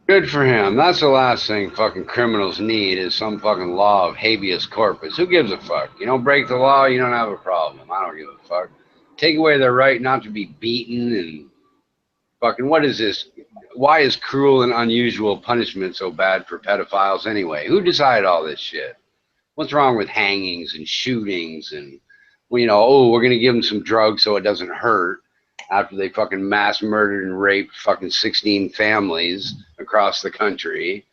Good for him. That's the last thing fucking criminals need is some fucking law of habeas corpus. Who gives a fuck? You don't break the law, you don't have a problem. I don't give a fuck. Take away their right not to be beaten and fucking, what is this? Why is cruel and unusual punishment so bad for pedophiles anyway? Who decided all this shit? What's wrong with hangings and shootings and, well, you know, oh, we're going to give them some drugs so it doesn't hurt. after they fucking mass murdered and raped fucking 16 families across the country.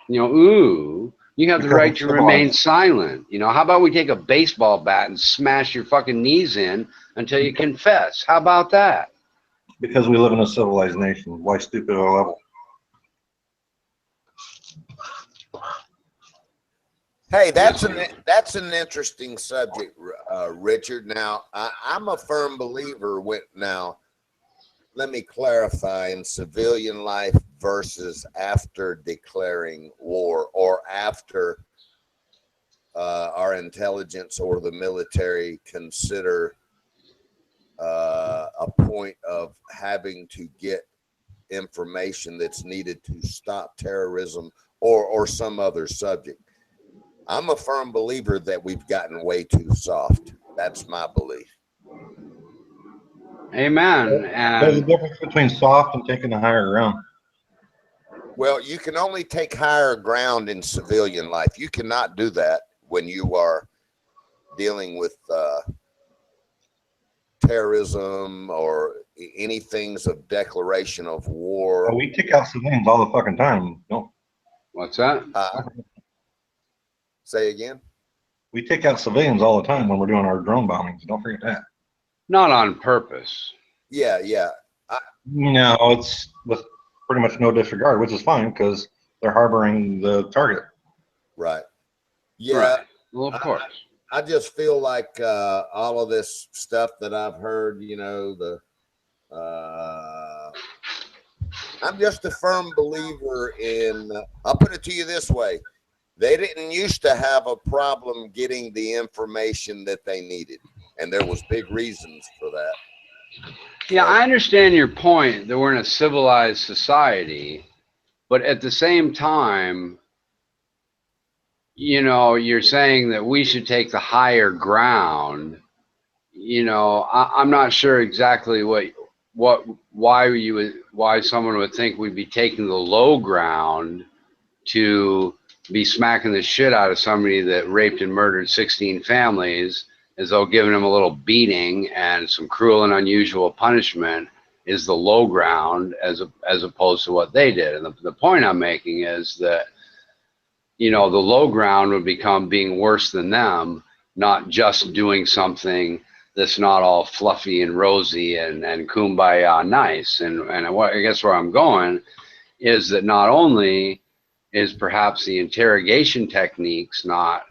You know, ooh, you have the Because right it's to remain civilized. silent. You know, how about we take a baseball bat and smash your fucking knees in until you confess? How about that? Because we live in a civilized nation. Why stupid at a level? Hey, that's an interesting subject, Richard. Now, I'm a firm believer with now. Let me clarify: in civilian life versus after declaring war, or after our intelligence or the military consider a point of having to get information that's needed to stop terrorism or some other subject. I'm a firm believer that we've gotten way too soft. That's my belief. Amen. There's a And difference between soft and taking the higher ground. Well, you can only take higher ground in civilian life. You cannot do that when you are dealing with terrorism or any things of declaration of war. Well, we kick out civilians all the fucking time. Don't what's that? Say again? we take out civilians all the time when we're doing our drone bombings? Don't forget that. Not on purpose. Yeah. No, it's with pretty much no disregard, which is fine because they're harboring the target. Right. Yeah. Right. Well, of course. I just feel like all of this stuff that I've heard, you know, I'm just a firm believer in, I'll put it to you this way. They didn't used to have a problem getting the information that they needed. And there was big reasons for that. Yeah, I understand your point that we're in a civilized society, but at the same time, you know, you're saying that we should take the higher ground. You know, I'm not sure exactly why someone would think we'd be taking the low ground to be smacking the shit out of somebody that raped and murdered 16 families, as though giving them a little beating and some cruel and unusual punishment is the low ground as opposed to what they did. And the point I'm making is that, you know, the low ground would become being worse than them, not just doing something that's not all fluffy and rosy and kumbaya nice. And I guess where I'm going is that not only is perhaps the interrogation techniques not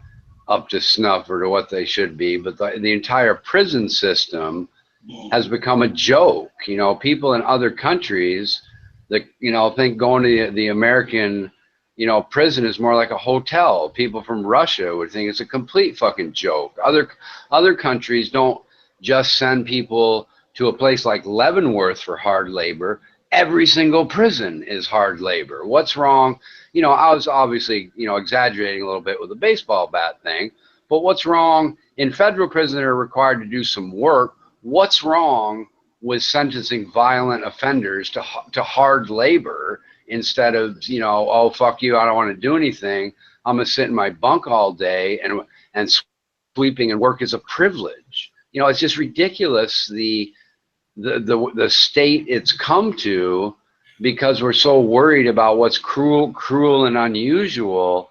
up to snuff or to what they should be, but the entire prison system has become a joke. You know, people in other countries that, you know, think going to the American, you know, prison is more like a hotel. People from Russia would think it's a complete fucking joke. Other countries don't just send people to a place like Leavenworth for hard labor. Every single prison is hard labor. What's wrong? You know, I was obviously, you know, exaggerating a little bit with the baseball bat thing, but what's wrong in federal prison that are required to do some work? What's wrong with sentencing violent offenders to hard labor instead of, you know, oh, fuck you, I don't want to do anything. I'm going to sit in my bunk all day and sweeping and work is a privilege. You know, it's just ridiculous the state it's come to, because we're so worried about what's cruel and unusual.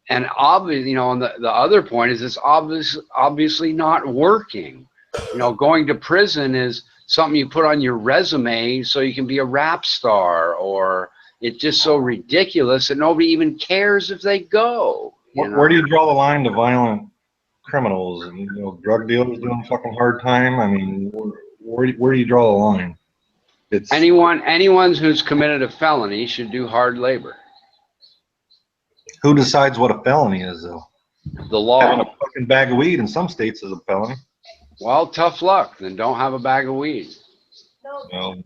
And obviously, you know, and the other point is it's obviously not working. You know, going to prison is something you put on your resume so you can be a rap star, or it's just so ridiculous that nobody even cares if they go. Where do you draw the line to violent criminals and, you know, drug dealers doing fucking hard time? I mean, where do you draw the line? It's anyone who's committed a felony should do hard labor. Who decides what a felony is, though? The law. Having a fucking bag of weed in some states is a felony. Well, tough luck. Then don't have a bag of weed. Well,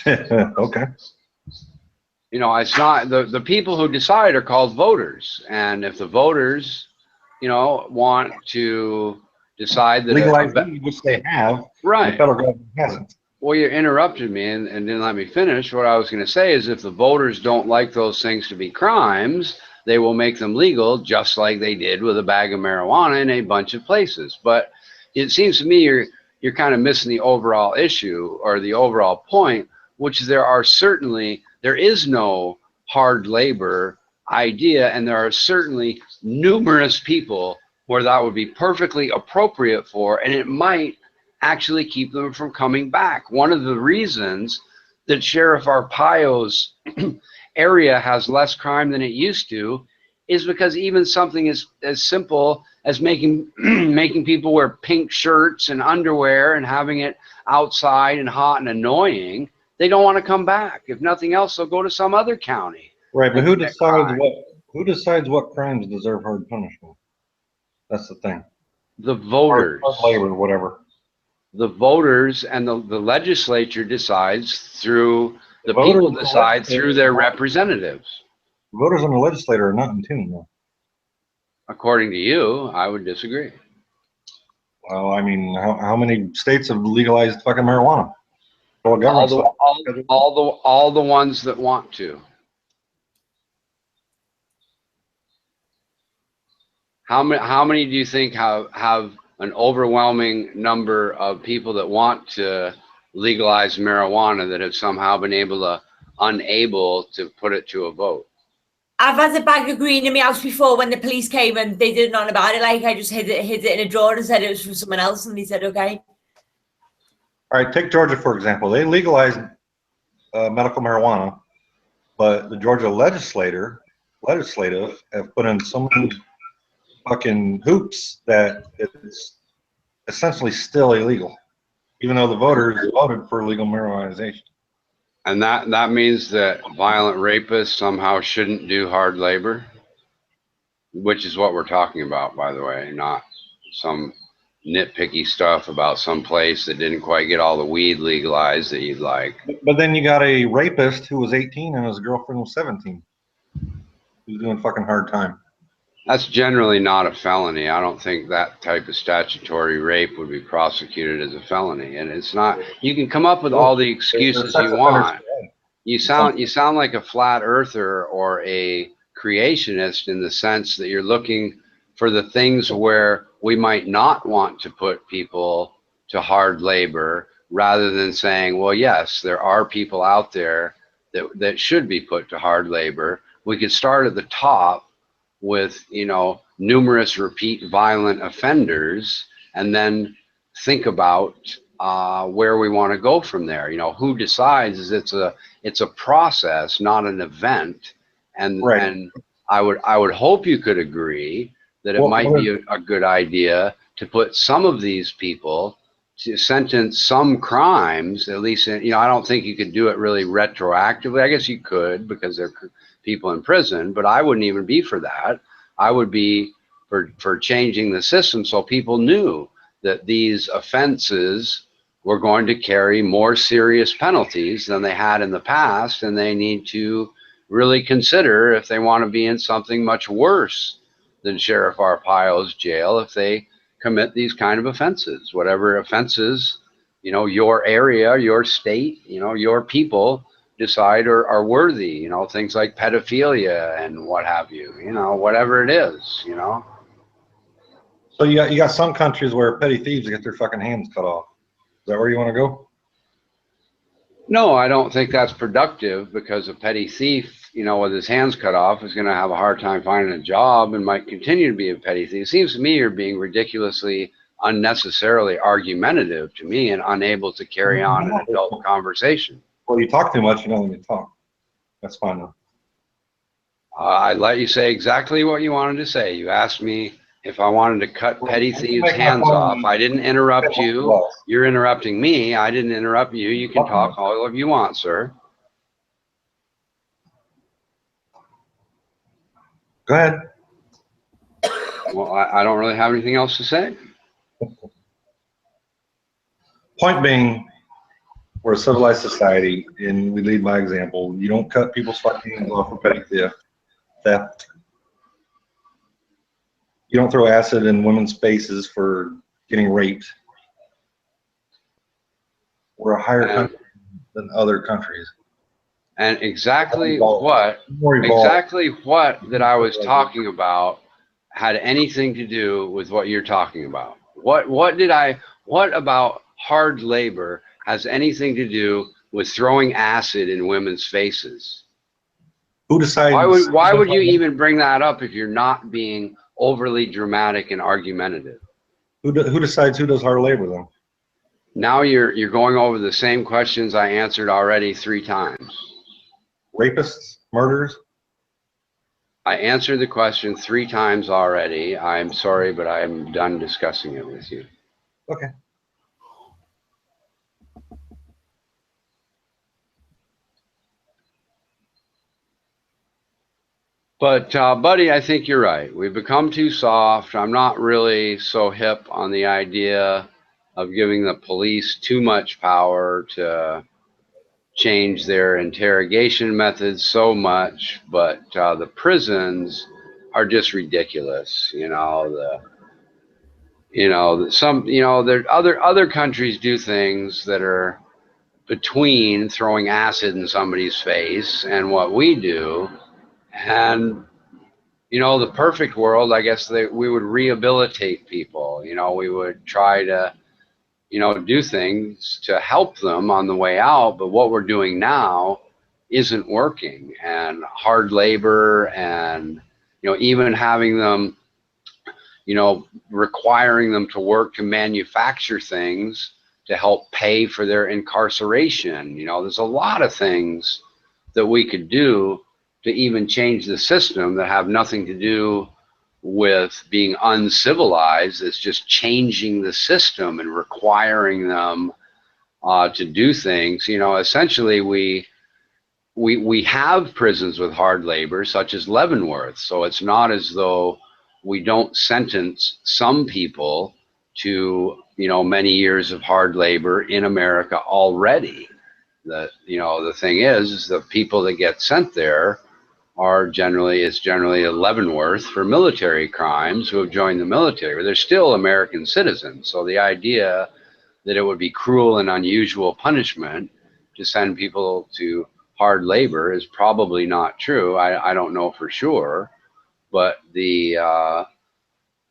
okay. You know, it's not the people who decide are called voters, and if the voters, you know, want to decide that legalize weed, which they have, right, the federal government hasn't. Well, you interrupted me and didn't let me finish. What I was going to say is if the voters don't like those things to be crimes, they will make them legal, just like they did with a bag of marijuana in a bunch of places. But it seems to me you're you're kind of missing the overall issue or the overall point, which is there is no hard labor idea, and there are certainly numerous people where that would be perfectly appropriate for, and it might actually keep them from coming back. One of the reasons that Sheriff Arpaio's area has less crime than it used to is because even something as simple as making making people wear pink shirts and underwear and having it outside and hot and annoying, they don't want to come back. If nothing else, they'll go to some other county. Right, but who decides what crimes deserve hard punishment? That's the thing. The voters. Hard labor, whatever. The voters and the legislature decides through the people decide through their representatives. The voters and the legislator are not in tune, though. According to you, I would disagree. Well, I mean, how many states have legalized fucking marijuana? All the ones that want to. How many do you think have an overwhelming number of people that want to legalize marijuana that have somehow been unable to put it to a vote? I've had a bag of green in my house before when the police came and they did none about it. Like, I just hid it in a drawer and said it was from someone else, and they said okay. All right, take Georgia for example. They legalized medical marijuana, but the Georgia legislative have put in so many fucking hoops that it's essentially still illegal, even though the voters voted for legal marijuanization. And that means that violent rapists somehow shouldn't do hard labor, which is what we're talking about, by the way, not some nitpicky stuff about some place that didn't quite get all the weed legalized that you'd like. But then you got a rapist who was 18 and his girlfriend was 17. Who's doing fucking hard time. That's generally not a felony. I don't think that type of statutory rape would be prosecuted as a felony. And it's not, you can come up with all the excuses you want. You sound like a flat earther or a creationist in the sense that you're looking for the things where we might not want to put people to hard labor, rather than saying, well, yes, there are people out there that should be put to hard labor. We could start at the top with, numerous repeat violent offenders, and then think about where we want to go from there. Who decides is it's a process, not an event. And right. And I would hope you could agree that it might be a good idea to put some of these people to sentence some crimes, at least I don't think you could do it really retroactively. I guess you could, because they're people in prison, but I wouldn't even be for that. I would be for changing the system so people knew that these offenses were going to carry more serious penalties than they had in the past, and they need to really consider if they want to be in something much worse than Sheriff Arpaio's jail if they commit these kind of offenses. Whatever offenses, your area, your state, your people decide are worthy, things like pedophilia and what have you, whatever it is, So you got some countries where petty thieves get their fucking hands cut off. Is that where you want to go? No, I don't think that's productive, because a petty thief, with his hands cut off, is going to have a hard time finding a job and might continue to be a petty thief. It seems to me you're being ridiculously, unnecessarily argumentative to me and unable to carry on an adult conversation. Well, you talk too much, when you talk. That's fine though. I let you say exactly what you wanted to say. You asked me if I wanted to cut petty thieves' hands off. I didn't interrupt you. You're interrupting me. I didn't interrupt you. You can talk all of you want, sir. Go ahead. Well, I don't really have anything else to say. Point being, we're a civilized society, and we lead by example. You don't cut people's fucking hands off for petty theft. You don't throw acid in women's faces for getting raped. We're a higher country than other countries. And exactly what that I was talking about had anything to do with what you're talking about. What about hard labor has anything to do with throwing acid in women's faces? Who decides? Why would you even bring that up if you're not being overly dramatic and argumentative? Who decides who does hard labor then? Now you're going over the same questions I answered already 3 times. Rapists, murderers. I answered the question 3 times already. I'm sorry, but I'm done discussing it with you. Okay. But buddy, I think you're right. We've become too soft. I'm not really so hip on the idea of giving the police too much power to change their interrogation methods so much, but the prisons are just ridiculous. There other countries do things that are between throwing acid in somebody's face and what we do. And the perfect world, I guess we would rehabilitate people. We would try to do things to help them on the way out. But what we're doing now isn't working. And hard labor, and even having them, requiring them to work to manufacture things to help pay for their incarceration. There's a lot of things that we could do to even change the system that have nothing to do with being uncivilized. It's just changing the system and requiring them to do things. Essentially we have prisons with hard labor, such as Leavenworth. So it's not as though we don't sentence some people to many years of hard labor in America already. The thing is the people that get sent there are generally a Leavenworth for military crimes who have joined the military, but they're still American citizens. So the idea that it would be cruel and unusual punishment to send people to hard labor is probably not true. I don't know for sure, but the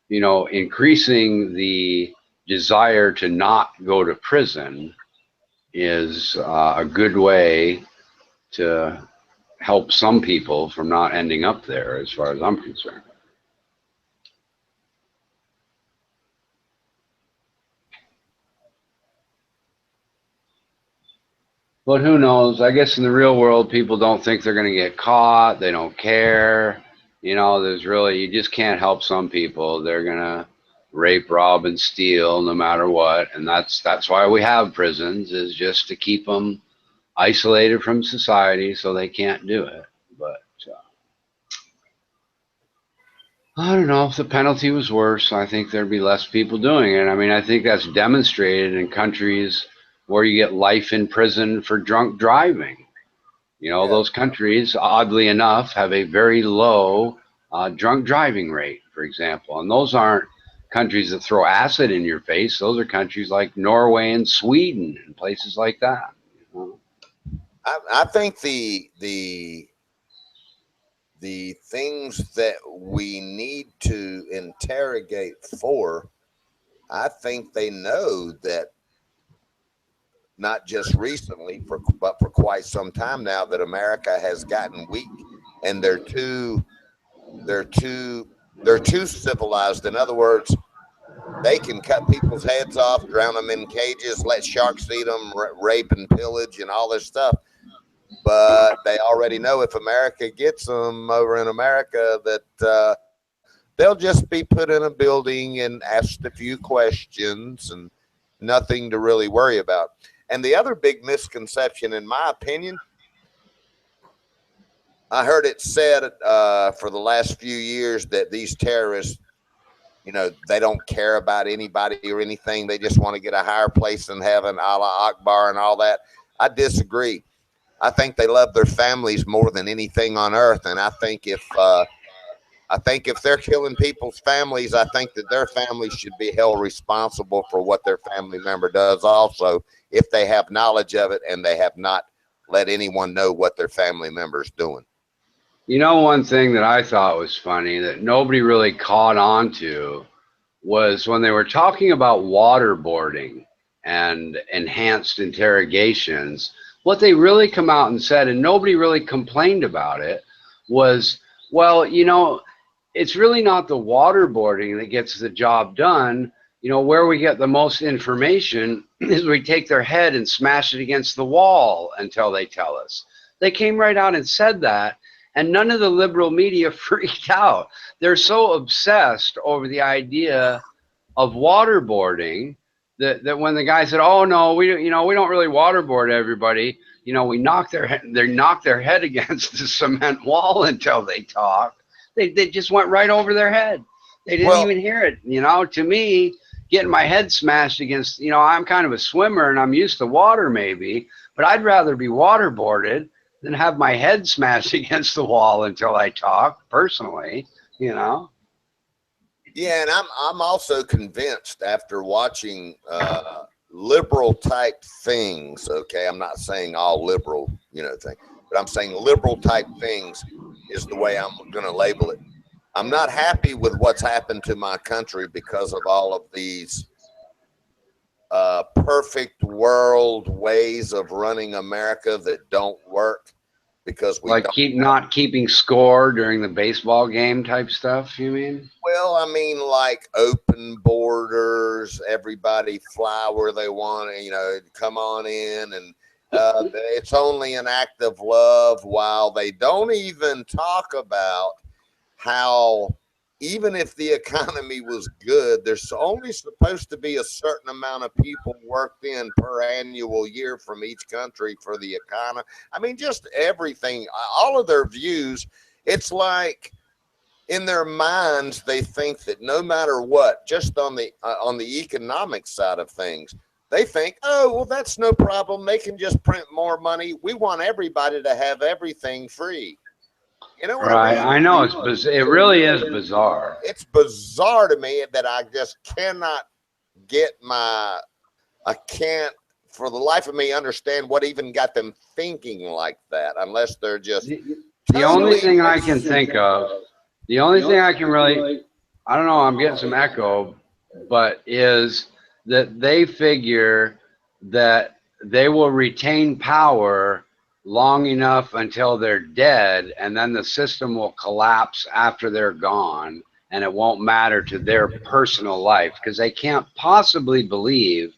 increasing the desire to not go to prison is a good way to help some people from not ending up there, as far as I'm concerned. But who knows? I guess in the real world, people don't think they're going to get caught. They don't care. You just can't help some people. They're going to rape, rob, and steal no matter what. And that's why we have prisons, is just to keep them isolated from society so they can't do it. But I don't know, if the penalty was worse, I think there'd be less people doing it. I mean, I think that's demonstrated in countries where you get life in prison for drunk driving. Those countries, oddly enough, have a very low drunk driving rate, for example. And those aren't countries that throw acid in your face. Those are countries like Norway and Sweden and places like that. I think the things that we need to interrogate for, I think they know that, not just recently, but for quite some time now, that America has gotten weak, and they're too civilized. In other words, they can cut people's heads off, drown them in cages, let sharks eat them, rape and pillage and all this stuff. But they already know if America gets them over in America, that they'll just be put in a building and asked a few questions and nothing to really worry about. And the other big misconception, in my opinion, I heard it said for the last few years that these terrorists, they don't care about anybody or anything. They just want to get a higher place in heaven, Allah Akbar and all that. I disagree. I think they love their families more than anything on earth. And I think if they're killing people's families, I think that their families should be held responsible for what their family member does also, if they have knowledge of it and they have not let anyone know what their family member is doing. One thing that I thought was funny that nobody really caught on to was when they were talking about waterboarding and enhanced interrogations, what they really come out and said, and nobody really complained about it, was, well, you know, it's really not the waterboarding that gets the job done. You know, where we get the most information is we take their head and smash it against the wall until they tell us. They came right out and said that, and none of the liberal media freaked out. They're so obsessed over the idea of waterboarding that when the guy said, "Oh no, we don't really waterboard everybody. You know, we knock their head against the cement wall until they talk." They just went right over their head. They didn't even hear it. You know, to me, getting my head smashed against, you know, I'm kind of a swimmer and I'm used to water maybe, but I'd rather be waterboarded than have my head smashed against the wall until I talk, personally, you know. Yeah, and I'm also convinced after watching liberal type things. Okay, I'm not saying all liberal, you know, thing, but I'm saying liberal type things is the way I'm going to label it. I'm not happy with what's happened to my country because of all of these perfect world ways of running America that don't work. Because we like not keeping score during the baseball game type stuff, you mean? Well, I mean, like open borders, everybody fly where they want, you know, come on in, and it's only an act of love, while they don't even talk about how even if the economy was good, there's only supposed to be a certain amount of people worked in per annual year from each country for the economy. I mean, just everything, all of their views. It's like in their minds, they think that no matter what, just on the economic side of things, they think, oh, well, that's no problem. They can just print more money. We want everybody to have everything free. You know what I mean? I know, it really is bizarre. It's bizarre to me that I just cannot I can't for the life of me understand what even got them thinking like that, unless they're just the only thing I can think of, the only thing I can really, I don't know, I'm getting some echo, but is that they figure that they will retain power long enough until they're dead, and then the system will collapse after they're gone, and it won't matter to their personal life, because they can't possibly believe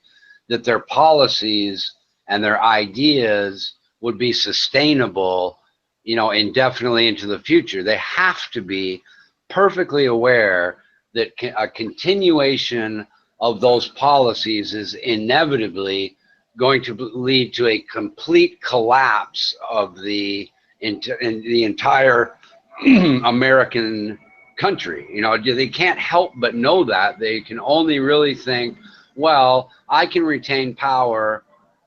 that their policies and their ideas would be sustainable, you know, indefinitely into the future. They have to be perfectly aware that a continuation of those policies is inevitably going to lead to a complete collapse of the entire American country. You know, they can't help but know that. They can only really think, well, I can retain power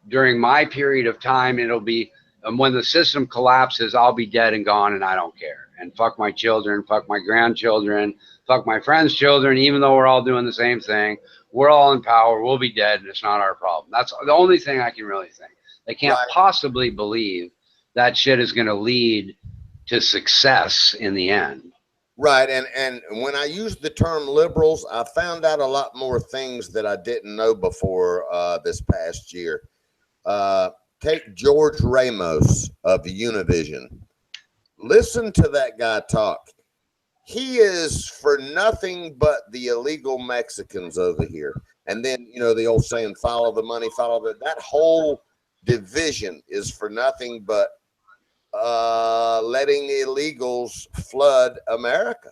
during my period of time. It'll be when the system collapses, I'll be dead and gone, and I don't care. And fuck my children, fuck my grandchildren, fuck my friends' children, even though we're all doing the same thing. We're all in power. We'll be dead, and it's not our problem. That's the only thing I can really think. They can't possibly believe that shit is going to lead to success in the end. Right. And when I used the term liberals, I found out a lot more things that I didn't know before this past year. Take George Ramos of Univision. Listen to that guy talk. He is for nothing but the illegal Mexicans over here. And then, you know, the old saying, follow the money, follow that whole division is for nothing but letting illegals flood America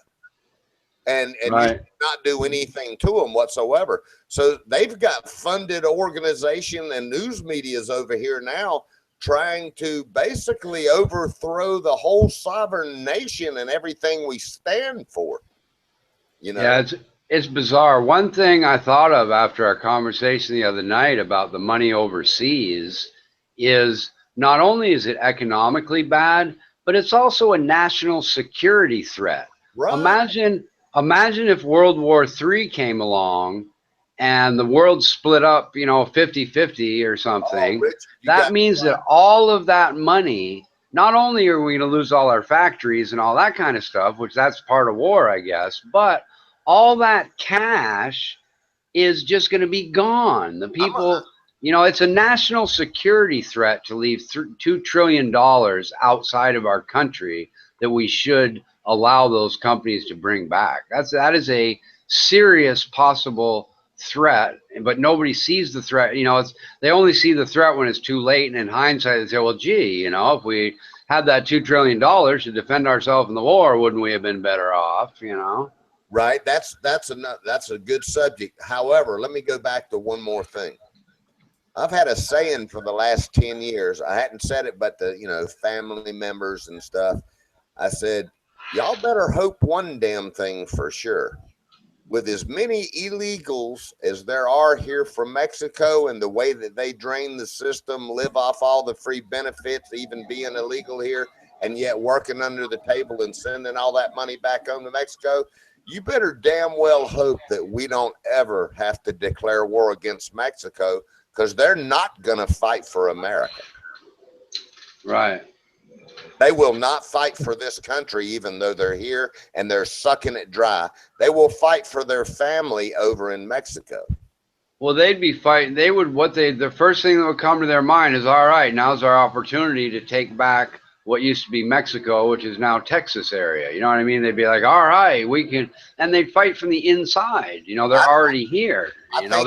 and right. not do anything to them whatsoever. So they've got funded organization and news medias over here now trying to basically overthrow the whole sovereign nation and everything we stand for. You know? Yeah, it's bizarre. One thing I thought of after our conversation the other night about the money overseas is not only is it economically bad, but it's also a national security threat. Right. Imagine if World War III came along and the world split up, you know, 50-50 or something. That means that all of that money, not only are we going to lose all our factories and all that kind of stuff, which that's part of war, I guess, but all that cash is just going to be gone. The people, You know, it's a national security threat to leave $2 trillion outside of our country that we should allow those companies to bring back. That is a serious possible threat, but nobody sees the threat. You know, they only see the threat when it's too late, and in hindsight they say, well, gee, you know, if we had that $2 trillion to defend ourselves in the war, wouldn't we have been better off, you know? Right. That's a good subject. However, let me go back to one more thing. I've had a saying for the last 10 years. I hadn't said it, but the, you know, family members and stuff. I said, y'all better hope one damn thing for sure. With as many illegals as there are here from Mexico and the way that they drain the system, live off all the free benefits, even being illegal here, and yet working under the table and sending all that money back home to Mexico, you better damn well hope that we don't ever have to declare war against Mexico, because they're not going to fight for America. Right. They will not fight for this country, even though they're here and they're sucking it dry. They will fight for their family over in Mexico. Well, they'd be fighting. They would, the first thing that would come to their mind is, all right, now's our opportunity to take back what used to be Mexico, which is now Texas area. You know what I mean? They'd be like, all right, we can, and they'd fight from the inside. You know, they're already here. You know,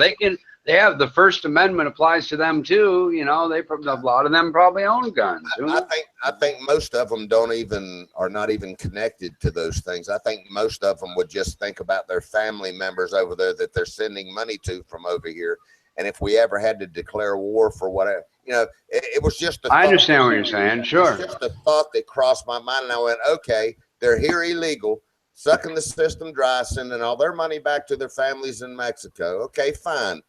they have the First Amendment applies to them too. You know, a lot of them probably own guns. I think most of them are not even connected to those things. I think most of them would just think about their family members over there that they're sending money to from over here. And if we ever had to declare war for whatever, you know, it was just a thought. I understand what you're saying. Sure. It's just a thought that crossed my mind. And I went, okay, they're here illegal, sucking the system dry, sending all their money back to their families in Mexico. Okay, fine.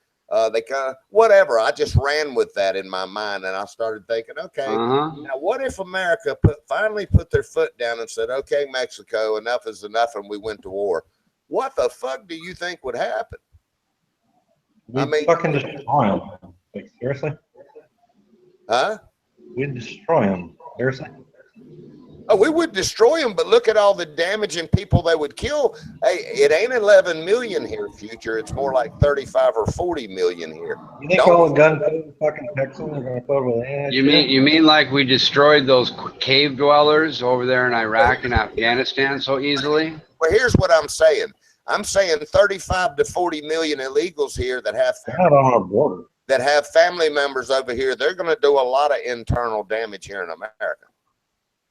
They kind of whatever. I just ran with that in my mind, and I started thinking, okay, now what if America finally put their foot down and said, okay, Mexico, enough is enough, and we went to war? What the fuck do you think would happen? We'd fucking destroy them. Like, seriously? Huh? We'd destroy them. Seriously? Oh, we would destroy them, but look at all the damage and people they would kill. Hey, it ain't 11 million here, future. It's more like 35 or 40 million here. You think all the guns in fucking Texas are going to put over there? You mean like we destroyed those cave dwellers over there in Iraq and Afghanistan so easily? Well, here's what I'm saying. I'm saying 35 to 40 million illegals here that have not on our border. That have family members over here. They're going to do a lot of internal damage here in America.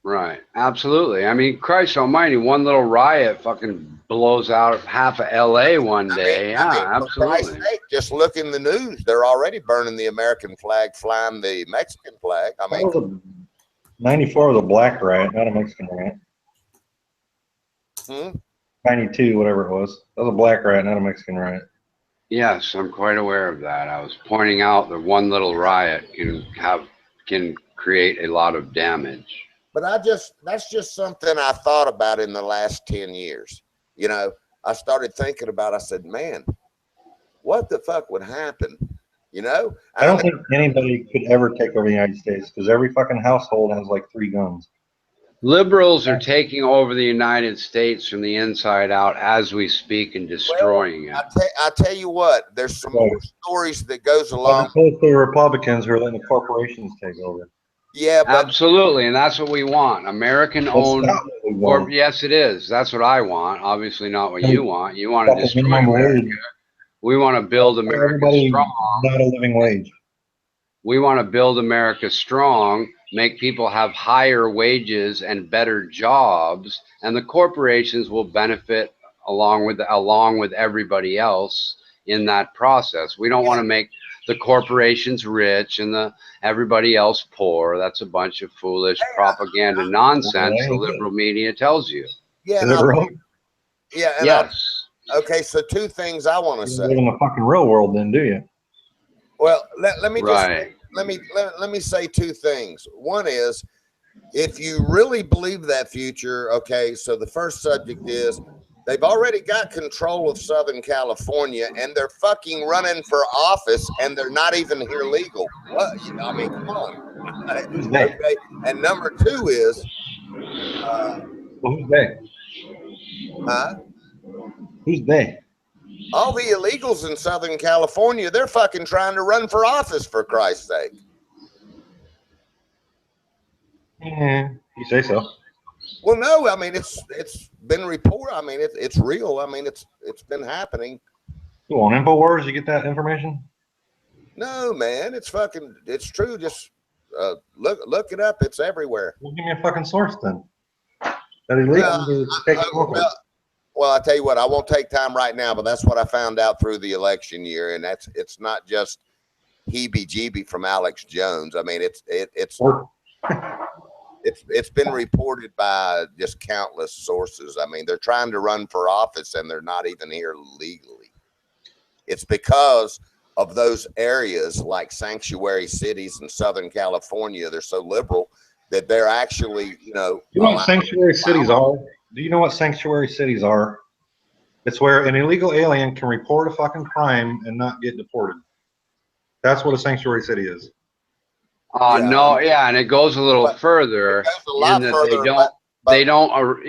Right. Absolutely. I mean, Christ almighty, one little riot fucking blows out half of LA one day. I mean, absolutely. For Christ's sake, just look in the news. They're already burning the American flag, flying the Mexican flag. I mean, 94 was a black riot, not a Mexican riot. 92, whatever it was. That was a black riot, not a Mexican riot. Yes, I'm quite aware of that. I was pointing out that one little riot can create a lot of damage. But that's just something I thought about in the last 10 years. You know, I started thinking about, I said, man, what the fuck would happen? You know? I don't think anybody could ever take over the United States because every fucking household has like 3 guns. Liberals are taking over the United States from the inside out as we speak and destroying it. I tell you what, there's some more stories that goes along. As opposed to the Republicans who are letting the corporations take over. Yeah, but absolutely, and that's what we want. American-owned. Yes, it is. That's what I want. Obviously, not what you want. You want to destroy America. We want to build America strong. Not a living wage. We want to build America strong, make people have higher wages and better jobs, and the corporations will benefit along with everybody else in that process. We don't want to make the corporations rich and everybody else poor. That's a bunch of foolish propaganda nonsense the liberal media tells you. Yeah. Yes. Okay, so 2 things I want to say. You live in the fucking real world, then, do you? Well, let me just let me say 2 things. One is, if you really believe that, future, okay, so the first subject is they've already got control of Southern California and they're fucking running for office and they're not even here legal. What? I mean, come on. Okay. And number 2 is who's they? Huh? Who's they? All the illegals in Southern California, they're fucking trying to run for office, for Christ's sake. Yeah, you say so. Well, no, I mean it's been reported. I mean it's real. I mean it's been happening. You on InfoWars? You get that information? No, man, it's true. Just look it up. It's everywhere. Well, give me a fucking source then. That illegal Well, I tell you what, I won't take time right now, but that's what I found out through the election year, and it's not just heebie-jeebie from Alex Jones. I mean, it's been reported by just countless sources. I mean, they're trying to run for office and they're not even here legally. It's because of those areas like sanctuary cities in Southern California. They're so liberal that they're actually, You know what sanctuary cities are? Do you know what sanctuary cities are? It's where an illegal alien can report a fucking crime and not get deported. That's what a sanctuary city is. No, yeah, and it goes a little further. It goes a lot further.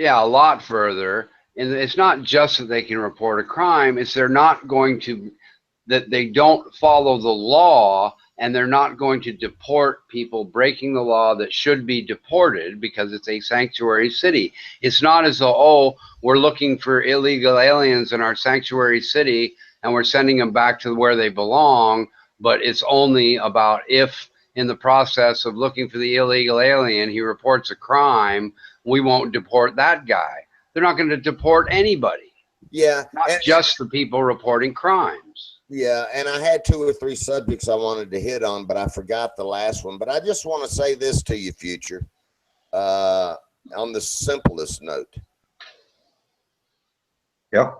A lot further. And it's not just that they can report a crime; it's that they don't follow the law, and they're not going to deport people breaking the law that should be deported because it's a sanctuary city. It's not as though, we're looking for illegal aliens in our sanctuary city and we're sending them back to where they belong, but it's only about if in the process of looking for the illegal alien, he reports a crime, we won't deport that guy. They're not going to deport anybody. Yeah. Not just the people reporting crimes. Yeah, and I had 2 or 3 subjects I wanted to hit on, but I forgot the last one. But I just want to say this to you, Future, on the simplest note. Yeah.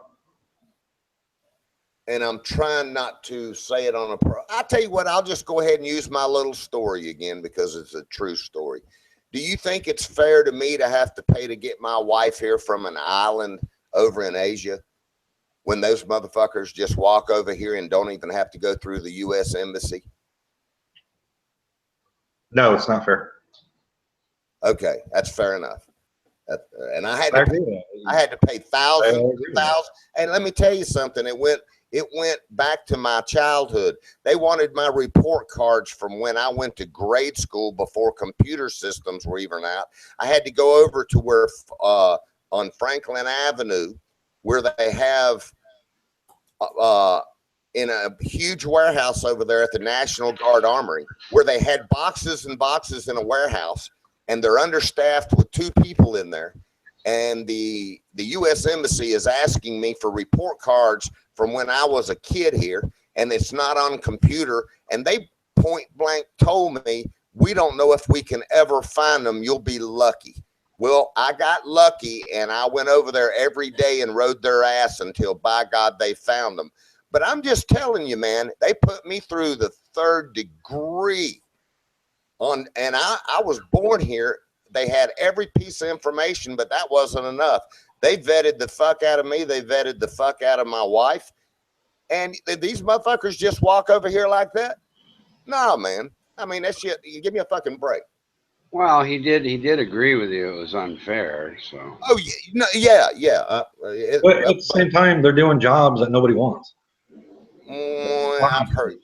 And I'm trying not to say it on I'll tell you what, I'll just go ahead and use my little story again because it's a true story. Do you think it's fair to me to have to pay to get my wife here from an island over in Asia, when those motherfuckers just walk over here and don't even have to go through the U.S. Embassy? No, it's not fair. Okay, that's fair enough. And I had to pay thousands. And let me tell you something. It went back to my childhood. They wanted my report cards from when I went to grade school before computer systems were even out. I had to go over to where on Franklin Avenue, where they have in a huge warehouse over there at the National Guard Armory, where they had boxes and boxes in a warehouse, and they're understaffed with 2 people in there. And the U.S. Embassy is asking me for report cards from when I was a kid here, and it's not on computer. And they point blank told me, we don't know if we can ever find them. You'll be lucky. Well, I got lucky, and I went over there every day and rode their ass until, by God, they found them. But I'm just telling you, man, they put me through the 3rd degree and I was born here. They had every piece of information, but that wasn't enough. They vetted the fuck out of me. They vetted the fuck out of my wife. And these motherfuckers just walk over here like that? No, man. I mean, that shit, you give me a fucking break. Well, he did agree with you. It was unfair. So. Oh yeah. But at the same time, they're doing jobs that nobody wants. I've heard.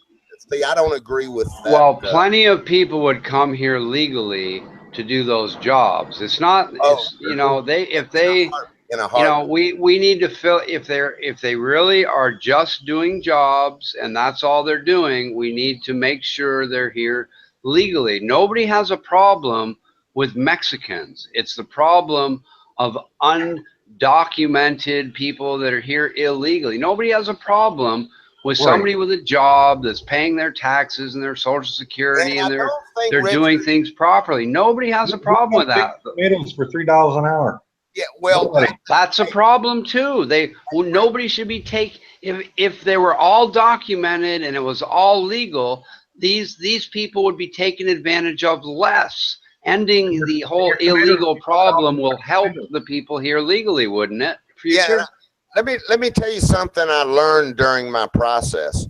See, I don't agree with that. Well, plenty of people would come here legally to do those jobs. It's not. We need to fill if they really are just doing jobs and that's all they're doing. We need to make sure they're here legally. Nobody has a problem with Mexicans. It's the problem of undocumented people that are here illegally. Nobody has a problem with somebody with a job that's paying their taxes and their Social Security and they're doing things properly. Nobody has a problem with that. Tomatoes for $3 an hour. Yeah, well, that's a problem too. Nobody should be if they were all documented and it was all legal. These people would be taken advantage of less. Ending the whole illegal problem will help the people here legally, wouldn't it? Future? Yeah. Let me tell you something I learned during my process.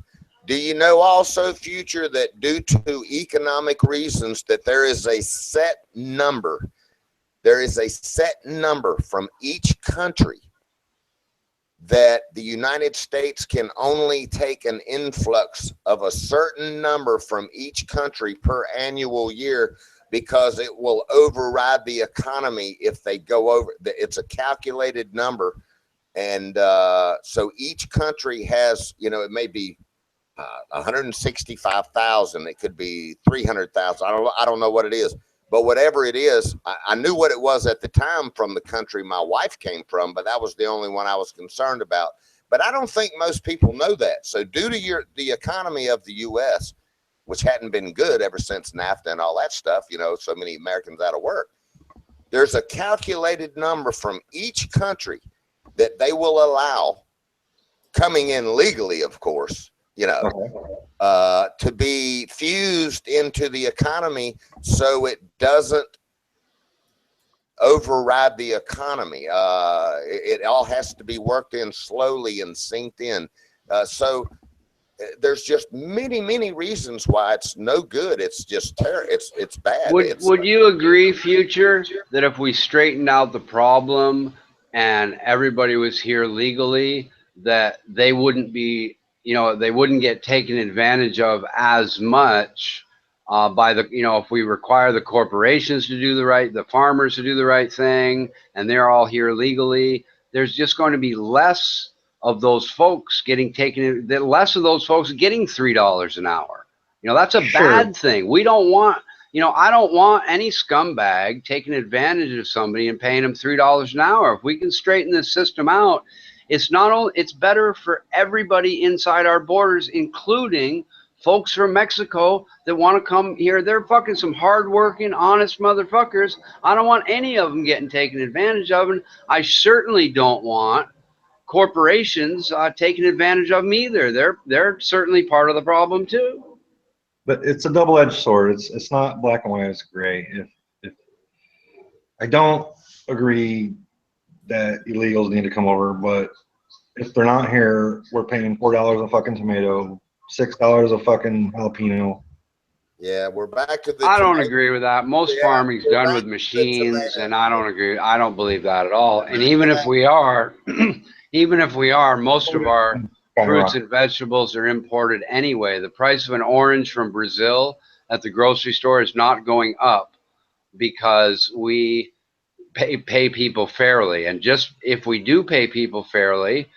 Do you know also, Future, that due to economic reasons that there is a set number. There is a set number from each country that the United States can only take an influx of a certain number from each country per annual year because it will override the economy if they go over. It's a calculated number. And so each country has, you know, it may be 165,000. It could be 300,000. I don't know what it is. But whatever it is, I knew what it was at the time from the country my wife came from, but that was the only one I was concerned about. But I don't think most people know that. So due to the economy of the U.S., which hadn't been good ever since NAFTA and all that stuff, you know, so many Americans out of work, there's a calculated number from each country that they will allow, coming in legally, of course, you know, to be fused into the economy so it doesn't override the economy. It all has to be worked in slowly and synced in. So there's just many reasons why it's no good. It's just terrible. It's bad. Would you agree, Future, that if we straightened out the problem and everybody was here legally, that they wouldn't be, you know, they wouldn't get taken advantage of as much by the, you know, if we require the corporations to do the farmers to do the right thing, and they're all here legally, there's just going to be less of those folks getting taken, less of those folks getting $3 an hour. You know, that's a bad thing. We don't want, you know, I don't want any scumbag taking advantage of somebody and paying them $3 an hour. If we can straighten this system out, it's not only, it's better for everybody inside our borders, including folks from Mexico that want to come here. They're fucking some hardworking, honest motherfuckers. I don't want any of them getting taken advantage of, and I certainly don't want corporations taking advantage of them either. They're certainly part of the problem too. But it's a double-edged sword. It's not black and white. It's gray. If I don't agree that illegals need to come over, but if they're not here, we're paying $4 a fucking tomato, $6 a fucking jalapeno. Yeah, we're back to the. I don't agree with that. Most farming's done with machines, and I don't agree. I don't believe that at all. And even if we are, most of our fruits and vegetables are imported anyway. The price of an orange from Brazil at the grocery store is not going up because we pay people fairly. And just if we do pay people fairly,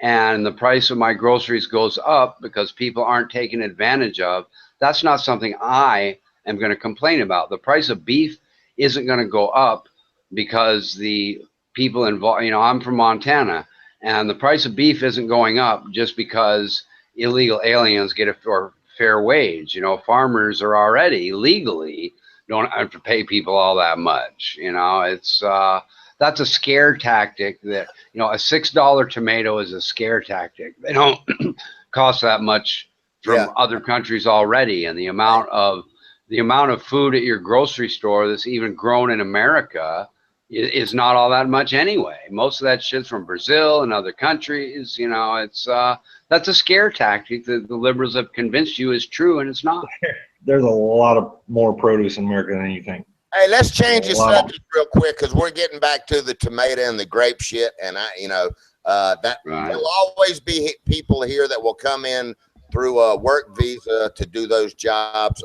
and the price of my groceries goes up because people aren't taken advantage of, that's not something I am going to complain about. The price of beef isn't going to go up because the people involved, you know, I'm from Montana, and the price of beef isn't going up just because illegal aliens get a fair wage. You know, farmers are already legally don't have to pay people all that much. You know, it's that's a scare tactic. That, you know, a $6 tomato is a scare tactic. They don't cost that much from other countries already, and the amount of food at your grocery store that's even grown in America is not all that much anyway. Most of that shit's from Brazil and other countries. You know, it's that's a scare tactic that the liberals have convinced you is true, and it's not. There's a lot of more produce in America than you think. Hey, let's change the subject real quick because we're getting back to the tomato and the grape shit, and there'll always be people here that will come in through a work visa to do those jobs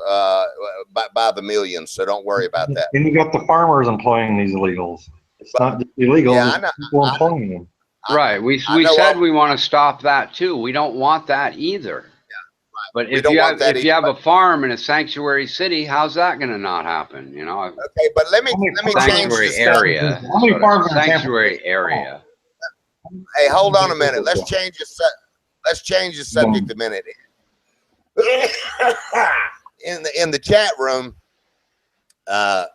by the millions. So don't worry about that. And you got the farmers employing these illegals. It's not just illegals. Yeah, I know. People employing them. Right. We said we want to stop that too. We don't want that either. But if you have a farm in a sanctuary city, how's that going to not happen? You know. Okay, but let me change the area. Sanctuary area. Hey, hold on a minute. Let's change the subject a minute. In the chat room, so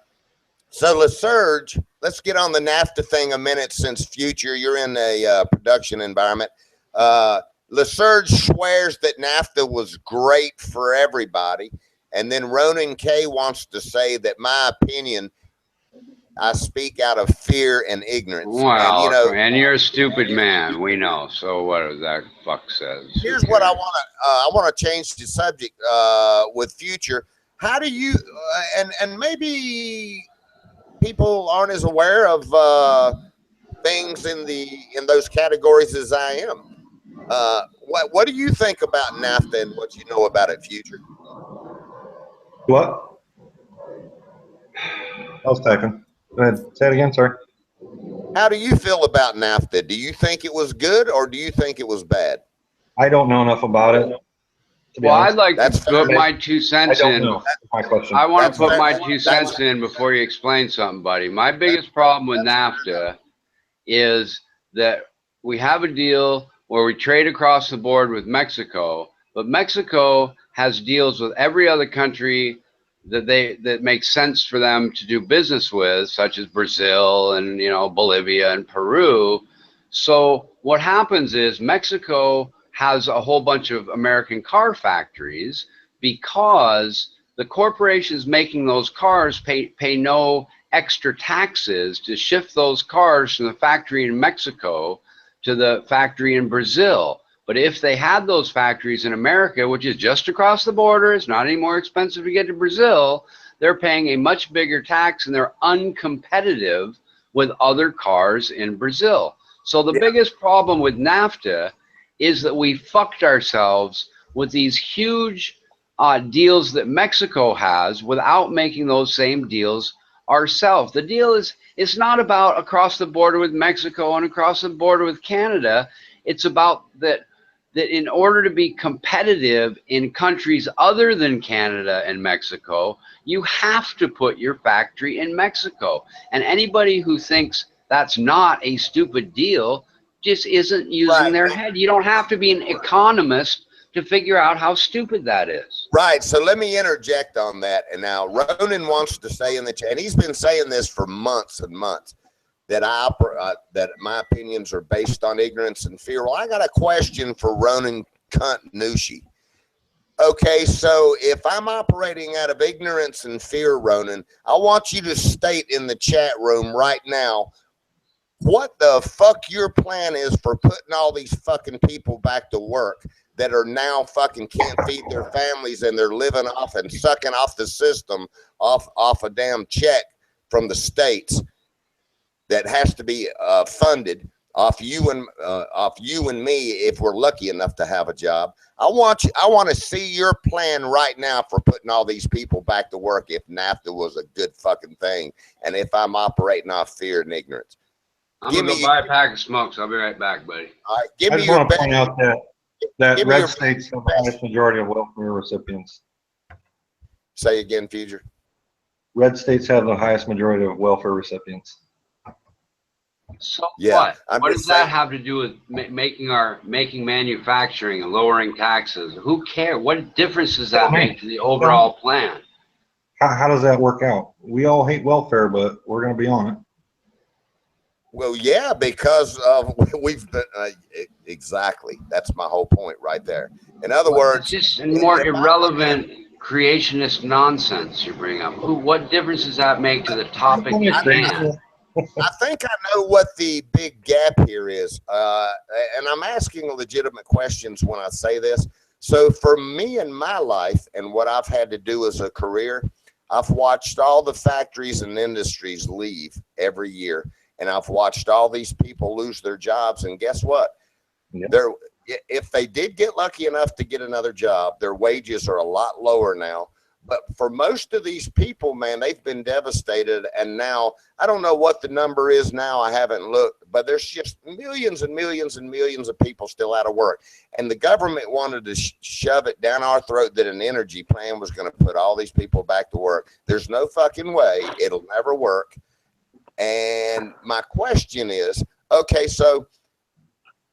LaSurge, let's get on the NAFTA thing a minute since Future, you're in a production environment. LaSurge swears that NAFTA was great for everybody. And then Ronan K wants to say that my opinion, I speak out of fear and ignorance. Well, and, you know, and you're a stupid man. We know. So what does that fuck says? Here's what I want to change the subject with Future. How do you, and maybe people aren't as aware of things belongs in those categories as I am. What do you think about NAFTA and what you know about it, Future? What? I was typing. Go ahead. Say it again. Sorry. How do you feel about NAFTA? Do you think it was good or do you think it was bad? I don't know enough about it. To be Well, honest. I'd like That's to put fair. my 2 I cents don't in. know. That's my question. I want That's to put fair. my 2 That's- cents in before you explain something, buddy. My biggest problem with NAFTA is that we have a deal where we trade across the board with Mexico, but Mexico has deals with every other country that makes sense for them to do business with, such as Brazil and Bolivia and Peru. So what happens is Mexico has a whole bunch of American car factories because the corporations making those cars pay no extra taxes to shift those cars from the factory in Mexico to the factory in Brazil. But if they had those factories in America, which is just across the border, it's not any more expensive to get to Brazil, they're paying a much bigger tax and they're uncompetitive with other cars in Brazil. So the biggest problem with NAFTA is that we fucked ourselves with these huge deals that Mexico has without making those same deals ourselves. The deal is, it's not about across the border with Mexico and across the border with Canada. It's about that in order to be competitive in countries other than Canada and Mexico, you have to put your factory in Mexico. And anybody who thinks that's not a stupid deal just isn't using their head. You don't have to be an economist to figure out how stupid that is. Right. So let me interject on that. And now Ronan wants to say in the chat, and he's been saying this for months and months, that that my opinions are based on ignorance and fear. Well, I got a question for Ronan Cunt Nushi. Okay, so if I'm operating out of ignorance and fear, Ronan, I want you to state in the chat room right now what the fuck your plan is for putting all these fucking people back to work that are now fucking can't feed their families and they're living off and sucking off the system off a damn check from the states that has to be funded off you and me if we're lucky enough to have a job. I want to see your plan right now for putting all these people back to work if NAFTA was a good fucking thing and if I'm operating off fear and ignorance. I'm going to go buy a pack of smokes. I'll be right back, buddy. All right, give I me just your want to point out that give me red your states have the highest majority of welfare recipients. Say again, Future. Red states have the highest majority of welfare recipients. So Yeah, what? What does that have to do with making manufacturing and lowering taxes? Who cares? What difference does that make to the overall plan? How does that work out? We all hate welfare, but we're going to be on it. Well, yeah, because we've been exactly. That's my whole point right there. In other words, it's just more irrelevant creationist nonsense you bring up. What difference does that make to the topic at hand? I think I know what the big gap here is, and I'm asking legitimate questions when I say this. So for me in my life and what I've had to do as a career, I've watched all the factories and industries leave every year, and I've watched all these people lose their jobs. And guess what? If they did get lucky enough to get another job, their wages are a lot lower now. But for most of these people, man, they've been devastated. And now, I don't know what the number is now. I haven't looked. But there's just millions and millions and millions of people still out of work. And the government wanted to shove it down our throat that an energy plan was going to put all these people back to work. There's no fucking way. It'll never work. And my question is, okay, so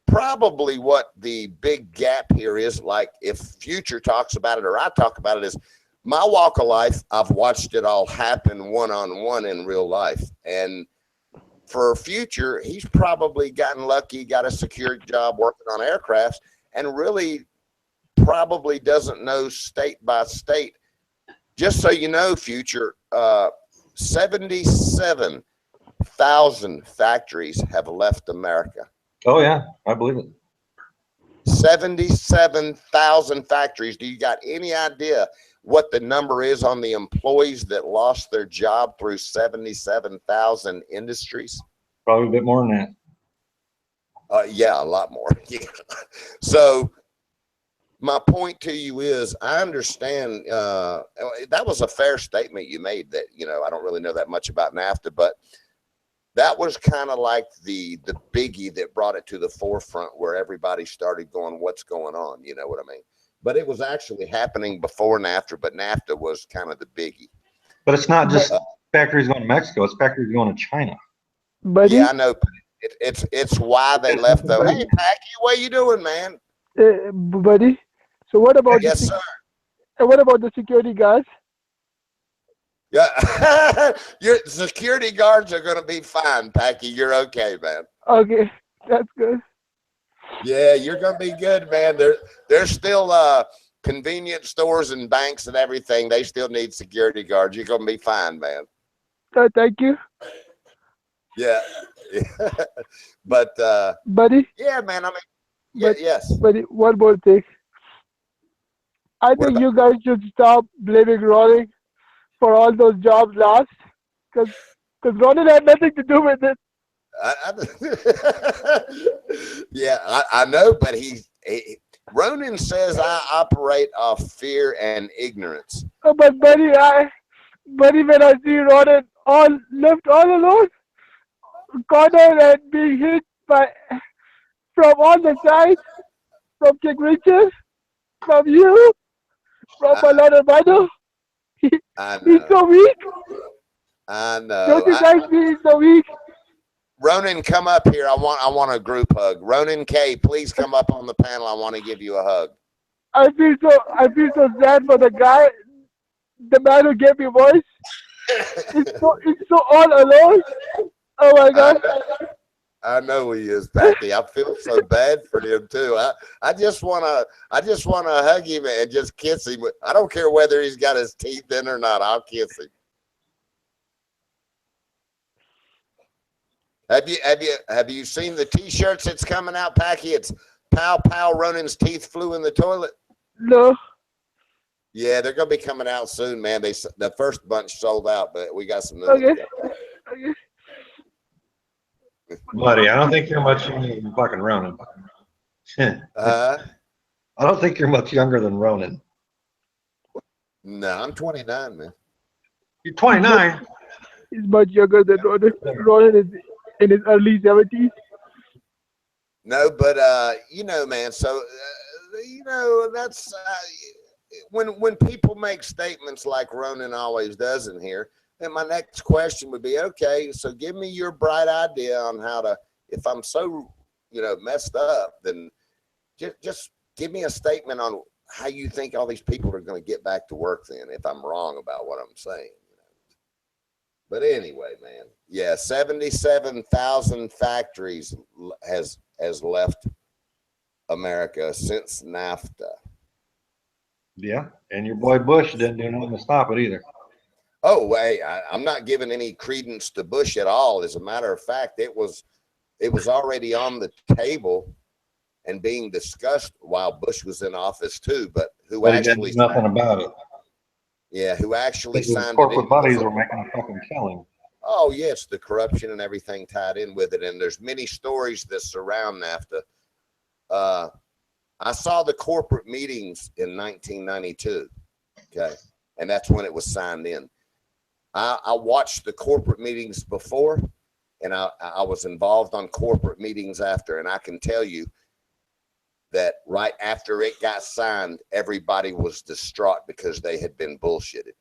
probably what the big gap here is, like if Future talks about it or I talk about it, is my walk of life. I've watched it all happen one-on-one in real life. And for Future, he's probably gotten lucky, got a secure job working on aircrafts, and really probably doesn't know state by state. Just so you know, Future, 77,000 factories have left America. Oh, yeah, I believe it. 77,000 factories. Do you got any idea what the number is on the employees that lost their job through 77,000 industries? Probably a bit more than that. Yeah, a lot more. Yeah. So my point to you is, I understand that was a fair statement you made, that, you know, I don't really know that much about NAFTA, but that was kind of like the biggie that brought it to the forefront, where everybody started going, what's going on? You know what I mean? But it was actually happening before NAFTA, but NAFTA was kind of the biggie. But it's not just factories going to Mexico, it's factories going to China. Buddy, Yeah, I know. It's why they left, though. Hey, Packy, what you doing, man? buddy. So what about Yes, sir. what about the security guards? Yeah, your security guards are gonna be fine, Packy. You're okay, man. Okay, that's good. Yeah, you're gonna be good, man. There's still convenience stores and banks and everything. They still need security guards. You're gonna be fine, man. Thank you. Yeah. But Buddy, yeah, man. I mean, yeah, yes. buddy, one more thing. I What think about- you guys should stop blaming Ronin for all those jobs lost, because Ronin had nothing to do with it. Yeah, I know, but Ronan says I operate off fear and ignorance. But buddy, when I see Ronin left all alone, cornered and being hit from all the sides, from King Richard, from you, from my lot of mother. I He's know. so weak. I know. Don't you guys see he's so weak? Ronan, come up here. I want a group hug. Ronan K, please come up on the panel. I want to give you a hug. I feel so sad for the guy, the man who gave me voice. It's so all alone. Oh my God. I know he is, Packy. I feel so bad for him too. I just wanna hug him and just kiss him. I don't care whether he's got his teeth in or not. I'll kiss him. Have you seen the T-shirts that's coming out, Packy? It's "Pow Pow, Ronan's teeth flew in the toilet." No. Yeah, they're gonna be coming out soon, man. The first bunch sold out, but we got some new Okay. ones. Okay. Buddy, I don't think you're much younger than fucking Ronan. I don't think you're much younger than Ronan. No, I'm 29, man. You're 29. He's much younger than Ronan. Ronan is in his early 70s. No, but you know, man. So you know, that's when people make statements like Ronan always does in here. Then my next question would be, okay, so give me your bright idea on how to, if I'm so, you know, messed up, then just give me a statement on how you think all these people are going to get back to work then, if I'm wrong about what I'm saying. You know? But anyway, man, yeah, 77,000 factories has left America since NAFTA. Yeah, and your boy Bush didn't do nothing to stop it either. Oh, hey, I'm not giving any credence to Bush at all. As a matter of fact, it was already on the table and being discussed while Bush was in office too. But who actually did nothing about it? Yeah, who actually His signed corporate it? buddies were making a fucking killing. Oh yes, the corruption and everything tied in with it, and there's many stories that surround NAFTA. I saw the corporate meetings in 1992. Okay, and that's when it was signed in. I watched the corporate meetings before, and I was involved on corporate meetings after, and I can tell you that right after it got signed, everybody was distraught because they had been bullshitted.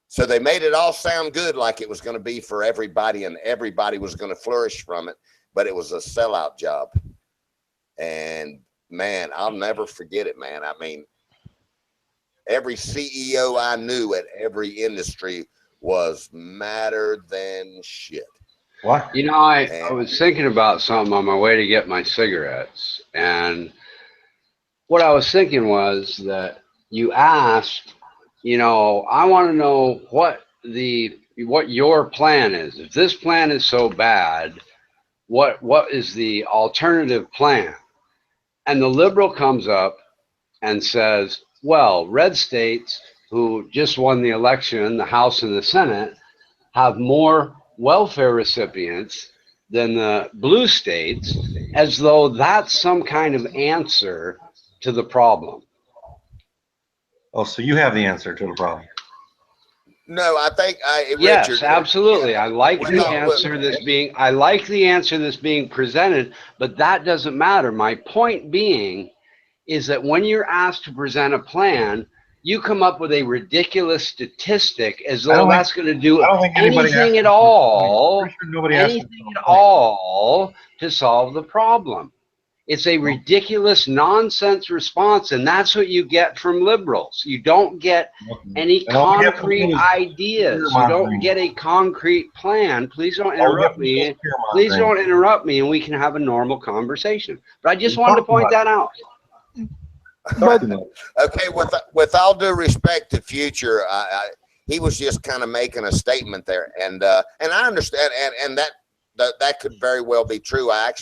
So they made it all sound good, like it was going to be for everybody and everybody was going to flourish from it, but it was a sellout job. And man, I'll never forget it, man. I mean, every CEO I knew at every industry was madder than shit. What? You know, I was thinking about something on my way to get my cigarettes. And what I was thinking was that you asked, you know, I want to know what your plan is. If this plan is so bad, what is the alternative plan? And the liberal comes up and says, well, red states who just won the election, the House and the Senate, have more welfare recipients than the blue states, as though that's some kind of answer to the problem. Oh, so you have the answer to the problem. No, I think Yes, Richard. absolutely. I like the Well, answer that's being presented, but that doesn't matter. My point being is that when you're asked to present a plan, you come up with a ridiculous statistic as though that's going to do anything at all, to solve the problem. It's a ridiculous nonsense response, and that's what you get from liberals. You don't get any concrete ideas. You don't get a concrete plan. Please don't interrupt me. Please don't interrupt me, and we can have a normal conversation. But I just wanted to point that out. But Okay, with all due respect to Future, he was just kind of making a statement there, and I understand, and that could very well be true. I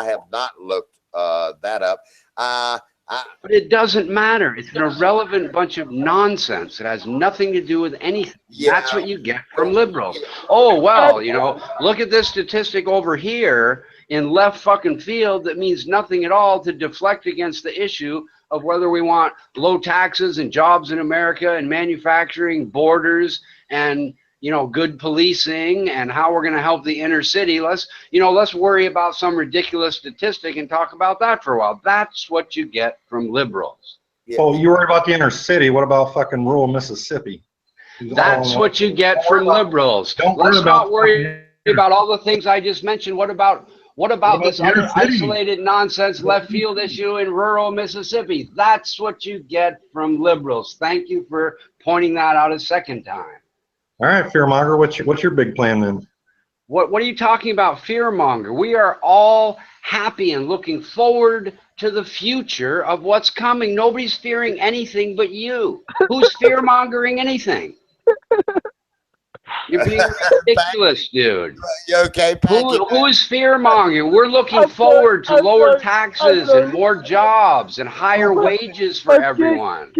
have not looked that up. But it doesn't matter. It's an irrelevant bunch of nonsense. It has nothing to do with anything. Yeah. That's what you get from liberals. Oh, well, you know, look at this statistic over here in left fucking field that means nothing at all to deflect against the issue of whether we want low taxes and jobs in America and manufacturing, borders, and, you know, good policing, and how we're going to help the inner city. Let's worry about some ridiculous statistic and talk about that for a while. That's what you get from liberals. Yeah. Oh, you worry about the inner city. What about fucking rural Mississippi? That's what you get from liberals. Let's not worry about all the things I just mentioned. What about this other isolated nonsense left field issue in rural Mississippi? That's what you get from liberals. Thank you for pointing that out a second time. All right, fearmonger, what's your big plan then? What are you talking about, fearmonger? We are all happy and looking forward to the future of what's coming. Nobody's fearing anything but you. Who's fear-mongering anything? You're being ridiculous, dude. You okay, Packy? Who's fear-mongering? We're looking forward to lower taxes and more jobs and higher wages for everyone.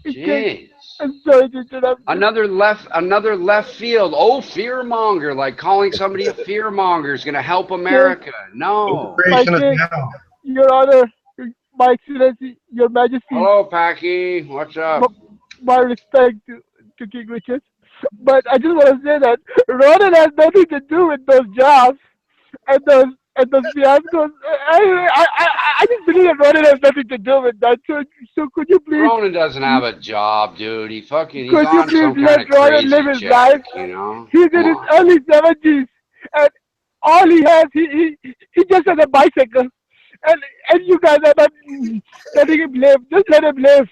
Jeez. I'm sorry to interrupt. Another left field. Oh, fearmonger, like calling somebody a fearmonger is going to help America. No. Your Honor, My Excellency, Your Majesty. Hello, Packy. What's up? My respect to King Richard. But I just want to say that Ronan has nothing to do with those jobs and those fiascos. I just believe that Ronan has nothing to do with that. So could you please? Ronan doesn't have a job, dude. He's on Could you some please kind let of Ronan live his crazy life? check, you know? He's in his early 70s, and all he has, he just has a bicycle. And you guys are not letting him live. Just let him live.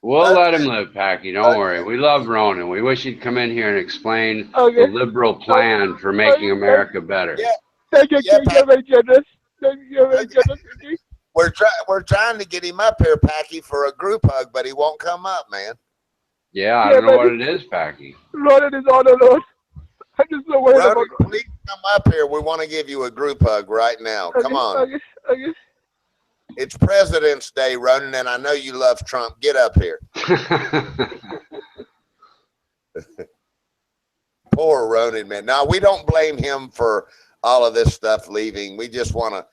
We'll let him live, Packy. Don't worry. We love Ronan. We wish he'd come in here and explain the liberal plan for making America better. Yeah. Thank you, King. You're very generous. You're very generous, King. We're trying to get him up here, Packy, for a group hug, but he won't come up, man. Yeah, I don't know what it is, Packy. Ronan is all alone. I'm just so worried Ronan, about. please come up here. We want to give you a group hug right now. Come on. Okay. It's President's Day, Ronan, and I know you love Trump. Get up here. Poor Ronan, man. Now, we don't blame him for all of this stuff leaving. We just want to,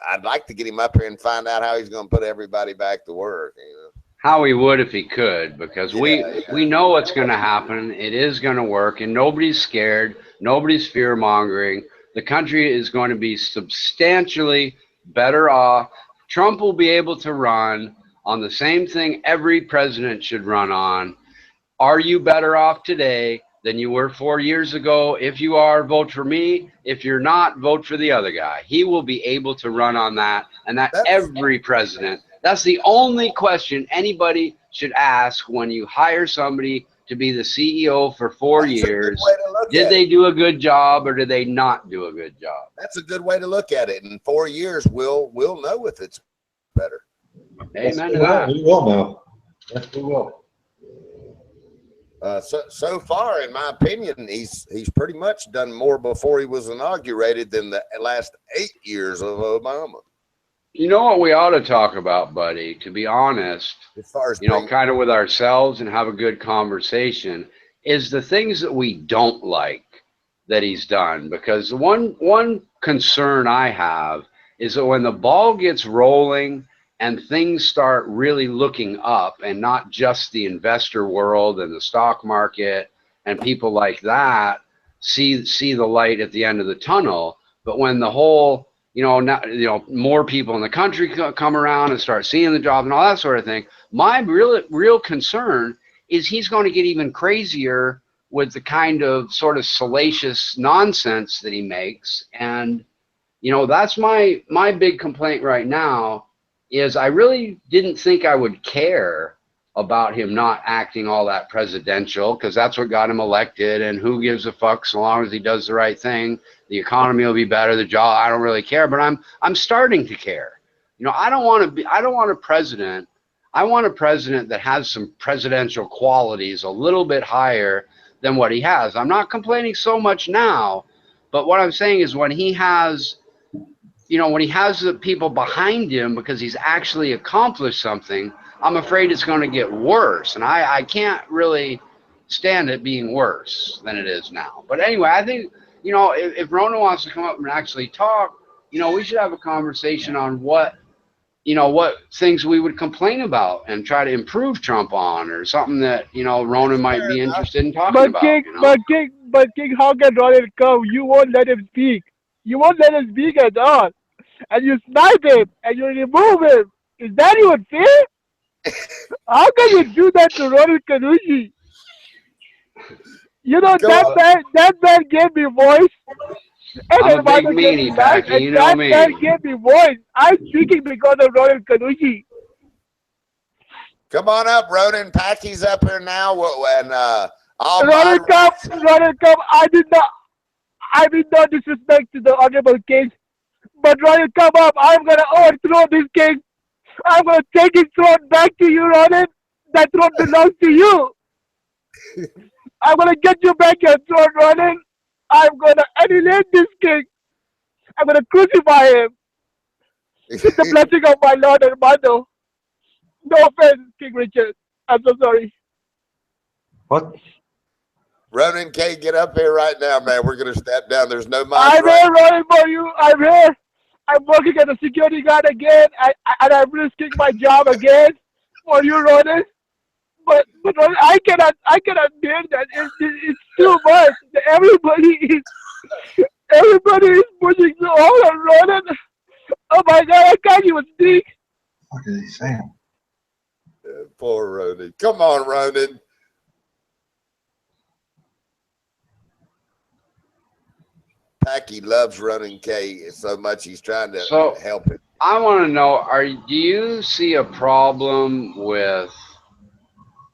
I'd like to get him up here and find out how he's going to put everybody back to work. You know? How he would if he could, because we know what's going to happen. It is going to work, and nobody's scared. Nobody's fear-mongering. The country is going to be substantially better off. Trump will be able to run on the same thing every president should run on. Are you better off today than you were 4 years ago? If you are, vote for me. If you're not, vote for the other guy. He will be able to run on that, and that's every president. That's the only question anybody should ask when you hire somebody to be the CEO for 4 years. Did they do a good job or did they not do a good job? That's a good way to look at it. In 4 years, we'll know if it's better. Amen to that. We will know. Yes, we will. So far, in my opinion, he's pretty much done more before he was inaugurated than the last 8 years of Obama. You know what we ought to talk about, buddy, to be honest, As far as kind of with ourselves and have a good conversation, is the things that we don't like. that he's done, because one concern I have is that when the ball gets rolling and things start really looking up, and not just the investor world and the stock market and people like that see the light at the end of the tunnel, but when the whole more people in the country come around and start seeing the job and all that sort of thing, my real concern is he's going to get even crazier with the kind of sort of salacious nonsense that he makes. And that's my big complaint right now, is I really didn't think I would care about him not acting all that presidential, because that's what got him elected, and who gives a fuck so long as he does the right thing. The economy will be better, the job, I don't really care. But I'm starting to care. I don't want a president. I want a president that has some presidential qualities a little bit higher than what he has. I'm not complaining so much now, but what I'm saying is when he has the people behind him because he's actually accomplished something, I'm afraid it's going to get worse. And I can't really stand it being worse than it is now. But anyway, I think, if Rona wants to come up and actually talk, we should have a conversation on what things we would complain about and try to improve Trump on, or something that, Rona might be interested in talking about. But King, how can Ronald come? You won't let him speak. You won't let him speak at all. And you snipe him and you remove him. Is that even fair? How can you do that to Ronald Kanushi? That man gave me voice. And I'm a big meanie, Packy. You know me. That man gave me voice. I'm speaking because of Ronald Kanushi. Come on up, Ronan. Packy's up here now. And Ronald, come. I did not disrespect to the honorable king. But Ronald, come up. I'm gonna overthrow this king. I'm gonna take his throne back to you, Ronald. That throne belongs to you. I'm gonna get you back your throne, Ronald. I'm gonna annihilate this king. I'm gonna crucify him. With the blessing of my Lord and Mother. No offense, King Richard. I'm so sorry. What? Ronan K, get up here right now, man. We're gonna step down. There's no mind. I'm here, Ronan, for you. I'm here. I'm working as a security guard again, and I'm risking my job again for you, Ronan. But Ronan, I cannot bear that. It's too much. Everybody is pushing so hard on Ronan. Oh my God, I can't even speak. What is he saying? Poor Ronan. Come on, Ronan. Packy loves Ronan K so much he's trying to help him. I want to know, do you see a problem with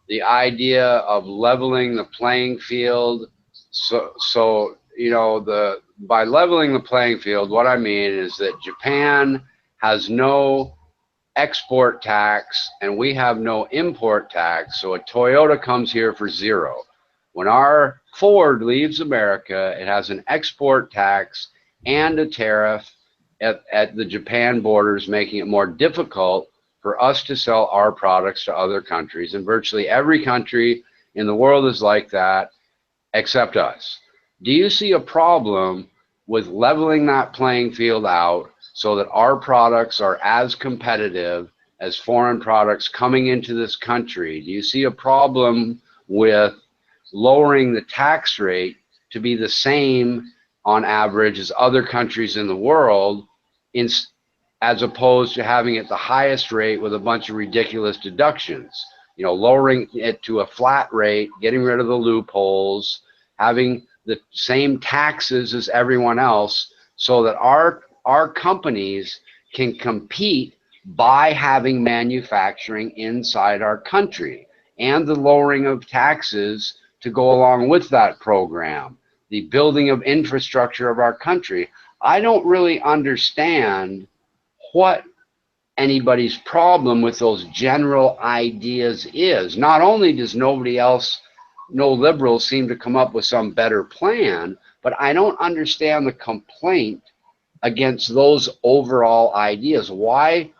the idea of leveling the playing field? So by leveling the playing field, what I mean is that Japan has no export tax and we have no import tax. So a Toyota comes here for zero. When our Ford leaves America, it has an export tax and a tariff at the Japan borders, making it more difficult for us to sell our products to other countries. And virtually every country in the world is like that, except us. Do you see a problem with leveling that playing field out so that our products are as competitive as foreign products coming into this country? Do you see a problem with lowering the tax rate to be the same on average as other countries in the world, as opposed to having it the highest rate with a bunch of ridiculous deductions? Lowering it to a flat rate, getting rid of the loopholes, having the same taxes as everyone else, so that our companies can compete by having manufacturing inside our country, and the lowering of taxes to go along with that program, the building of infrastructure of our country. I don't really understand what anybody's problem with those general ideas is. Not only does no liberals seem to come up with some better plan, but I don't understand the complaint against those overall ideas. Why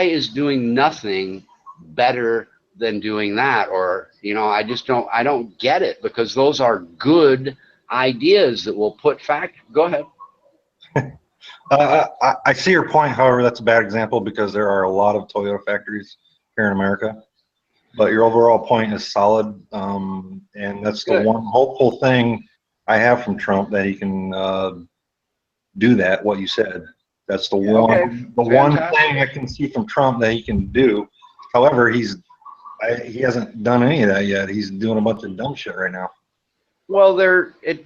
is doing nothing better than doing that? Or I don't get it, because those are good ideas that will put fact. Go ahead. I see your point. However, that's a bad example because there are a lot of Toyota factories here in America. But your overall point is solid, and that's the Good. one hopeful thing I have from Trump, that he can do that. What you said. That's the one thing I can see from Trump that he can do. However, he hasn't done any of that yet. He's doing a bunch of dumb shit right now. Well,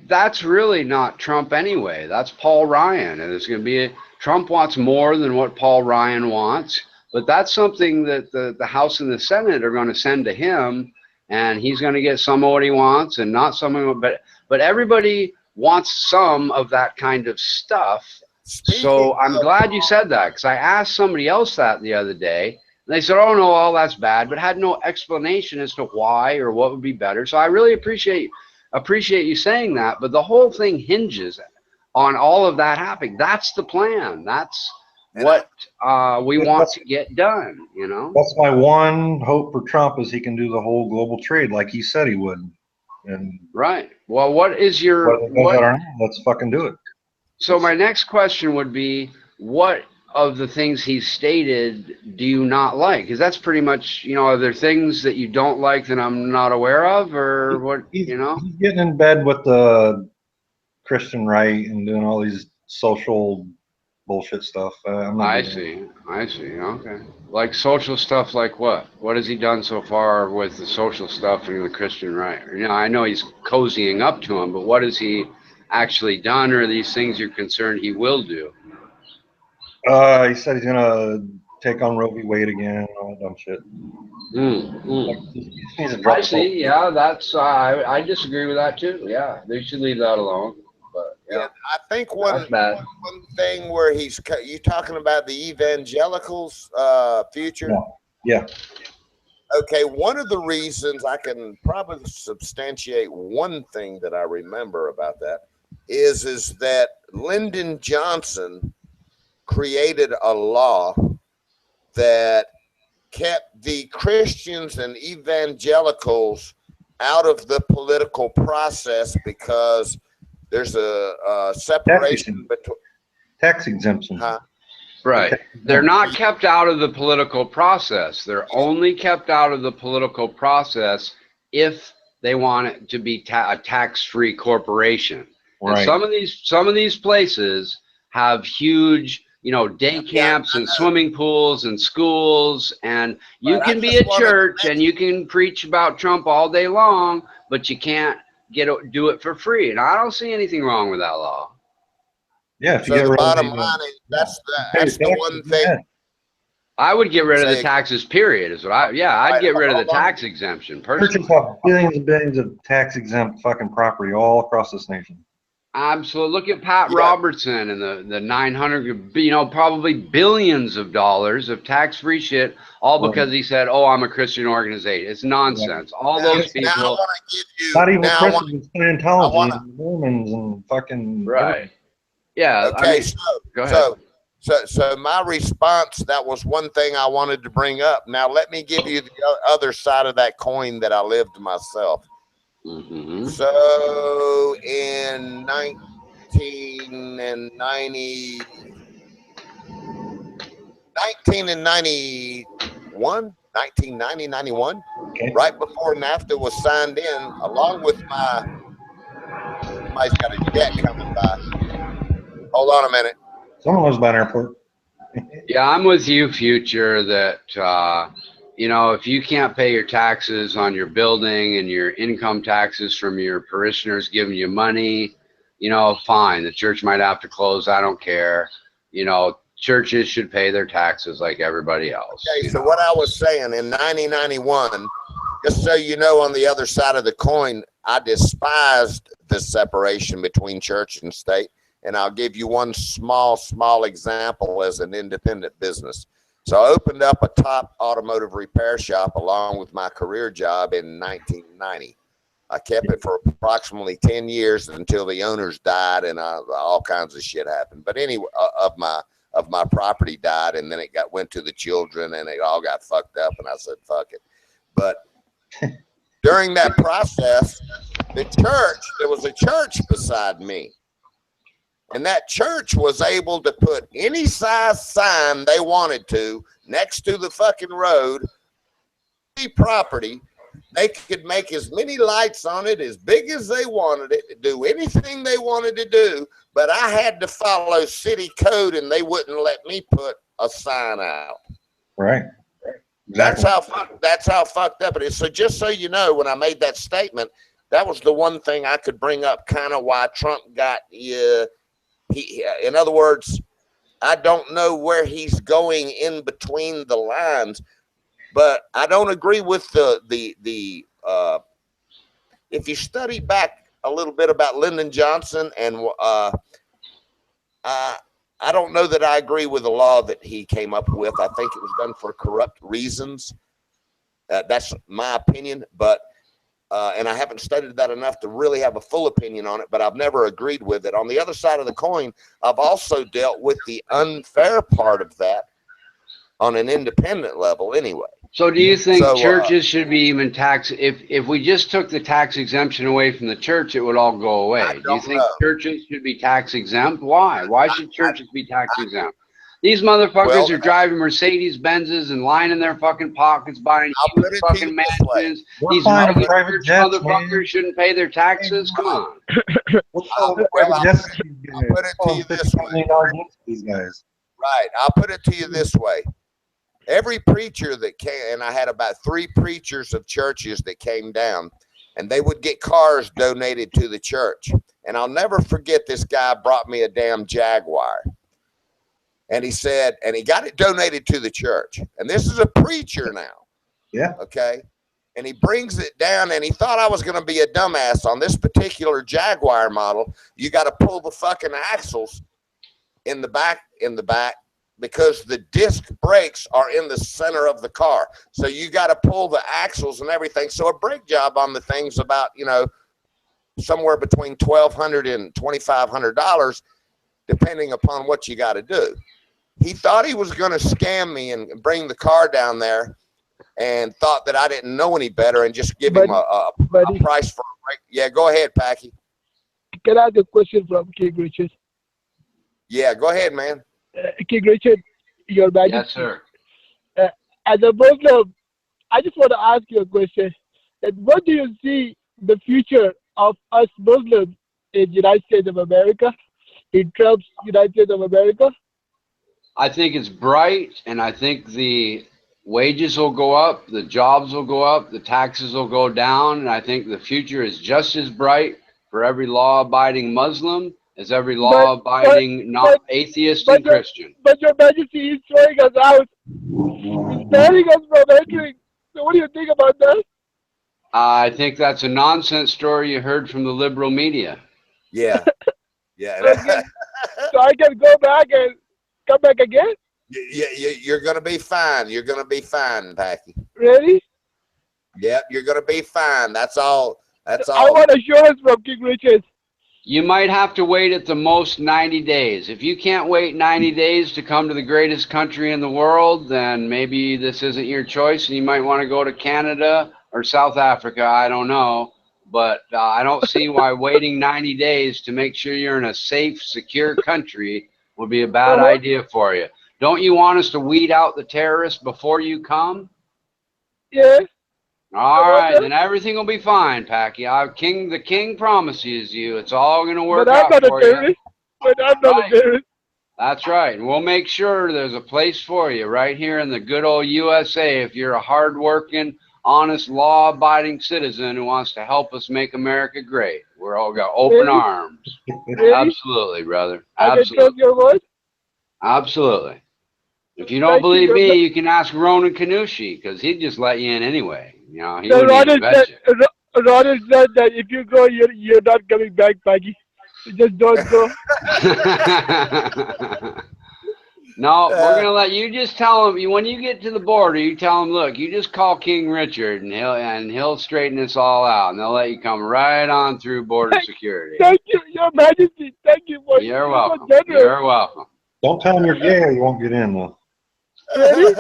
that's really not Trump anyway. That's Paul Ryan, and it's going to be Trump wants more than what Paul Ryan wants, but that's something that the House and the Senate are going to send to him, and he's going to get some of what he wants and not some of it. But everybody wants some of that kind of stuff. So I'm glad you said that, because I asked somebody else that the other day, and they said, "Oh no, all that's bad," but had no explanation as to why or what would be better. So I really appreciate you saying that, but the whole thing hinges on all of that happening. That's the plan. That's what we want to get done, you know? That's my one hope for Trump, is he can do the whole global trade like he said he would. And right. Well, what is your... let's fucking do it. So my next question would be, what of the things he stated do you not like? Because that's pretty much, you know, are there things that you don't like that I'm not aware of, or what, you know? He's getting in bed with the Christian right and doing all these social bullshit stuff. I see. Okay. Like social stuff, like what? What has he done so far with the social stuff and the Christian right? You know, I know he's cozying up to him, but what has he actually done, or are these things you're concerned he will do? He said he's gonna take on Roe v. Wade again, all that dumb shit. I see. Yeah, that's. I disagree with that too. Yeah, they should leave that alone. But yeah, I think one thing where you talking about the evangelicals' future. Yeah. Okay, one of the reasons I can probably substantiate one thing that I remember about that is that Lyndon Johnson created a law that kept the Christians and evangelicals out of the political process because there's a separation between tax exemption. Right. They're not kept out of the political process. They're only kept out of the political process if they want it to be a tax-free corporation. Right. And some of these places have huge, you know, day camps and swimming pools and schools, and you can be a church and you can preach about Trump all day long, but you can't do it for free. And I don't see anything wrong with that law. Yeah. If you so the bottom line is that's the one thing. I would get rid of the taxes, period. Is what I'd get rid of the tax exemption personally. Churches have billions and billions of tax exempt fucking property all across this nation. Absolutely. Look at Pat Robertson and the 900, you know, probably billions of dollars of tax-free shit, all because he said, "Oh, I'm a Christian organization." It's nonsense. All those people. Now I want to give you. Not even Christians, Scientology, and Mormons, and fucking. Right. Yeah. Okay. Go ahead. So my response, that was one thing I wanted to bring up. Now let me give you the other side of that coin that I lived myself. So in 1991, right before NAFTA was signed in, along with somebody's got a jet coming by. Hold on a minute. Someone was by an airport. Yeah, I'm with you, Future, that, you know, if you can't pay your taxes on your building and your income taxes from your parishioners giving you money, you know, fine. The church might have to close. I don't care. You know, churches should pay their taxes like everybody else. Okay, so what I was saying in 1991, just so you know, on the other side of the coin, I despised the separation between church and state. And I'll give you one small example as an independent business. So I opened up a top automotive repair shop along with my career job in 1990. I kept it for approximately 10 years until the owners died and all kinds of shit happened. But anyway, of my property died, and then it went to the children, and it all got fucked up, and I said, fuck it. But during that process, the church, there was a church beside me. And that church was able to put any size sign they wanted to next to the fucking road, property. They could make as many lights on it, as big as they wanted it, do anything they wanted to do. But I had to follow city code, and they wouldn't let me put a sign out. Right. That's how fucked up it is. So just so you know, when I made that statement, that was the one thing I could bring up, kind of why Trump got. In other words, I don't know where he's going in between the lines, but I don't agree with the. If you study back a little bit about Lyndon Johnson, and I don't know that I agree with the law that he came up with. I think it was done for corrupt reasons. That's my opinion, but and I haven't studied that enough to really have a full opinion on it, but I've never agreed with it. On the other side of the coin, I've also dealt with the unfair part of that on an independent level anyway. So do you think churches should be even taxed? If we just took the tax exemption away from the church, it would all go away. Do you think churches should be tax exempt? Why? Why should churches be tax exempt? These motherfuckers are driving Mercedes Benzes and lining their fucking pockets, buying huge fucking mansions. These motherfuckers shouldn't pay their taxes. Come on. I'll put it to you this way. These guys. Right. I'll put it to you this way. Every preacher that came, and I had about 3 preachers of churches that came down, and they would get cars donated to the church. And I'll never forget, this guy brought me a damn Jaguar. And he said, and he got it donated to the church. And this is a preacher now. Yeah. Okay. And he brings it down, and he thought I was going to be a dumbass on this particular Jaguar model. You got to pull the fucking axles in the back, because the disc brakes are in the center of the car. So you got to pull the axles and everything. So a brake job on the thing's about, somewhere between $1,200 and $2,500, depending upon what you got to do. He thought he was going to scam me and bring the car down there, and thought that I didn't know any better and just give him a price for a brake. Yeah, go ahead, Packy. Can I have a question from King Richard? Yeah, go ahead, man. King Richard, Your Majesty. Yes, sir. As a Muslim, I just want to ask you a question. That what do you see the future of us Muslims in the United States of America, in Trump's United States of America? I think it's bright, and I think the wages will go up, the jobs will go up, the taxes will go down, and I think the future is just as bright for every law-abiding Muslim as every law-abiding atheist and Christian. But Your Majesty is throwing us out. He's banning us from entering. So what do you think about that? I think that's a nonsense story you heard from the liberal media. Yeah. Yeah. So I can go back and come back again? You're going to be fine. You're going to be fine, Packy. Really? Yep, you're going to be fine. That's all. That's all. I want assurance from King Richard. You might have to wait at the most 90 days. If you can't wait 90 days to come to the greatest country in the world, then maybe this isn't your choice, and you might want to go to Canada or South Africa. I don't know. But I don't see why waiting 90 days to make sure you're in a safe, secure country would be a bad idea for you. Don't you want us to weed out the terrorists before you come? Yes. All right, then everything will be fine, Packy. The king promises you it's all going to work out for you. But I'm not a terrorist. That's right. And we'll make sure there's a place for you right here in the good old USA if you're a hard-working, honest, law-abiding citizen who wants to help us make America great. We're all got open arms. Really? Absolutely, brother. I can trust your word? Absolutely. If you don't believe me, you can ask Ronan Kanushi, because he'd just let you in anyway. He wouldn't even bet you. Ronald said that if you go, you're not coming back, Packy. Just don't go. No, we're going to let you just tell him, when you get to the border, you tell him, look, you just call King Richard, and he'll straighten this all out, and they'll let you come right on through border security. Thank you, Your Majesty. Thank you for You're welcome. You're welcome. Don't tell him you're gay or you won't get in, though. Really?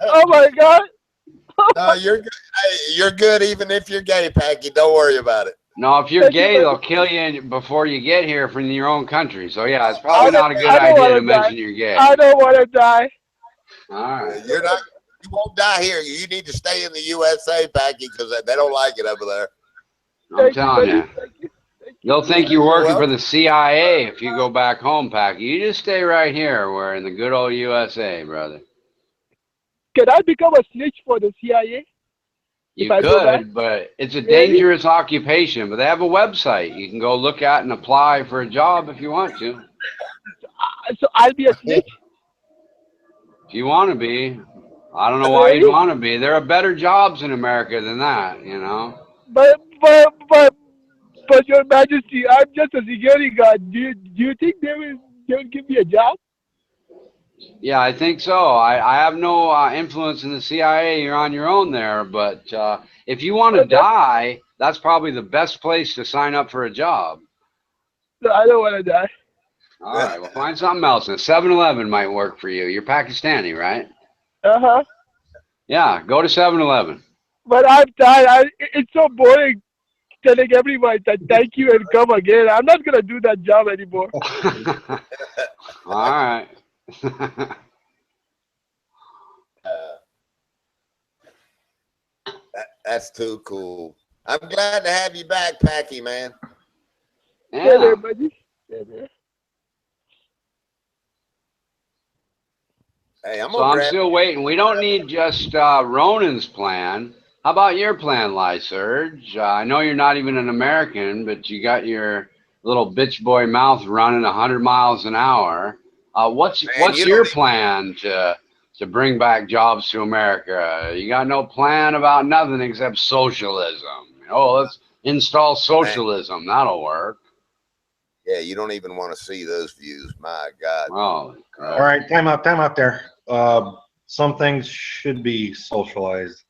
Oh, my God. No, you're good. Hey, you're good even if you're gay, Packy. Don't worry about it. No, if you're Thank you, gay, buddy. they'll kill you before you get here from your own country. So yeah, it's I probably don't, not a good I don't idea want to to die. mention you're gay. I don't want to die. All right. You're not. You won't die here. You need to stay in the USA, Packy, because they don't like it over there. I'm Thank you, telling buddy. you. Thank you. They'll think you're working for welcome. the CIA if you go back home, Packy. You just stay right here. We're in the good old USA, brother. Can I become a snitch for the CIA? You I go back? could, but it's a Really? dangerous occupation. But they have a website you can go look at and apply for a job if you want to. So I'll be a snitch? If you want to be. I don't know why you'd Really? want to be. There are better jobs in America than that, you know. But Your Majesty, I'm just a security guard. Do you think they will give me a job? Yeah, I think so. I have no influence in the CIA. You're on your own there. But if you want to Okay. die, that's probably the best place to sign up for a job. No, I don't want to die. All right, well, find something else. And 7-Eleven might work for you. You're Pakistani, right? Uh-huh. Yeah, go to 7-Eleven. But I'm tired. It's so boring telling everyone that thank you and come again. I'm not going to do that job anymore. All right. That's too cool. I'm glad to have you back, Packy, man. Hey Yeah. there, buddy. Hey there. Hey, I'm So gonna I'm grab. still waiting. We don't need just Ronan's plan. How about your plan, Lysurge? I know you're not even an American, but you got your little bitch boy mouth running 100 miles an hour. What's Man, you your don't plan to bring back jobs to America? You got no plan about nothing except socialism. Oh, let's install socialism. That'll work. Yeah, you don't even want to see those views. My God. Oh, All right, time out there. Some things should be socialized.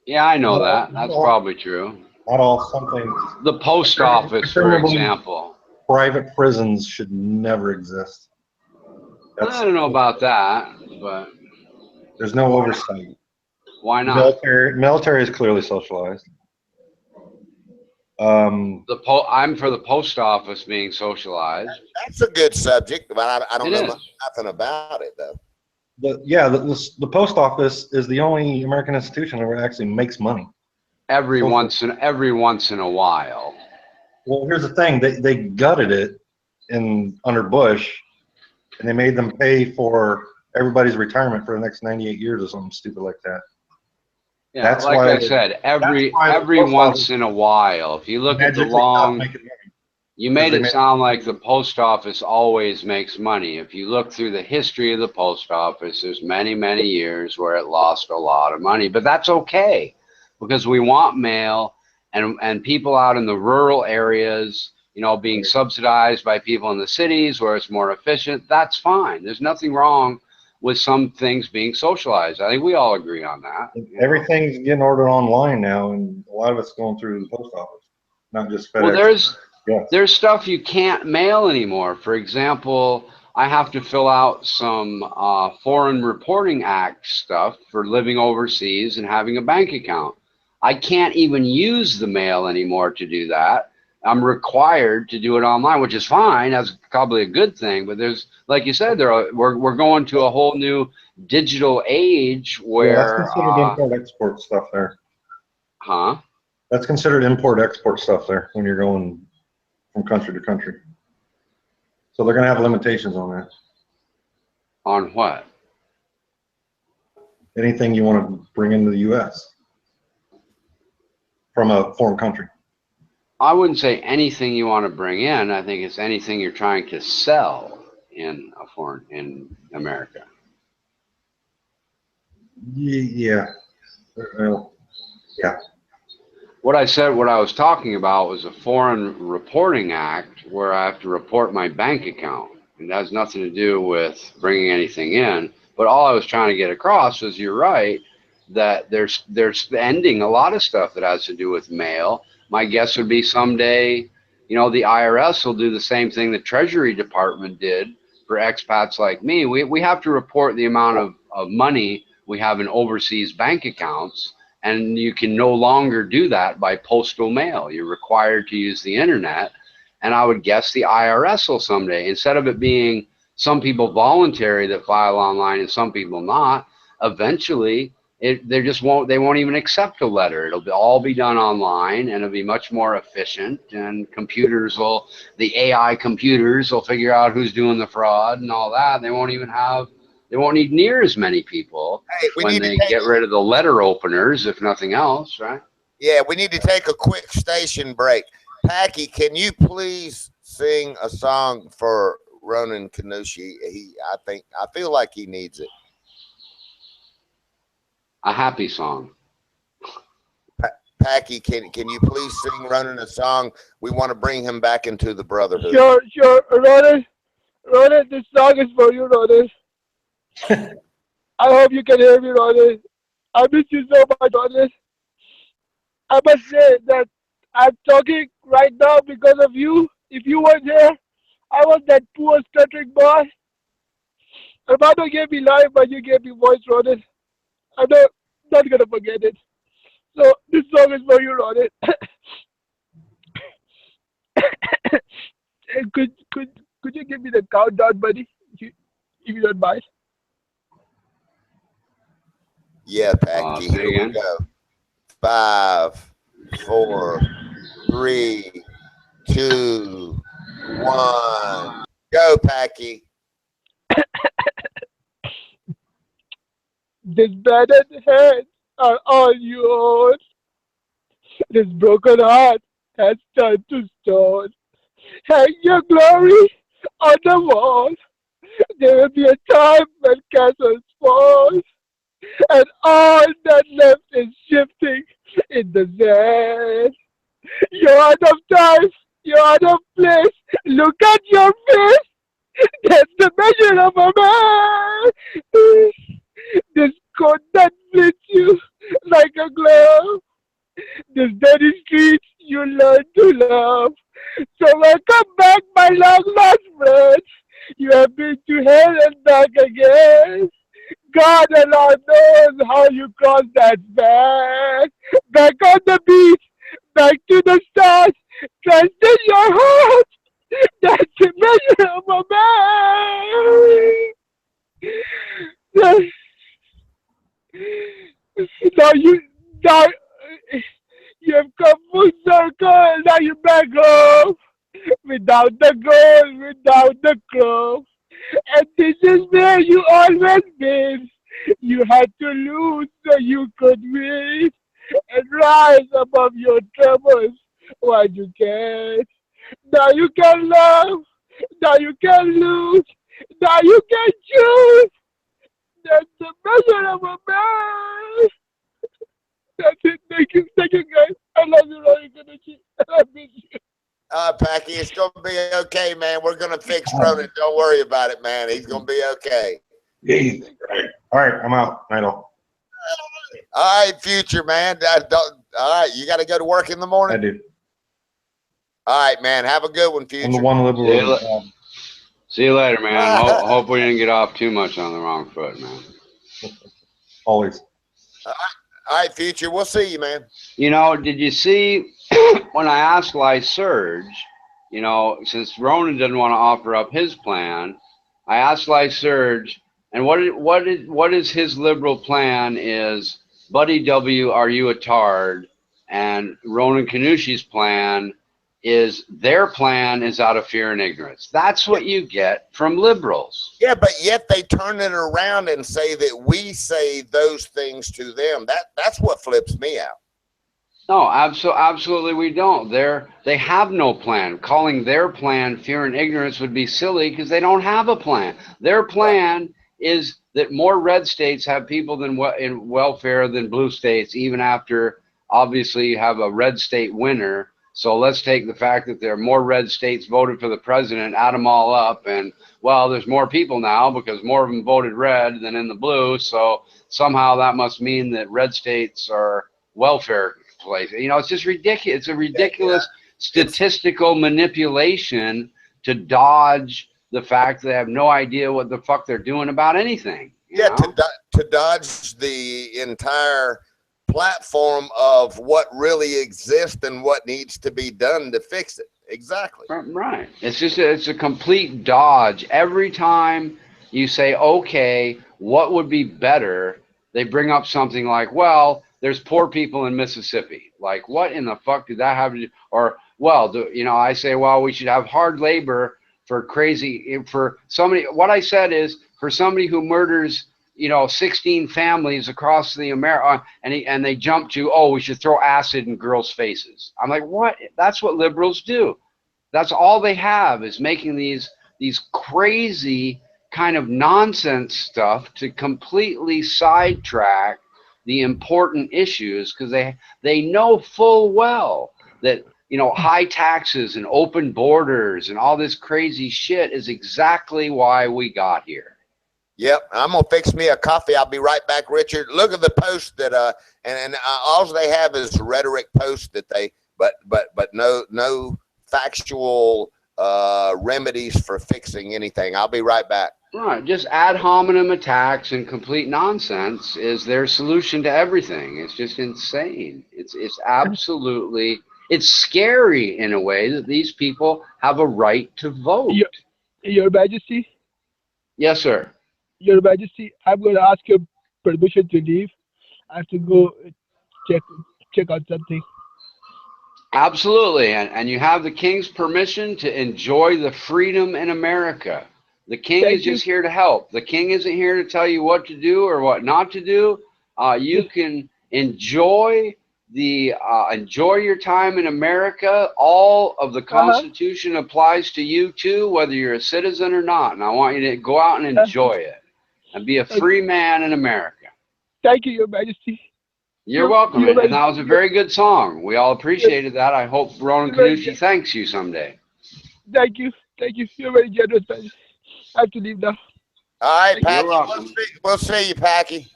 yeah, I know No, that. That's no. probably true. Not all, some things. The post office, for Preferably example. Private prisons should never exist. I don't know about that, but There's no oversight. why not? Military is clearly socialized. I'm for the post office being socialized. That's a good subject, but I don't It know is. nothing about it though. The post office is the only American institution that actually makes money. Every Social. once in a while. Well, here's the thing: they gutted it under Bush, and they made them pay for everybody's retirement for the next 98 years or something stupid like that. Yeah, That's like why I said, every the post once office in a while. If you look at the magically stopped long, making money. you made they it made- sound like the post office always makes money. If you look through the history of the post office, there's many, many years where it lost a lot of money, but that's okay because we want mail and people out in the rural areas, you know, being subsidized by people in the cities where it's more efficient. That's fine. There's nothing wrong with some things being socialized. I think we all agree on that. Everything's getting ordered online now, and a lot of it's going through the post office, not just FedEx. Well, there's stuff you can't mail anymore. For example, I have to fill out some Foreign Reporting Act stuff for living overseas and having a bank account. I can't even use the mail anymore to do that. I'm required to do it online, which is fine. That's probably a good thing. But there's, like you said, we're going to a whole new digital age where. That's considered import-export stuff there. Huh? That's considered import-export stuff there when you're going from country to country. So they're going to have limitations on that. On what? Anything you want to bring into the U.S. from a foreign country. I wouldn't say anything you want to bring in. I think it's anything you're trying to sell in America. Yeah. Yeah. What I was talking about was a Foreign Reporting Act where I have to report my bank account. And that has nothing to do with bringing anything in. But all I was trying to get across was you're right, that they're ending a lot of stuff that has to do with mail. My guess would be someday, you know, the IRS will do the same thing the Treasury Department did for expats like me. We have to report the amount of money we have in overseas bank accounts. And you can no longer do that by postal mail. You're required to use the internet. And I would guess the IRS will someday, instead of it being some people voluntary that file online and some people not, eventually they won't even accept a letter. It'll all be done online, and it'll be much more efficient, and the AI computers will figure out who's doing the fraud and all that. They won't need near as many people when they get rid of the letter openers, if nothing else, right? Yeah, we need to take a quick station break. Packy, can you please sing a song for Ronan Kanushi? I feel like he needs it. A happy song. Packy, can you please sing Ronan a song? We want to bring him back into the brotherhood. Sure. Ronan, this song is for you, Ronan. I hope you can hear me, Ronan. I miss you so much, Ronan. I must say that I'm talking right now because of you. If you weren't here, I was that poor stuttering boy. Your mother gave me life, but you gave me voice, Ronan. I'm not gonna forget it. So this song is for you, Ronan. could you give me the countdown, buddy? If you don't mind. Yeah, Packy. Here we go. 5, 4, 3, 2, 1. Go, Packy. This battered head are all yours. This broken heart has turned to stone. Hang your glory on the wall. There will be a time when castles fall, and all that left is shifting in the sand. You're out of time. You're out of place. Look at your face. That's the measure of a man. This coat that fits you like a glove. This dirty street you learn to love. So welcome back, my long lost friend. You have been to hell and back again. God alone knows how you crossed that back. Back on the beach, back to the stars. Trust in your heart. That's the measure of a man. Now you have come full circle. Now you're back home. Without the gold, without the crown. And this is where you always been. You had to lose so you could win and rise above your troubles while you can. Now you can love. Now you can lose. Now you can choose. That's the measure of a man. That's it. Thank you, guys. I love you, Ronan Kanushi. I miss you. Packy, it's going to be okay, man. We're going to fix Ronan. Don't worry about it, man. He's going to be okay. Yeah. All right, I'm out. I know. All right, Future, man. All right, you got to go to work in the morning? I do. All right, man. Have a good one, Future. I'm the one liberal. See you later, man. Hope we didn't get off too much on the wrong foot, man. Always. All right, Future. We'll see you, man. You know, did you see when I asked Lysurge, you know, since Ronan didn't want to offer up his plan, I asked Lysurge, and what is his liberal plan is, Buddy W, are you a tard? And Ronan Kanushi's plan is, their plan is out of fear and ignorance. That's what you get from liberals. Yeah, but yet they turn it around and say that we say those things to them. That's what flips me out. No, absolutely we don't. They have no plan. Calling their plan fear and ignorance would be silly because they don't have a plan. Their plan is that more red states have people in welfare than blue states, even after obviously you have a red state winner. So let's take the fact that there are more red states voted for the president, add them all up, and well, there's more people now because more of them voted red than in the blue. So somehow that must mean that red states are welfare place. You know, it's just ridiculous. It's a ridiculous statistical manipulation to dodge the fact that they have no idea what the fuck they're doing about anything. Yeah, to dodge the entire platform of what really exists and what needs to be done to fix it. Exactly. Right. It's just it's a complete dodge. Every time you say, okay, what would be better? They bring up something like, well, there's poor people in Mississippi. Like, what in the fuck did that have to do? Or, well, I say, well, we should have hard labor for somebody. What I said is for somebody who murders, 16 families across the America, and they jump to, oh, we should throw acid in girls' faces. I'm like, what? That's what liberals do. That's all they have is making these crazy kind of nonsense stuff to completely sidetrack the important issues, because they know full well that high taxes and open borders and all this crazy shit is exactly why we got here. Yep, I'm gonna fix me a coffee. I'll be right back, Richard. Look at the post that and all they have is rhetoric posts that they but no factual remedies for fixing anything. I'll be right back. Right, just ad hominem attacks and complete nonsense is their solution to everything. It's just insane. It's absolutely, it's scary in a way that these people have a right to vote. Your Majesty. Yes, sir. Your Majesty, I'm going to ask your permission to leave. I have to go check on something. Absolutely, and you have the king's permission to enjoy the freedom in America. The king is just here to help. The king isn't here to tell you what to do or what not to do. You can enjoy your time in America. All of the Constitution applies to you too, whether you're a citizen or not. And I want you to go out and enjoy it and be a free man in America. Thank you, Your Majesty. You're welcome, and that was a very good song. We all appreciated that. I hope Ronan Canucci thanks you someday. Thank you. You're very generous, Majesty. I have to leave now. All right, Packy. We'll see you, Packy.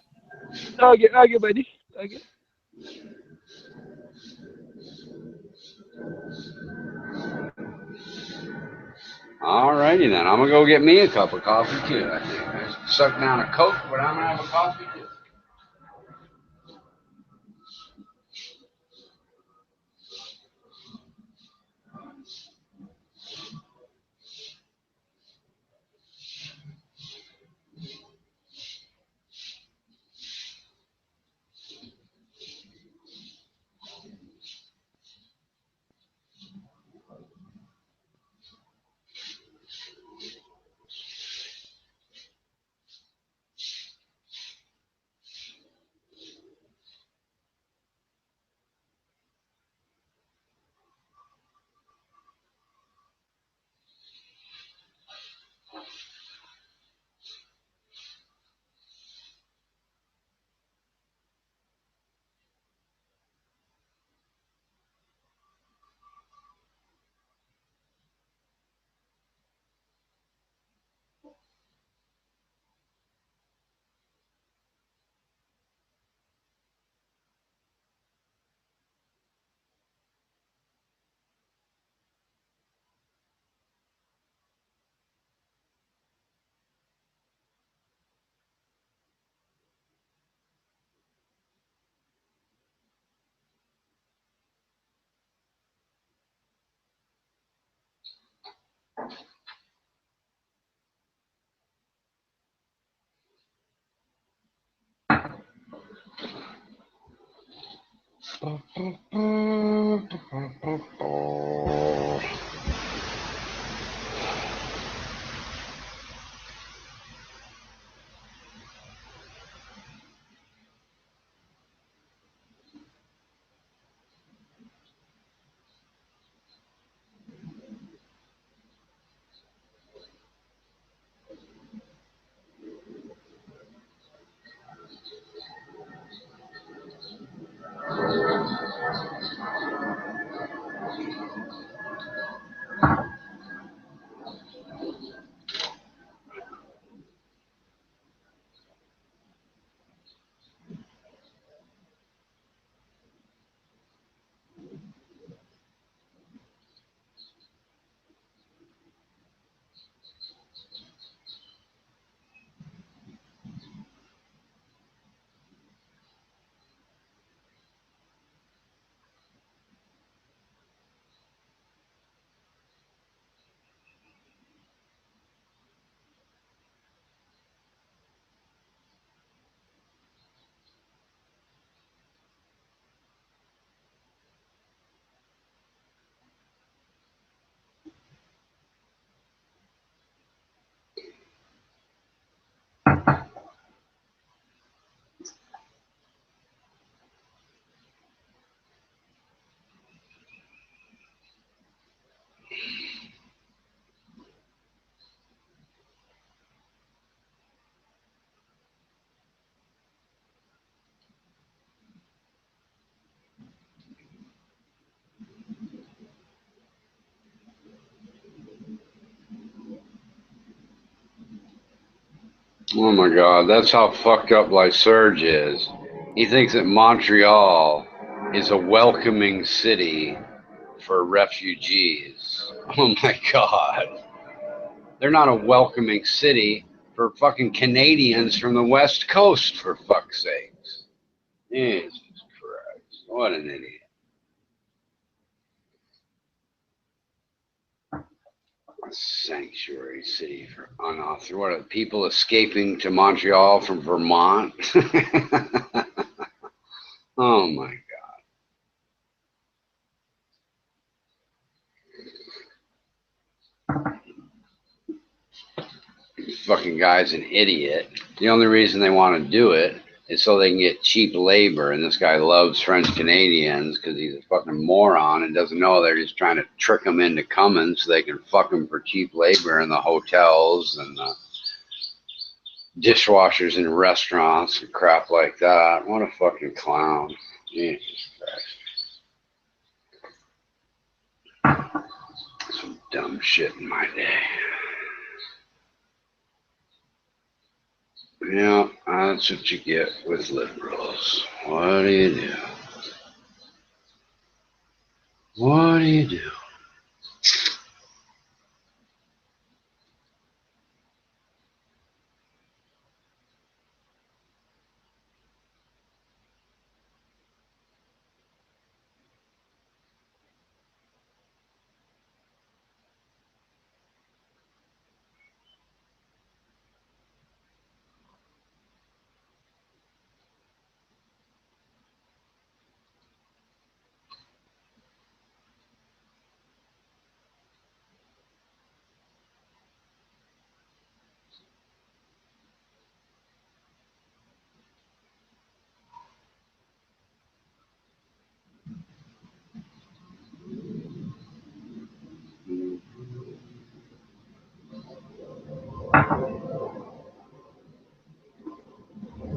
Okay, buddy. Okay. All righty then. I'm gonna go get me a cup of coffee too. I think I sucked down a Coke, but I'm gonna have a coffee too. Oh my God, that's how fucked up Lyserge is. He thinks that Montreal is a welcoming city for refugees. Oh my God. They're not a welcoming city for fucking Canadians from the West Coast, for fuck's sakes. Jesus Christ. What an idiot. A sanctuary city for unauthorized. What are people escaping to Montreal from Vermont? Oh my God. Fucking guy's an idiot. The only reason they want to do it is so they can get cheap labor. And this guy loves French Canadians because he's a fucking moron and doesn't know they're just trying to trick him into coming so they can fuck him for cheap labor in the hotels and the dishwashers in restaurants and crap like that. What a fucking clown. Jesus Christ. Some dumb shit in my day. Yeah, that's what you get with liberals. What do you do? What do you do?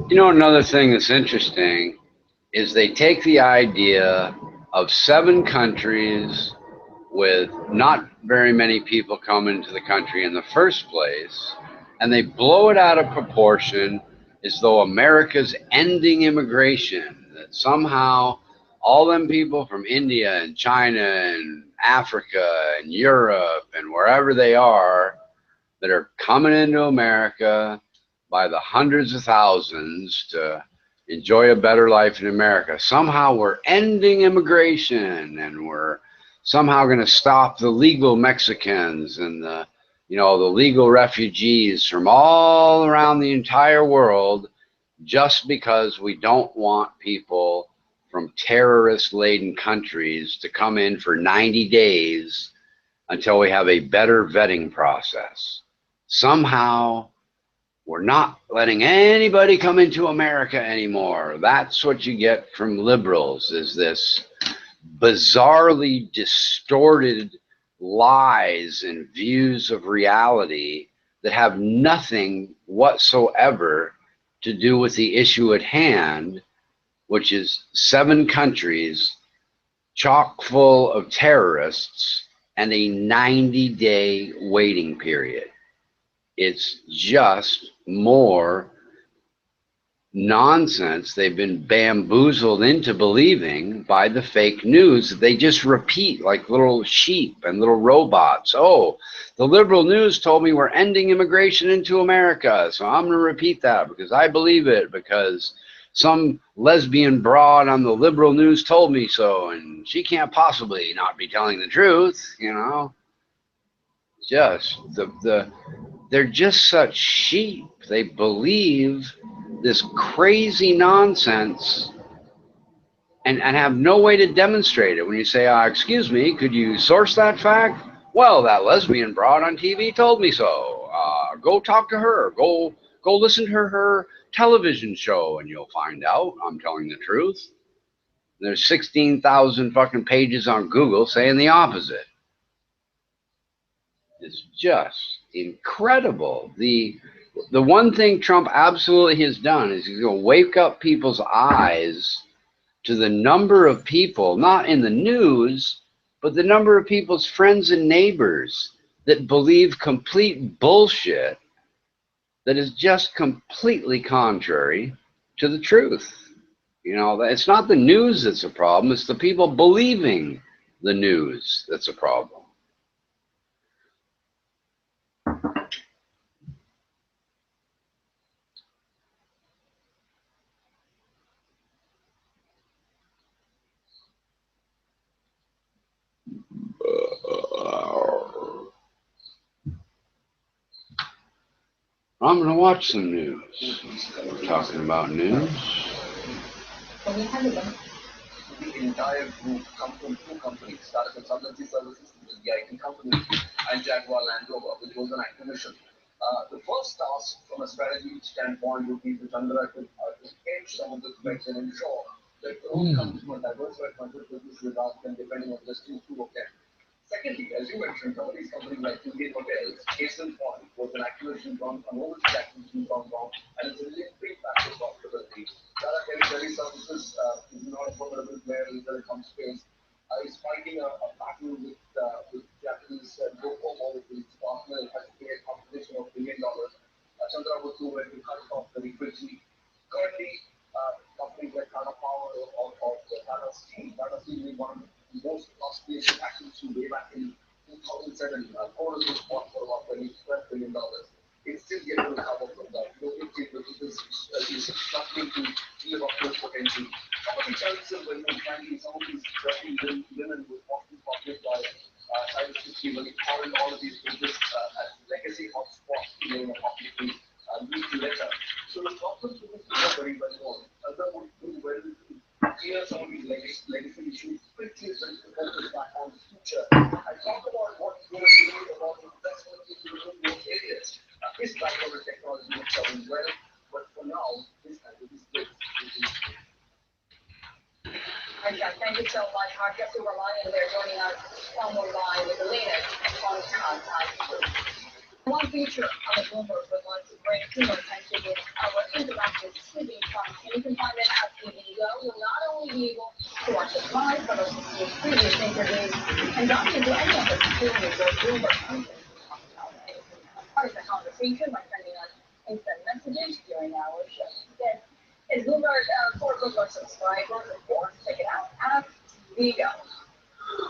You know, another thing that's interesting is they take the idea of 7 countries with not very many people coming to the country in the first place, and they blow it out of proportion as though America's ending immigration, that somehow all them people from India and China and Africa and Europe and wherever they are that are coming into America by the hundreds of thousands to enjoy a better life in America. Somehow we're ending immigration and we're somehow going to stop the legal Mexicans and the legal refugees from all around the entire world just because we don't want people from terrorist-laden countries to come in for 90 days until we have a better vetting process. Somehow we're not letting anybody come into America anymore. That's what you get from liberals, is this bizarrely distorted lies and views of reality that have nothing whatsoever to do with the issue at hand, which is 7 countries chock full of terrorists and a 90-day waiting period. It's just more nonsense they've been bamboozled into believing by the fake news that they just repeat like little sheep and little robots. Oh, the liberal news told me we're ending immigration into America, so I'm going to repeat that because I believe it, because some lesbian broad on the liberal news told me so, and she can't possibly not be telling the truth, you know. Just they're just such sheep. They believe this crazy nonsense and have no way to demonstrate it. When you say, excuse me, could you source that fact? Well, that lesbian broad on TV told me so. Go talk to her. Go listen to her television show and you'll find out I'm telling the truth. There's 16,000 fucking pages on Google saying the opposite. It's just incredible. The one thing Trump absolutely has done is he's going to wake up people's eyes to the number of people, not in the news, but the number of people's friends and neighbors that believe complete bullshit that is just completely contrary to the truth. You know, it's not the news that's a problem, it's the people believing the news that's a problem. I'm going to watch some news. We're talking about news. The entire group comes from two companies, Tata Consultancy Services, which is the IT company, and Jaguar Land Rover, which was an acquisition. The first task from a strategy standpoint would be for Chandra to hedge some of the threats and ensure that the own comes from a diversified bunch of businesses rather than depending on just two of them. Secondly, as you mentioned, some of these companies like Indian Hotels, case in point, was an acquisition gone, an overseas acquisition gone wrong, and it's a linked factor profitability. Tata Teleservice Services is not a formidable player in the telecom space. Is fighting a battle with Japanese Docomo, with its partner, has to pay a compensation of $1 billion. Chandra would do it to cut off very quickly. Currently, companies like Tata Power or Tata Steel is one of the most costliest acquisitions way back in 2007. Core was bought for about $12 billion. It's still yet to recover from that. It is struggling to live up to its potential. Some of the challenges when you're finding some of these women with often populated by cybersecurity, when you call all of these businesses as legacy hotspots in a publicly newsletter. So the problem to this is very well known. That would do well to clear some of these legacy issues quickly so you can focus back on the future. I talk about what you're doing about investment into those areas. This type of technology is coming well, but for now, this kind of is good. Thank you so much, Harsh. Just a reminder, they're joining us on the line with the latest on contact. One feature on the Bloomberg would like to bring to your attention is our interactive streaming function. You can find it at Go. You'll not only be able to watch it live, but also see previous interviews and dive into any of the streaming or Bloomberg content. Part of the conversation by sending us instant messages during our show. Again, it's Bloomberg for Bloomberg subscribers. Of course, check it out at Go.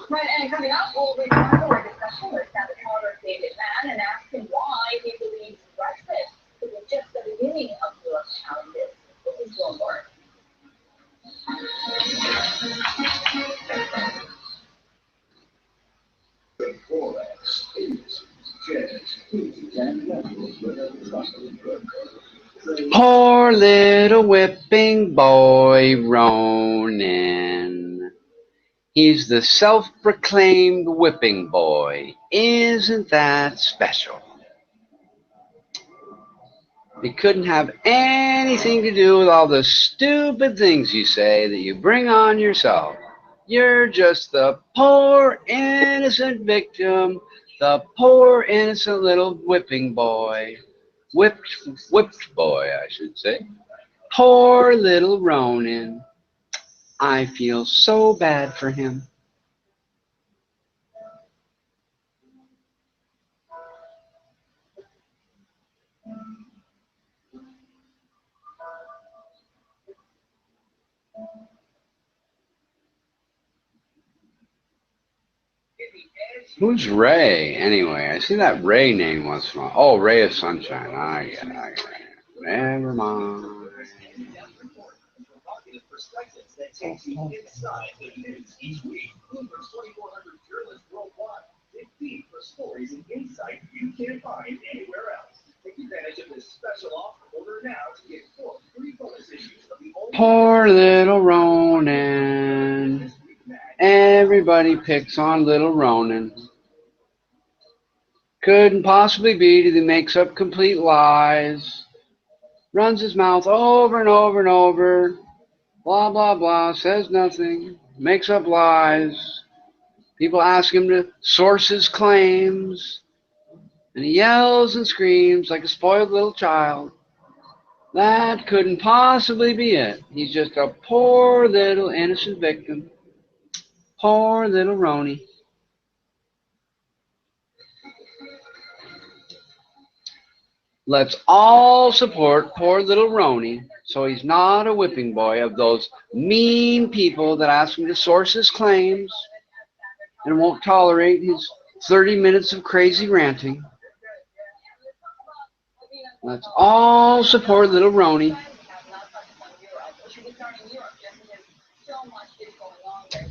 Right, and coming up, we'll return to our discussion with Standard Charter's David Mann and ask him why he believes Brexit could be just the beginning of Europe's challenges. This is Bloomberg. Poor little whipping boy, Ronan. He's the self-proclaimed whipping boy. Isn't that special? It couldn't have anything to do with all the stupid things you say that you bring on yourself. You're just the poor innocent victim, the poor innocent little whipping boy. Whipped boy, I should say. Poor little Ronan. I feel so bad for him. Who's Ray, anyway? I see that Ray name once in a while. Oh, Ray of Sunshine. I get it. Never mind. Perspectives that takes you inside the news each week. Bloomberg's 2,400 journalists worldwide dig deep for stories and insight you can't find anywhere else. Take advantage of this special offer. Order now to get 4 free bonus issues of the Poor little Ronan. Everybody picks on little Ronan. Couldn't possibly be that he makes up complete lies. Runs his mouth over and over and over. Blah, blah, blah. Says nothing. Makes up lies. People ask him to source his claims. And he yells and screams like a spoiled little child. That couldn't possibly be it. He's just a poor little innocent victim. Poor little Roni. Let's all support poor little Roni so he's not a whipping boy of those mean people that ask him to source his claims and won't tolerate his 30 minutes of crazy ranting. Let's all support little Roni.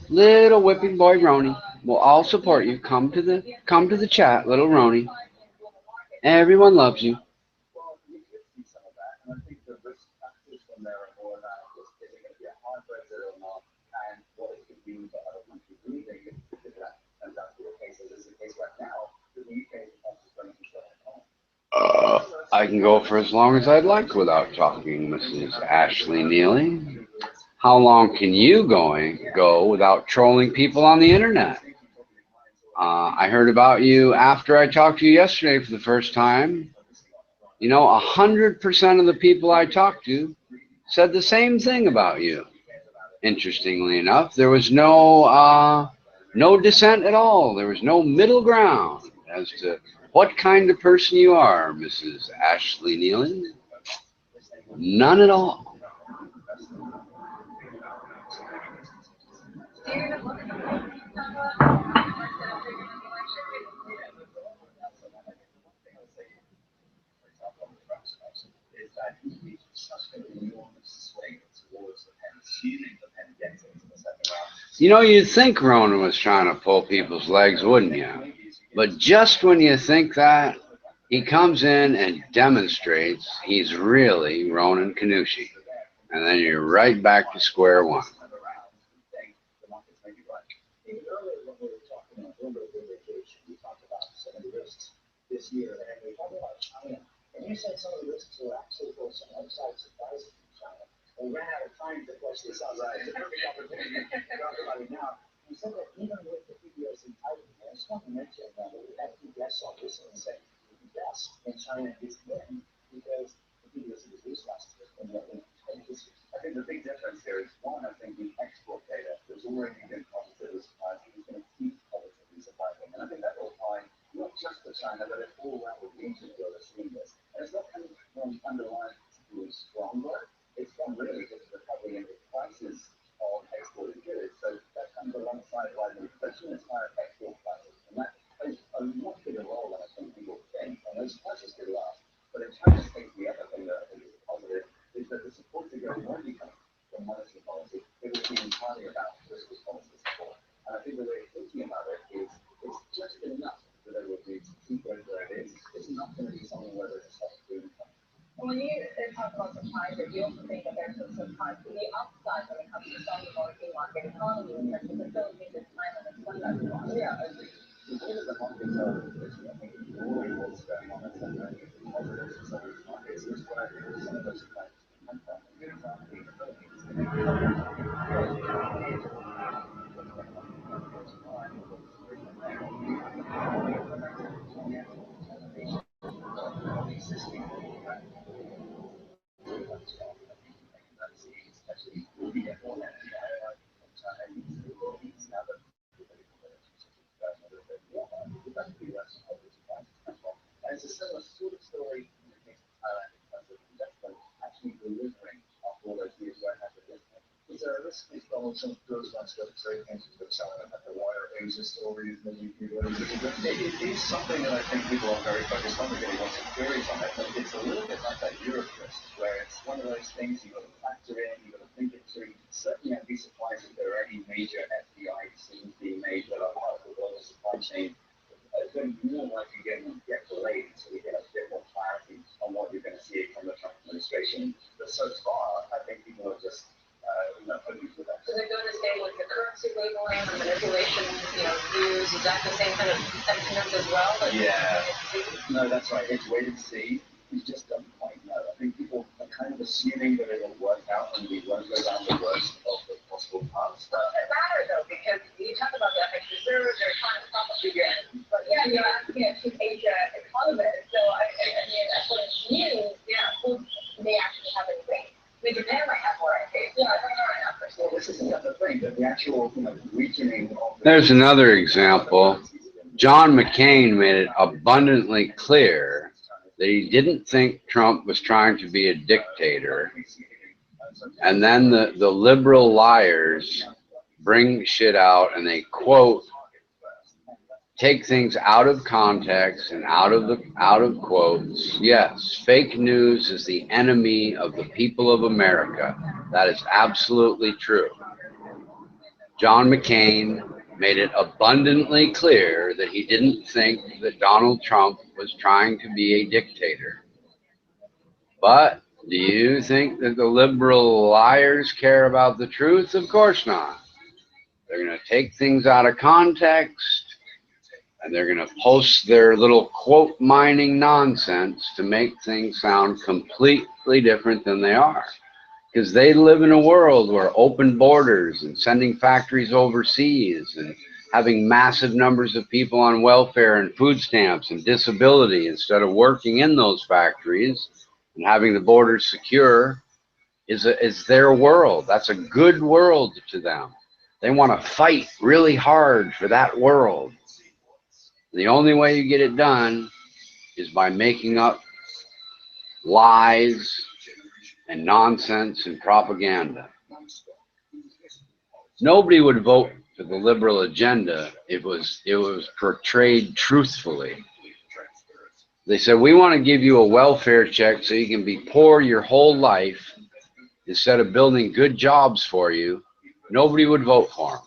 Little whipping boy Roni. We'll all support you. Come to the chat, little Roni. Everyone loves you. Well, you could see some of that, and I think the risk factors from there are more around is it going to be a hard Brexit or not, and what it could mean for other countries leaving if that turns out to be the case. As is the case right now, the UK is the fastest growing economy. I can go for as long as I'd like without talking, Mrs. Ashley Neely. How long can you go without trolling people on the internet? I heard about you after I talked to you yesterday for the first time. You know, 100% of the people I talked to said the same thing about you. Interestingly enough, there was no dissent at all. There was no middle ground as to what kind of person you are, Mrs. Ashley Nealon. None at all. You know, you'd think Ronan was trying to pull people's legs, wouldn't you? But just when you think that, he comes in and demonstrates he's really Ronan Kanushi. And then you're right back to square one. This year, and we talked about China, and you said some of the risks were actually for some upside surprises from China. We ran out of time to flesh this out. It's a perfect opportunity to talk about it now. You said that even with the PBS entitlement, I just want to mention that we had PBS on recently saying the best in China is in because the PBS was released last year. I think the big difference here is one, I think the export data has already been positively surprising. It's going to keep positively surprising. And I think that will apply not just to China, but all around the region where we're seeing this. And it's not coming from underlying particularly strong growth. It's from really just recovery in the prices of exported goods. So that comes alongside rising inflation and higher export prices. And that plays a much bigger role than I think people think. And those prices could last. But in China's case, the other thing that I think is positive is that the support to growth won't be coming from monetary policy. It will be entirely about fiscal policy support. And I think the way of thinking about it is it's just enough that it will be to keep growth where it is. It's not going to be something where there's a substitute income. When you talk about supply, do you also think that there's some supply to the upside when it comes to selling the market economy in terms of the Philippines and China and some of that? Yeah, I agree. The way that the markets are, I think all what's going on that's happening is positive for some of these markets is where some of those supply come from. The Philippines is going it's a similar sort of story in the case of Thailand in terms of investment actually delivering after all those years where it has a business. Is there a risk if Donald Trump goes back to the trade tensions with China and the wider Asia story is maybe it's something that I think people are very focused on. They're getting lots of theories on it, but it's a little bit like that Europe risk, where it's one of those things you've got to factor in, you've got to think it through. Certainly, I'd be surprised if there are any major FDI decisions being made that are part of the global supply chain. Then more likely get delayed until we get a bit more clarity on what you're going to see from the Trump administration. But so far, I think people are just putting through that. So they're going to stay with the currency labeling and manipulation, views. Is that the same kind of sentiment as well? Yeah. No, that's right. It's wait and see. We just don't quite know. I think people are kind of assuming that it'll work out and we won't go down the worst of the possible paths. Well, it matters though, because you talk about the FX reserves, they're trying to stop us again. But yeah, you're asking a Chief Asia economist, so I mean, that's what it means. Yeah, who may actually have any weight. I mean, Japan might have more in case. Yeah, I don't know enough. Well, this is the other thing, that the actual weakening of There's another example. John McCain made it abundantly clear that he didn't think Trump was trying to be a dictator. And then the liberal liars bring shit out and they quote, take things out of context and out of quotes. Yes, fake news is the enemy of the people of America. That is absolutely true. John McCain made it abundantly clear that he didn't think that Donald Trump was trying to be a dictator. But do you think that the liberal liars care about the truth? Of course not. They're going to take things out of context and they're going to post their little quote mining nonsense to make things sound completely different than they are. Because they live in a world where open borders and sending factories overseas and having massive numbers of people on welfare and food stamps and disability instead of working in those factories and having the borders secure is their world. That's a good world to them. They want to fight really hard for that world. The only way you get it done is by making up lies and nonsense and propaganda. Nobody would vote for the liberal agenda if it was portrayed truthfully. They said, we want to give you a welfare check so you can be poor your whole life instead of building good jobs for you. Nobody would vote for them.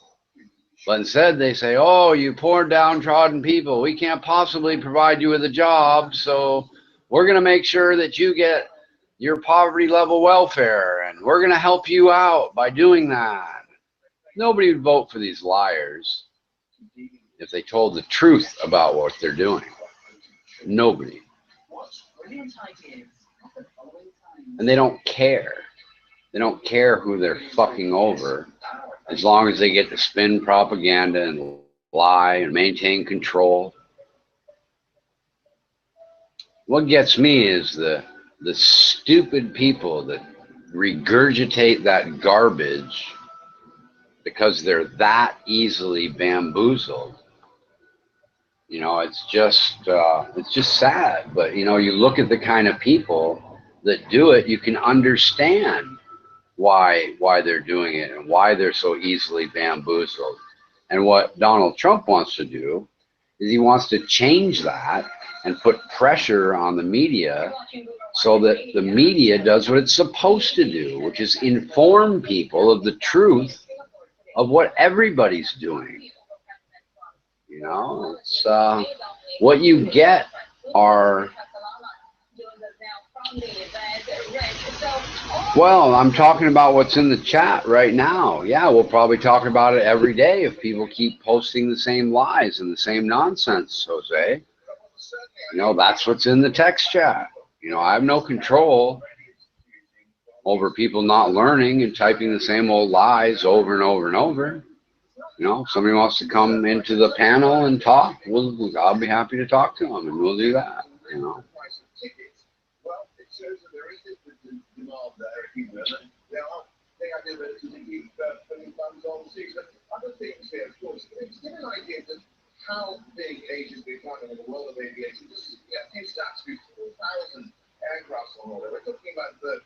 But instead they say, oh, you poor downtrodden people, we can't possibly provide you with a job, so we're going to make sure that you get your poverty level welfare, and we're going to help you out by doing that. Nobody would vote for these liars if they told the truth about what they're doing. Nobody. And they don't care. They don't care who they're fucking over, as long as they get to spin propaganda and lie and maintain control. What gets me is the stupid people that regurgitate that garbage because they're that easily bamboozled. You know, it's just sad. But you know, you look at the kind of people that do it, you can understand why they're doing it and why they're so easily bamboozled. And what Donald Trump wants to do is he wants to change that and put pressure on the media so that the media does what it's supposed to do, which is inform people of the truth of what everybody's doing. You know, it's what you get are, well, I'm talking about what's in the chat right now. Yeah, we'll probably talk about it every day if people keep posting the same lies and the same nonsense, Jose. You know, that's what's in the text chat. You know, I have no control over people not learning and typing the same old lies over and over and over. You know, if somebody wants to come into the panel and talk, I'll be happy to talk to them, and we'll do that, you know. Other things here, of course, to give an idea of how big Asia's becoming in the world of aviation. Just a few stats: 4,000 aircraft on order. We're talking about the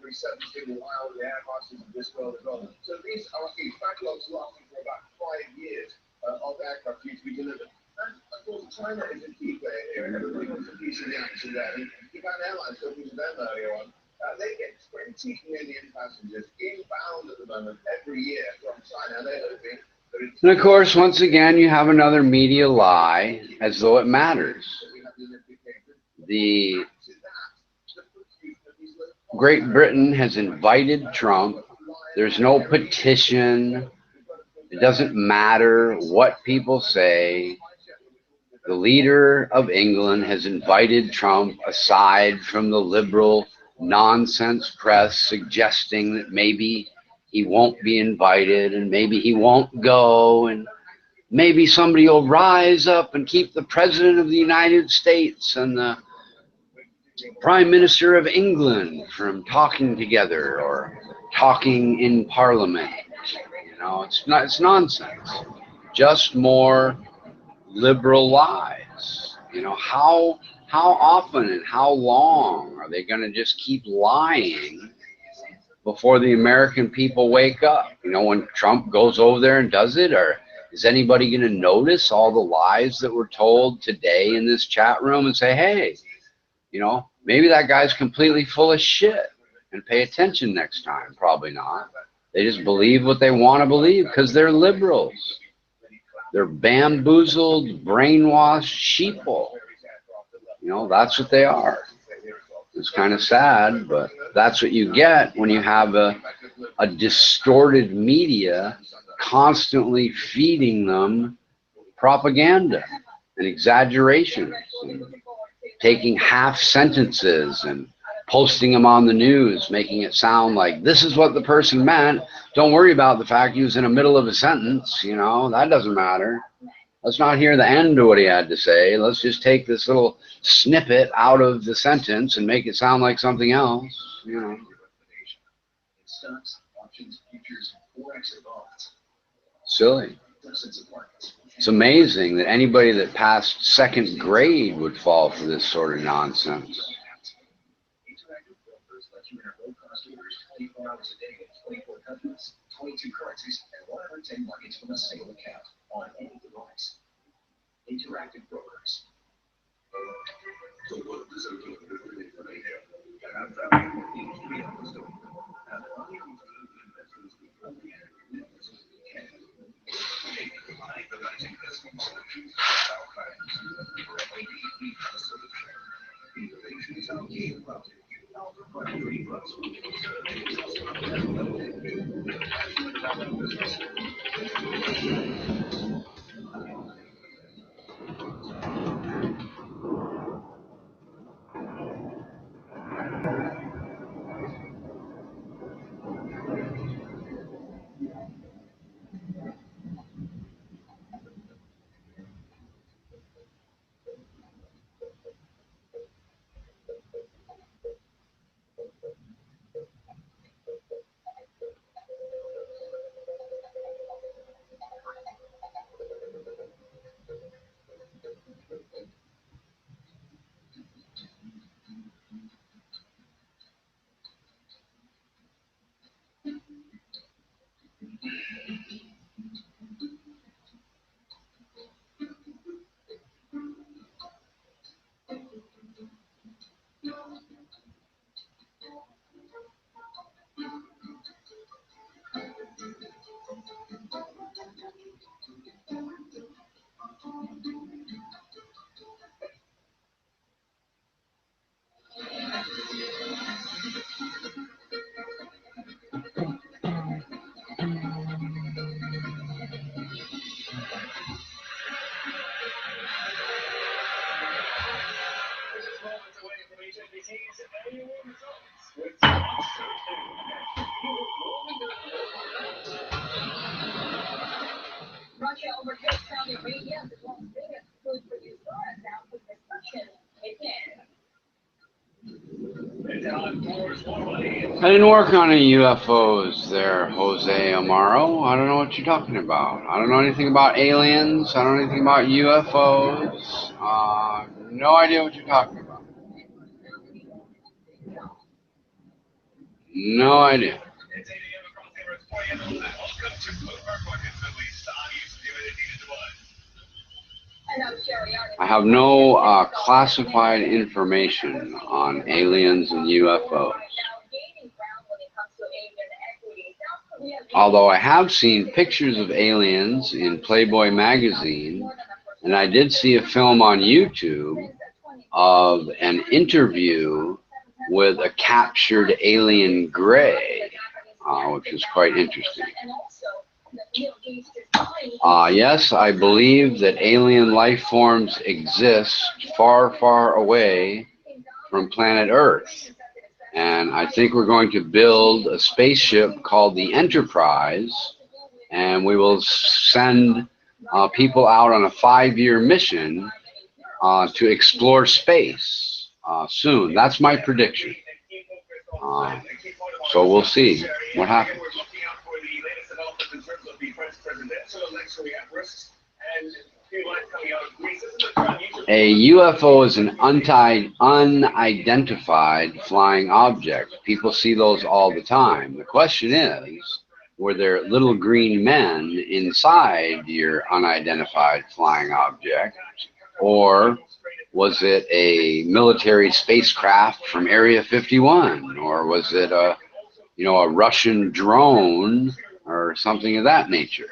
737s doing wild, the Airbuses of this world as well. So these are huge backlogs lasting for about 5 years of aircraft due to be delivered. And of course, China is a key player here, and everybody wants a piece of the action there. And Japan Airlines, talking to them earlier on, they get 20 million passengers inbound at the moment every year from China. They're hoping. And of course, once again, you have another media lie, as though it matters. The Great Britain has invited Trump. There's no petition. It doesn't matter what people say. The leader of England has invited Trump, aside from the liberal nonsense press suggesting that maybe he won't be invited and maybe he won't go and maybe somebody will rise up and keep the President of the United States and the Prime Minister of England from talking together or talking in Parliament. You know, it's nonsense. Just more liberal lies. You know, how How often and how long are they going to just keep lying before the American people wake up? You know, when Trump goes over there and does it, or is anybody going to notice all the lies that were told today in this chat room and say, hey, you know, maybe that guy's completely full of shit, and pay attention next time? Probably not. They just believe what they want to believe because they're liberals. They're bamboozled, brainwashed sheeple. You know, that's what they are. It's kind of sad, but that's what you get when you have a distorted media constantly feeding them propaganda and exaggerations, and taking half sentences and posting them on the news, making it sound like this is what the person meant. Don't worry about the fact he was in the middle of a sentence. You know, that doesn't matter. Let's not hear the end of what he had to say. Let's just take this little snippet out of the sentence and make it sound like something else. You know. Silly. It's amazing that anybody that passed second grade would fall for this sort of nonsense. Interactive brokers. Russia overtakes Saudi Arabia as the world's biggest food producer and now with restrictions again. I didn't work on any UFOs there, Jose Amaro. I don't know what you're talking about. I don't know anything about aliens. I don't know anything about UFOs. No idea what you're talking about. No idea. I have no classified information on aliens and UFOs. Although I have seen pictures of aliens in Playboy magazine, and I did see a film on YouTube of an interview with a captured alien gray, which is quite interesting. Yes, I believe that alien life forms exist far, far away from planet Earth. And I think we're going to build a spaceship called the Enterprise, and we will send people out on a 5-year mission to explore space soon. That's my prediction. So we'll see what happens. A UFO is an unidentified flying object. People see those all the time. The question is, were there little green men inside your unidentified flying object? Or was it a military spacecraft from Area 51? Or was it a Russian drone or something of that nature?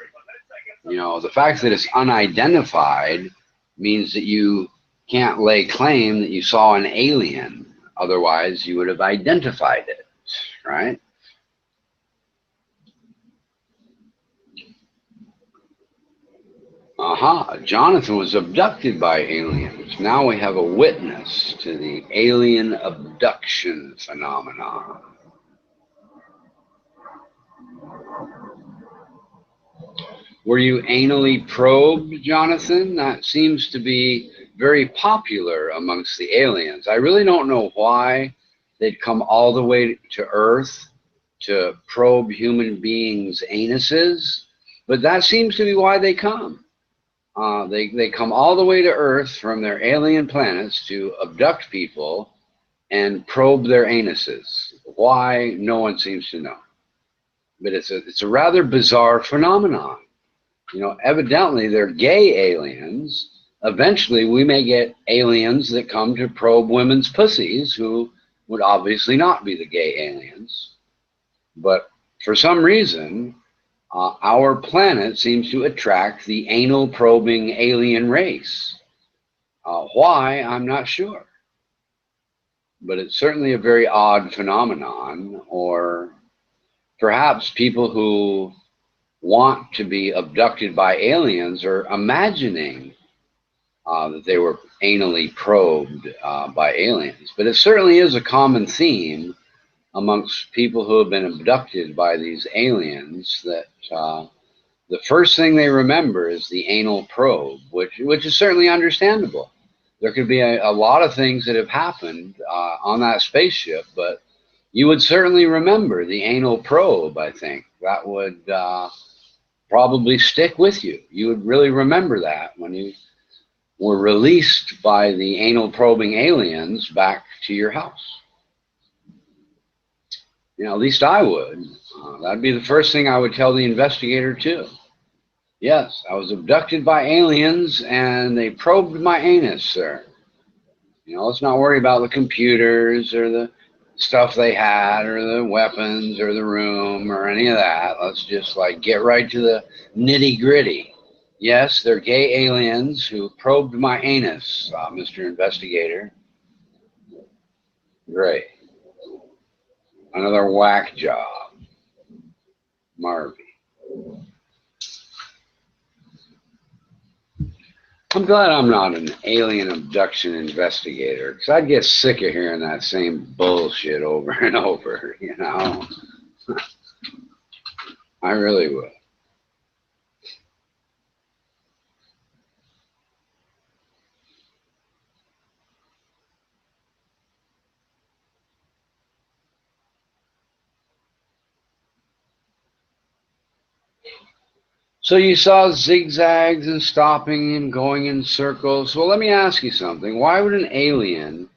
The fact that it's unidentified means that you can't lay claim that you saw an alien. Otherwise, you would have identified it, right? Aha, Jonathan was abducted by aliens. Now we have a witness to the alien abduction phenomenon. Were you anally probed, Jonathan? That seems to be very popular amongst the aliens. I really don't know why they'd come all the way to Earth to probe human beings' anuses, but that seems to be why they come. They come all the way to Earth from their alien planets to abduct people and probe their anuses. Why? No one seems to know. But it's a rather bizarre phenomenon. Evidently they're gay aliens. Eventually we may get aliens that come to probe women's pussies who would obviously not be the gay aliens. But for some reason, our planet seems to attract the anal probing alien race. Why? I'm not sure. But it's certainly a very odd phenomenon, or perhaps people who want to be abducted by aliens are imagining that they were anally probed by aliens. But it certainly is a common theme amongst people who have been abducted by these aliens that the first thing they remember is the anal probe, which is certainly understandable. There could be a lot of things that have happened on that spaceship, but you would certainly remember the anal probe, I think. That would probably stick with you. You would really remember that when you were released by the anal probing aliens back to your house. At least I would. That'd be the first thing I would tell the investigator too. Yes, I was abducted by aliens and they probed my anus, sir. Let's not worry about the computers or the stuff they had or the weapons or the room or any of that. Let's just get right to the nitty gritty. Yes, they're gay aliens who probed my anus, Mr. Investigator. Great. Another whack job. Marvy. I'm glad I'm not an alien abduction investigator, because I'd get sick of hearing that same bullshit over and over, I really would. So you saw zigzags and stopping and going in circles. Well, let me ask you something. Why would an alien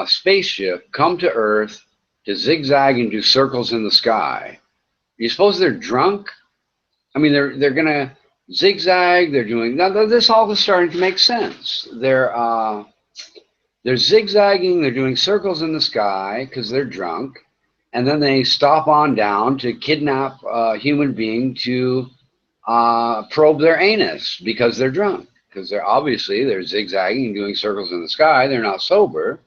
spaceship come to Earth to zigzag and do circles in the sky? You suppose they're drunk? I mean, they're gonna zigzag. They're doing now. This all is starting to make sense. They're zigzagging. They're doing circles in the sky because they're drunk, and then they stop on down to kidnap a human being to probe their anus because they're drunk. Because they're zigzagging and doing circles in the sky. They're not sober.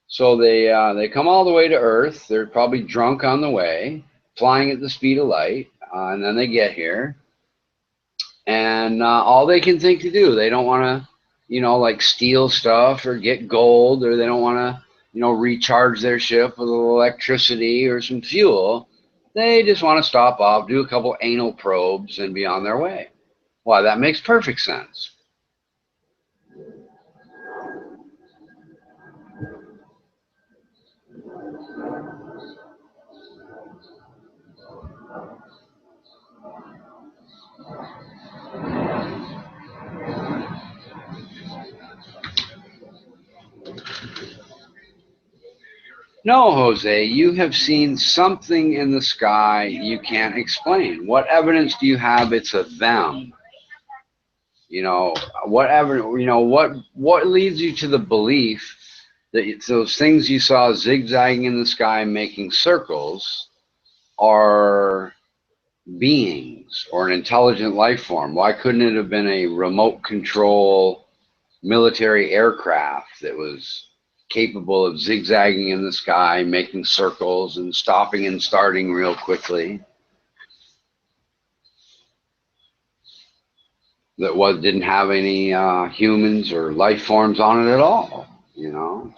So they come all the way to Earth. They're probably drunk on the way, flying at the speed of light, and then they get here. And all they can think to do, they don't want to, steal stuff or get gold, or they don't want to, recharge their ship with electricity or some fuel. They just want to stop off, do a couple anal probes, and be on their way. Why, that makes perfect sense. No, Jose, you have seen something in the sky you can't explain. What evidence do you have it's a them? You know, whatever, you know, what leads you to the belief that those things you saw zigzagging in the sky making circles are beings or an intelligent life form? Why couldn't it have been a remote control military aircraft that was capable of zigzagging in the sky, making circles and stopping and starting real quickly? That didn't have any humans or life forms on it at all, you know?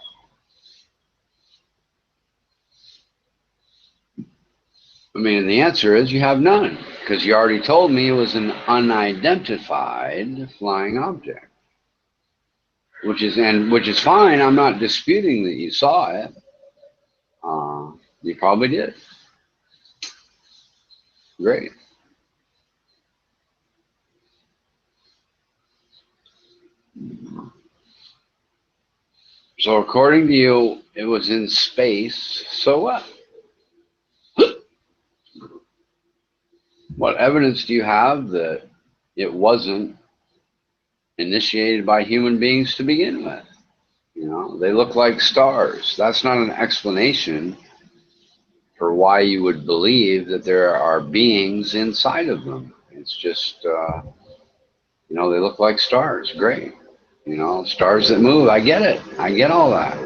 I mean, the answer is you have none, because you already told me it was an unidentified flying object, which is fine. I'm not disputing that you saw it. You probably did. Great. So according to you, it was in space. So what? What evidence do you have that it wasn't initiated by human beings to begin with? You know, they look like stars. That's not an explanation for why you would believe that there are beings inside of them. It's just, you know, they look like stars. Great. You know, stars that move. I get it. I get all that.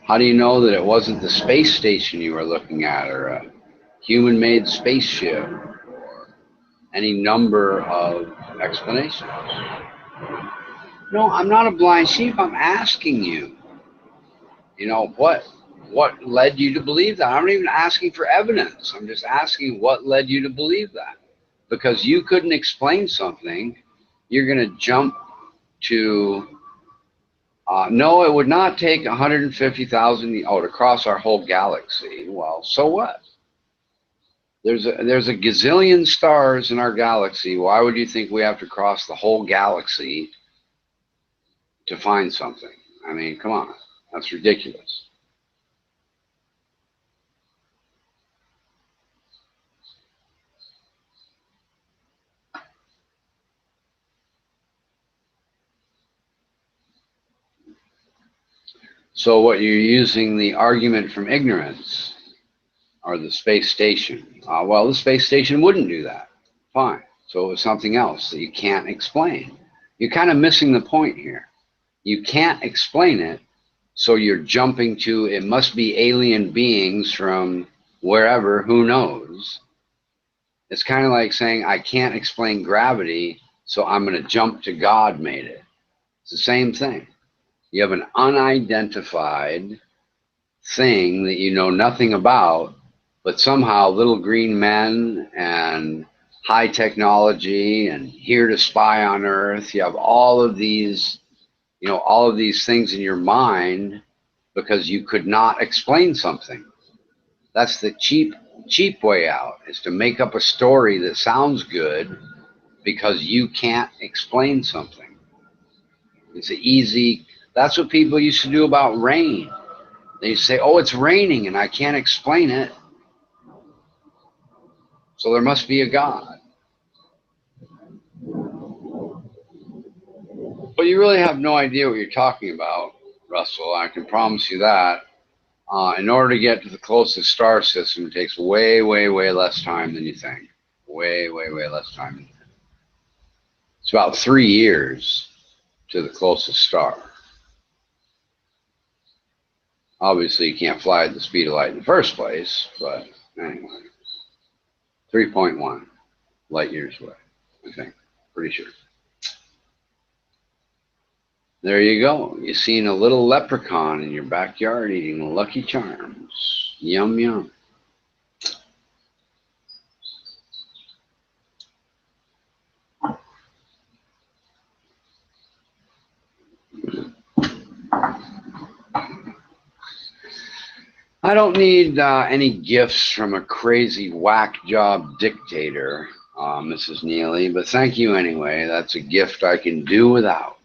How do you know that it wasn't the space station you were looking at, or a human-made spaceship, or any number of explanations? No, I'm not a blind sheep. I'm asking you. You know, what led you to believe that? I'm not even asking for evidence. I'm just asking what led you to believe that. Because you couldn't explain something, you're going to jump to, no, it would not take 150,000, to cross our whole galaxy. Well, so what? There's a gazillion stars in our galaxy. Why would you think we have to cross the whole galaxy to find something? I mean, come on. That's ridiculous. So what you're using the argument from ignorance, or the space station. Well, the space station wouldn't do that. Fine. So it was something else that you can't explain. You're kind of missing the point here. You can't explain it, so you're jumping to, it must be alien beings from wherever, who knows. It's kind of like saying, I can't explain gravity, so I'm going to jump to God made it. It's the same thing. You have an unidentified thing that you know nothing about, but somehow little green men and high technology and here to spy on Earth, you have all of these, you know, all of these things in your mind because you could not explain something. That's the cheap way out, is to make up a story that sounds good because you can't explain something. It's an easy, that's what people used to do about rain. They say, oh, it's raining and I can't explain it, so there must be a God. But you really have no idea what you're talking about, Russell. I can promise you that. In order to get to the closest star system, it takes way, way, way less time than you think. Way, way, way less time than you think. It's about 3 years to the closest star. Obviously, you can't fly at the speed of light in the first place, but anyway. 3.1 light years away, I think. Pretty sure. There you go. You've seen a little leprechaun in your backyard eating Lucky Charms. Yum, yum. I don't need any gifts from a crazy whack job dictator, Mrs. Neely, but thank you anyway. That's a gift I can do without.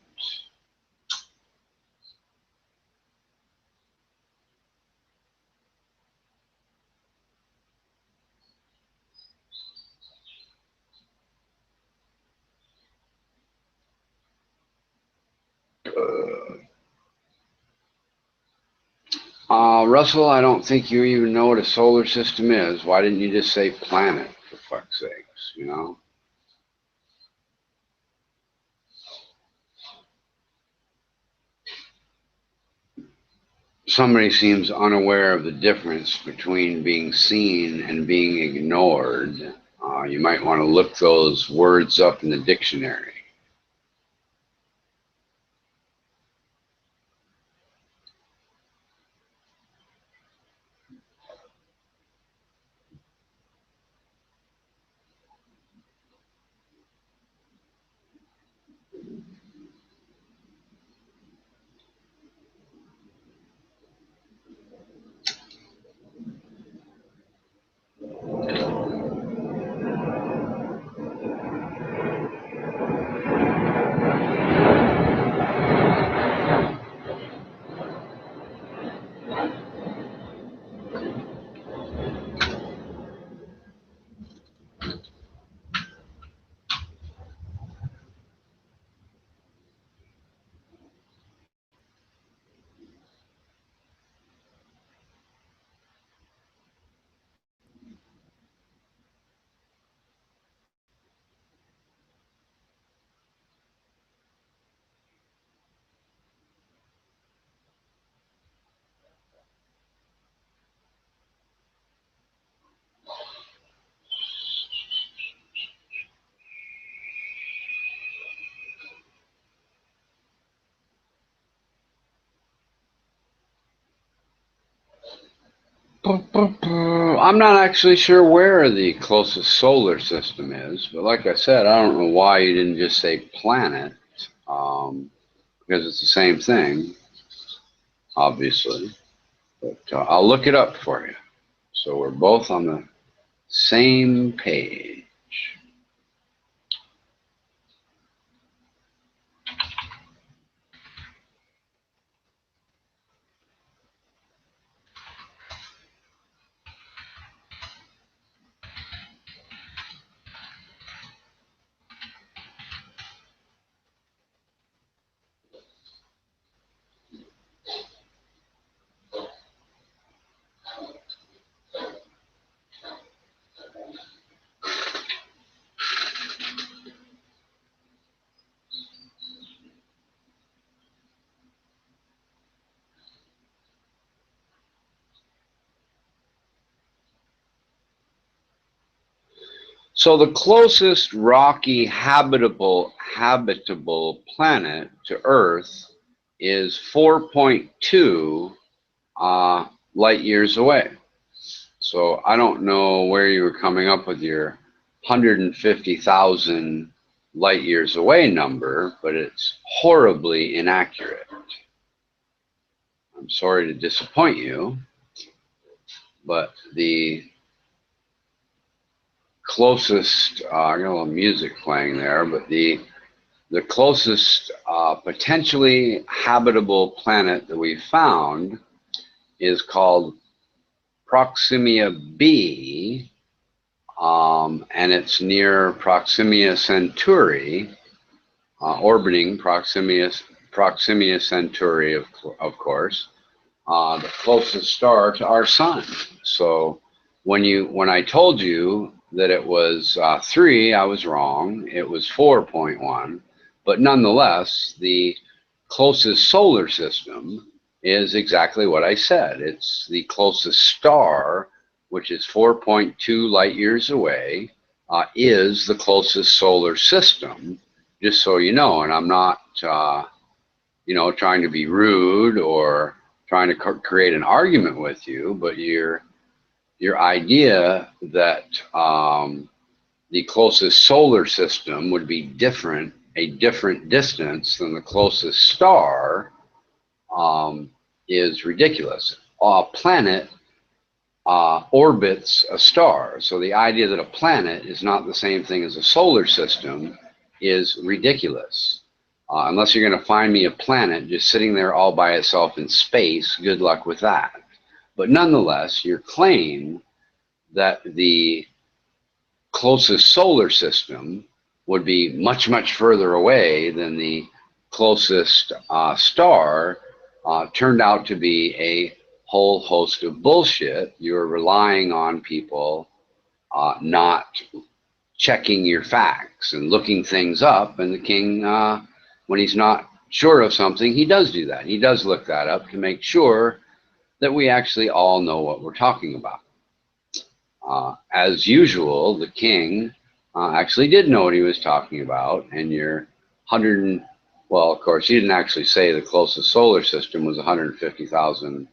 Russell, I don't think you even know what a solar system is. Why didn't you just say planet, for fuck's sakes, you know? Somebody seems unaware of the difference between being seen and being ignored. You might want to look those words up in the dictionary. I'm not actually sure where the closest solar system is, but like I said, I don't know why you didn't just say planet, because it's the same thing, obviously. But I'll look it up for you, so we're both on the same page. So the closest rocky habitable planet to Earth is 4.2 light years away. So I don't know where you were coming up with your 150,000 light years away number, but it's horribly inaccurate. I'm sorry to disappoint you, but the closest, I got a little music playing there, but the closest potentially habitable planet that we found is called Proxima b, and it's near Proxima Centauri, orbiting Proxima Centauri, of course, the closest star to our sun. So when I told you that it was 3, I was wrong. It was 4.1, but nonetheless, the closest solar system is exactly what I said. It's the closest star, which is 4.2 light years away, is the closest solar system, just so you know. And I'm not, trying to be rude or trying to create an argument with you, but your idea that the closest solar system would be a different distance than the closest star is ridiculous. A planet orbits a star, so the idea that a planet is not the same thing as a solar system is ridiculous. Unless you're going to find me a planet just sitting there all by itself in space, good luck with that. But nonetheless, your claim that the closest solar system would be much, much further away than the closest star turned out to be a whole host of bullshit. You're relying on people not checking your facts and looking things up. And the king, when he's not sure of something, he does do that. He does look that up to make sure that we actually all know what we're talking about. As usual, the king actually did know what he was talking about, and you're 100, well, of course, he didn't actually say the closest solar system was 150,000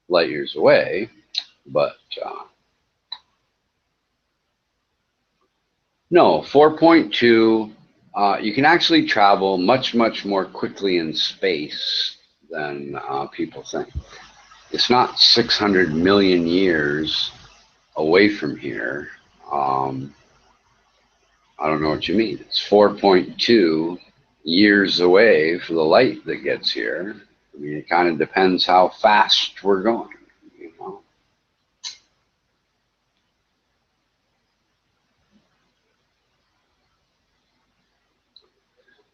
light years away, but no, 4.2, you can actually travel much, much more quickly in space than people think. It's not 600 million years away from here. I don't know what you mean. It's 4.2 years away for the light that gets here. I mean, it kind of depends how fast we're going, you know.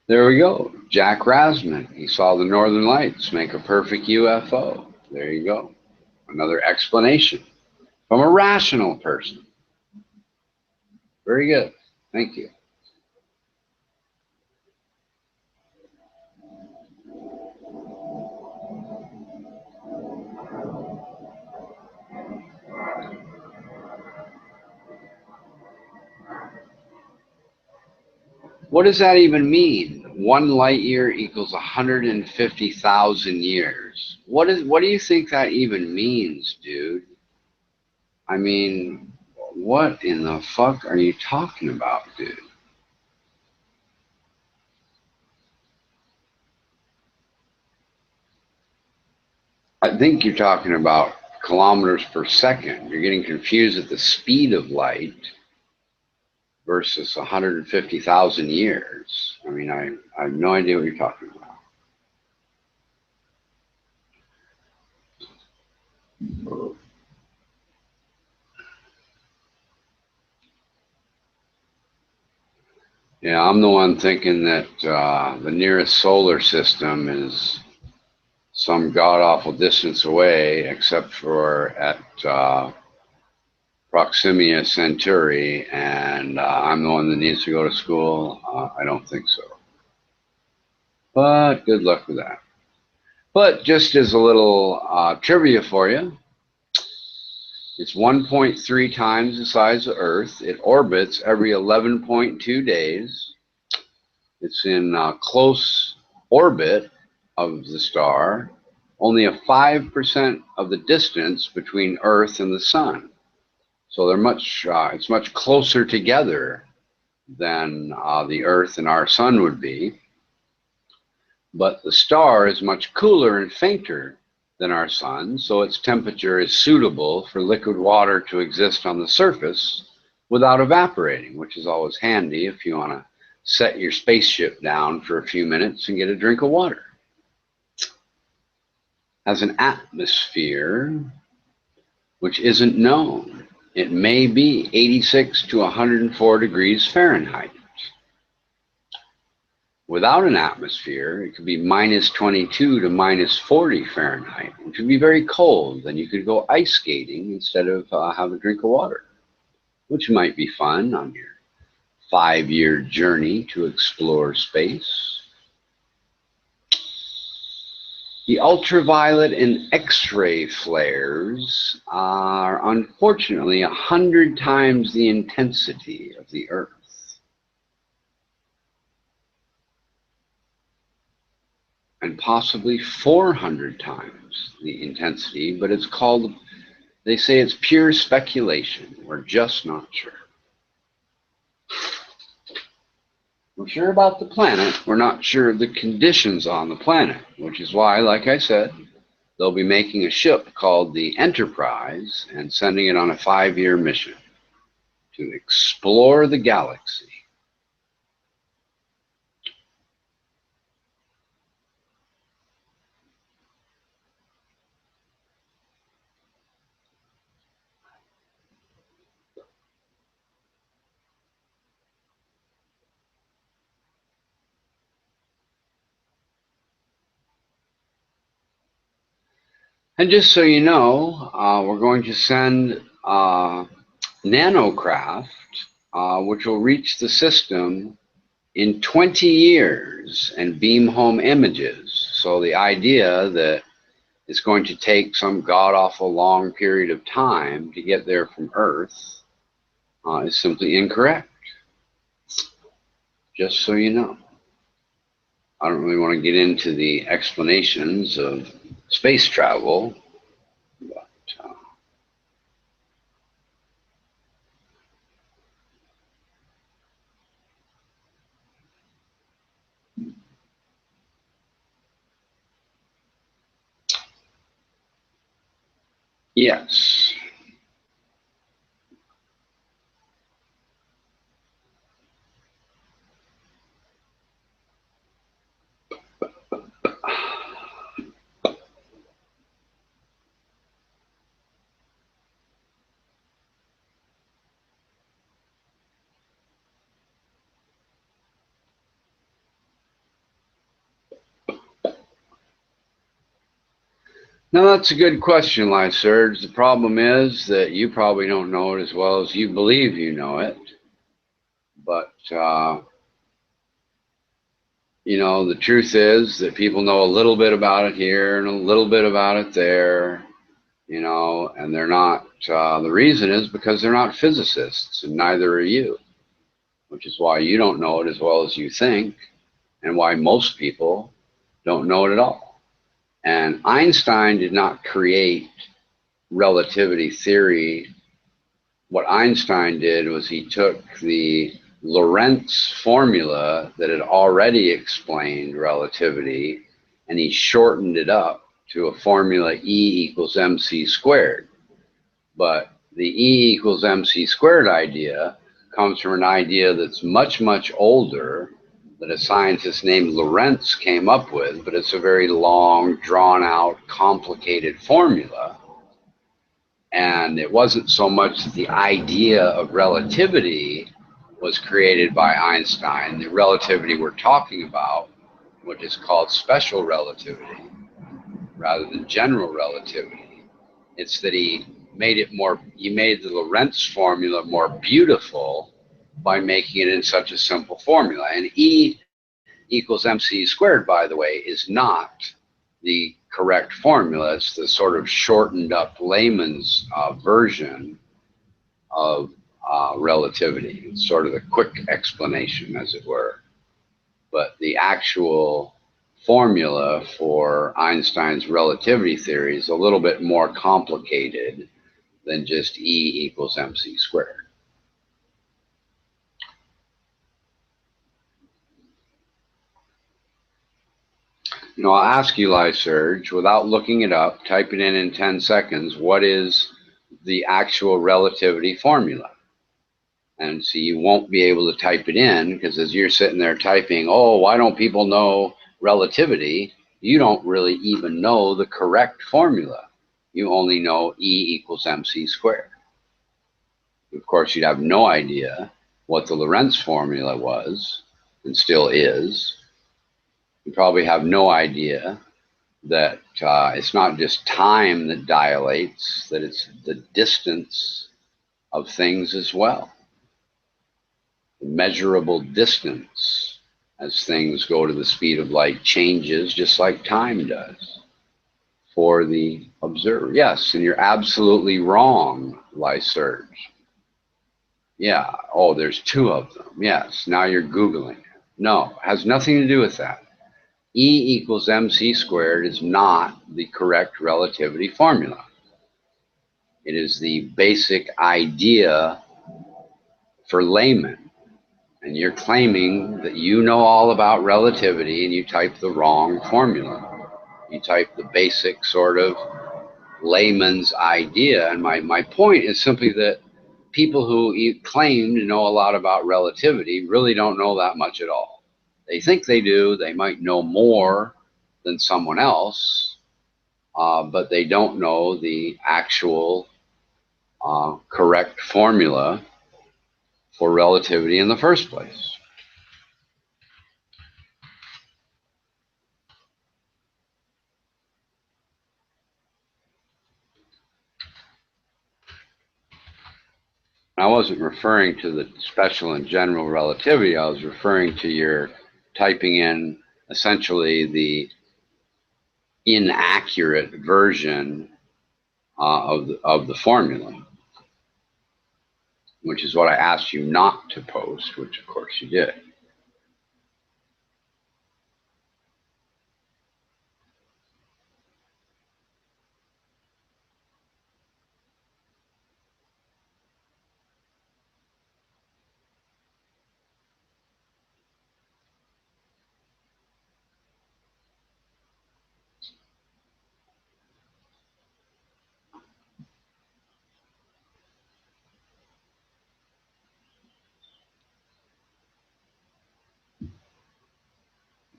There we go. Jack Rasman. He saw the Northern Lights make a perfect UFO. There you go. Another explanation from a rational person. Very good. Thank you. What does that even mean? 1 light year equals 150,000 years. What do you think that even means, dude? I mean, what in the fuck are you talking about, dude? I think you're talking about kilometers per second. You're getting confused at the speed of light versus 150,000 years. I mean, I have no idea what you're talking about. Yeah, I'm the one thinking that the nearest solar system is some god-awful distance away, except for at Proxima Centauri, and I'm the one that needs to go to school. I don't think so. But good luck with that. But just as a little trivia for you, it's 1.3 times the size of Earth. It orbits every 11.2 days. It's in close orbit of the star, only a 5% of the distance between Earth and the Sun. So they're it's much closer together than the Earth and our Sun would be. But the star is much cooler and fainter than our Sun, so its temperature is suitable for liquid water to exist on the surface without evaporating, which is always handy if you want to set your spaceship down for a few minutes and get a drink of water. Has an atmosphere which isn't known. It may be 86 to 104 degrees Fahrenheit. Without an atmosphere, it could be minus 22 to minus 40 Fahrenheit, which would be very cold. Then you could go ice skating instead of have a drink of water, which might be fun on your 5-year journey to explore space. The ultraviolet and X-ray flares are unfortunately 100 times the intensity of the Earth. And possibly 400 times the intensity, but it's called, they say it's pure speculation. We're just not sure. We're sure about the planet. We're not sure of the conditions on the planet, which is why, like I said, they'll be making a ship called the Enterprise and sending it on a 5-year mission to explore the galaxy. And just so you know, we're going to send nanocraft, which will reach the system in 20 years and beam home images. So the idea that it's going to take some god-awful long period of time to get there from Earth is simply incorrect. Just so you know. I don't really want to get into the explanations of space travel, but yes. Now that's a good question, Lyserge. The problem is that you probably don't know it as well as you believe you know it. But, you know, the truth is that people know a little bit about it here and a little bit about it there, you know, and they're not, the reason is because they're not physicists, and neither are you, which is why you don't know it as well as you think, and why most people don't know it at all. And Einstein did not create relativity theory. What Einstein did was he took the Lorentz formula that had already explained relativity and he shortened it up to a formula E equals mc squared. But the E equals mc squared idea comes from an idea that's much, much older that a scientist named Lorentz came up with, but it's a very long, drawn out, complicated formula. And it wasn't so much that the idea of relativity was created by Einstein. The relativity we're talking about, which is called special relativity rather than general relativity, it's that he made the Lorentz formula more beautiful by making it in such a simple formula. And E equals mc squared, by the way, is not the correct formula. It's the sort of shortened up layman's version of relativity. It's sort of the quick explanation, as it were. But the actual formula for Einstein's relativity theory is a little bit more complicated than just E equals mc squared. You know, I'll ask you, Lyserge, without looking it up, type it in 10 seconds, what is the actual relativity formula? And so you won't be able to type it in because as you're sitting there typing, oh, why don't people know relativity? You don't really even know the correct formula. You only know E equals mc squared. Of course, you'd have no idea what the Lorentz formula was and still is. You probably have no idea that it's not just time that dilates, that it's the distance of things as well. The measurable distance as things go to the speed of light changes just like time does for the observer. Yes, and you're absolutely wrong, Lyserge. Yeah, oh, there's two of them. Yes, now you're Googling it. No, it has nothing to do with that. E equals mc squared is not the correct relativity formula. It is the basic idea for laymen. And you're claiming that you know all about relativity and you type the wrong formula. You type the basic sort of layman's idea. And my point is simply that people who claim to know a lot about relativity really don't know that much at all. They think they do. They might know more than someone else, but they don't know the actual correct formula for relativity in the first place. I wasn't referring to the special and general relativity. I was referring to your typing in essentially the inaccurate version of the formula, which is what I asked you not to post, which of course you did.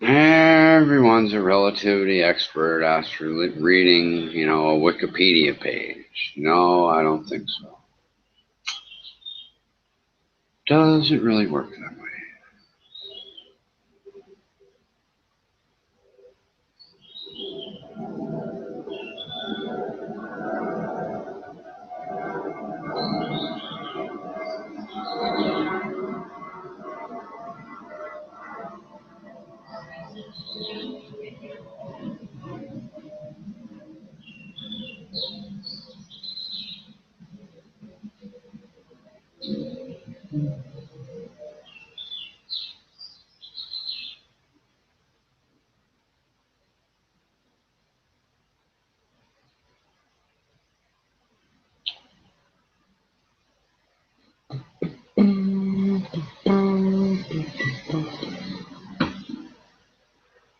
Everyone's a relativity expert after reading, a Wikipedia page. No, I don't think so. Does it really work that way?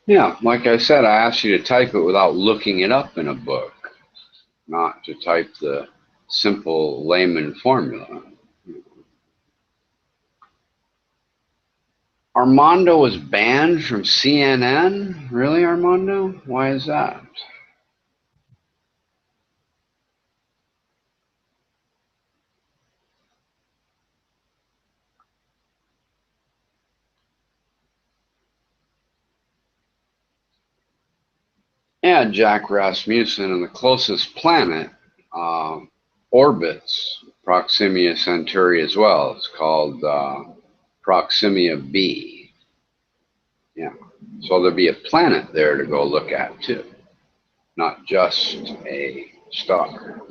Yeah, like I said, I asked you to type it without looking it up in a book, not to type the simple layman formula. Armando was banned from CNN? Really, Armando? Why is that? Yeah, Jack Rasmussen, and the closest planet orbits Proxima Centauri as well. It's called Proxima b. Yeah, so there'll be a planet there to go look at too, not just a star.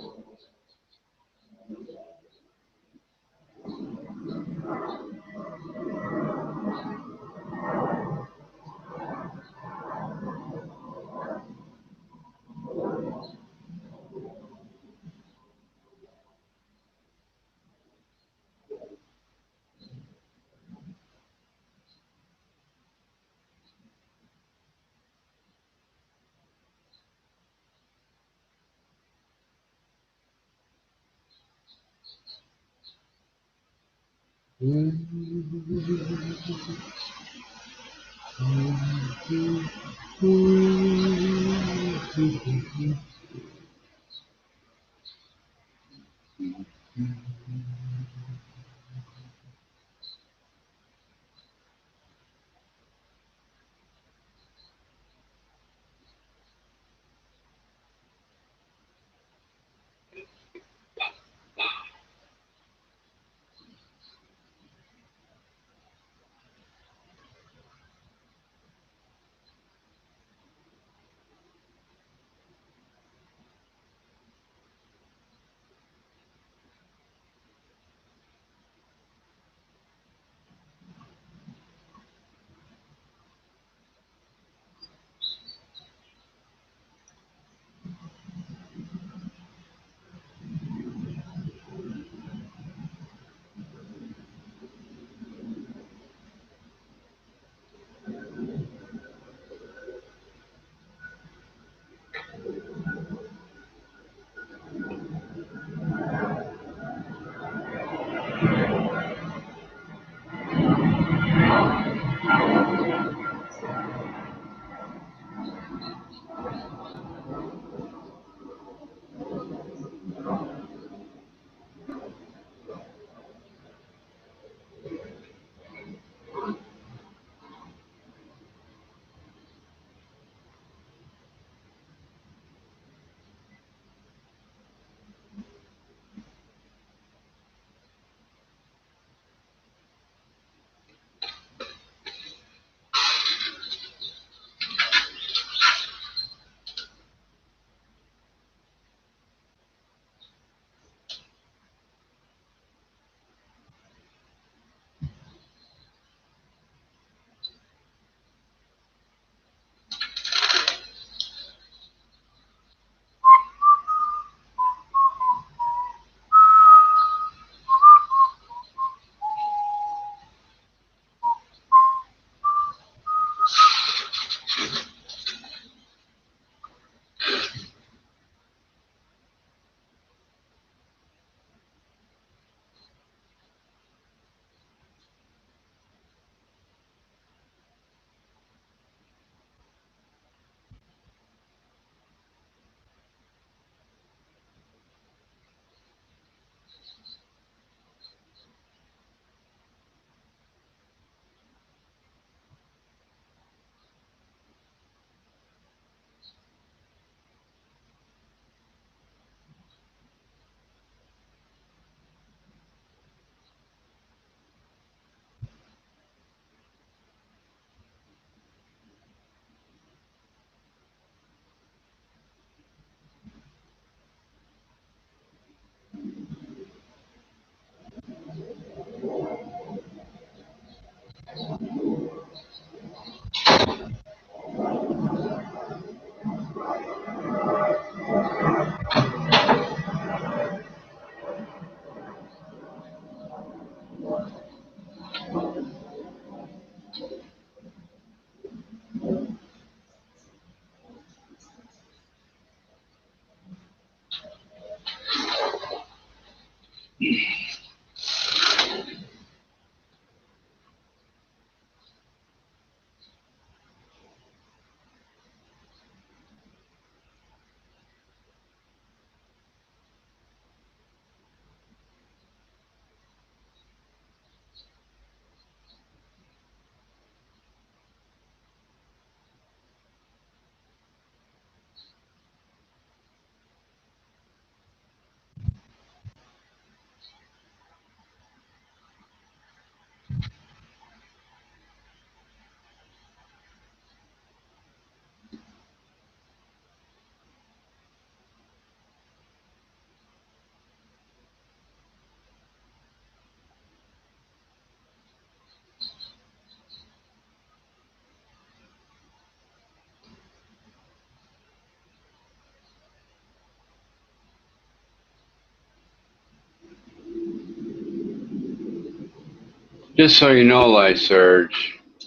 Just so you know, Lyserge,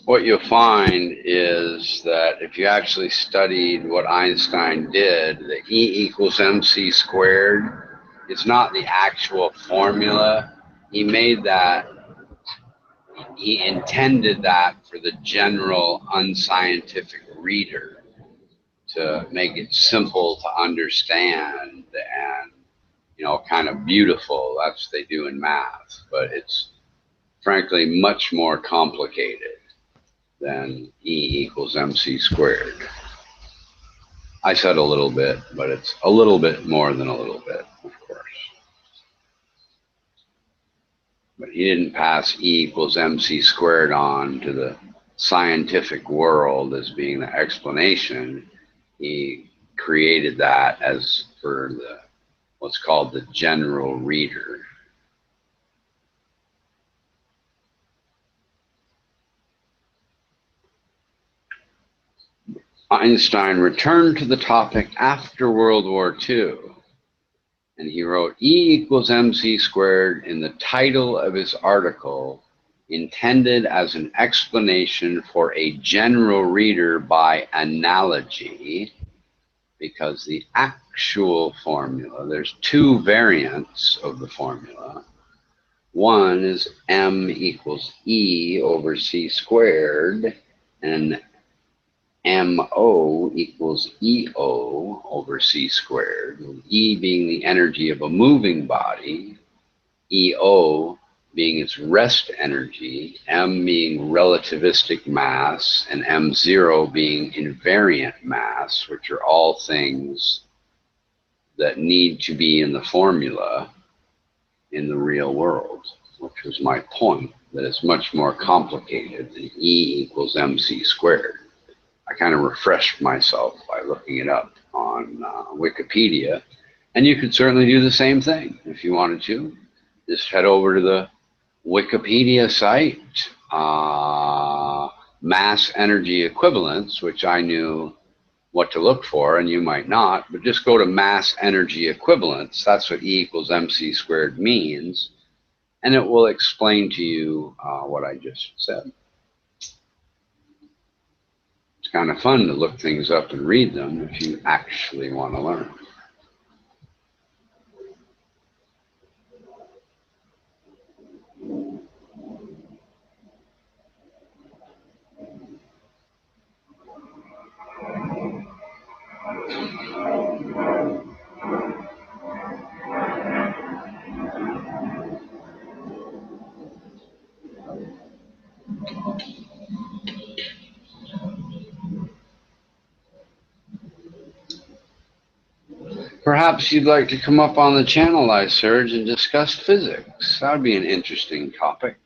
what you'll find is that if you actually studied what Einstein did, the E equals mc squared, it's not the actual formula. He made that, he intended that for the general unscientific reader to make it simple to understand and, you know, kind of beautiful. That's what they do in math, but it's frankly much more complicated than E equals mc squared. I said a little bit, but it's a little bit more than a little bit, of course. But he didn't pass E equals mc squared on to the scientific world as being the explanation. He created that as for the what's called the general reader. Einstein returned to the topic after World War II, and he wrote E equals mc squared in the title of his article, intended as an explanation for a general reader by analogy, because the actual formula, there's two variants of the formula. One is m equals E over c squared, and MO equals EO over c squared, E being the energy of a moving body, EO being its rest energy, M being relativistic mass, and M0 being invariant mass, which are all things that need to be in the formula in the real world, which was my point, that it's much more complicated than E equals mc squared. I kind of refreshed myself by looking it up on Wikipedia, and you could certainly do the same thing if you wanted to. Just head over to the Wikipedia site, mass energy equivalence, which I knew what to look for, and you might not, but just go to mass energy equivalence. That's what E equals mc squared means, and it will explain to you what I just said. It's kind of fun to look things up and read them if you actually want to learn. Perhaps you'd like to come up on the channel, Lyserge, and discuss physics. That would be an interesting topic.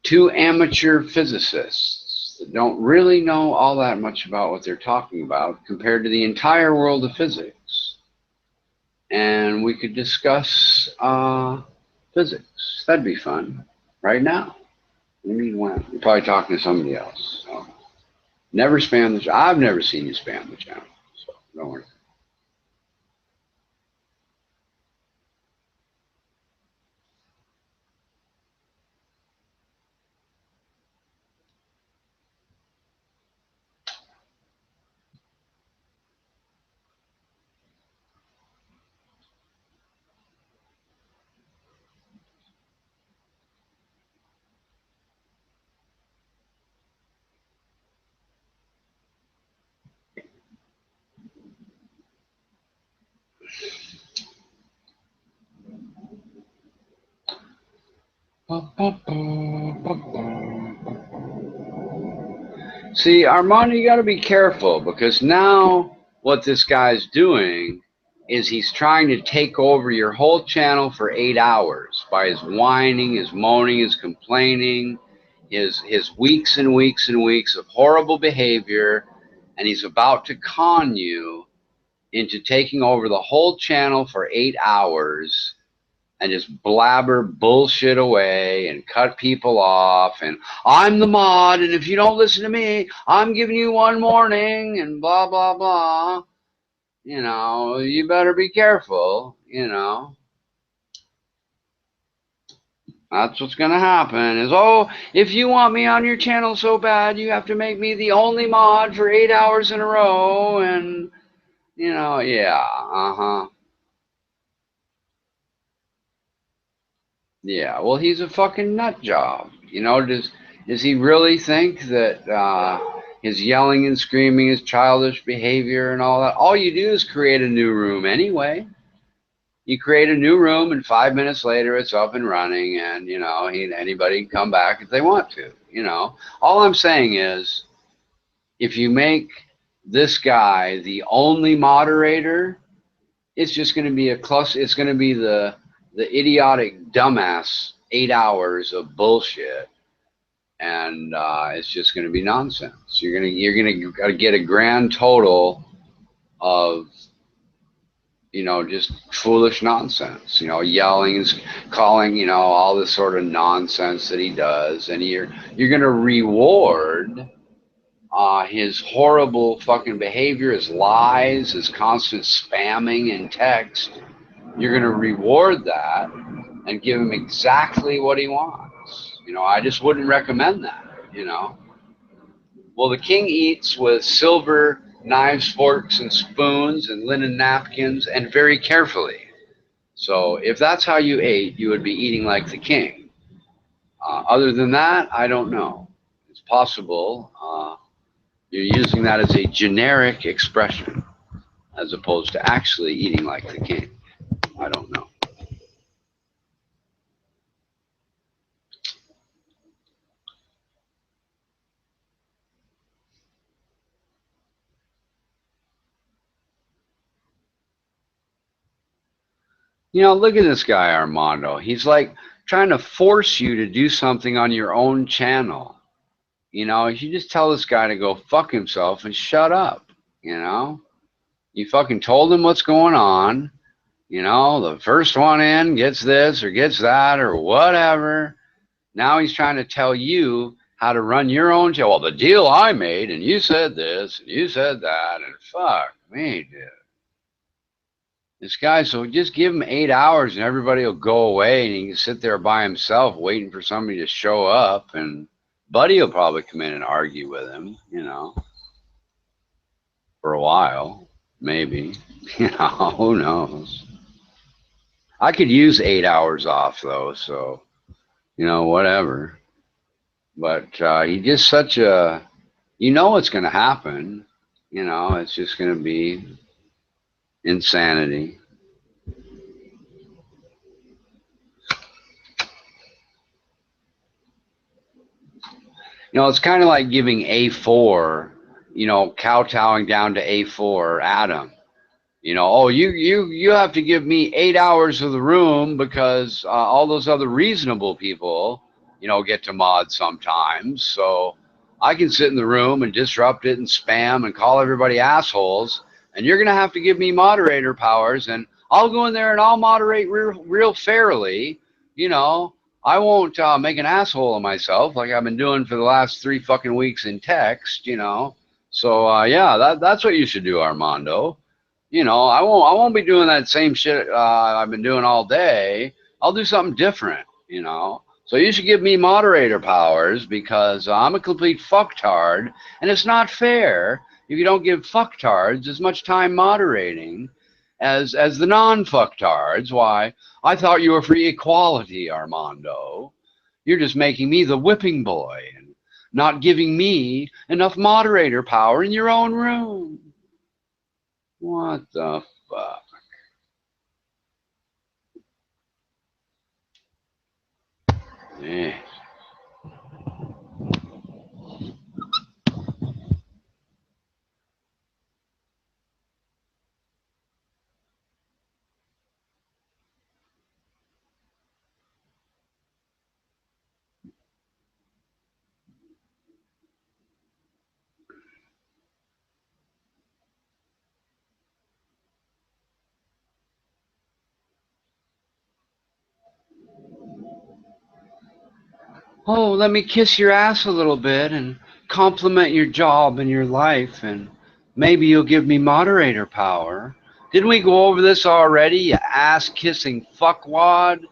Two amateur physicists that don't really know all that much about what they're talking about compared to the entire world of physics. And we could discuss physics. That'd be fun. Right now. What do you mean when? You're probably talking to somebody else. So. Never spam the channel. I've never seen you spam the channel. So don't worry. See, Armando, you got to be careful because now what this guy's doing is he's trying to take over your whole channel for 8 hours by his whining, his moaning, his complaining, his weeks and weeks and weeks of horrible behavior, and he's about to con you into taking over the whole channel for 8 hours and just blabber bullshit away and cut people off and I'm the mod and if you don't listen to me, I'm giving you one warning and blah, blah, blah. You know, you better be careful, you know. That's what's going to happen is, oh, if you want me on your channel so bad, you have to make me the only mod for 8 hours in a row and, you know, yeah, uh-huh. Yeah, well, he's a fucking nut job. You know, does he really think that his yelling and screaming, his childish behavior and all that, all you do is create a new room anyway. You create a new room and 5 minutes later it's up and running and, you know, anybody can come back if they want to, you know. All I'm saying is if you make this guy the only moderator, it's just going to be a cluster. It's going to be the idiotic dumbass 8 hours of bullshit, and it's just going to be nonsense. You're gonna get a grand total of, you know, just foolish nonsense. You know, yelling and calling, you know, all this sort of nonsense that he does, and you're going to reward his horrible fucking behavior, his lies, his constant spamming in text. You're going to reward that and give him exactly what he wants. You know, I just wouldn't recommend that, you know. Well, the king eats with silver knives, forks, and spoons and linen napkins and very carefully. So if that's how you ate, you would be eating like the king. Other than that, I don't know. It's possible you're using that as a generic expression as opposed to actually eating like the king. I don't know. You know, look at this guy, Armando. He's like trying to force you to do something on your own channel. You know, you just tell this guy to go fuck himself and shut up, you know? You fucking told him what's going on. You know, the first one in gets this or gets that or whatever. Now he's trying to tell you how to run your own channel. Well, the deal I made, and you said this, and you said that, and fuck me, dude. This guy, so just give him 8 hours and everybody will go away and he can sit there by himself waiting for somebody to show up, and Buddy will probably come in and argue with him, you know, for a while, maybe. You know, who knows? I could use 8 hours off though, so, you know, whatever. But he just such a, you know what's going to happen. You know, it's just going to be insanity. You know, it's kind of like giving A4, you know, kowtowing down to A4, Adam. You know, oh, you have to give me 8 hours of the room because all those other reasonable people, you know, get to mod sometimes. So I can sit in the room and disrupt it and spam and call everybody assholes. And you're going to have to give me moderator powers. And I'll go in there and I'll moderate real fairly. You know, I won't make an asshole of myself like I've been doing for the last 3 fucking weeks in text, you know. So, yeah, that's what you should do, Armando. You know, I won't be doing that same shit I've been doing all day. I'll do something different, you know. So you should give me moderator powers because I'm a complete fucktard, and it's not fair if you don't give fucktards as much time moderating as the non-fucktards. Why? I thought you were for equality, Armando. You're just making me the whipping boy and not giving me enough moderator power in your own room. What the fuck? Yeah. Oh, let me kiss your ass a little bit and compliment your job and your life, and maybe you'll give me moderator power. Didn't we go over this already, you ass-kissing fuckwad?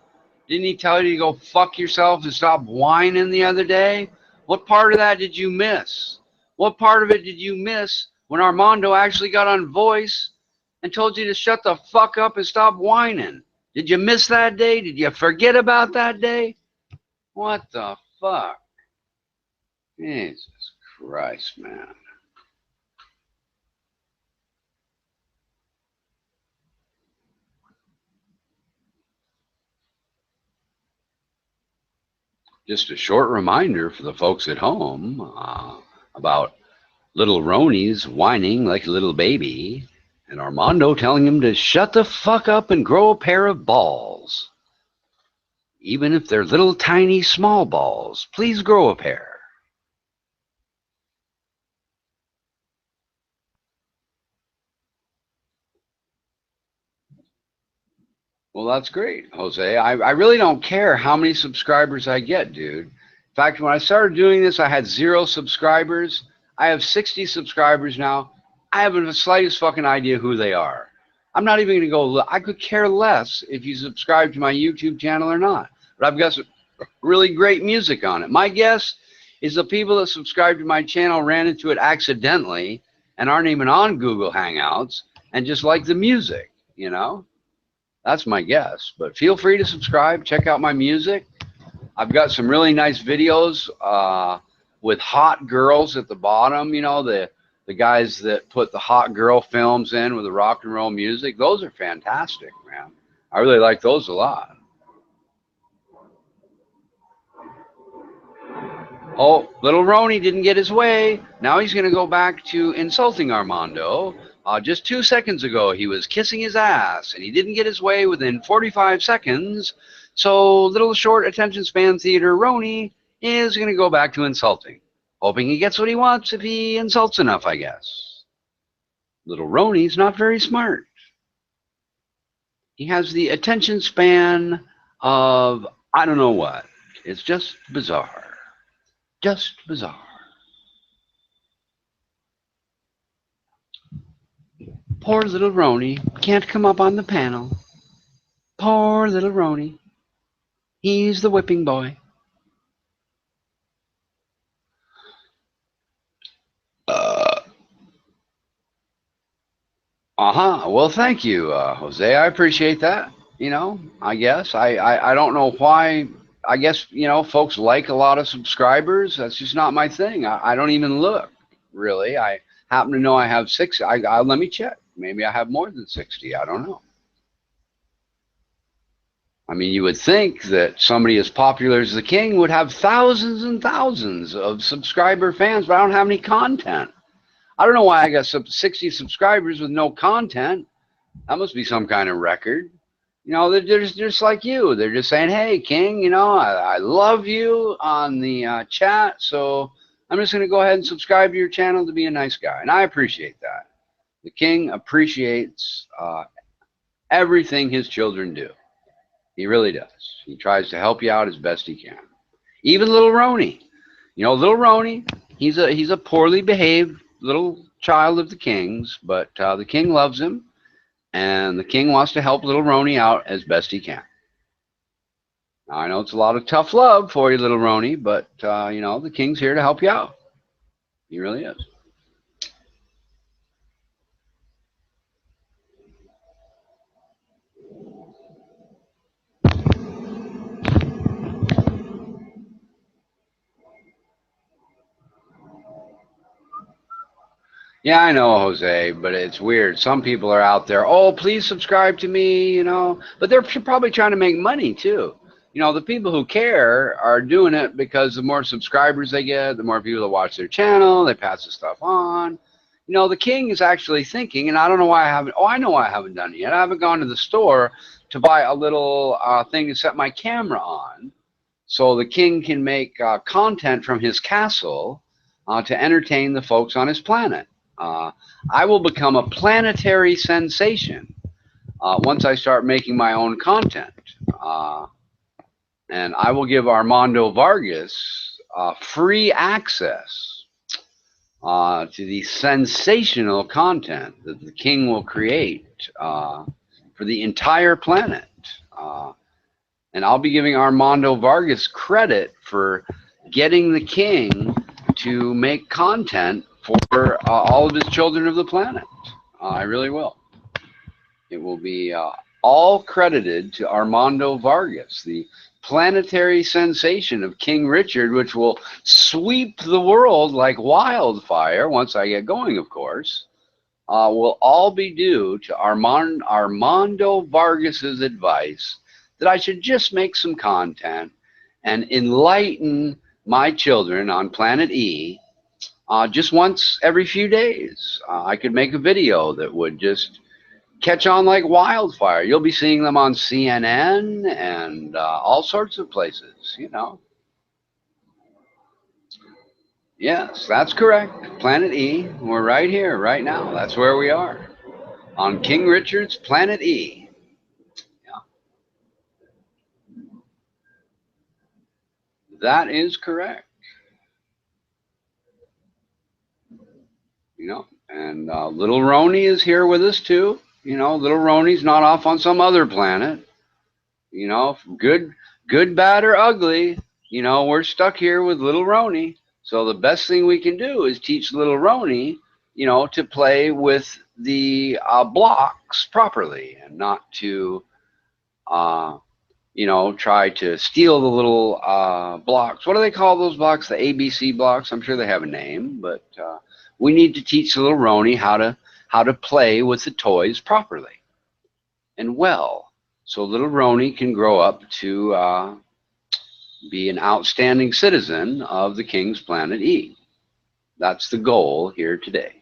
Didn't he tell you to go fuck yourself and stop whining the other day? What part of that did you miss? What part of it did you miss when Armando actually got on voice and told you to shut the fuck up and stop whining? Did you miss that day? Did you forget about that day? What the fuck? Jesus Christ, man. Just a short reminder for the folks at home about little Roni's whining like a little baby and Armando telling him to shut the fuck up and grow a pair of balls. Even if they're little tiny small balls, please grow a pair. Well, that's great, Jose. I really don't care how many subscribers I get, dude. In fact, when I started doing this, I had 0 subscribers. I have 60 subscribers now. I haven't the slightest fucking idea who they are. I'm not even going to go look. I could care less if you subscribe to my YouTube channel or not. But I've got some really great music on it. My guess is the people that subscribe to my channel ran into it accidentally and aren't even on Google Hangouts and just like the music, you know? That's my guess. But feel free to subscribe. Check out my music. I've got some really nice videos with hot girls at the bottom. You know, the guys that put the hot girl films in with the rock and roll music. Those are fantastic, man. I really like those a lot. Oh, little Roni didn't get his way. Now he's going to go back to insulting Armando. Just 2 seconds ago, he was kissing his ass, and he didn't get his way within 45 seconds. So little short attention span theater Roni is going to go back to insulting, hoping he gets what he wants if he insults enough, I guess. Little Roni's not very smart. He has the attention span of I don't know what. It's just bizarre. Just bizarre. Poor little Roni can't come up on the panel. Poor little Roni. He's the whipping boy. Well, thank you, Jose. I appreciate that. You know, I guess. I don't know why. I guess, you know, folks like a lot of subscribers. That's just not my thing. I don't even look, really. I happen to know I have 60. Let me check. Maybe I have more than 60. I don't know. I mean, you would think that somebody as popular as the King would have thousands and thousands of subscriber fans, but I don't have any content. I don't know why I got 60 subscribers with no content. That must be some kind of record. You know, they're just like you. They're just saying, hey, King, you know, I love you on the chat, so I'm just going to go ahead and subscribe to your channel to be a nice guy. And I appreciate that. The King appreciates everything his children do. He really does. He tries to help you out as best he can. Even little Roni. You know, little Roni, he's a poorly behaved little child of the King's, but the King loves him, and the King wants to help little Roni out as best he can. Now, I know it's a lot of tough love for you, little Roni, but, you know, the King's here to help you out. He really is. Yeah, I know, Jose, but it's weird. Some people are out there, oh, please subscribe to me, you know, but they're probably trying to make money too. You know, the people who care are doing it because the more subscribers they get, the more people that watch their channel, they pass the stuff on. You know, the king is actually thinking, and I don't know why I haven't, oh, I know why I haven't done it yet. I haven't gone to the store to buy a little thing to set my camera on so the king can make content from his castle to entertain the folks on his planet. I will become a planetary sensation once I start making my own content. And I will give Armando Vargas free access to the sensational content that the king will create for the entire planet. And I'll be giving Armando Vargas credit for getting the king to make content for all of his children of the planet. I really will. It will be all credited to Armando Vargas, the planetary sensation of King Richard, which will sweep the world like wildfire once I get going, of course, will all be due to Armando Vargas's advice that I should just make some content and enlighten my children on planet E just once every few days. I could make a video that would just catch on like wildfire. You'll be seeing them on CNN and all sorts of places, you know. Yes, that's correct. Planet E. We're right here, right now. That's where we are. On King Richard's Planet E. That is correct. You know, and little Roni is here with us too. You know, little Roni's not off on some other planet. You know, good, bad, or ugly. You know, we're stuck here with little Roni. So the best thing we can do is teach little Roni, you know, to play with the blocks properly and not to you know, try to steal the little blocks. What do they call those blocks? The ABC blocks? I'm sure they have a name, but we need to teach little Roni how to play with the toys properly and well, so little Roni can grow up to be an outstanding citizen of the King's Planet E. That's the goal here today.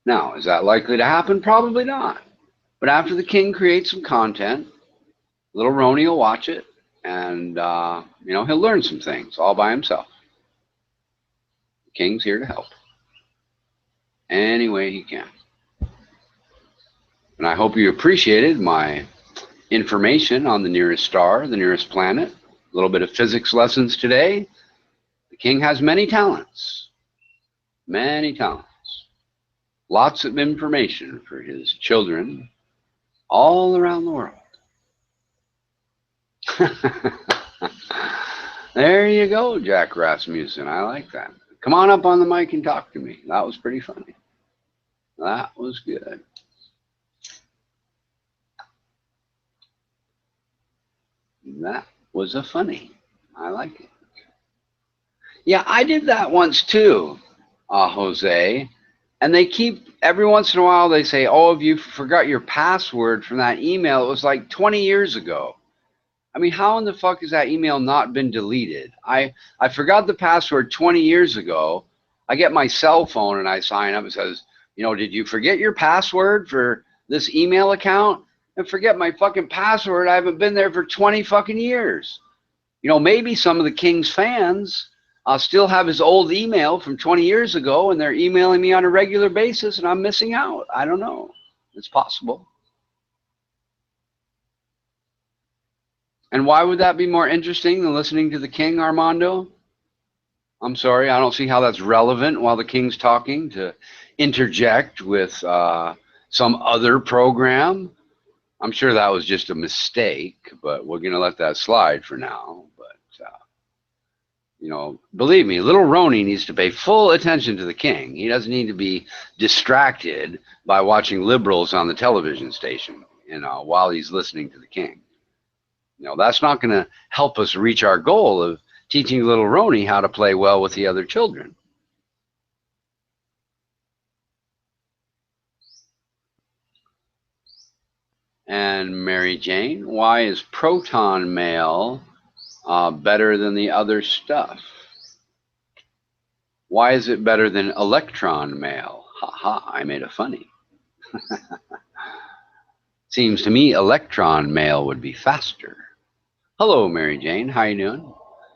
Now, is that likely to happen? Probably not. But after the king creates some content, little Roni will watch it, and you know, he'll learn some things all by himself. The king's here to help any way he can. And I hope you appreciated my information on the nearest star, the nearest planet. A little bit of physics lessons today. The king has many talents. Many talents. Lots of information for his children all around the world. There you go, Jack Rasmussen. I like that. Come on up on the mic and talk to me. That was pretty funny. That was good. That was a funny. I like it. Yeah, I did that once too, Jose. And they keep, every once in a while, they say, oh, if you forgot your password from that email, it was like 20 years ago. I mean, how in the fuck has that email not been deleted? I forgot the password 20 years ago. I get my cell phone and I sign up. It says, you know, did you forget your password for this email account? And forget my fucking password. I haven't been there for 20 fucking years. You know, maybe some of the King's fans still have his old email from 20 years ago and they're emailing me on a regular basis and I'm missing out. I don't know. It's possible. And why would that be more interesting than listening to the king, Armando? I'm sorry, I don't see how that's relevant while the king's talking to interject with some other program. I'm sure that was just a mistake, but we're going to let that slide for now. But, you know, believe me, little Roni needs to pay full attention to the king. He doesn't need to be distracted by watching liberals on the television station, you know, while he's listening to the king. You know, that's not going to help us reach our goal of teaching little Roni how to play well with the other children. And Mary Jane, why is proton mail better than the other stuff? Why is it better than electron mail? Ha ha, I made a funny. Seems to me electron mail would be faster. Hello, Mary Jane, how you doing?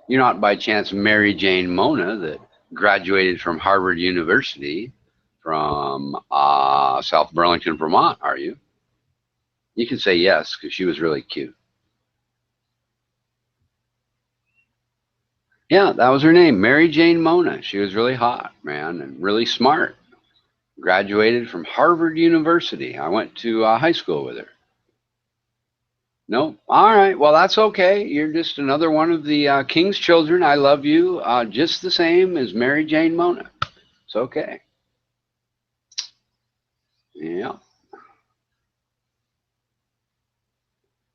You're not by chance Mary Jane Mona that graduated from Harvard University from South Burlington, Vermont, are you? You can say yes, because she was really cute. Yeah, that was her name, Mary Jane Mona. She was really hot, man, and really smart. Graduated from Harvard University. I went to high school with her. Nope. All right. Well, that's okay. You're just another one of the king's children. I love you just the same as Mary Jane Mona. It's okay. Yeah.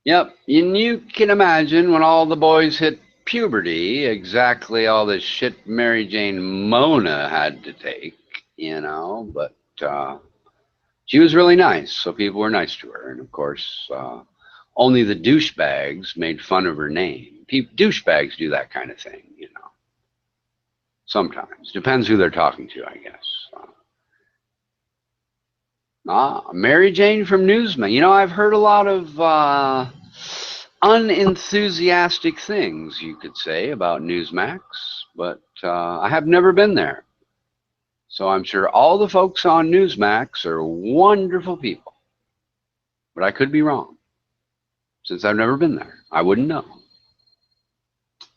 Yep. And you can imagine when all the boys hit puberty, exactly all the shit Mary Jane Mona had to take, you know, but she was really nice, so people were nice to her. And of course, only the douchebags made fun of her name. Douchebags do that kind of thing, you know. Sometimes. Depends who they're talking to, I guess. Mary Jane from Newsman. You know, I've heard a lot of unenthusiastic things, you could say, about Newsmax, but I have never been there. So I'm sure all the folks on Newsmax are wonderful people. But I could be wrong. Since I've never been there, I wouldn't know.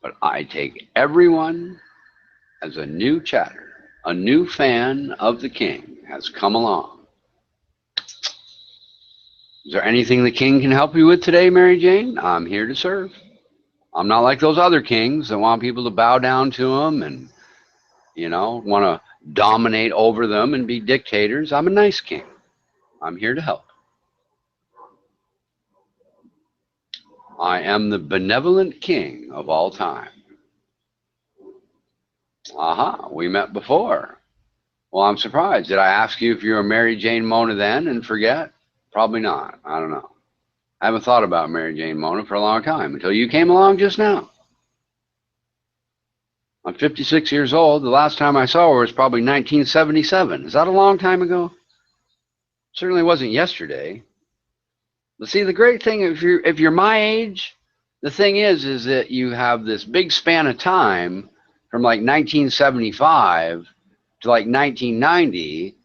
But I take everyone as a new chatter, a new fan of the king has come along. Is there anything the king can help you with today, Mary Jane? I'm here to serve. I'm not like those other kings that want people to bow down to them and, you know, want to dominate over them and be dictators. I'm a nice king. I'm here to help. I am the benevolent king of all time. Aha, we met before. Well, I'm surprised. Did I ask you if you were Mary Jane Mona then and forget? Probably not. I don't know. I haven't thought about Mary Jane Mona for a long time until you came along just now. I'm 56 years old. The last time I saw her was probably 1977. Is that a long time ago? Certainly wasn't yesterday. But see, the great thing, if you're my age, the thing is that you have this big span of time from like 1975 to like 1990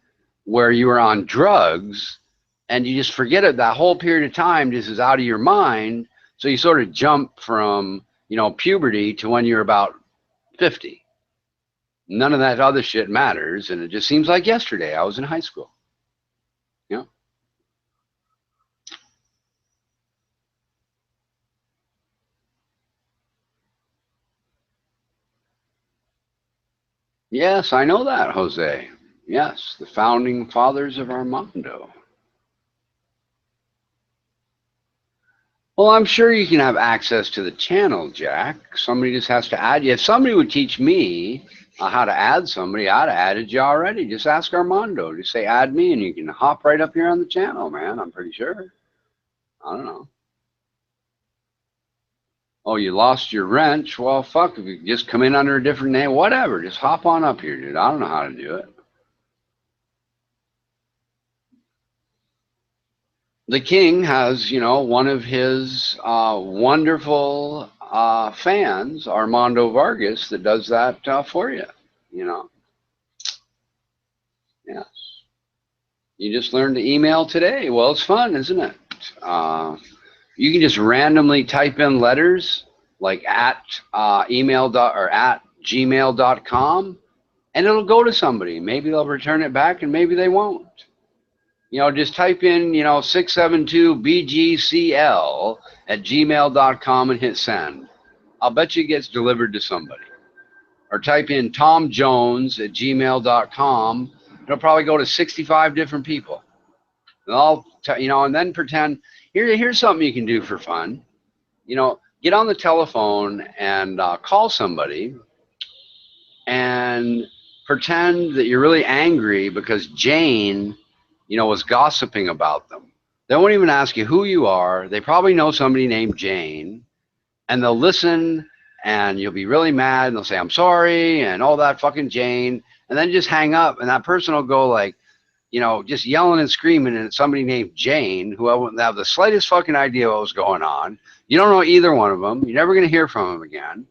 where you were on drugs and you just forget it. That whole period of time just is out of your mind. So you sort of jump from, you know, puberty to when you're about 50. None of that other shit matters. And it just seems like yesterday I was in high school. You know? Yes, I know that, Jose. Yes, the founding fathers of Armando. Well, I'm sure you can have access to the channel, Jack. Somebody just has to add you. If somebody would teach me how to add somebody, I'd have added you already. Just ask Armando. Just say, add me, and you can hop right up here on the channel, man. I'm pretty sure. I don't know. Oh, you lost your wrench? Well, fuck, if you just come in under a different name, whatever. Just hop on up here, dude. I don't know how to do it. The king has, you know, one of his wonderful fans, Armando Vargas, that does that for you, you know. Yes. You just learned to email today. Well, it's fun, isn't it? You can just randomly type in letters like at gmail.com, and it'll go to somebody. Maybe they'll return it back, and maybe they won't. You know, just type in, you know, 672BGCL at gmail.com and hit send. I'll bet you it gets delivered to somebody. Or type in Tom Jones at gmail.com. It'll probably go to 65 different people. And I'll, you know, and then pretend, here's something you can do for fun. You know, get on the telephone and call somebody and pretend that you're really angry because Jane, you know, was gossiping about them. They won't even ask you who you are. They probably know somebody named Jane, and they'll listen, and you'll be really mad, and they'll say, I'm sorry, and all that fucking Jane, and then just hang up, and that person will go like, just yelling and screaming at somebody named Jane, who wouldn't have the slightest fucking idea what was going on. You don't know either one of them. You're never going to hear from them again.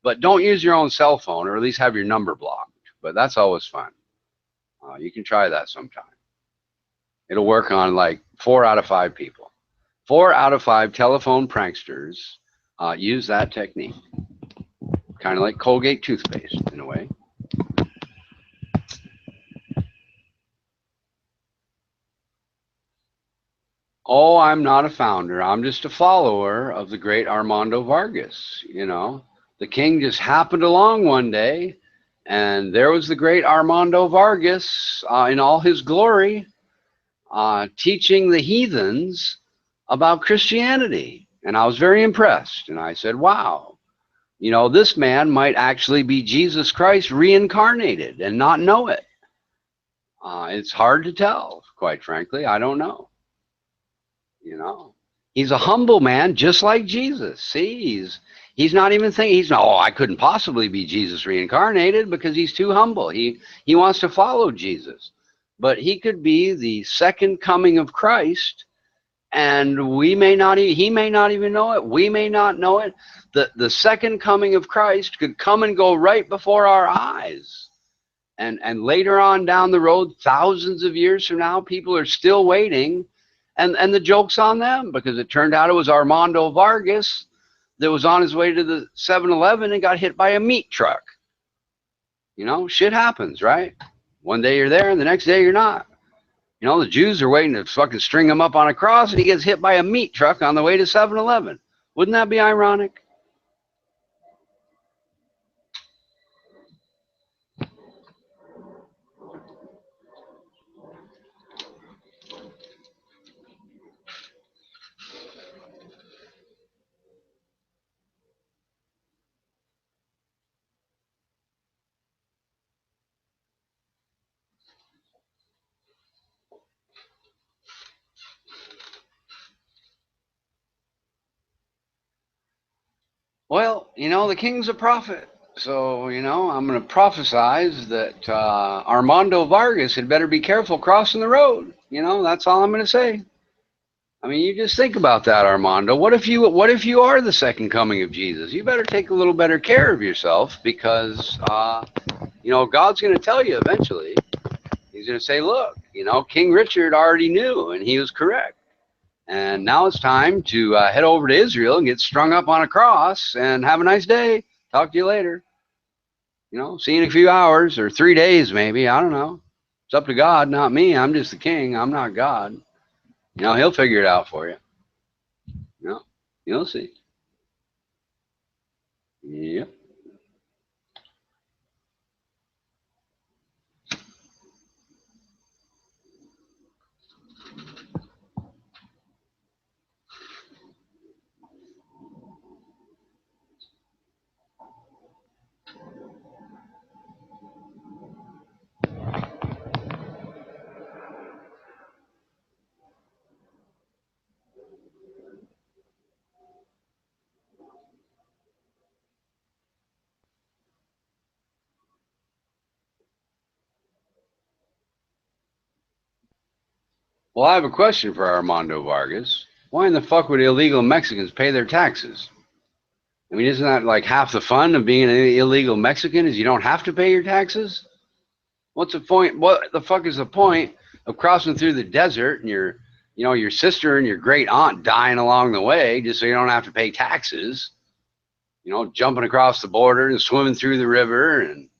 But don't use your own cell phone, or at least have your number blocked. But that's always fun. You can try that sometime. It'll work on like 4 out of 5 people. 4 out of 5 telephone pranksters use that technique. Kind of like Colgate toothpaste in a way. Oh, I'm not a founder. I'm just a follower of the great Armando Vargas. The king just happened along one day, and there was the great Armando Vargas in all his glory, teaching the heathens about Christianity. And I was very impressed. And I said, wow, this man might actually be Jesus Christ reincarnated and not know it. It's hard to tell, quite frankly. I don't know. He's a humble man, just like Jesus. See, he's not even thinking, I couldn't possibly be Jesus reincarnated, because he's too humble. He wants to follow Jesus. But he could be the second coming of Christ, and he may not even know it. We may not know it. The second coming of Christ could come and go right before our eyes. And later on down the road, thousands of years from now, people are still waiting. And the joke's on them, because it turned out it was Armando Vargas that was on his way to the 7-Eleven and got hit by a meat truck. Shit happens, right? One day you're there and the next day you're not. The Jews are waiting to fucking string him up on a cross, and he gets hit by a meat truck on the way to 7-Eleven. Wouldn't that be ironic? Well, the king's a prophet. So, I'm going to prophesize that Armando Vargas had better be careful crossing the road. That's all I'm going to say. I mean, you just think about that, Armando. What if you are the second coming of Jesus? You better take a little better care of yourself, because, God's going to tell you eventually. He's going to say, look, King Richard already knew, and he was correct. And now it's time to head over to Israel and get strung up on a cross, and have a nice day. Talk to you later. See you in a few hours, or 3 days maybe. I don't know. It's up to God, not me. I'm just the king. I'm not God. He'll figure it out for you. You'll see. Yep. Well, I have a question for Armando Vargas. Why in the fuck would illegal Mexicans pay their taxes? I mean, isn't that like half the fun of being an illegal Mexican, is you don't have to pay your taxes? What's the point? What the fuck is the point of crossing through the desert and your sister and your great aunt dying along the way just so you don't have to pay taxes? Jumping across the border and swimming through the river and,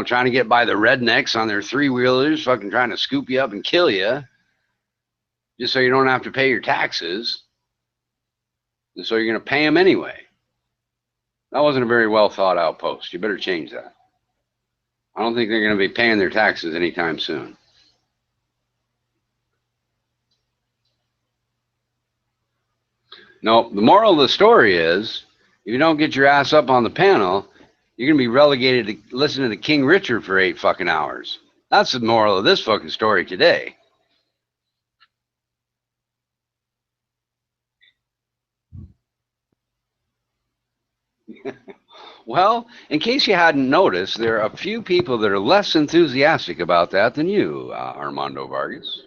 trying to get by the rednecks on their 3-wheelers, fucking trying to scoop you up and kill you, just so you don't have to pay your taxes. And so you're going to pay them anyway. That wasn't a very well thought out post. You better change that. I don't think they're going to be paying their taxes anytime soon. No, the moral of the story is, if you don't get your ass up on the panel, you're going to be relegated to listening to King Richard for 8 fucking hours. That's the moral of this fucking story today. Well, in case you hadn't noticed, there are a few people that are less enthusiastic about that than you, Armando Vargas.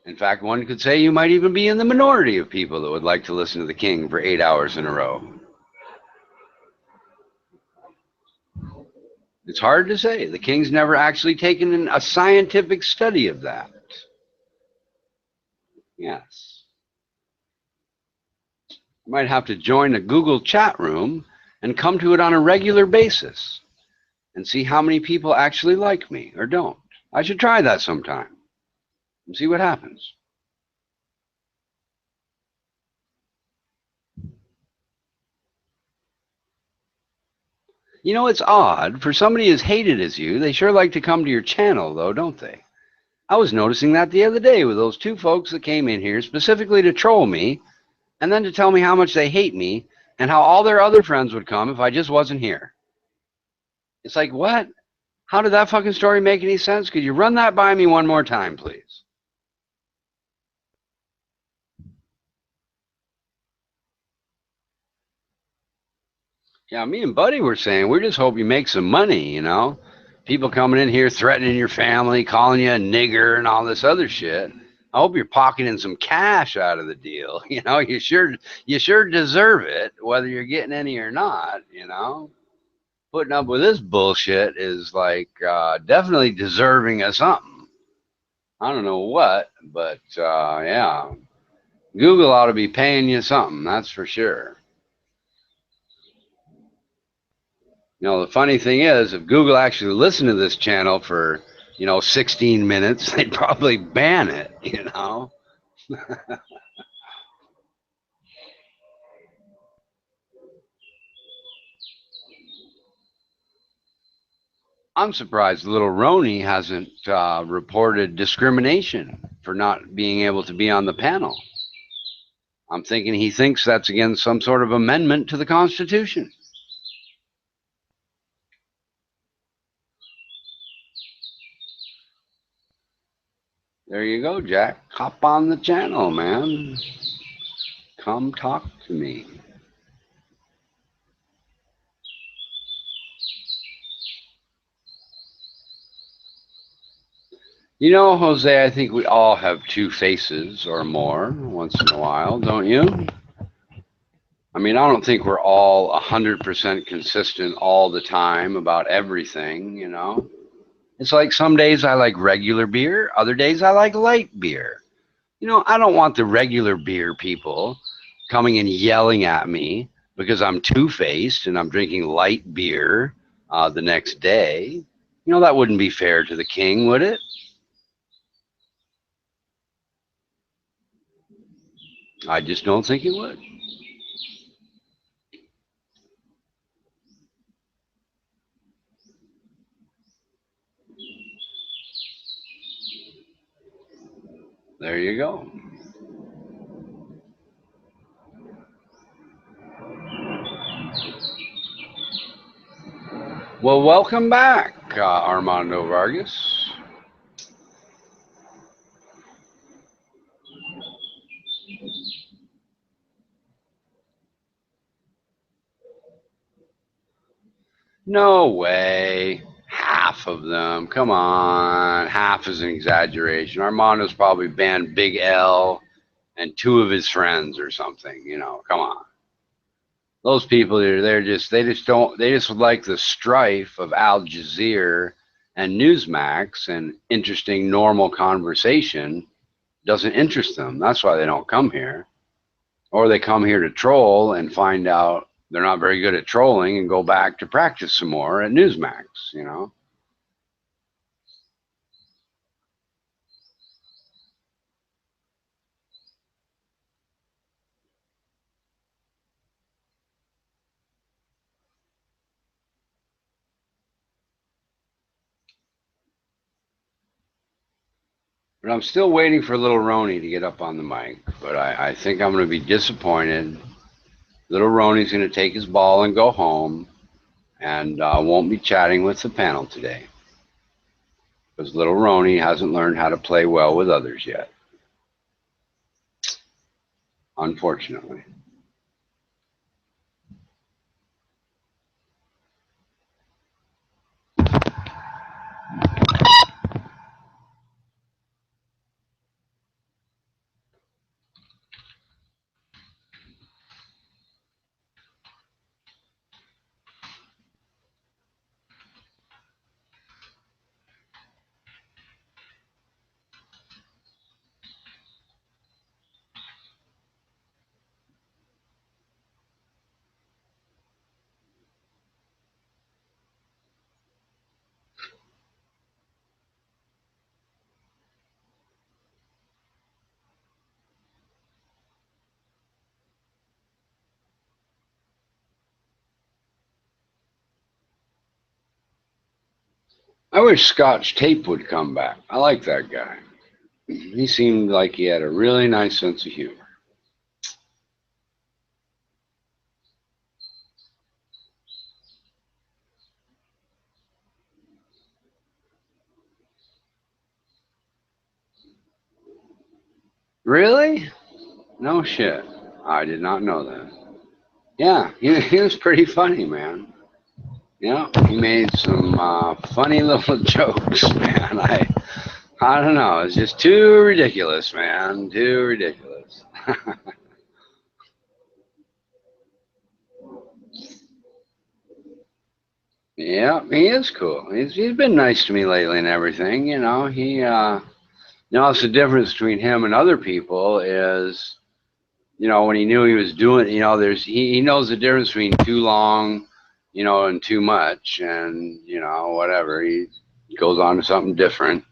In fact, one could say you might even be in the minority of people that would like to listen to the king for 8 hours in a row. It's hard to say. The king's never actually taken a scientific study of that. Yes. You might have to join a Google chat room and come to it on a regular basis and see how many people actually like me or don't. I should try that sometime and see what happens. You know, it's odd. For somebody as hated as you, they sure like to come to your channel, though, don't they? I was noticing that the other day with those two folks that came in here specifically to troll me and then to tell me how much they hate me and how all their other friends would come if I just wasn't here. It's like, what? How did that fucking story make any sense? Could you run that by me one more time, please? Yeah, me and Buddy were saying, we just hope you make some money, you know? People coming in here threatening your family, calling you a nigger and all this other shit. I hope you're pocketing some cash out of the deal. You know, you sure deserve it, whether you're getting any or not, you know? Putting up with this bullshit is like definitely deserving of something. I don't know what, but yeah. Google ought to be paying you something, that's for sure. You know, the funny thing is, if Google actually listened to this channel for, 16 minutes, they'd probably ban it, you know? I'm surprised little Roni hasn't reported discrimination for not being able to be on the panel. I'm thinking he thinks that's against some sort of amendment to the Constitution. There you go, Jack. Hop on the channel, man. Come talk to me. You know, Jose, I think we all have two faces or more once in a while, don't you? I mean, I don't think we're all 100% consistent all the time about everything, you know? It's like some days I like regular beer, other days I like light beer. You know, I don't want the regular beer people coming and yelling at me because I'm two-faced and I'm drinking light beer the next day. You know, that wouldn't be fair to the king, would it? I just don't think it would. There you go. Well, welcome back, Armando Vargas. No way. Half of them. Come on. Half is an exaggeration. Armando's probably banned Big L and two of his friends or something. You know, come on. Those people, they just like the strife of Al Jazeera and Newsmax, and interesting normal conversation doesn't interest them. That's why they don't come here. Or they come here to troll and find out they're not very good at trolling and go back to practice some more at Newsmax, you know? But I'm still waiting for little Roni to get up on the mic. But I think I'm going to be disappointed. Little Roni's going to take his ball and go home, and won't be chatting with the panel today. Because little Roni hasn't learned how to play well with others yet. Unfortunately. I wish Scotch Tape would come back. I like that guy. He seemed like he had a really nice sense of humor. Really? No shit. I did not know that. Yeah, he was pretty funny, man. Yeah, he made some funny little jokes, man. I don't know. It's just too ridiculous, man. Too ridiculous. Yeah, he is cool. He's been nice to me lately and everything. You know, it's the difference between him and other people is, when he knew he was doing, he knows the difference between too long, and too much, and whatever. He goes on to something different.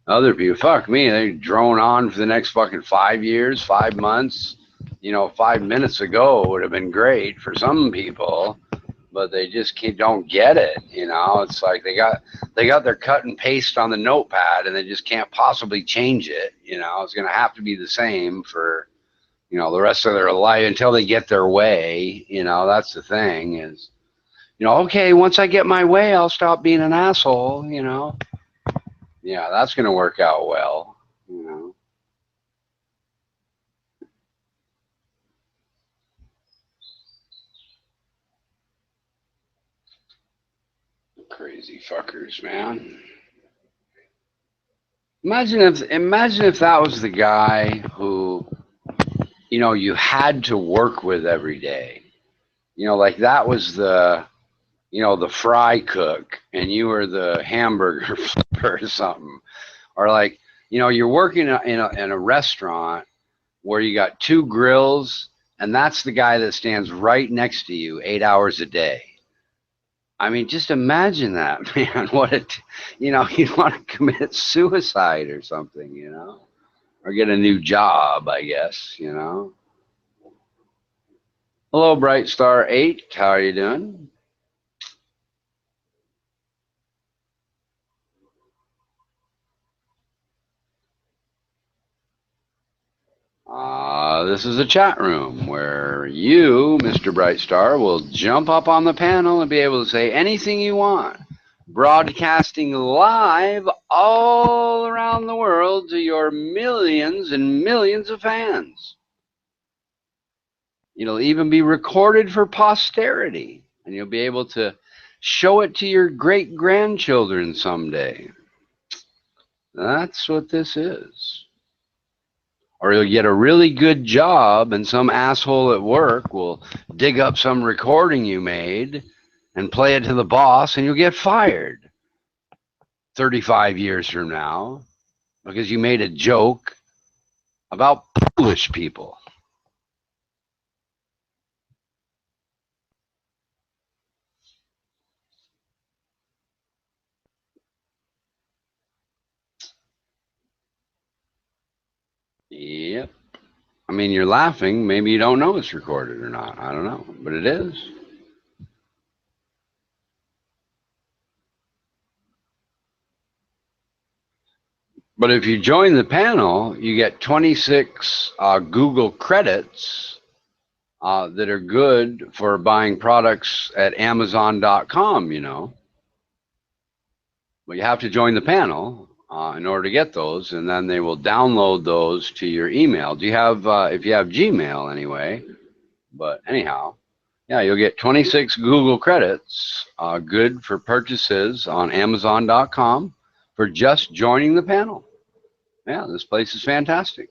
Other people, fuck me, they drone on for the next fucking 5 years, 5 months. 5 minutes ago would have been great for some people, but they just don't get it. It's like they got their cut and paste on the notepad, and they just can't possibly change it. It's gonna have to be the same for the rest of their life until they get their way. That's the thing is, okay, once I get my way, I'll stop being an asshole. Yeah, that's gonna work out well. Crazy fuckers, man. Imagine if that was the guy who you had to work with every day. Like that was the fry cook, and you were the hamburger flipper or something, or like you're working in a restaurant where you got two grills, and that's the guy that stands right next to you 8 hours a day. I mean, just imagine that, man. You'd want to commit suicide or something, or get a new job, I guess. Hello, Bright Star 8. How are you doing? This is a chat room where you, Mr. Brightstar, will jump up on the panel and be able to say anything you want. Broadcasting live all around the world to your millions and millions of fans. It'll even be recorded for posterity, and you'll be able to show it to your great-grandchildren someday. That's what this is. Or you'll get a really good job, and some asshole at work will dig up some recording you made and play it to the boss, and you'll get fired 35 years from now because you made a joke about Polish people. Yep. I mean, you're laughing. Maybe you don't know it's recorded or not. I don't know, but it is. But if you join the panel, you get 26 Google credits that are good for buying products at Amazon.com. But you have to join the panel in order to get those, and then they will download those to your email. Do you have, if you have Gmail anyway, but anyhow, yeah, you'll get 26 Google credits, good for purchases on Amazon.com for just joining the panel. Yeah, this place is fantastic.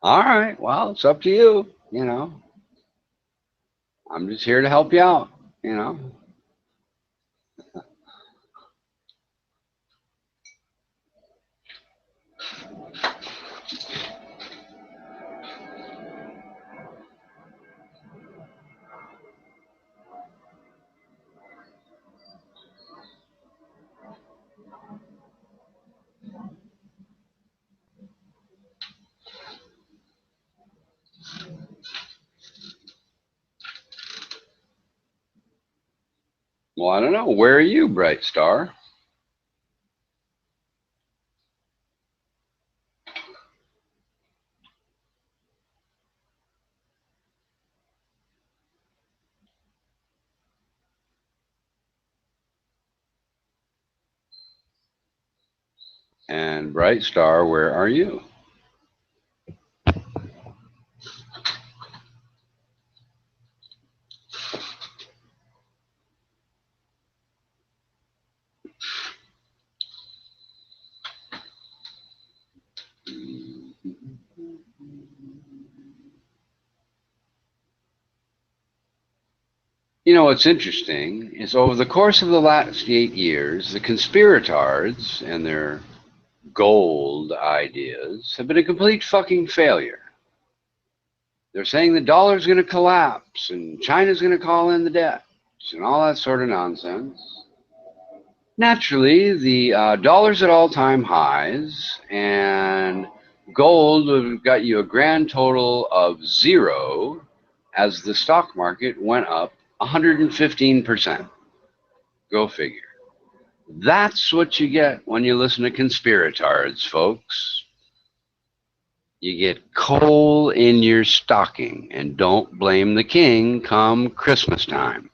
All right, well, it's up to you. I'm just here to help you out. Well, I don't know. Where are you, Bright Star? And Bright Star, where are you? You know, what's interesting is over the course of the last 8 years, the conspirators and their gold ideas have been a complete fucking failure. They're saying the dollar's going to collapse and China's going to call in the debts and all that sort of nonsense. Naturally, the dollar's at all-time highs, and gold would have got you a grand total of 0 as the stock market went up 115%. Go figure. That's what you get when you listen to conspirators, folks. You get coal in your stocking, and don't blame the king come Christmas time.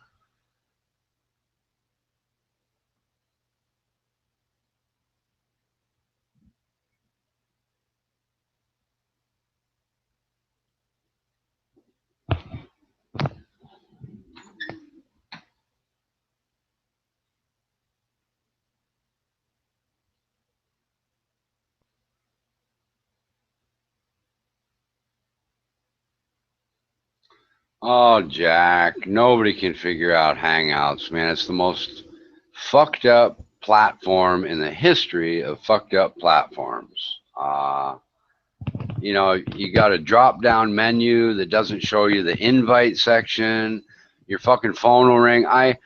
Oh, Jack, nobody can figure out Hangouts, man. It's the most fucked up platform in the history of fucked up platforms. You know, you got a drop down menu that doesn't show you the invite section. Your fucking phone will ring. I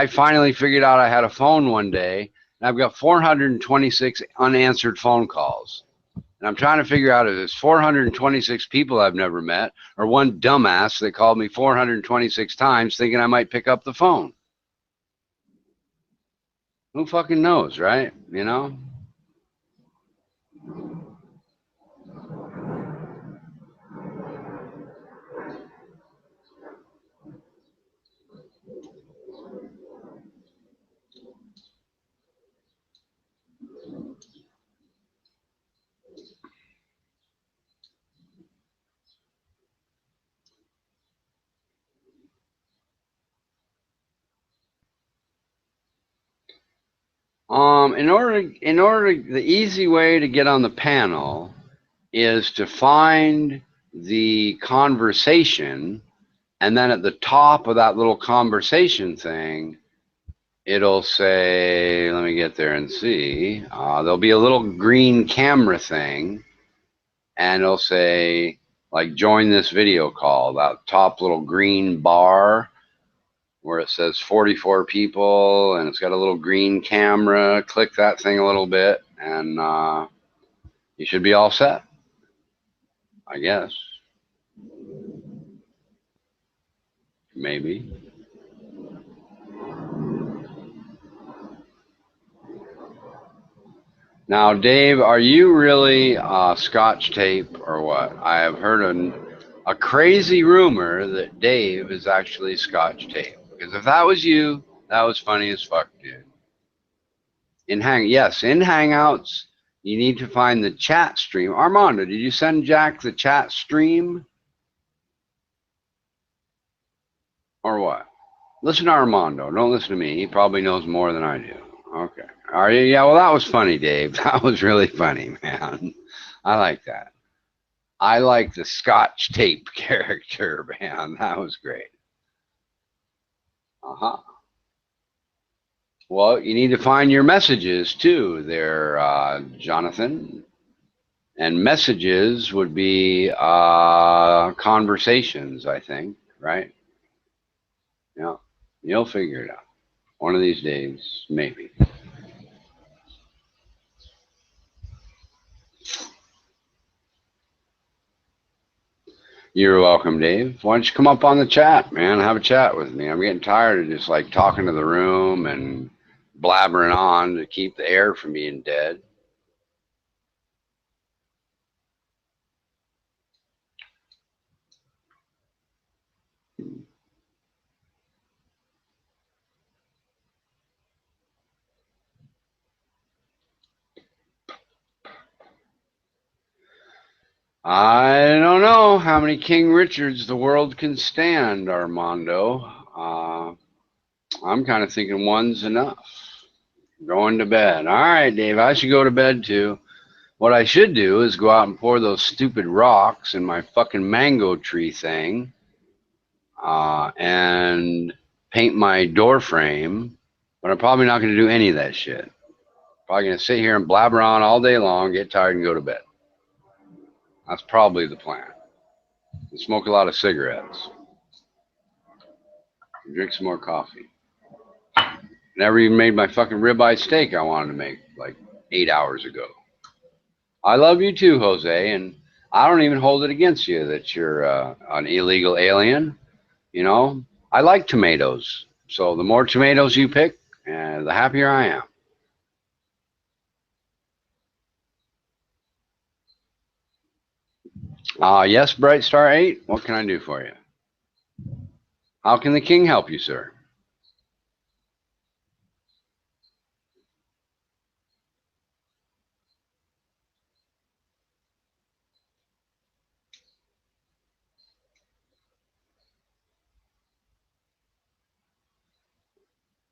finally figured out I had a phone one day, and I've got 426 unanswered phone calls. And I'm trying to figure out if it's 426 people I've never met or one dumbass that called me 426 times thinking I might pick up the phone. Who fucking knows, right? You know? The easy way to get on the panel is to find the conversation, and then at the top of that little conversation thing, it'll say, let me get there and see, there'll be a little green camera thing, and it'll say, like, join this video call, that top little green bar where it says 44 people, and it's got a little green camera. Click that thing a little bit, and you should be all set, I guess. Maybe. Now, Dave, are you really Scotch tape or what? I have heard a crazy rumor that Dave is actually Scotch tape. Because if that was you, that was funny as fuck, dude. In Hangouts, you need to find the chat stream. Armando, did you send Jack the chat stream? Or what? Listen to Armando. Don't listen to me. He probably knows more than I do. Okay. Are you? Yeah, well, that was funny, Dave. That was really funny, man. I like that. I like the Scotch tape character, man. That was great. Uh-huh. Well, you need to find your messages, too, there, Jonathan. And messages would be conversations, I think, right? Yeah. You'll figure it out. One of these days, maybe. You're welcome, Dave. Why don't you come up on the chat, man? Have a chat with me. I'm getting tired of just like talking to the room and blabbering on to keep the air from being dead. I don't know how many King Richards the world can stand, Armando. I'm kind of thinking one's enough. Going to bed. All right, Dave, I should go to bed too. What I should do is go out and pour those stupid rocks in my fucking mango tree thing and paint my door frame, but I'm probably not going to do any of that shit. Probably going to sit here and blabber on all day long, get tired, and go to bed. That's probably the plan. And smoke a lot of cigarettes. Drink some more coffee. Never even made my fucking ribeye steak I wanted to make like 8 hours ago. I love you too, Jose, and I don't even hold it against you that you're an illegal alien. You know, I like tomatoes, so the more tomatoes you pick, the happier I am. Yes, Bright Star 8, what can I do for you? How can the king help you, sir?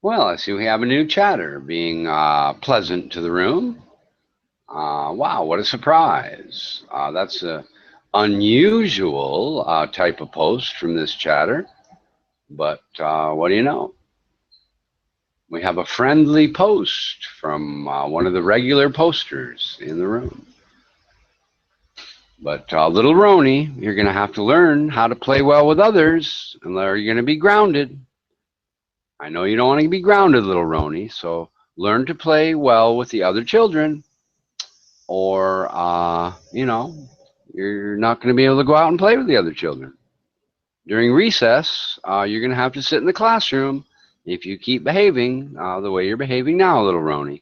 Well, I see we have a new chatter being pleasant to the room. Wow, what a surprise. That's an unusual type of post from this chatter. But what do you know? We have a friendly post from one of the regular posters in the room. But little Roni, you're going to have to learn how to play well with others, and you're going to be grounded. I know you don't want to be grounded, little Roni, so learn to play well with the other children, or, you know, you're not going to be able to go out and play with the other children. During recess, you're going to have to sit in the classroom if you keep behaving the way you're behaving now, little Roni.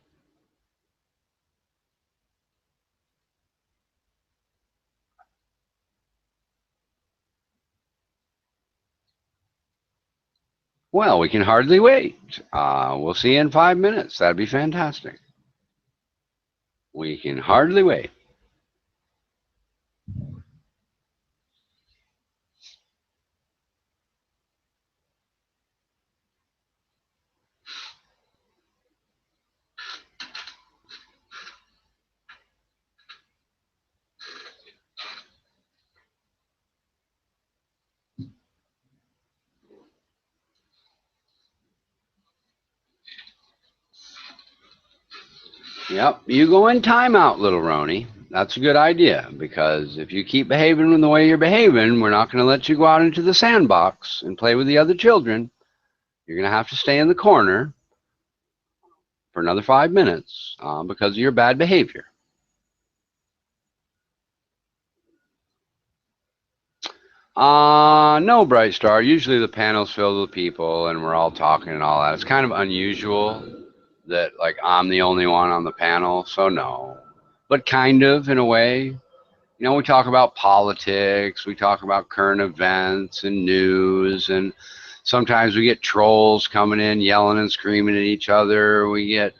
Well, we can hardly wait. We'll see you in 5 minutes. That'd be fantastic. We can hardly wait. Yep, you go in timeout, little Roni. That's a good idea, because if you keep behaving the way you're behaving, we're not going to let you go out into the sandbox and play with the other children. You're going to have to stay in the corner for another 5 minutes because of your bad behavior. No, Bright Star. Usually the panel's filled with people and we're all talking and all that. It's kind of unusual that like I'm the only one on the panel, so no. But kind of in a way. You know, we talk about politics, we talk about current events and news, and sometimes we get trolls coming in yelling and screaming at each other. We get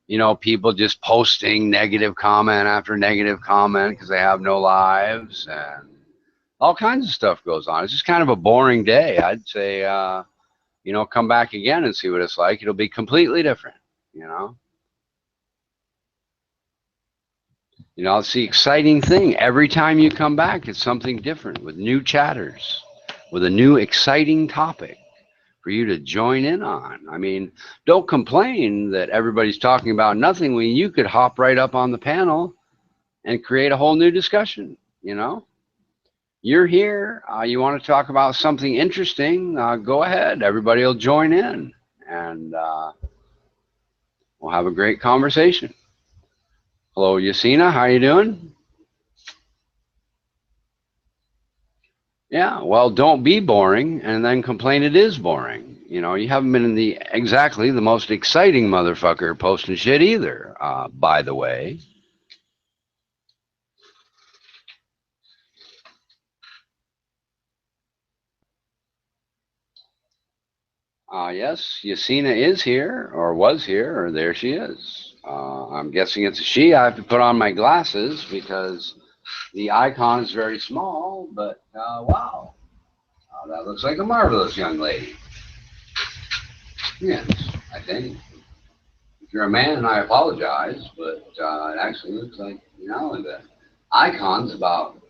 you know, people just posting negative comment after negative comment because they have no lives, and all kinds of stuff goes on. It's just kind of a boring day. I'd say, you know, come back again and see what it's like. It'll be completely different, you know. You know, it's the exciting thing. Every time you come back, it's something different with new chatters, with a new exciting topic for you to join in on. I mean, don't complain that everybody's talking about nothing when you could hop right up on the panel and create a whole new discussion, you know. You're here, you want to talk about something interesting, go ahead. Everybody will join in, and we'll have a great conversation. Hello, Yasina, how you doing? Yeah, well, don't be boring and then complain it is boring. You know, you haven't been in the exactly the most exciting motherfucker posting shit either, by the way. Yes, Yasina is here, or was here, or there she is. I'm guessing it's a she. I have to put on my glasses because the icon is very small, but wow. That looks like a marvelous young lady. Yes, I think. If you're a man, I apologize, but it actually looks like, you know, the icon's about,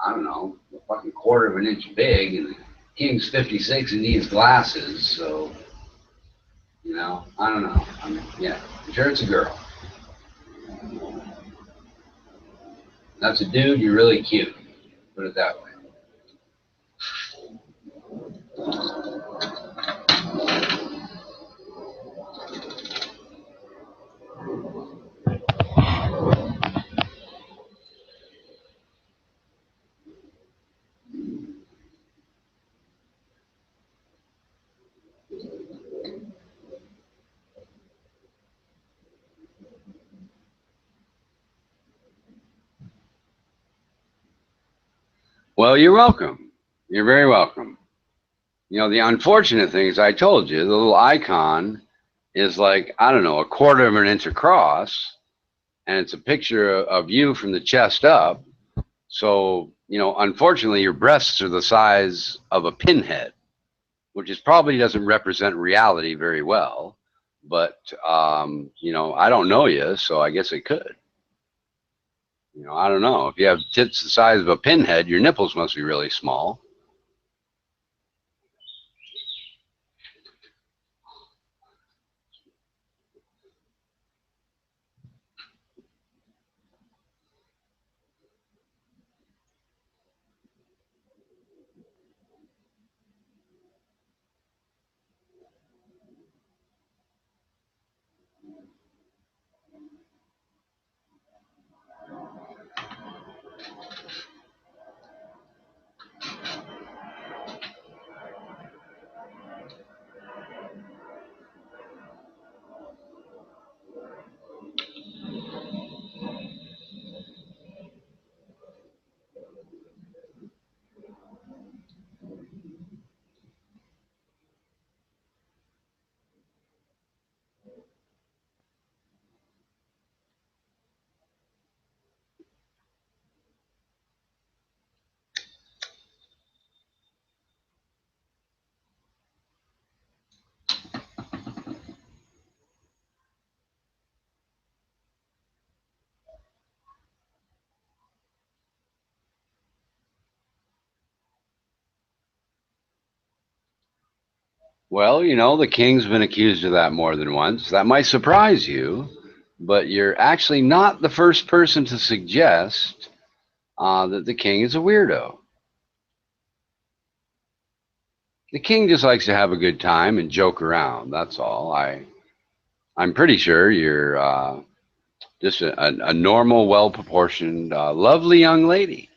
I don't know, a fucking quarter of an inch big, and the king's 56 and needs glasses, so, you know, I don't know. I mean, yeah, I'm sure it's a girl. That's a dude, you're really cute. Put it that way. Well, you're welcome. You're very welcome. You know, the unfortunate thing is I told you, the little icon is like, I don't know, a quarter of an inch across, and it's a picture of you from the chest up. So, you know, unfortunately, your breasts are the size of a pinhead, which is probably doesn't represent reality very well. But, you know, I don't know you, so I guess it could. You know, I don't know. If you have tits the size of a pinhead, your nipples must be really small. Well, you know, the king's been accused of that more than once. That might surprise you, but you're actually not the first person to suggest that the king is a weirdo. The king just likes to have a good time and joke around. That's all. I'm pretty sure you're just a normal, well-proportioned, lovely young lady.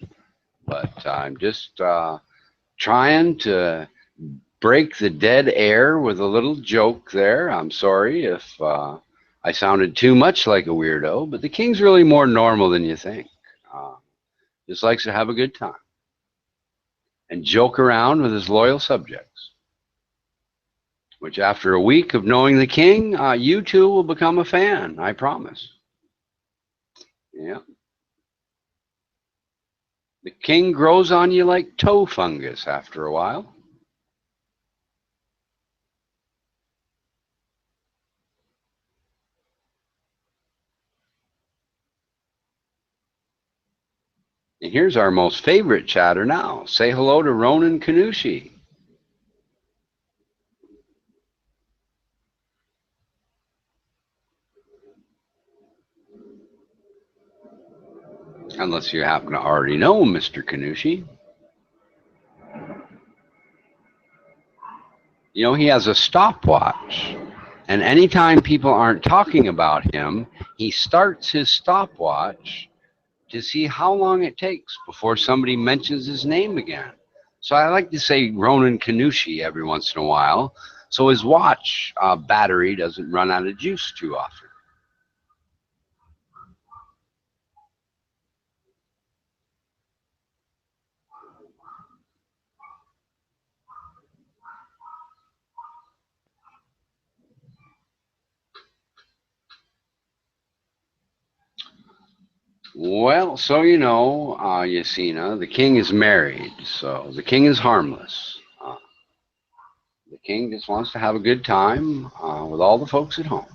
But I'm just trying to break the dead air with a little joke there. I'm sorry if I sounded too much like a weirdo, but the king's really more normal than you think. Just likes to have a good time and joke around with his loyal subjects, which after a week of knowing the king, you too will become a fan, I promise. Yeah. The king grows on you like toe fungus after a while. And here's our most favorite chatter now. Say hello to Ronan Kanushi. Unless you happen to already know Mr. Kanushi. You know, he has a stopwatch. And anytime people aren't talking about him, he starts his stopwatch to see how long it takes before somebody mentions his name again. So I like to say Ronan Kanushi every once in a while, so his watch battery doesn't run out of juice too often. Well, so you know, Yasina, the king is married, so the king is harmless. The king just wants to have a good time with all the folks at home.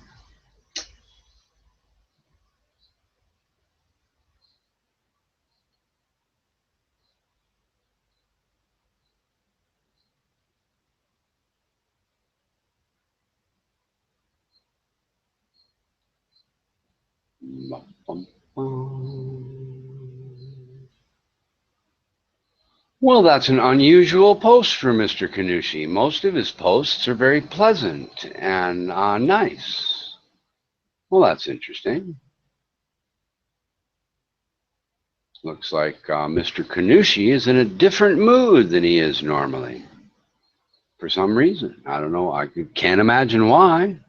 Well, that's an unusual post for Mr. Kanushi. Most of his posts are very pleasant and nice. Well, that's interesting. Looks like Mr. Kanushi is in a different mood than he is normally. For some reason. I don't know. I can't imagine why.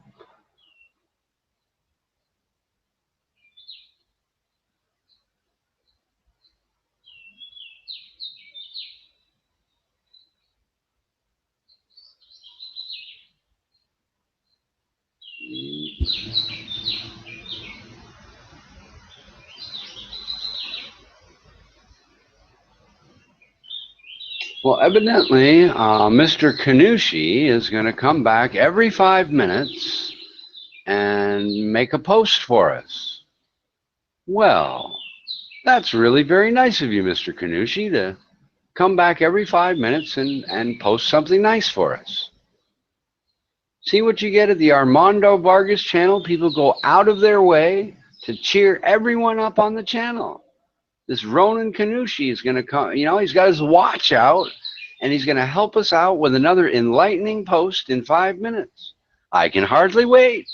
Well, evidently, Mr. Kanushi is going to come back every 5 minutes and make a post for us. Well, that's really very nice of you, Mr. Kanushi, to come back every 5 minutes and post something nice for us. See what you get at the Armando Vargas channel? People go out of their way to cheer everyone up on the channel. This Ronan Kanushi is going to come, you know, he's got his watch out, and he's going to help us out with another enlightening post in 5 minutes. I can hardly wait.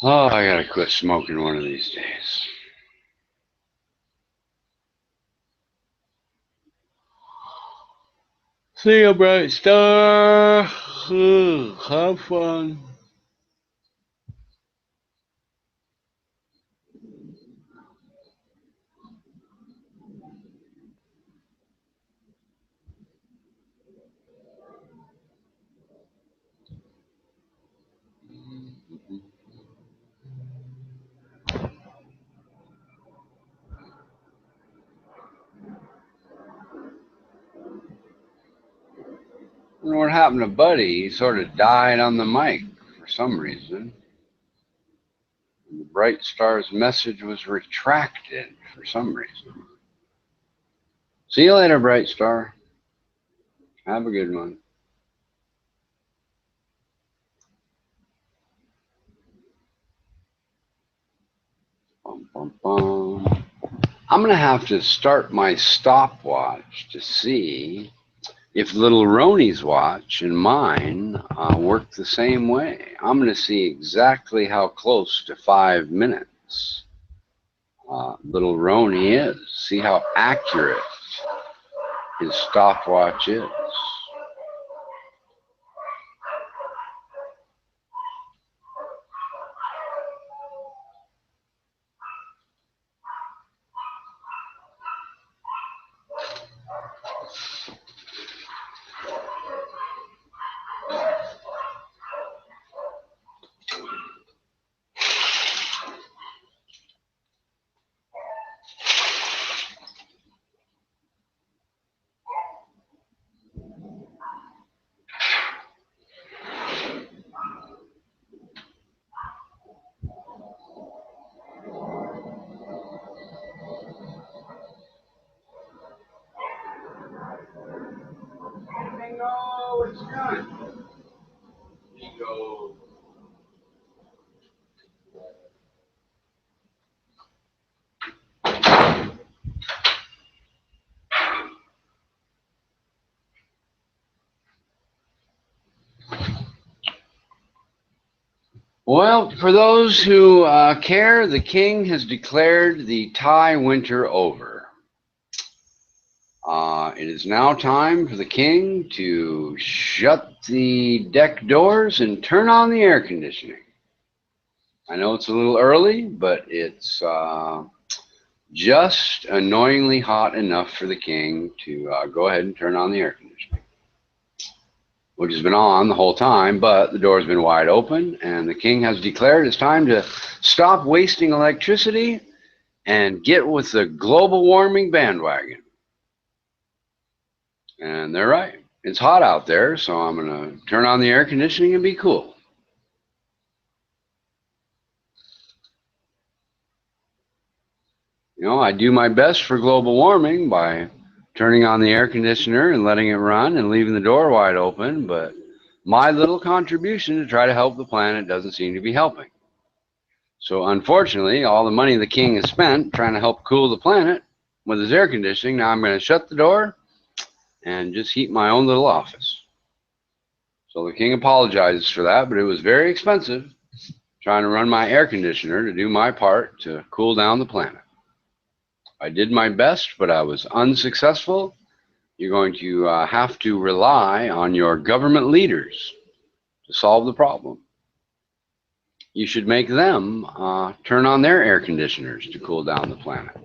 Oh, I gotta quit smoking one of these days. See you, bright star. Have fun. I don't know what happened to Buddy. He sort of died on the mic for some reason. And the Bright Star's message was retracted for some reason. See you later, Bright Star. Have a good one. Bum, bum, bum. I'm going to have to start my stopwatch to see if little Roni's watch and mine work the same way. I'm going to see exactly how close to 5 minutes little Roni is. See how accurate his stopwatch is. Well, for those who care, the king has declared the Thai winter over. It is now time for the king to shut the deck doors and turn on the air conditioning. I know it's a little early, but it's just annoyingly hot enough for the king to go ahead and turn on the air conditioning, which has been on the whole time, but the door's been wide open, and the king has declared it's time to stop wasting electricity and get with the global warming bandwagon. And they're right. It's hot out there, so I'm going to turn on the air conditioning and be cool. You know, I do my best for global warming by turning on the air conditioner and letting it run and leaving the door wide open, but my little contribution to try to help the planet doesn't seem to be helping. So unfortunately, all the money the king has spent trying to help cool the planet with his air conditioning, now I'm going to shut the door and just heat my own little office. So the king apologizes for that, but it was very expensive trying to run my air conditioner to do my part to cool down the planet. I did my best, but I was unsuccessful. You're going to have to rely on your government leaders to solve the problem. You should make them turn on their air conditioners to cool down the planet.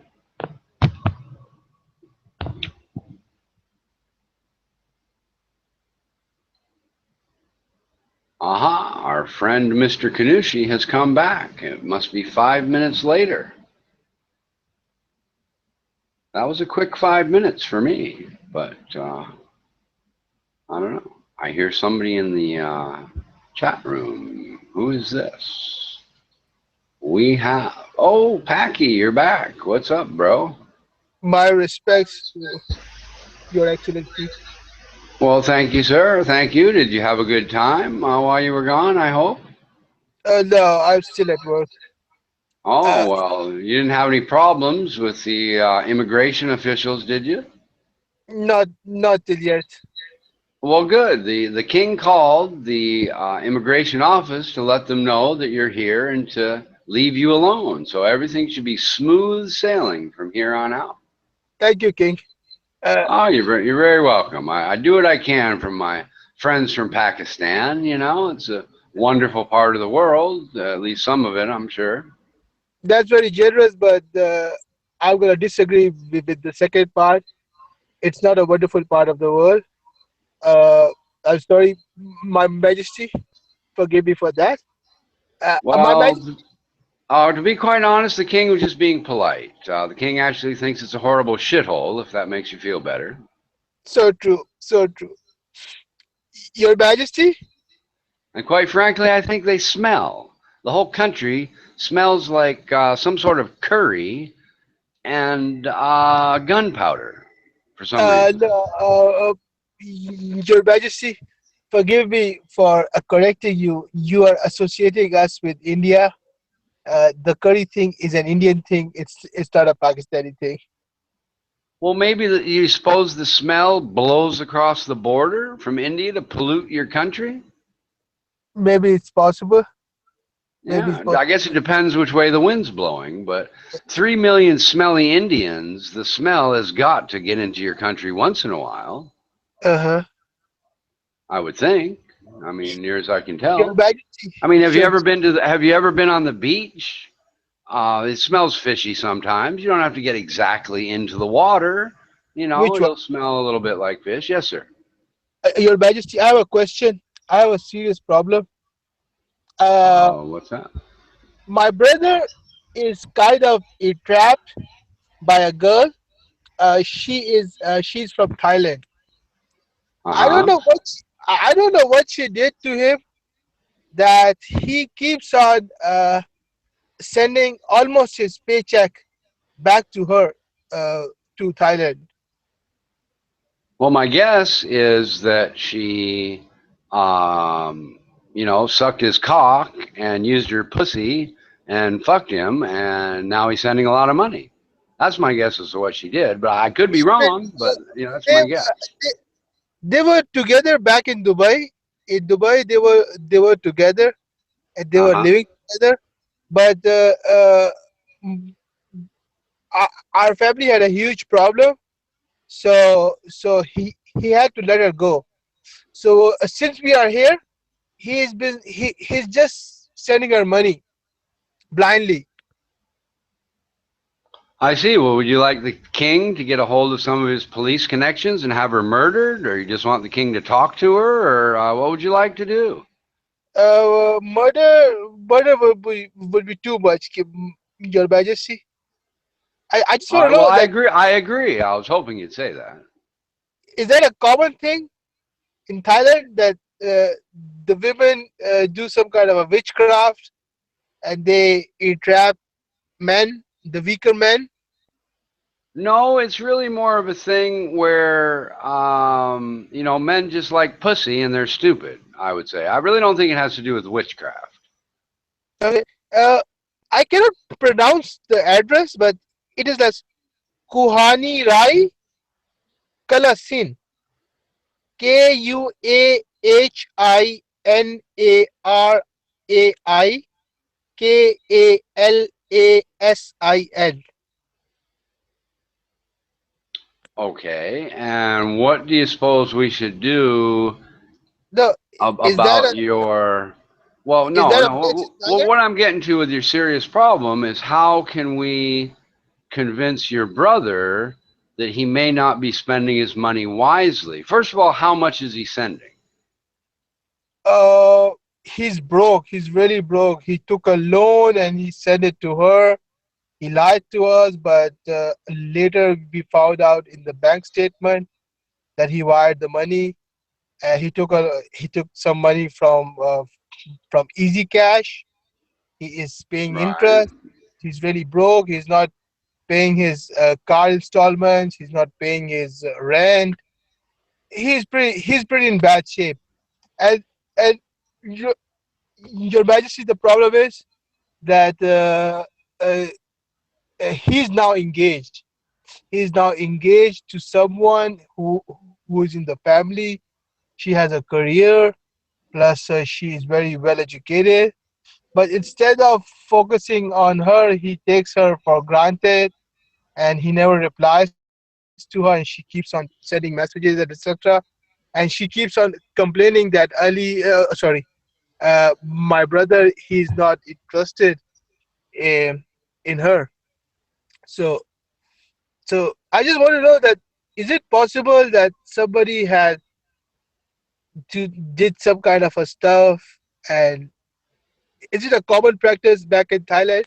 Aha, our friend Mr. Kanushi has come back. It must be 5 minutes later. That was a quick 5 minutes for me, but I don't know. I hear somebody in the chat room. Who is this? We have, oh, Packy, you're back. What's up, bro? My respects to Your Excellency. Well, thank you, sir. Thank you. Did you have a good time while you were gone, I hope? No, I'm still at work. Oh, well, you didn't have any problems with the immigration officials, did you? Not till yet. Well, good. The king called the immigration office to let them know that you're here and to leave you alone. So everything should be smooth sailing from here on out. Thank you, King. Oh, you're very welcome. I do what I can from my friends from Pakistan. You know, it's a wonderful part of the world, at least some of it, I'm sure. That's very generous, but I'm going to disagree with the second part. It's not a wonderful part of the world. I'm sorry, My Majesty. Forgive me for that. My Majesty. To be quite honest, the king was just being polite. The king actually thinks it's a horrible shithole, if that makes you feel better. So true, so true. Your Majesty? And quite frankly, I think they smell. The whole country smells like some sort of curry and gunpowder for some reason. Your Majesty, forgive me for correcting you. You are associating us with India. The curry thing is an Indian thing. It's not a Pakistani thing. Well, maybe you suppose the smell blows across the border from India to pollute your country? Maybe it's possible. Yeah, I guess it depends which way the wind's blowing, but 3 million smelly Indians, the smell has got to get into your country once in a while. Uh-huh. I would think. I mean, near as I can tell. Your Majesty, I mean, have you ever been on the beach? It smells fishy sometimes. You don't have to get exactly into the water. You know, it'll smell a little bit like fish. Yes, sir. Your Majesty, I have a question. I have a serious problem. What's that? My brother is kind of trapped by a girl. She's from Thailand. I don't know what she did to him that he keeps on sending almost his paycheck back to her, to Thailand. Well, my guess is that she you know, sucked his cock and used her pussy and fucked him, and now he's sending a lot of money. That's my guess as to what she did, but I could be wrong. But you know, that's They, my guess. they were together back in Dubai. In Dubai, they were together and they Uh were huh. living together. But mm, our family had a huge problem, so he had to let her go. So since we are here, he's just sending her money blindly. I see. Well, would you like the king to get a hold of some of his police connections and have her murdered, or you just want the king to talk to her, or what would you like to do? Murder would be too much, Your Majesty. I just All want to right. Well, know I that agree. I agree. I was hoping you'd say that. is that a common thing in Thailand that the women do some kind of a witchcraft and they entrap men, the weaker men. No, it's really more of a thing where, you know, men just like pussy and they're stupid, I would say. I really don't think it has to do with witchcraft. Okay. Uh, I cannot pronounce the address, but it is as Kuhani Rai Kalasin. KUHANARAIKALASIN. Okay. And what do you suppose we should do No, is that about your. Well, is no, that a no. place in Well, Thailand? what I'm getting to with your serious problem is how can we convince your brother that he may not be spending his money wisely? First of all, how much is he sending? Uh, he's broke. He's really broke. He took a loan and he sent it to her. He lied to us, but later we found out in the bank statement that he wired the money. He took some money from Easy Cash. He is paying Right. interest. He's really broke. He's not paying his car installments. He's not paying his rent. He's pretty in bad shape. And your, your Majesty, the problem is that uh, he's now engaged. He's now engaged to someone who is in the family. She has a career, plus she is very well educated. But instead of focusing on her, he takes her for granted and he never replies to her, and she keeps on sending messages and etc. And she keeps on complaining that my brother, he's not interested in her. So so I just want to know that is it possible that somebody did some kind of a stuff, and is it a common practice back in Thailand?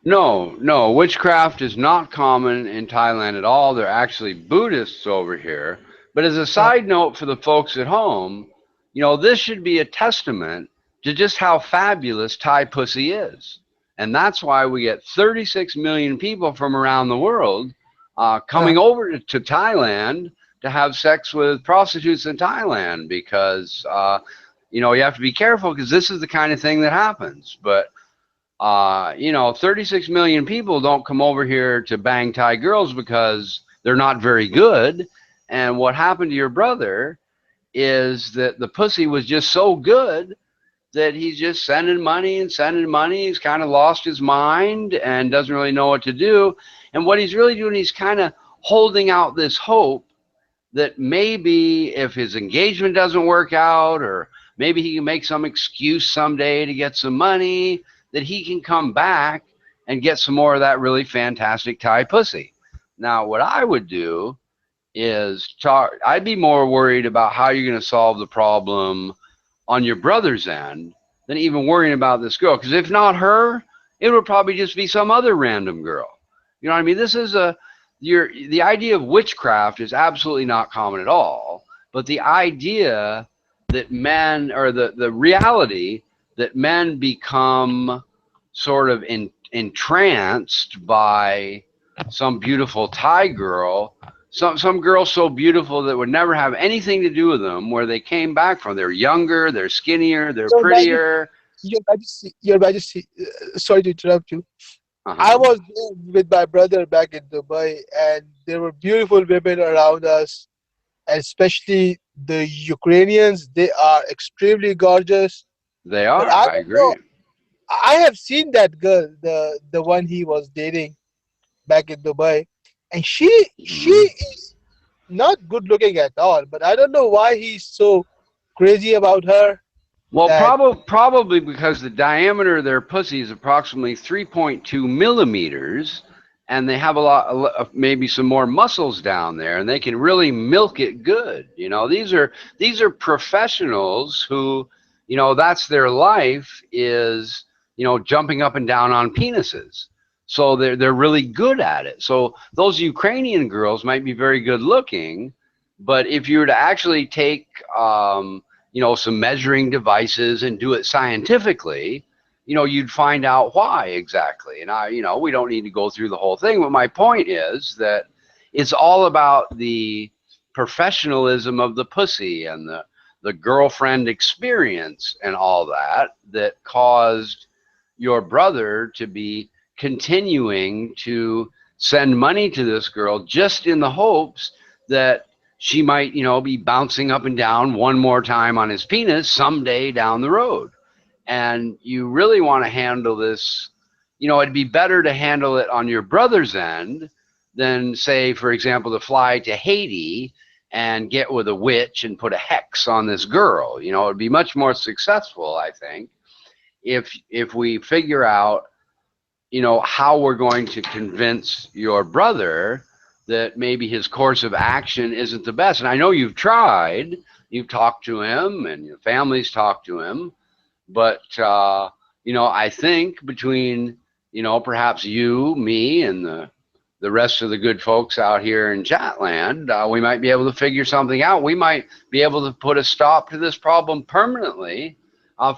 No, no, witchcraft is not common in Thailand at all. They're actually Buddhists over here. But as a Uh, side note for the folks at home, you know, this should be a testament to just how fabulous Thai pussy is. And that's why we get 36 million people from around the world uh, coming over to Thailand to have sex with prostitutes in Thailand because, you know, you have to be careful because this is the kind of thing that happens. But you know, 36 million people don't come over here to bang Thai girls because they're not very good. And what happened to your brother is that the pussy was just so good that he's just sending money and sending money. He's kind of lost his mind and doesn't really know what to do. And what he's really doing, he's kind of holding out this hope that maybe if his engagement doesn't work out, or maybe he can make some excuse someday to get some money, that he can come back and get some more of that really fantastic Thai pussy. Now, what I would do is talk, I'd be more worried about how you're going to solve the problem on your brother's end than even worrying about this girl. Because if not her, it would probably just be some other random girl. You know what I mean? This is the idea of witchcraft is absolutely not common at all. But the idea that men, or the reality that men become sort of entranced by some beautiful Thai girl some girls so beautiful that would never have anything to do with them, where they came back from. They're younger, they're skinnier, they're Your Majesty, prettier. Your Majesty, sorry to interrupt you. I Uh-huh. was there with my brother back in Dubai, and there were beautiful women around us, and especially the Ukrainians. They are extremely gorgeous. They But are. I I don't know. agree. I have seen that girl, the one he was dating back in Dubai, and she Mhm. is not good looking at all. But I don't know why he's so crazy about her. Well, That probably because the diameter of their pussy is approximately 3.2 millimeters, and they have a lot of maybe some more muscles down there, and they can really milk it good. You know, these are professionals who, you know, that's their life is, you know, jumping up and down on penises. So they're really good at it. So those Ukrainian girls might be very good looking, but if you were to actually take you know, some measuring devices and do it scientifically, you know, you'd find out why exactly. And you know, we don't need to go through the whole thing, but my point is that it's all about the professionalism of the pussy and the girlfriend experience and all that that caused your brother to be continuing to send money to this girl just in the hopes that she might, you know, be bouncing up and down one more time on his penis someday down the road. And you really want to handle this, you know, it'd be better to handle it on your brother's end than, say, for example, to fly to Haiti and get with a witch and put a hex on this girl. You know, it'd be much more successful, I think, if we figure out, you know, how we're going to convince your brother that maybe his course of action isn't the best. And I know you've tried, you've talked to him and your family's talked to him, but, you know, I think between, you know, perhaps you, me, and the rest of the good folks out here in Chatland, we might be able to figure something out. We might be able to put a stop to this problem permanently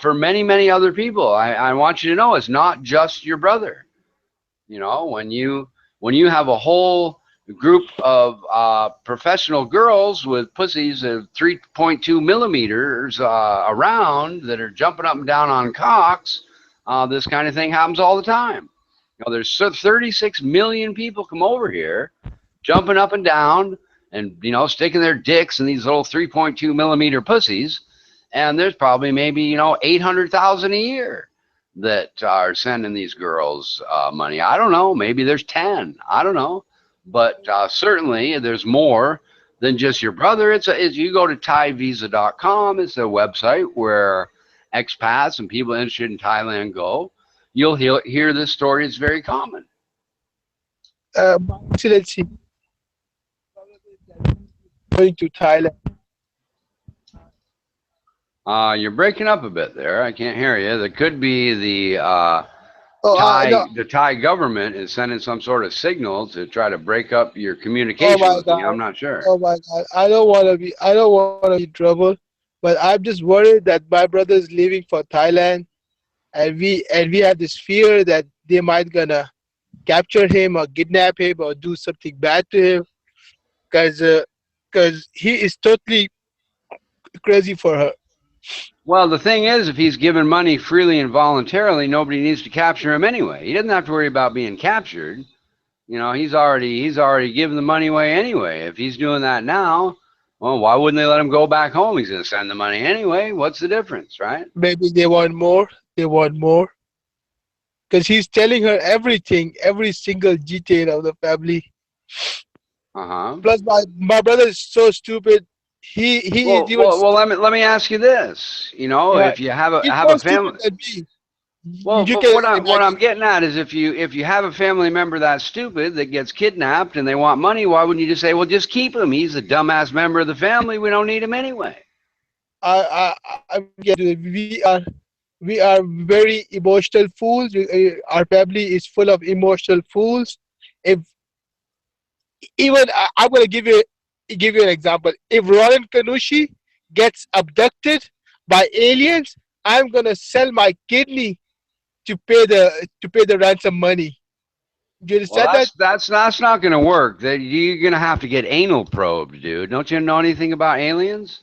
for many, many other people. I want you to know it's not just your brother. You know, when you have a whole group of professional girls with pussies of 3.2 millimeters around that are jumping up and down on cocks, this kind of thing happens all the time. You know, there's 36 million people come over here, jumping up and down, and you know, sticking their dicks in these little 3.2 millimeter pussies, and there's probably maybe, you know, 800,000 a year that are sending these girls money. I don't know. Maybe there's 10. I don't know. But certainly there's more than just your brother. It's you go to thaivisa.com. It's a website where expats and people interested in Thailand go. You'll hear this story. It's very common. My Excellency, going to Thailand. You're breaking up a bit there. I can't hear you. There could be the No. the Thai government is sending some sort of signal to try to break up your Oh communication my with me. I'm God. not sure. Oh my God. I don't want to be in trouble, but I'm just worried that my brother is leaving for Thailand, and we have this fear that they might gonna capture him or kidnap him or do something bad to him, cause he is totally crazy for her. Well, the thing is, if he's given money freely and voluntarily, nobody needs to capture him anyway. He doesn't have to worry about being captured. You know, he's already given the money away anyway. If he's doing that now, well, why wouldn't they let him go back home? He's going to send the money anyway. What's the difference, right? Maybe they want more. They want more. Because he's telling her everything, every single detail of the family. Uh-huh. Plus, my brother is so stupid. He is even Well, let me ask you this. You know, yeah, if you have he's a more stupid family. than me. Well, You but can what I'm imagine. getting at is if you have a family member that's stupid that gets kidnapped and they want money, why wouldn't you just say, well, just keep him? He's a dumbass member of the family. We don't need him anyway. We are very emotional fools. Our family is full of emotional fools. If even I'm gonna give you an example. If Ronan Kanushi gets abducted by aliens, I'm gonna sell my kidney to pay the ransom money. You Well, understand that? that's not going to work. That you're going to have to get anal probed, dude. Don't you know anything about aliens?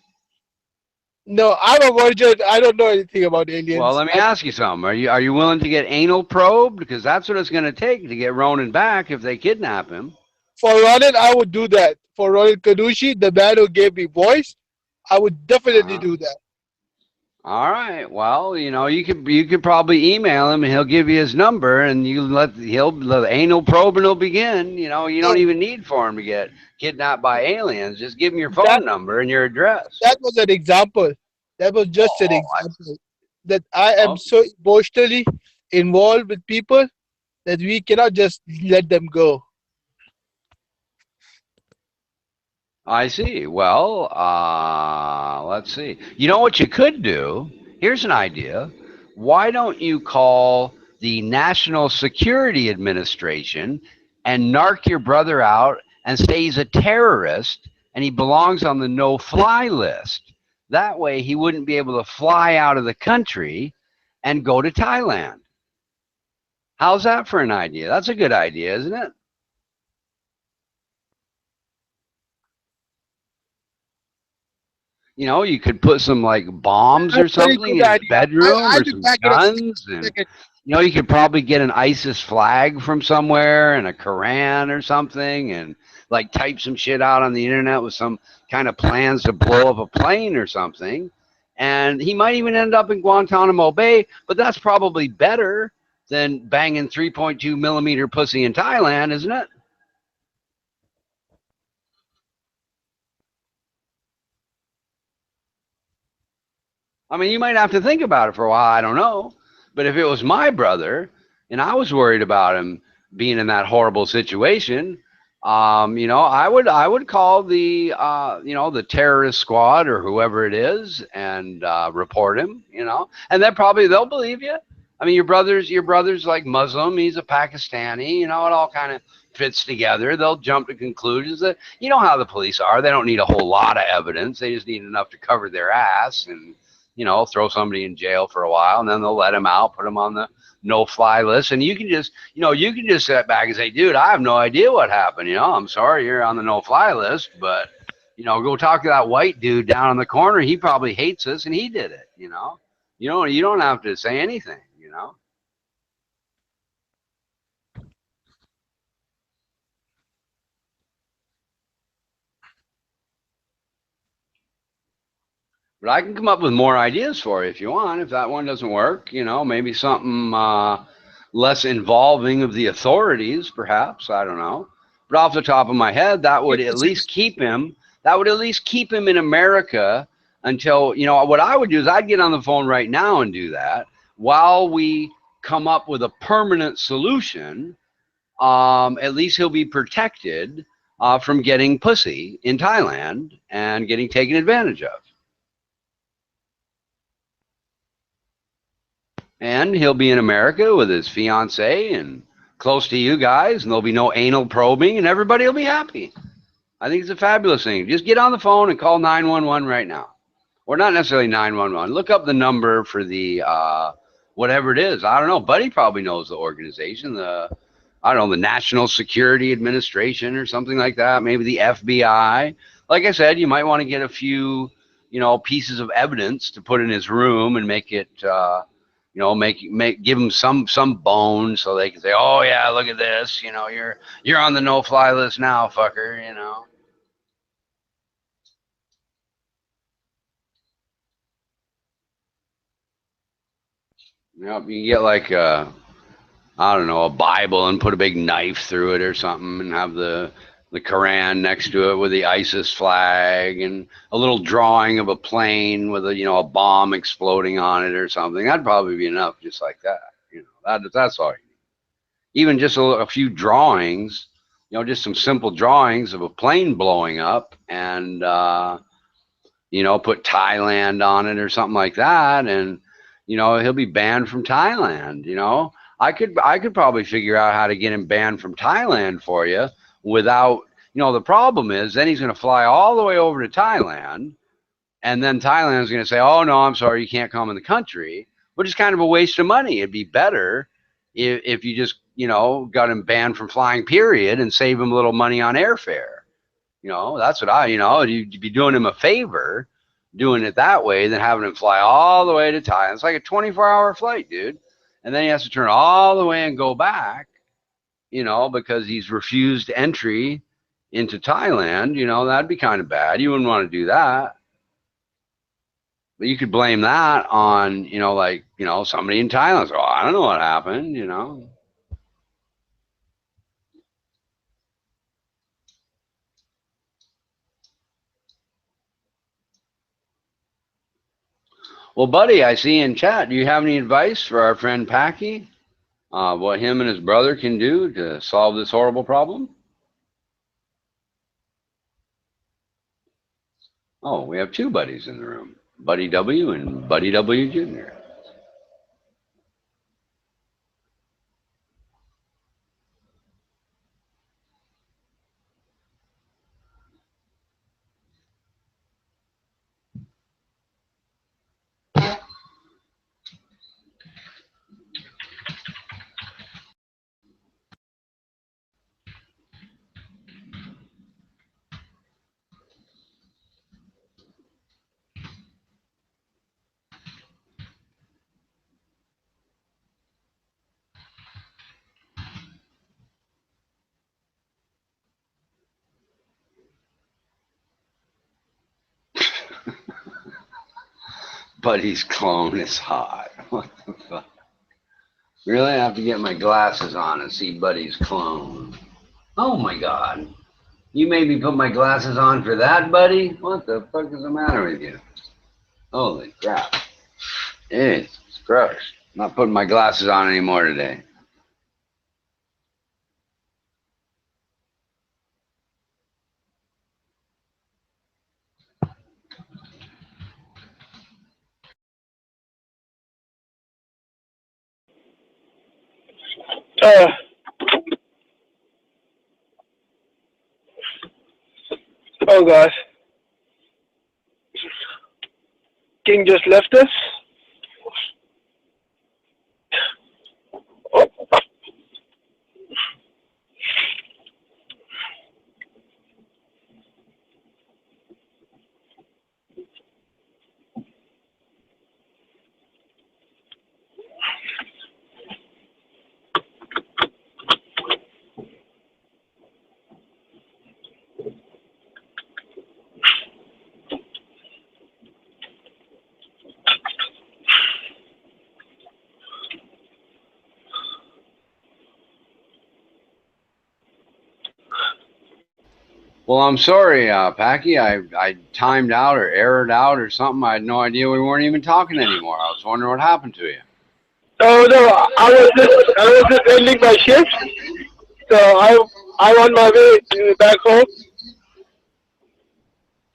No, I'm a virgin. I don't know anything about Well, aliens. let me ask you something. Are you willing to get anal probed? Because that's what it's going to take to get Ronan back if they kidnap him. For Ronan, I would do that. For Ronan Kadushi, the man who gave me voice, I would definitely do that. All right. Well, you could probably email him and he'll give you his number and the anal probing will begin. You don't even need for him to get kidnapped by aliens. Just give him your That phone number and your address. that was an example. That was just an Oh, example. That I am so emotionally involved with people that we cannot just let them go. I see. Well, let's see. You know what you could do? Here's an idea. Why don't you call the National Security Administration and narc your brother out and say he's a terrorist and he belongs on the no-fly list? That way he wouldn't be able to fly out of the country and go to Thailand. How's that for an idea? That's a good idea, isn't it? You could put some like bombs or That's very something good in his idea. bedroom I or will some back it up. guns, and you could probably get an ISIS flag from somewhere and a Quran or something, and like type some shit out on the internet with some kind of plans to blow up a plane or something. And he might even end up in Guantanamo Bay, but that's probably better than banging 3.2 millimeter pussy in Thailand, isn't it? I mean, you might have to think about it for a while. I don't know. But if it was my brother and I was worried about him being in that horrible situation, I would call the terrorist squad or whoever it is and report him. And then probably they'll believe you. I mean, your brother's like Muslim. He's a Pakistani. It all kind of fits together. They'll jump to conclusions that how the police are. They don't need a whole lot of evidence. They just need enough to cover their ass and throw somebody in jail for a while, and then they'll let him out, put him on the no-fly list, and you can just sit back and say, dude, I have no idea what happened. I'm sorry you're on the no-fly list, but go talk to that white dude down in the corner. He probably hates us, and he did it. You don't have to say anything. But I can come up with more ideas for you if you want. If that one doesn't work, maybe something less involving of the authorities, perhaps. I don't know. But off the top of my head, that would at least keep him. That would at least keep him in America until what I would do is I'd get on the phone right now and do that while we come up with a permanent solution. At least he'll be protected from getting pussy in Thailand and getting taken advantage of. And he'll be in America with his fiance and close to you guys, and there'll be no anal probing, and everybody will be happy. I think it's a fabulous thing. Just get on the phone and call 911 right now. Or not necessarily 911. Look up the number for the whatever it is. I don't know. Buddy probably knows the organization. The National Security Administration or something like that. Maybe the FBI. Like I said, you might want to get a few, pieces of evidence to put in his room and make it give them some bones so they can say, oh yeah, look at this, you're on the no-fly list now, fucker. You can get like I don't know, a Bible and put a big knife through it or something and have the Quran next to it with the ISIS flag and a little drawing of a plane with a bomb exploding on it or something. That'd probably be enough, just like that. That's all you need. Even just a few drawings, just some simple drawings of a plane blowing up and put Thailand on it or something like that, and he'll be banned from Thailand. I could probably figure out how to get him banned from Thailand for you without, the problem is then he's going to fly all the way over to Thailand, and then Thailand's going to say, oh no, I'm sorry, you can't come in the country, which is kind of a waste of money. It'd be better if you just you know, got him banned from flying, period, and save him a little money on airfare. You know, that's what you know, you'd be doing him a favor doing it that way than having him fly all the way to Thailand. It's like a 24-hour flight, dude. And then he has to turn all the way and go back, you know, because he's refused entry into Thailand. You know, that'd be kind of bad. You wouldn't want to do that. But you could blame that on, you know, like, you know, somebody in Thailand. So, I don't know what happened, you know. Well, buddy, I see in chat, do you have any advice for our friend Packy? What him and his brother can do to solve this horrible problem? Oh, we have two buddies in the room, Buddy W and Buddy W Jr. Buddy's clone is hot. What the fuck? Really? I have to get my glasses on and see Buddy's clone. Oh my God. You made me put my glasses on for that, buddy? What the fuck is the matter with you? Holy crap. It's gross. I'm not putting my glasses on anymore today. Oh gosh. King just left us. Well, I'm sorry, Packy. I timed out or errored out or something. I had no idea we weren't even talking anymore. I was wondering what happened to you. Oh no, I was just ending my shift. So I'm on my way back home.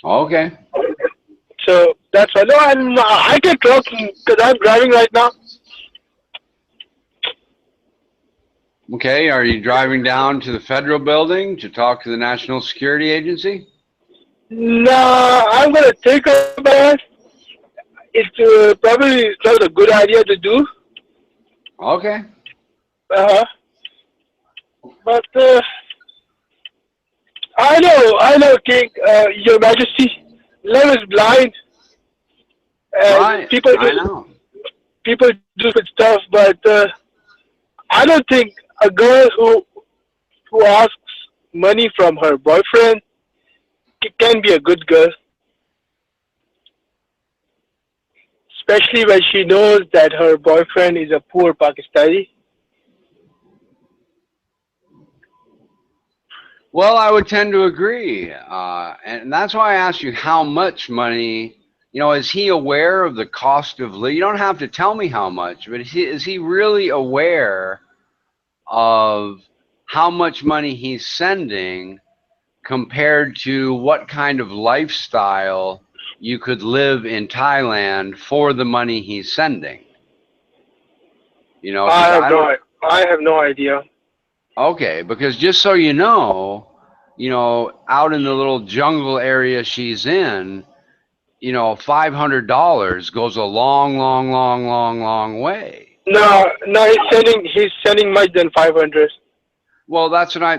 Okay. So that's why. No, I can talk because I'm driving right now. Okay, are you driving down to the federal building to talk to the National Security Agency? No, I'm gonna take a bath. It's probably not a good idea to do. Okay. But I know, King, Your Majesty, love is blind. Right. People do good stuff, but I don't think a girl who asks money from her boyfriend can be a good girl, especially when she knows that her boyfriend is a poor Pakistani. Well, I would tend to agree. And that's why I asked you how much money, you know, is he aware of the cost of living? You don't have to tell me how much, but is he really aware of how much money he's sending compared to what kind of lifestyle you could live in Thailand for the money he's sending? You know, I have no idea. Okay, because just so you know, out in the little jungle area she's in, $500 goes a long, long, long, long, long way. No, he's sending much than 500. Well, that's what I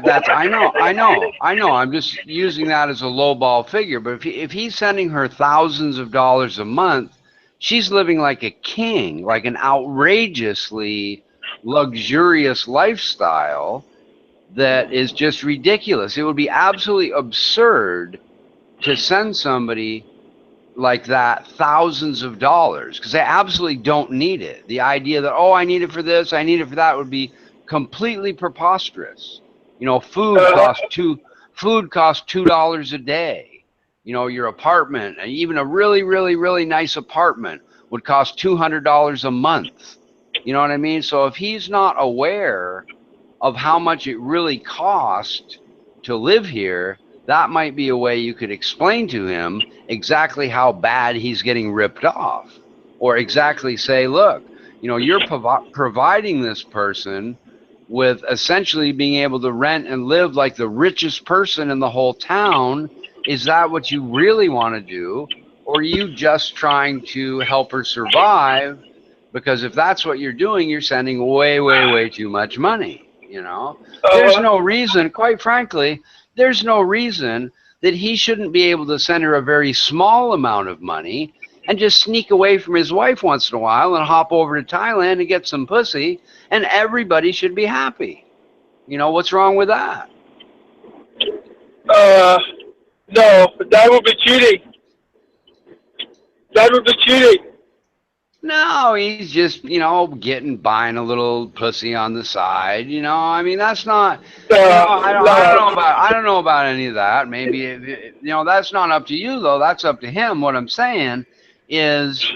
know. I'm just using that as a lowball figure. But if he's sending her thousands of dollars a month, she's living like a king, like an outrageously luxurious lifestyle that is just ridiculous. It would be absolutely absurd to send somebody like that thousands of dollars because they absolutely don't need it. The idea that, oh, I need it for this, I need it for that would be completely preposterous. You know, food costs $2 a day. You know, your apartment, even a really, really, really nice apartment would cost $200 a month. You know what I mean? So if he's not aware of how much it really costs to live here, that might be a way you could explain to him exactly how bad he's getting ripped off, or exactly say, look, you know, you're providing this person with essentially being able to rent and live like the richest person in the whole town. Is that what you really want to do? Or are you just trying to help her survive? Because if that's what you're doing, you're sending way, way, way too much money, you know? There's no reason, quite frankly, there's no reason that he shouldn't be able to send her a very small amount of money and just sneak away from his wife once in a while and hop over to Thailand and get some pussy, and everybody should be happy. You know, what's wrong with that? No, that would be cheating. That would be cheating. No, he's just, you know, buying a little pussy on the side. You know, I mean, that's not. You know, I don't know about any of that. Maybe you know, that's not up to you though. That's up to him. What I'm saying is,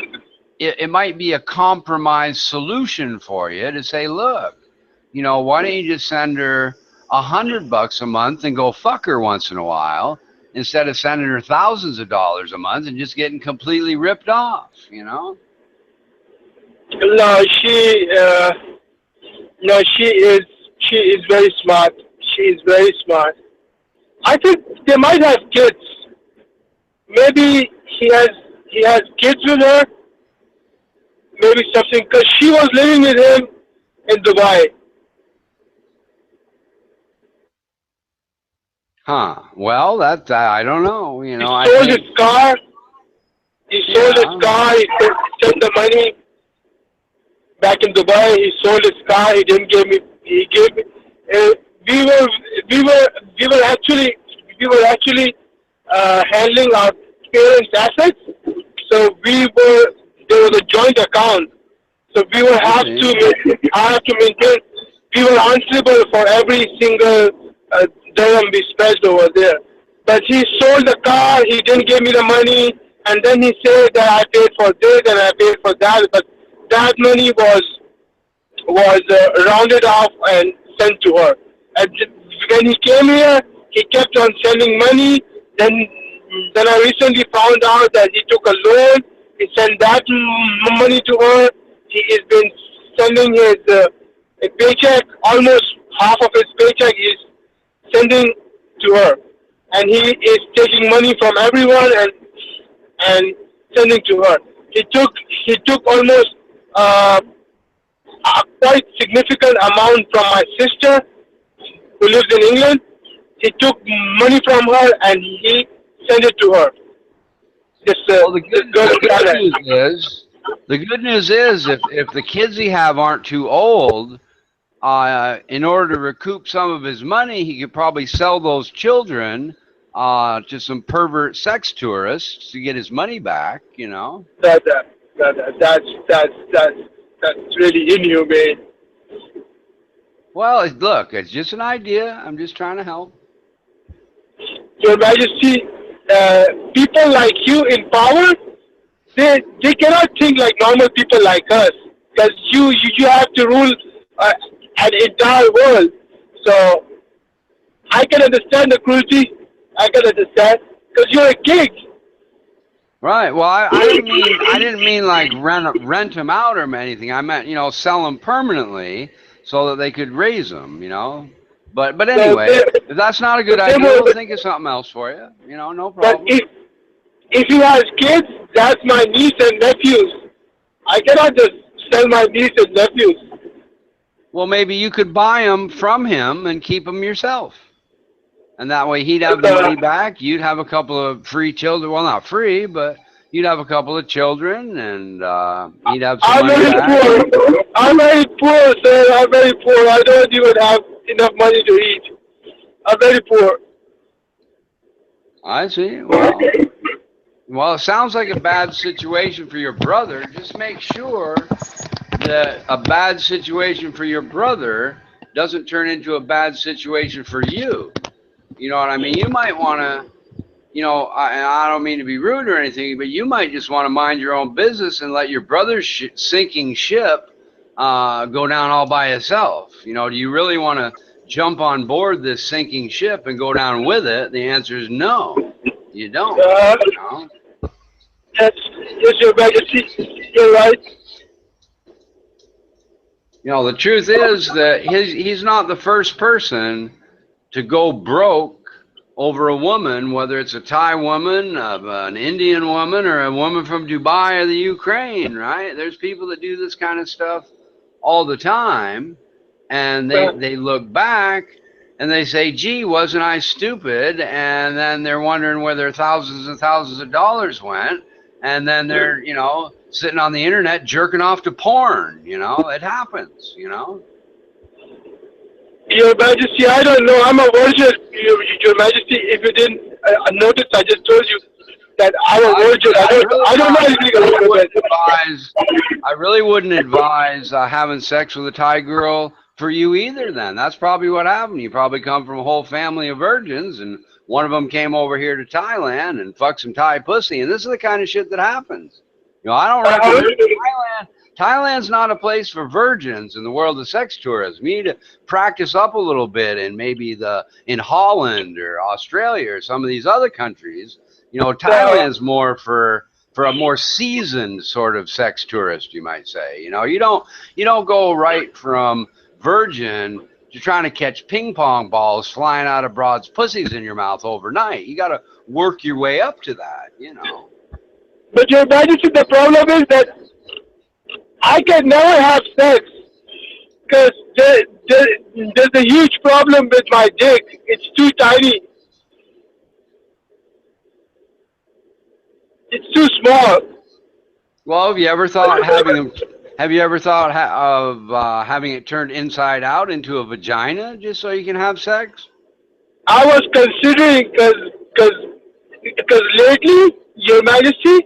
it might be a compromise solution for you to say, look, you know, why don't you just send her $100 a month and go fuck her once in a while, instead of sending her thousands of dollars a month and just getting completely ripped off. You know. No, she is very smart. She is very smart. I think they might have kids. Maybe he has kids with her. Maybe something, because she was living with him in Dubai. Huh. Well, that I don't know. You know, he sold his car. He sold his car. He sent the money back in Dubai. He sold his car. He didn't give me. He gave me. We were actually handling our parents' assets. So there was a joint account. So we will have to maintain. We were answerable for every single dirham we spent over there. But he sold the car. He didn't give me the money, and then he said that I paid for this and I paid for that. But that money was rounded off and sent to her. And when he came here, he kept on sending money. Then I recently found out that he took a loan. He sent that money to her. He has been sending his a paycheck, almost half of his paycheck is sending to her. And he is taking money from everyone and sending to her. He took almost a quite significant amount from my sister who lives in England. He took money from her and he sent it to her. The good news is if the kids he have aren't too old, in order to recoup some of his money, he could probably sell those children to some pervert sex tourists to get his money back. You know. That's really inhumane. Well, look, it's just an idea. I'm just trying to help. Your Majesty, people like you in power, they cannot think like normal people like us, because you have to rule an entire world. So I can understand the cruelty. I can understand, because you're a king. Right. Well, I didn't mean like rent them out or anything. I meant, you know, sell them permanently so that they could raise them. You know. But anyway, if that's not a good idea, we'll think of something else for you. You know, no problem. But if he has kids, that's my niece and nephews. I cannot just sell my niece and nephews. Well, maybe you could buy them from him and keep them yourself. And that way he'd have the money back. You'd have a couple of free children. Well, not free, but you'd have a couple of children, and he'd have some money back. Poor. I'm very poor, sir. I'm very poor. I don't even have enough money to eat. I'm very poor. I see. Well, it sounds like a bad situation for your brother. Just make sure that a bad situation for your brother doesn't turn into a bad situation for you. You know what I mean? You might want to, you know, I don't mean to be rude or anything, but you might just want to mind your own business and let your brother's sinking ship go down all by itself. You know, do you really want to jump on board this sinking ship and go down with it? The answer is no, you don't. You know? Yes, Your Majesty, you're right. You know, the truth is that he's not the first person to go broke over a woman, whether it's a Thai woman, an Indian woman, or a woman from Dubai or the Ukraine, right? There's people that do this kind of stuff all the time, and they look back and they say, gee, wasn't I stupid? And then they're wondering where their thousands and thousands of dollars went, and then they're, you know, sitting on the internet jerking off to porn. You know, it happens, you know. Your Majesty, I don't know. I'm a virgin. Your Majesty, if you didn't notice, I just told you that I'm a virgin. I don't know anything about it. I really wouldn't advise having sex with a Thai girl for you either. Then that's probably what happened. You probably come from a whole family of virgins, and one of them came over here to Thailand and fucked some Thai pussy. And this is the kind of shit that happens. You know, I don't recommend Thailand. Thailand's not a place for virgins in the world of sex tourism. You need to practice up a little bit, and maybe in Holland or Australia or some of these other countries. You know, Thailand's more for a more seasoned sort of sex tourist, you might say. You know, you don't go right from virgin to trying to catch ping pong balls flying out of broads' pussies in your mouth overnight. You got to work your way up to that, you know. But Your Majesty, the problem is that I can never have sex because there's a huge problem with my dick. It's too tiny. It's too small. Well, have you ever thought of having it turned inside out into a vagina just so you can have sex? I was considering because lately, Your Majesty,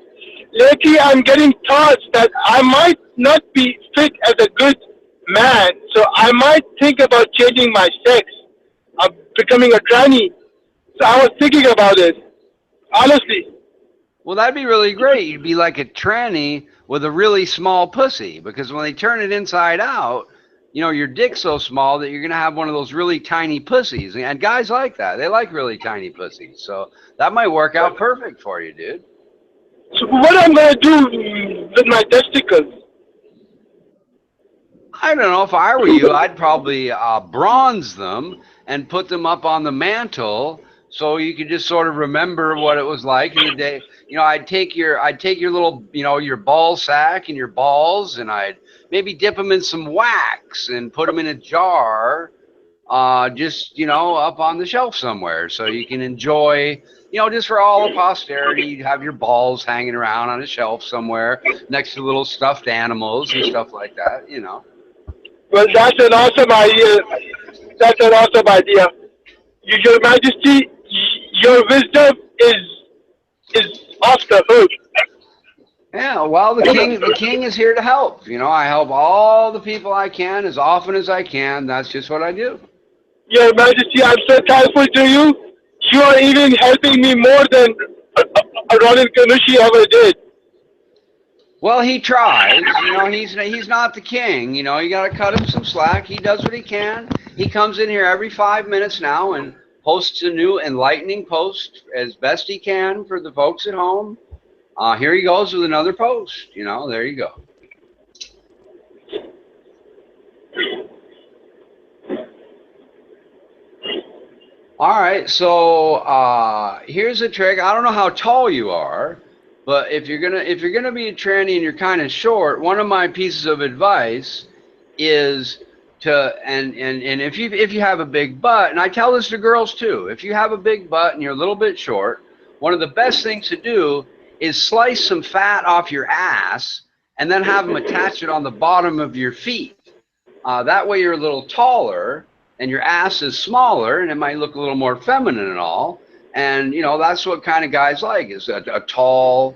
lately I'm getting thoughts that I might not be fit as a good man, so I might think about changing my sex, becoming a tranny. So I was thinking about it, honestly. Well, that'd be really great. You'd be like a tranny with a really small pussy, because when they turn it inside out, you know, your dick's so small that you're going to have one of those really tiny pussies. And guys like that. They like really tiny pussies. So that might work out perfect for you, dude. So what I'm going to do with my testicles? I don't know. If I were you, I'd probably bronze them and put them up on the mantle so you could just sort of remember what it was like in the day. You know, I'd take your little, you know, your ball sack and your balls, and I'd maybe dip them in some wax and put them in a jar, just, you know, up on the shelf somewhere so you can enjoy, you know, just for all of posterity. You'd have your balls hanging around on a shelf somewhere next to little stuffed animals and stuff like that, you know. Well, that's an awesome idea. That's an awesome idea. Your Majesty, your wisdom is off the hook. Yeah, well, the king is here to help. You know, I help all the people I can as often as I can. That's just what I do. Your Majesty, I'm so thankful to you. You are even helping me more than Ronan Kanushi ever did. Well, he tries. You know, he's not the king. You know, you got to cut him some slack. He does what he can. He comes in here every 5 minutes now and posts a new enlightening post as best he can for the folks at home. Here he goes with another post. You know, there you go. All right, so here's a trick. I don't know how tall you are, But if you're gonna be a tranny and you're kind of short, one of my pieces of advice is to and if you have a big butt, and I tell this to girls too, if you have a big butt and you're a little bit short, one of the best things to do is slice some fat off your ass and then have them attach it on the bottom of your feet. That way you're a little taller and your ass is smaller and it might look a little more feminine and all. And, you know, that's what kind of guys like, is a tall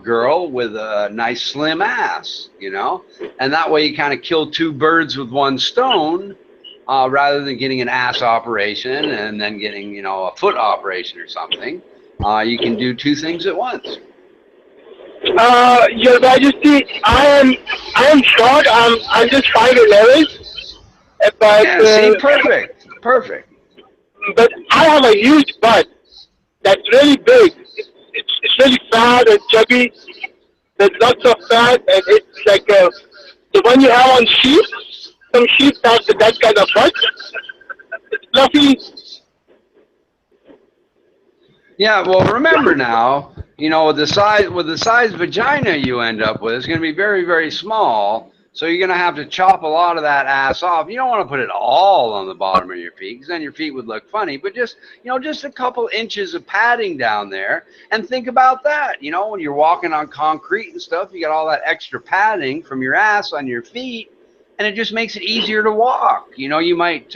girl with a nice slim ass, you know. And that way you kind of kill two birds with one stone, rather than getting an ass operation and then getting, you know, a foot operation or something. You can do two things at once. Your Majesty, I am short. I'm just 5'11", but Yeah, see, perfect. but I have a huge butt that's really big. It's really fat and chubby. There's lots of fat, and it's like the one you have on sheep. Some sheep have that kind of butt. It's fluffy. Yeah, well, remember now, you know, with the size vagina you end up with, it's going to be very, very small. So you're going to have to chop a lot of that ass off. You don't want to put it all on the bottom of your feet, because then your feet would look funny. But just, you know, just a couple inches of padding down there, and think about that. You know, when you're walking on concrete and stuff, you got all that extra padding from your ass on your feet, and it just makes it easier to walk. You know, you might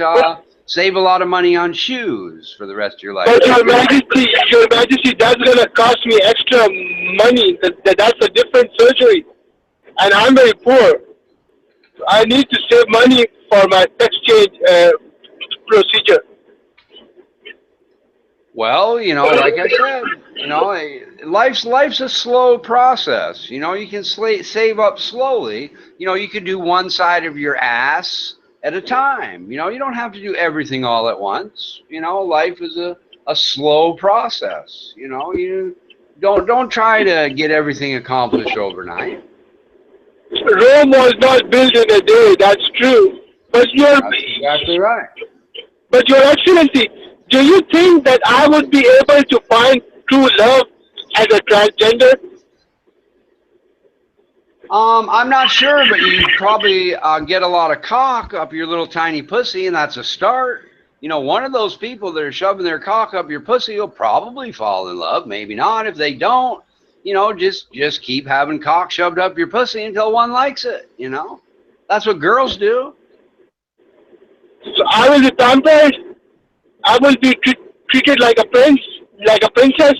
save a lot of money on shoes for the rest of your life. But Your Majesty, that's gonna cost me extra money. That's a different surgery, and I'm very poor. I need to save money for my sex change procedure. Well, you know, like I said, you know, life's a slow process. You know, you can save up slowly. You know, you can do one side of your ass at a time. You know, you don't have to do everything all at once. You know, life is a slow process. You know, you don't try to get everything accomplished overnight. Rome was not built in a day. That's true. But That's exactly right. But Your Excellency, do you think that I would be able to find true love as a transgender? I'm not sure, but you probably get a lot of cock up your little tiny pussy, and that's a start. You know, one of those people that are shoving their cock up your pussy will probably fall in love. Maybe not. If they don't, you know, just keep having cock shoved up your pussy until one likes it. You know, that's what girls do. So I will be pampered. I will be treated like a prince, like a princess.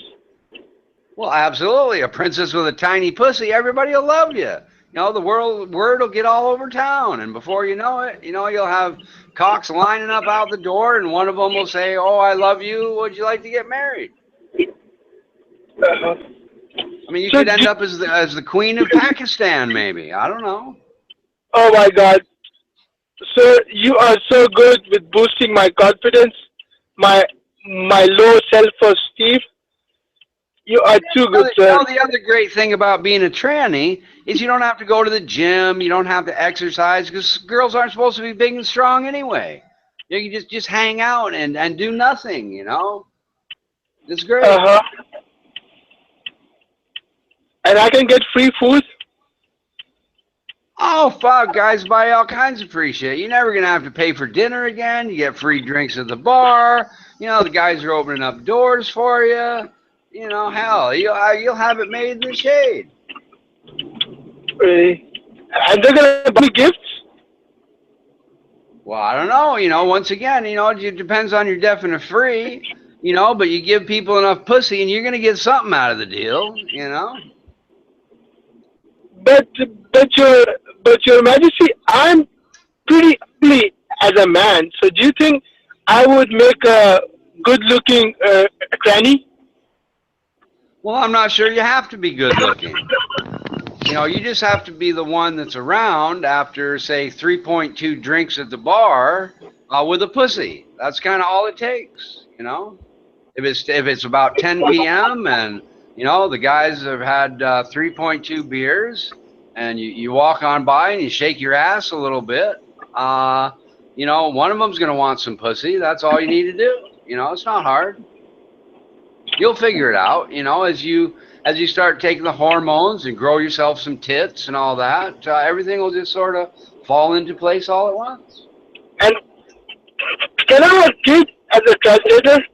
Well, absolutely. A princess with a tiny pussy, everybody will love you. You know, the word will get all over town, and before you know it, you know, you'll have cocks lining up out the door, and one of them will say, "Oh, I love you. Would you like to get married?" I mean, you could end up as the Queen of Pakistan, maybe. I don't know. Oh my God, sir, you are so good with boosting my confidence, my low self-esteem. You are too good, sir. You know, the other great thing about being a tranny is you don't have to go to the gym. You don't have to exercise, because girls aren't supposed to be big and strong anyway. You can just hang out and do nothing, you know. It's great. And I can get free food? Oh, fuck, guys buy all kinds of free shit. You're never going to have to pay for dinner again. You get free drinks at the bar. You know, the guys are opening up doors for you. You know, hell, you'll have it made in the shade. Really? And they're going to buy me gifts? Well, I don't know. You know, once again, you know, it depends on your definite free. You know, but you give people enough pussy and you're going to get something out of the deal, you know? But Your Majesty, I'm pretty ugly as a man. So do you think I would make a good-looking tranny? Well, I'm not sure you have to be good-looking. You know, you just have to be the one that's around after, say, 3.2 drinks at the bar with a pussy. That's kind of all it takes, you know? If it's about 10 p.m. and, you know, the guys have had 3.2 beers, and you walk on by and you shake your ass a little bit, you know, one of them's going to want some pussy. That's all you need to do. You know, it's not hard. You'll figure it out, you know, as you start taking the hormones and grow yourself some tits and all that. Everything will just sort of fall into place all at once. And can I have kids as a translator?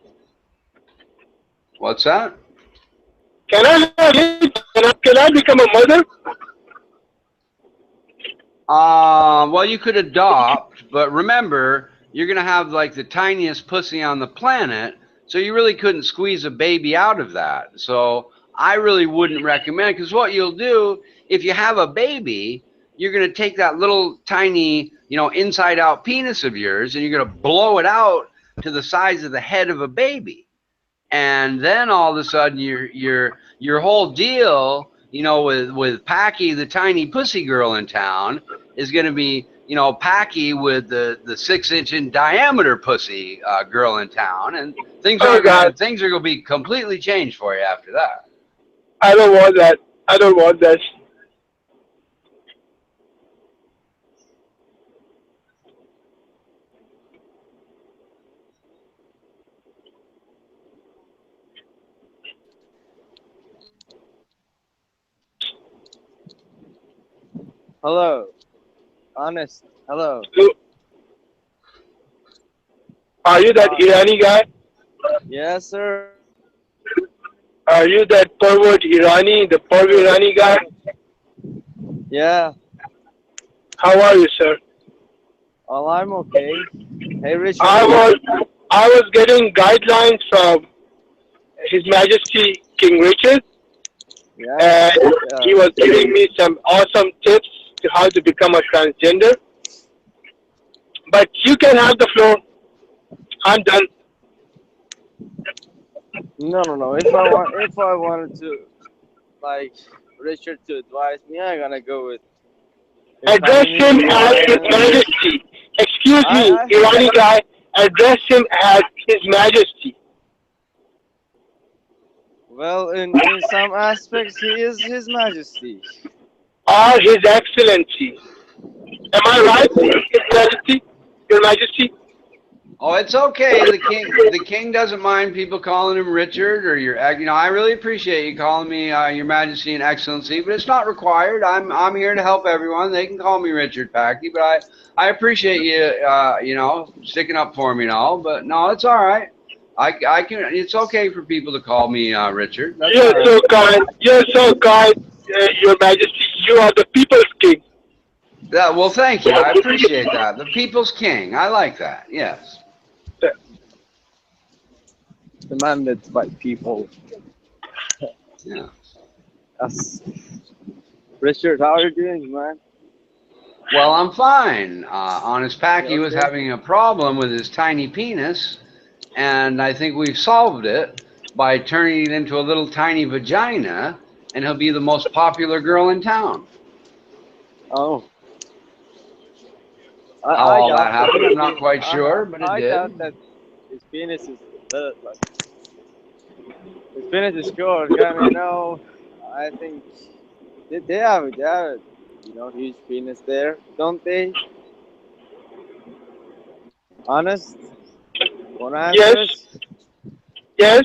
What's that? Can I have kids? Can I become a mother? Well, you could adopt, but remember, you're gonna have like the tiniest pussy on the planet, so you really couldn't squeeze a baby out of that. So I really wouldn't recommend, because what you'll do if you have a baby, you're gonna take that little tiny, you know, inside out penis of yours and you're gonna blow it out to the size of the head of a baby. And then all of a sudden your whole deal, you know, with Packy, the tiny pussy girl in town, is going to be, you know, Packy with the 6-inch in diameter pussy girl in town, and things are going to be completely changed for you after that. I don't want that. I don't want that. Hello. Honest. Hello. Are you that Irani guy? Yes, sir. Are you that pervert Irani, the pervert Irani guy? Yeah. How are you, sir? Well, I'm okay. Hey, Richard. I was getting guidelines from His Majesty King Richard, Yeah. and he was giving me some awesome tips to how to become a transgender. But you can have the floor. I'm done. No. If I wanted to, like, Richard to advise me, I'm gonna go with. Address him as His Majesty. Excuse me, Irani guy. Address him as His Majesty. Well, in some aspects, he is His Majesty. Or His Excellency. Am I right, His Majesty? Your Majesty? Oh, it's okay. The king doesn't mind people calling him Richard or you know, I really appreciate you calling me Your Majesty and Excellency, but it's not required. I'm here to help everyone. They can call me Richard Packy, but I appreciate you you know, sticking up for me and all. But no, it's all right. I can. It's okay for people to call me Richard. That's You're all so right. kind. You're so kind, Your Majesty. You are the people's king. Yeah, well, thank you. I appreciate that. The people's king. I like that. Yes. Demanded by people. Yeah. Yes. Richard, how are you doing, man? Well, I'm fine. Honest Packy was Okay. having a problem with his tiny penis, and I think we've solved it by turning it into a little tiny vagina, and he'll be the most popular girl in town. Oh. How all that happened, I'm not quite sure, but it I did. doubt that his penis is like, his penis is short. I mean, no, I think they have you know, huge penis there, don't they? Honest? Wanna answer Yes. this? Yes.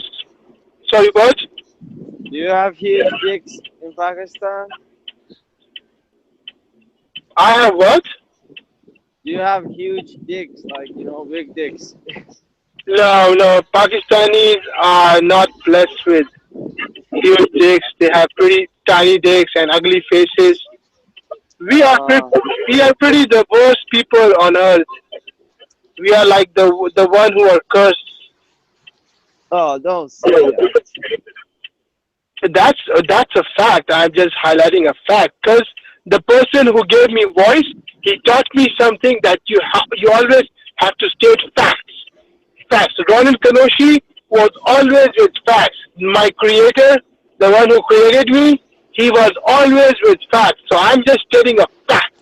Sorry, what? Do you have huge dicks in Pakistan? I have what? Do you have huge dicks, like, you know, big dicks? No. Pakistanis are not blessed with huge dicks. They have pretty tiny dicks and ugly faces. We are pretty the worst people on earth. We are like the one who are cursed. Oh, don't say that. That's a fact. I'm just highlighting a fact because the person who gave me voice, he taught me something that you always have to state facts. Facts. Ronald Kanoshi was always with facts. My creator, the one who created me, he was always with facts. So I'm just stating a fact.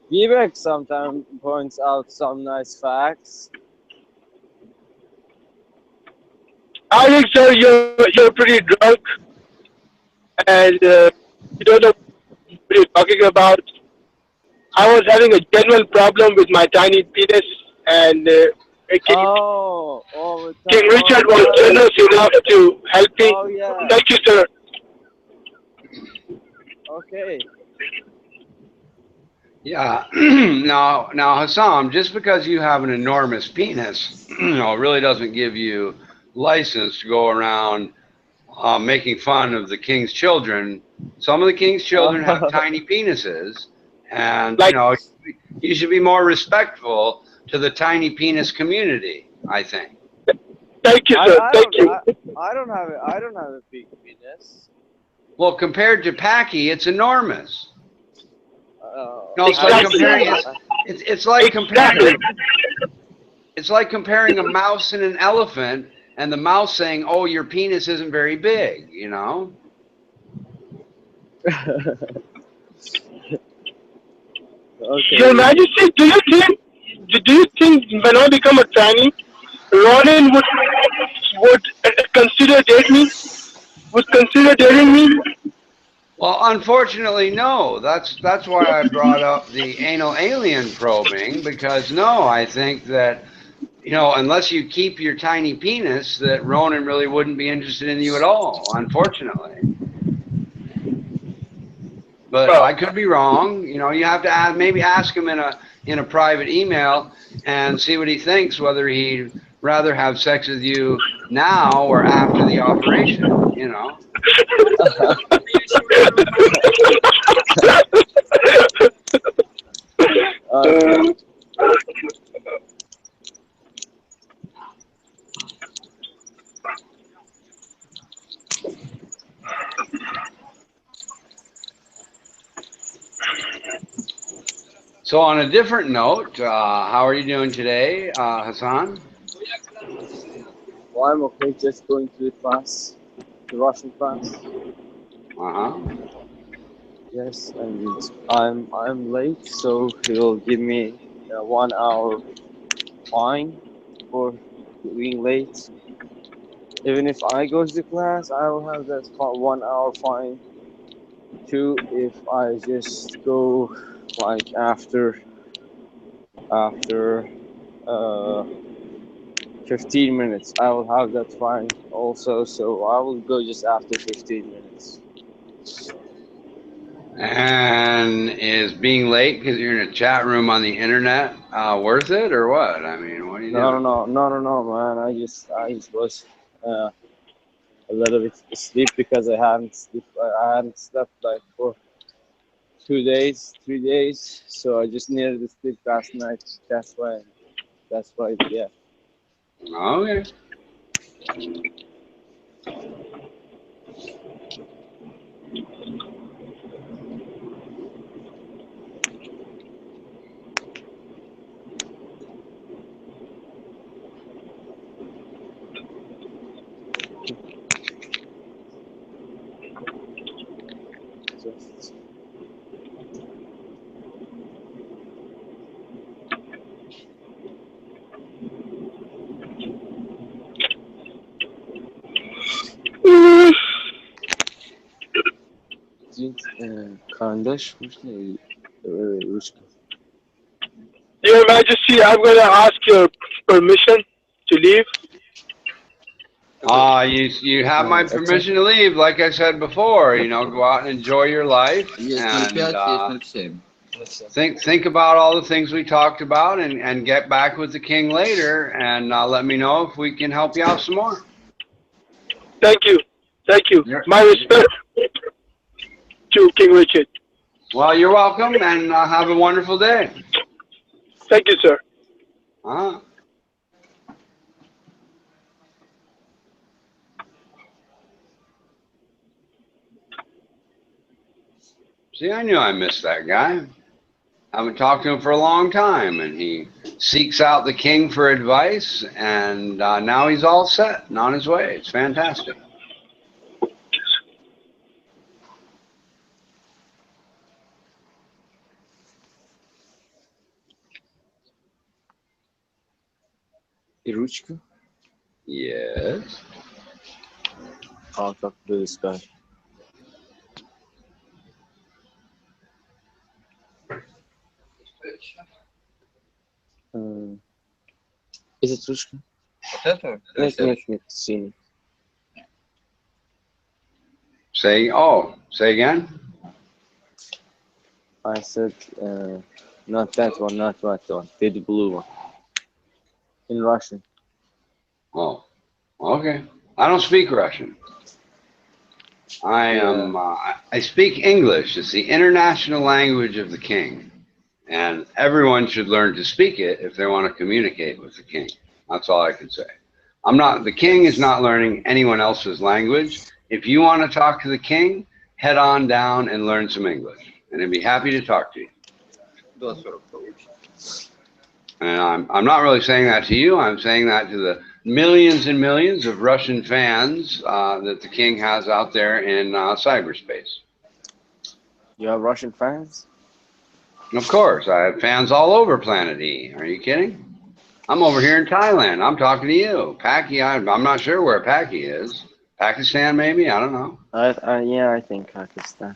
Vivek sometimes points out some nice facts. I think, sir, you're pretty drunk and you don't know what you're talking about. I was having a genuine problem with my tiny penis, and King Richard was generous enough to help me. Oh yeah. Thank you, sir. Okay. Yeah. Now, Hassan, just because you have an enormous penis, really doesn't give you license to go around making fun of the king's children. Some of the king's children have tiny penises, and you should be more respectful to the tiny penis community, I think. Thank you, sir. Thank you. I don't have a big penis. Well, compared to Packy, it's enormous. It's like comparing a mouse and an elephant, and the mouse saying, "Oh, your penis isn't very big," Okay. Your Majesty, do you think when I become a tranny, Ronan would consider dating me? Well, unfortunately, no. That's why I brought up the anal alien probing, because no, I think that unless you keep your tiny penis, that Ronan really wouldn't be interested in you at all, unfortunately. But I could be wrong. You have to maybe ask him in a private email and see what he thinks, whether he'd rather have sex with you now or after the operation. So on a different note, how are you doing today, Hassan? Well, I'm okay, just going to the class, the Russian class. Yes, and I'm late, so he'll give me a 1 hour fine for being late. Even if I go to the class, I will have that 1 hour fine too. If I just go like after 15 minutes, I will have that fine also. So I will go just after 15 minutes. And is being late because you're in a chat room on the internet worth it, or what? I mean, what are you doing? No, man. I just was a little bit asleep because I hadn't slept like for 2 days, 3 days. So I just needed to sleep last night. That's why. Yeah. Okay. Just. Kardeş, Your Majesty, I'm going to ask your permission to leave. You have my permission to leave. Like I said before, go out and enjoy your life, and think about all the things we talked about, and get back with the king later, and let me know if we can help you out some more. Thank you. My respect to King Richard. Well, you're welcome, and have a wonderful day. Thank you, sir. See, I knew I missed that guy. I haven't talked to him for a long time, and he seeks out the king for advice, and now he's all set and on his way. It's fantastic. Iruchka? Yes. Kalk up blue sky. Is it Russian? Нет. Say again. I said, not that one, not that one. The blue one. In Russian. Oh, okay. I don't speak Russian. I speak English. It's the international language of the king. And everyone should learn to speak it if they want to communicate with the king. That's all I can say. The king is not learning anyone else's language. If you want to talk to the king, head on down and learn some English. And he'd be happy to talk to you. And I'm not really saying that to you. I'm saying that to the millions and millions of Russian fans that the king has out there in cyberspace. You have Russian fans? Of course, I have fans all over Planet E. Are you kidding? I'm over here in Thailand. I'm talking to you. Paki, I'm not sure where Paki is. Pakistan, maybe? I don't know. Yeah, I think Pakistan.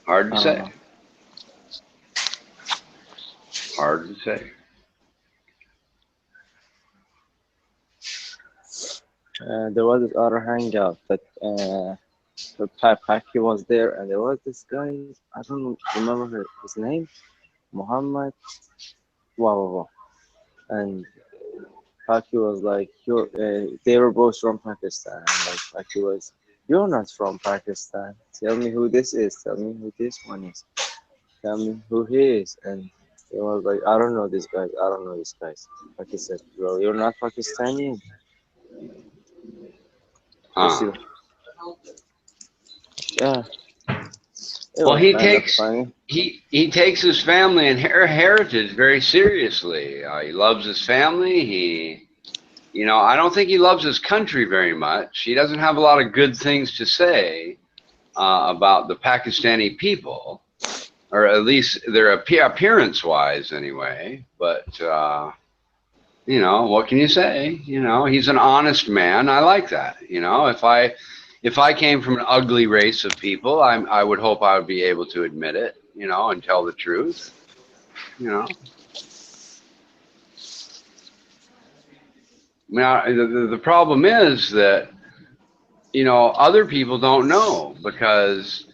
Hard to say. Hard to say. There was this other hangout that Paki was there, and there was this guy, I don't remember his name, Muhammad, wow. And Paki was like, they were both from Pakistan, and like Paki was, you're not from Pakistan, tell me who this is, tell me who this one is, tell me who he is. And he was like, I don't know these guys, I don't know these guys. Paki said, well, you're not Pakistani? Yeah. Well, he takes his family and heritage very seriously. He loves his family. I don't think he loves his country very much. He doesn't have a lot of good things to say about the Pakistani people, or at least their appearance-wise, anyway. But what can you say? He's an honest man. I like that. If I came from an ugly race of people, I would hope I would be able to admit it, and tell the truth, Now, the problem is that, other people don't know, because,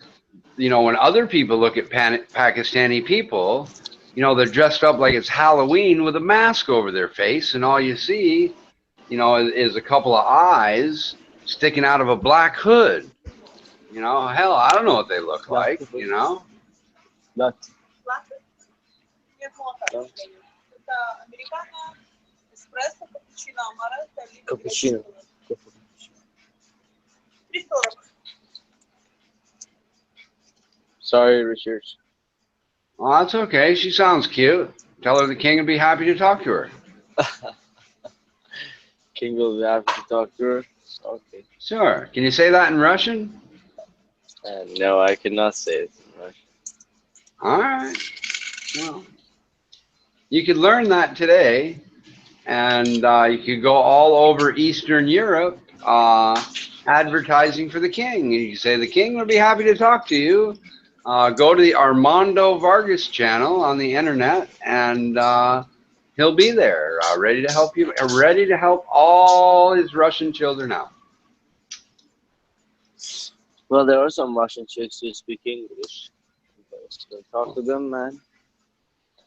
when other people look at Pakistani people, they're dressed up like it's Halloween with a mask over their face, and all you see, is a couple of eyes sticking out of a black hood. Hell, I don't know what they look like, Cappuccino. Sorry, Richard. Oh, that's okay. She sounds cute. Tell her the king would be happy to talk to her. King will be happy to talk to her? Okay. Sure. Can you say that in Russian? No, I cannot say it in Russian. All right. Well, you could learn that today, and you could go all over Eastern Europe advertising for the king. You can say the king would be happy to talk to you. Go to the Armando Vargas channel on the internet, and he'll be there, ready to help you, ready to help all his Russian children out. Well, there are some Russian chicks who speak English. So talk to them, man.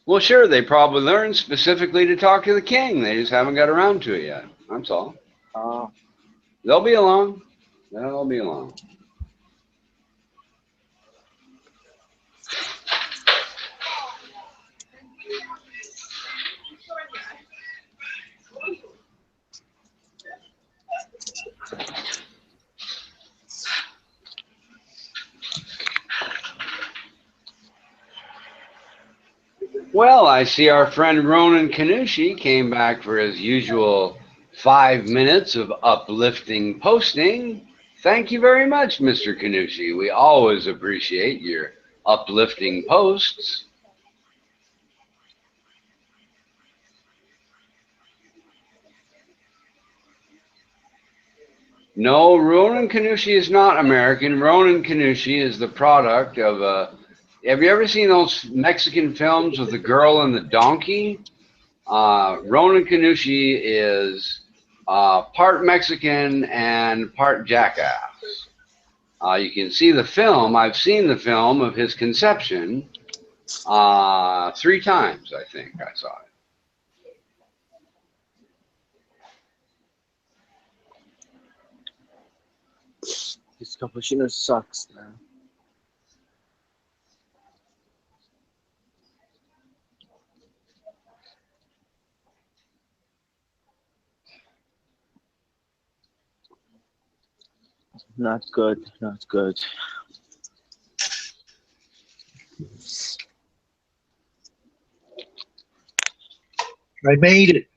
Well, sure, they probably learned specifically to talk to the king. They just haven't got around to it yet. That's all. Oh. They'll be along. They'll be along. Well, I see our friend Ronan Kanushi came back for his usual 5 minutes of uplifting posting. Thank you very much, Mr. Kanushi. We always appreciate your uplifting posts. No, Ronan Kanushi is not American. Ronan Kanushi is the product of a... Have you ever seen those Mexican films with the girl and the donkey? Ronan Kanushi is part Mexican and part jackass. You can see the film. I've seen the film of his conception 3 times, I think I saw it. This cappuccino sucks, man. Not good, not good. I made it.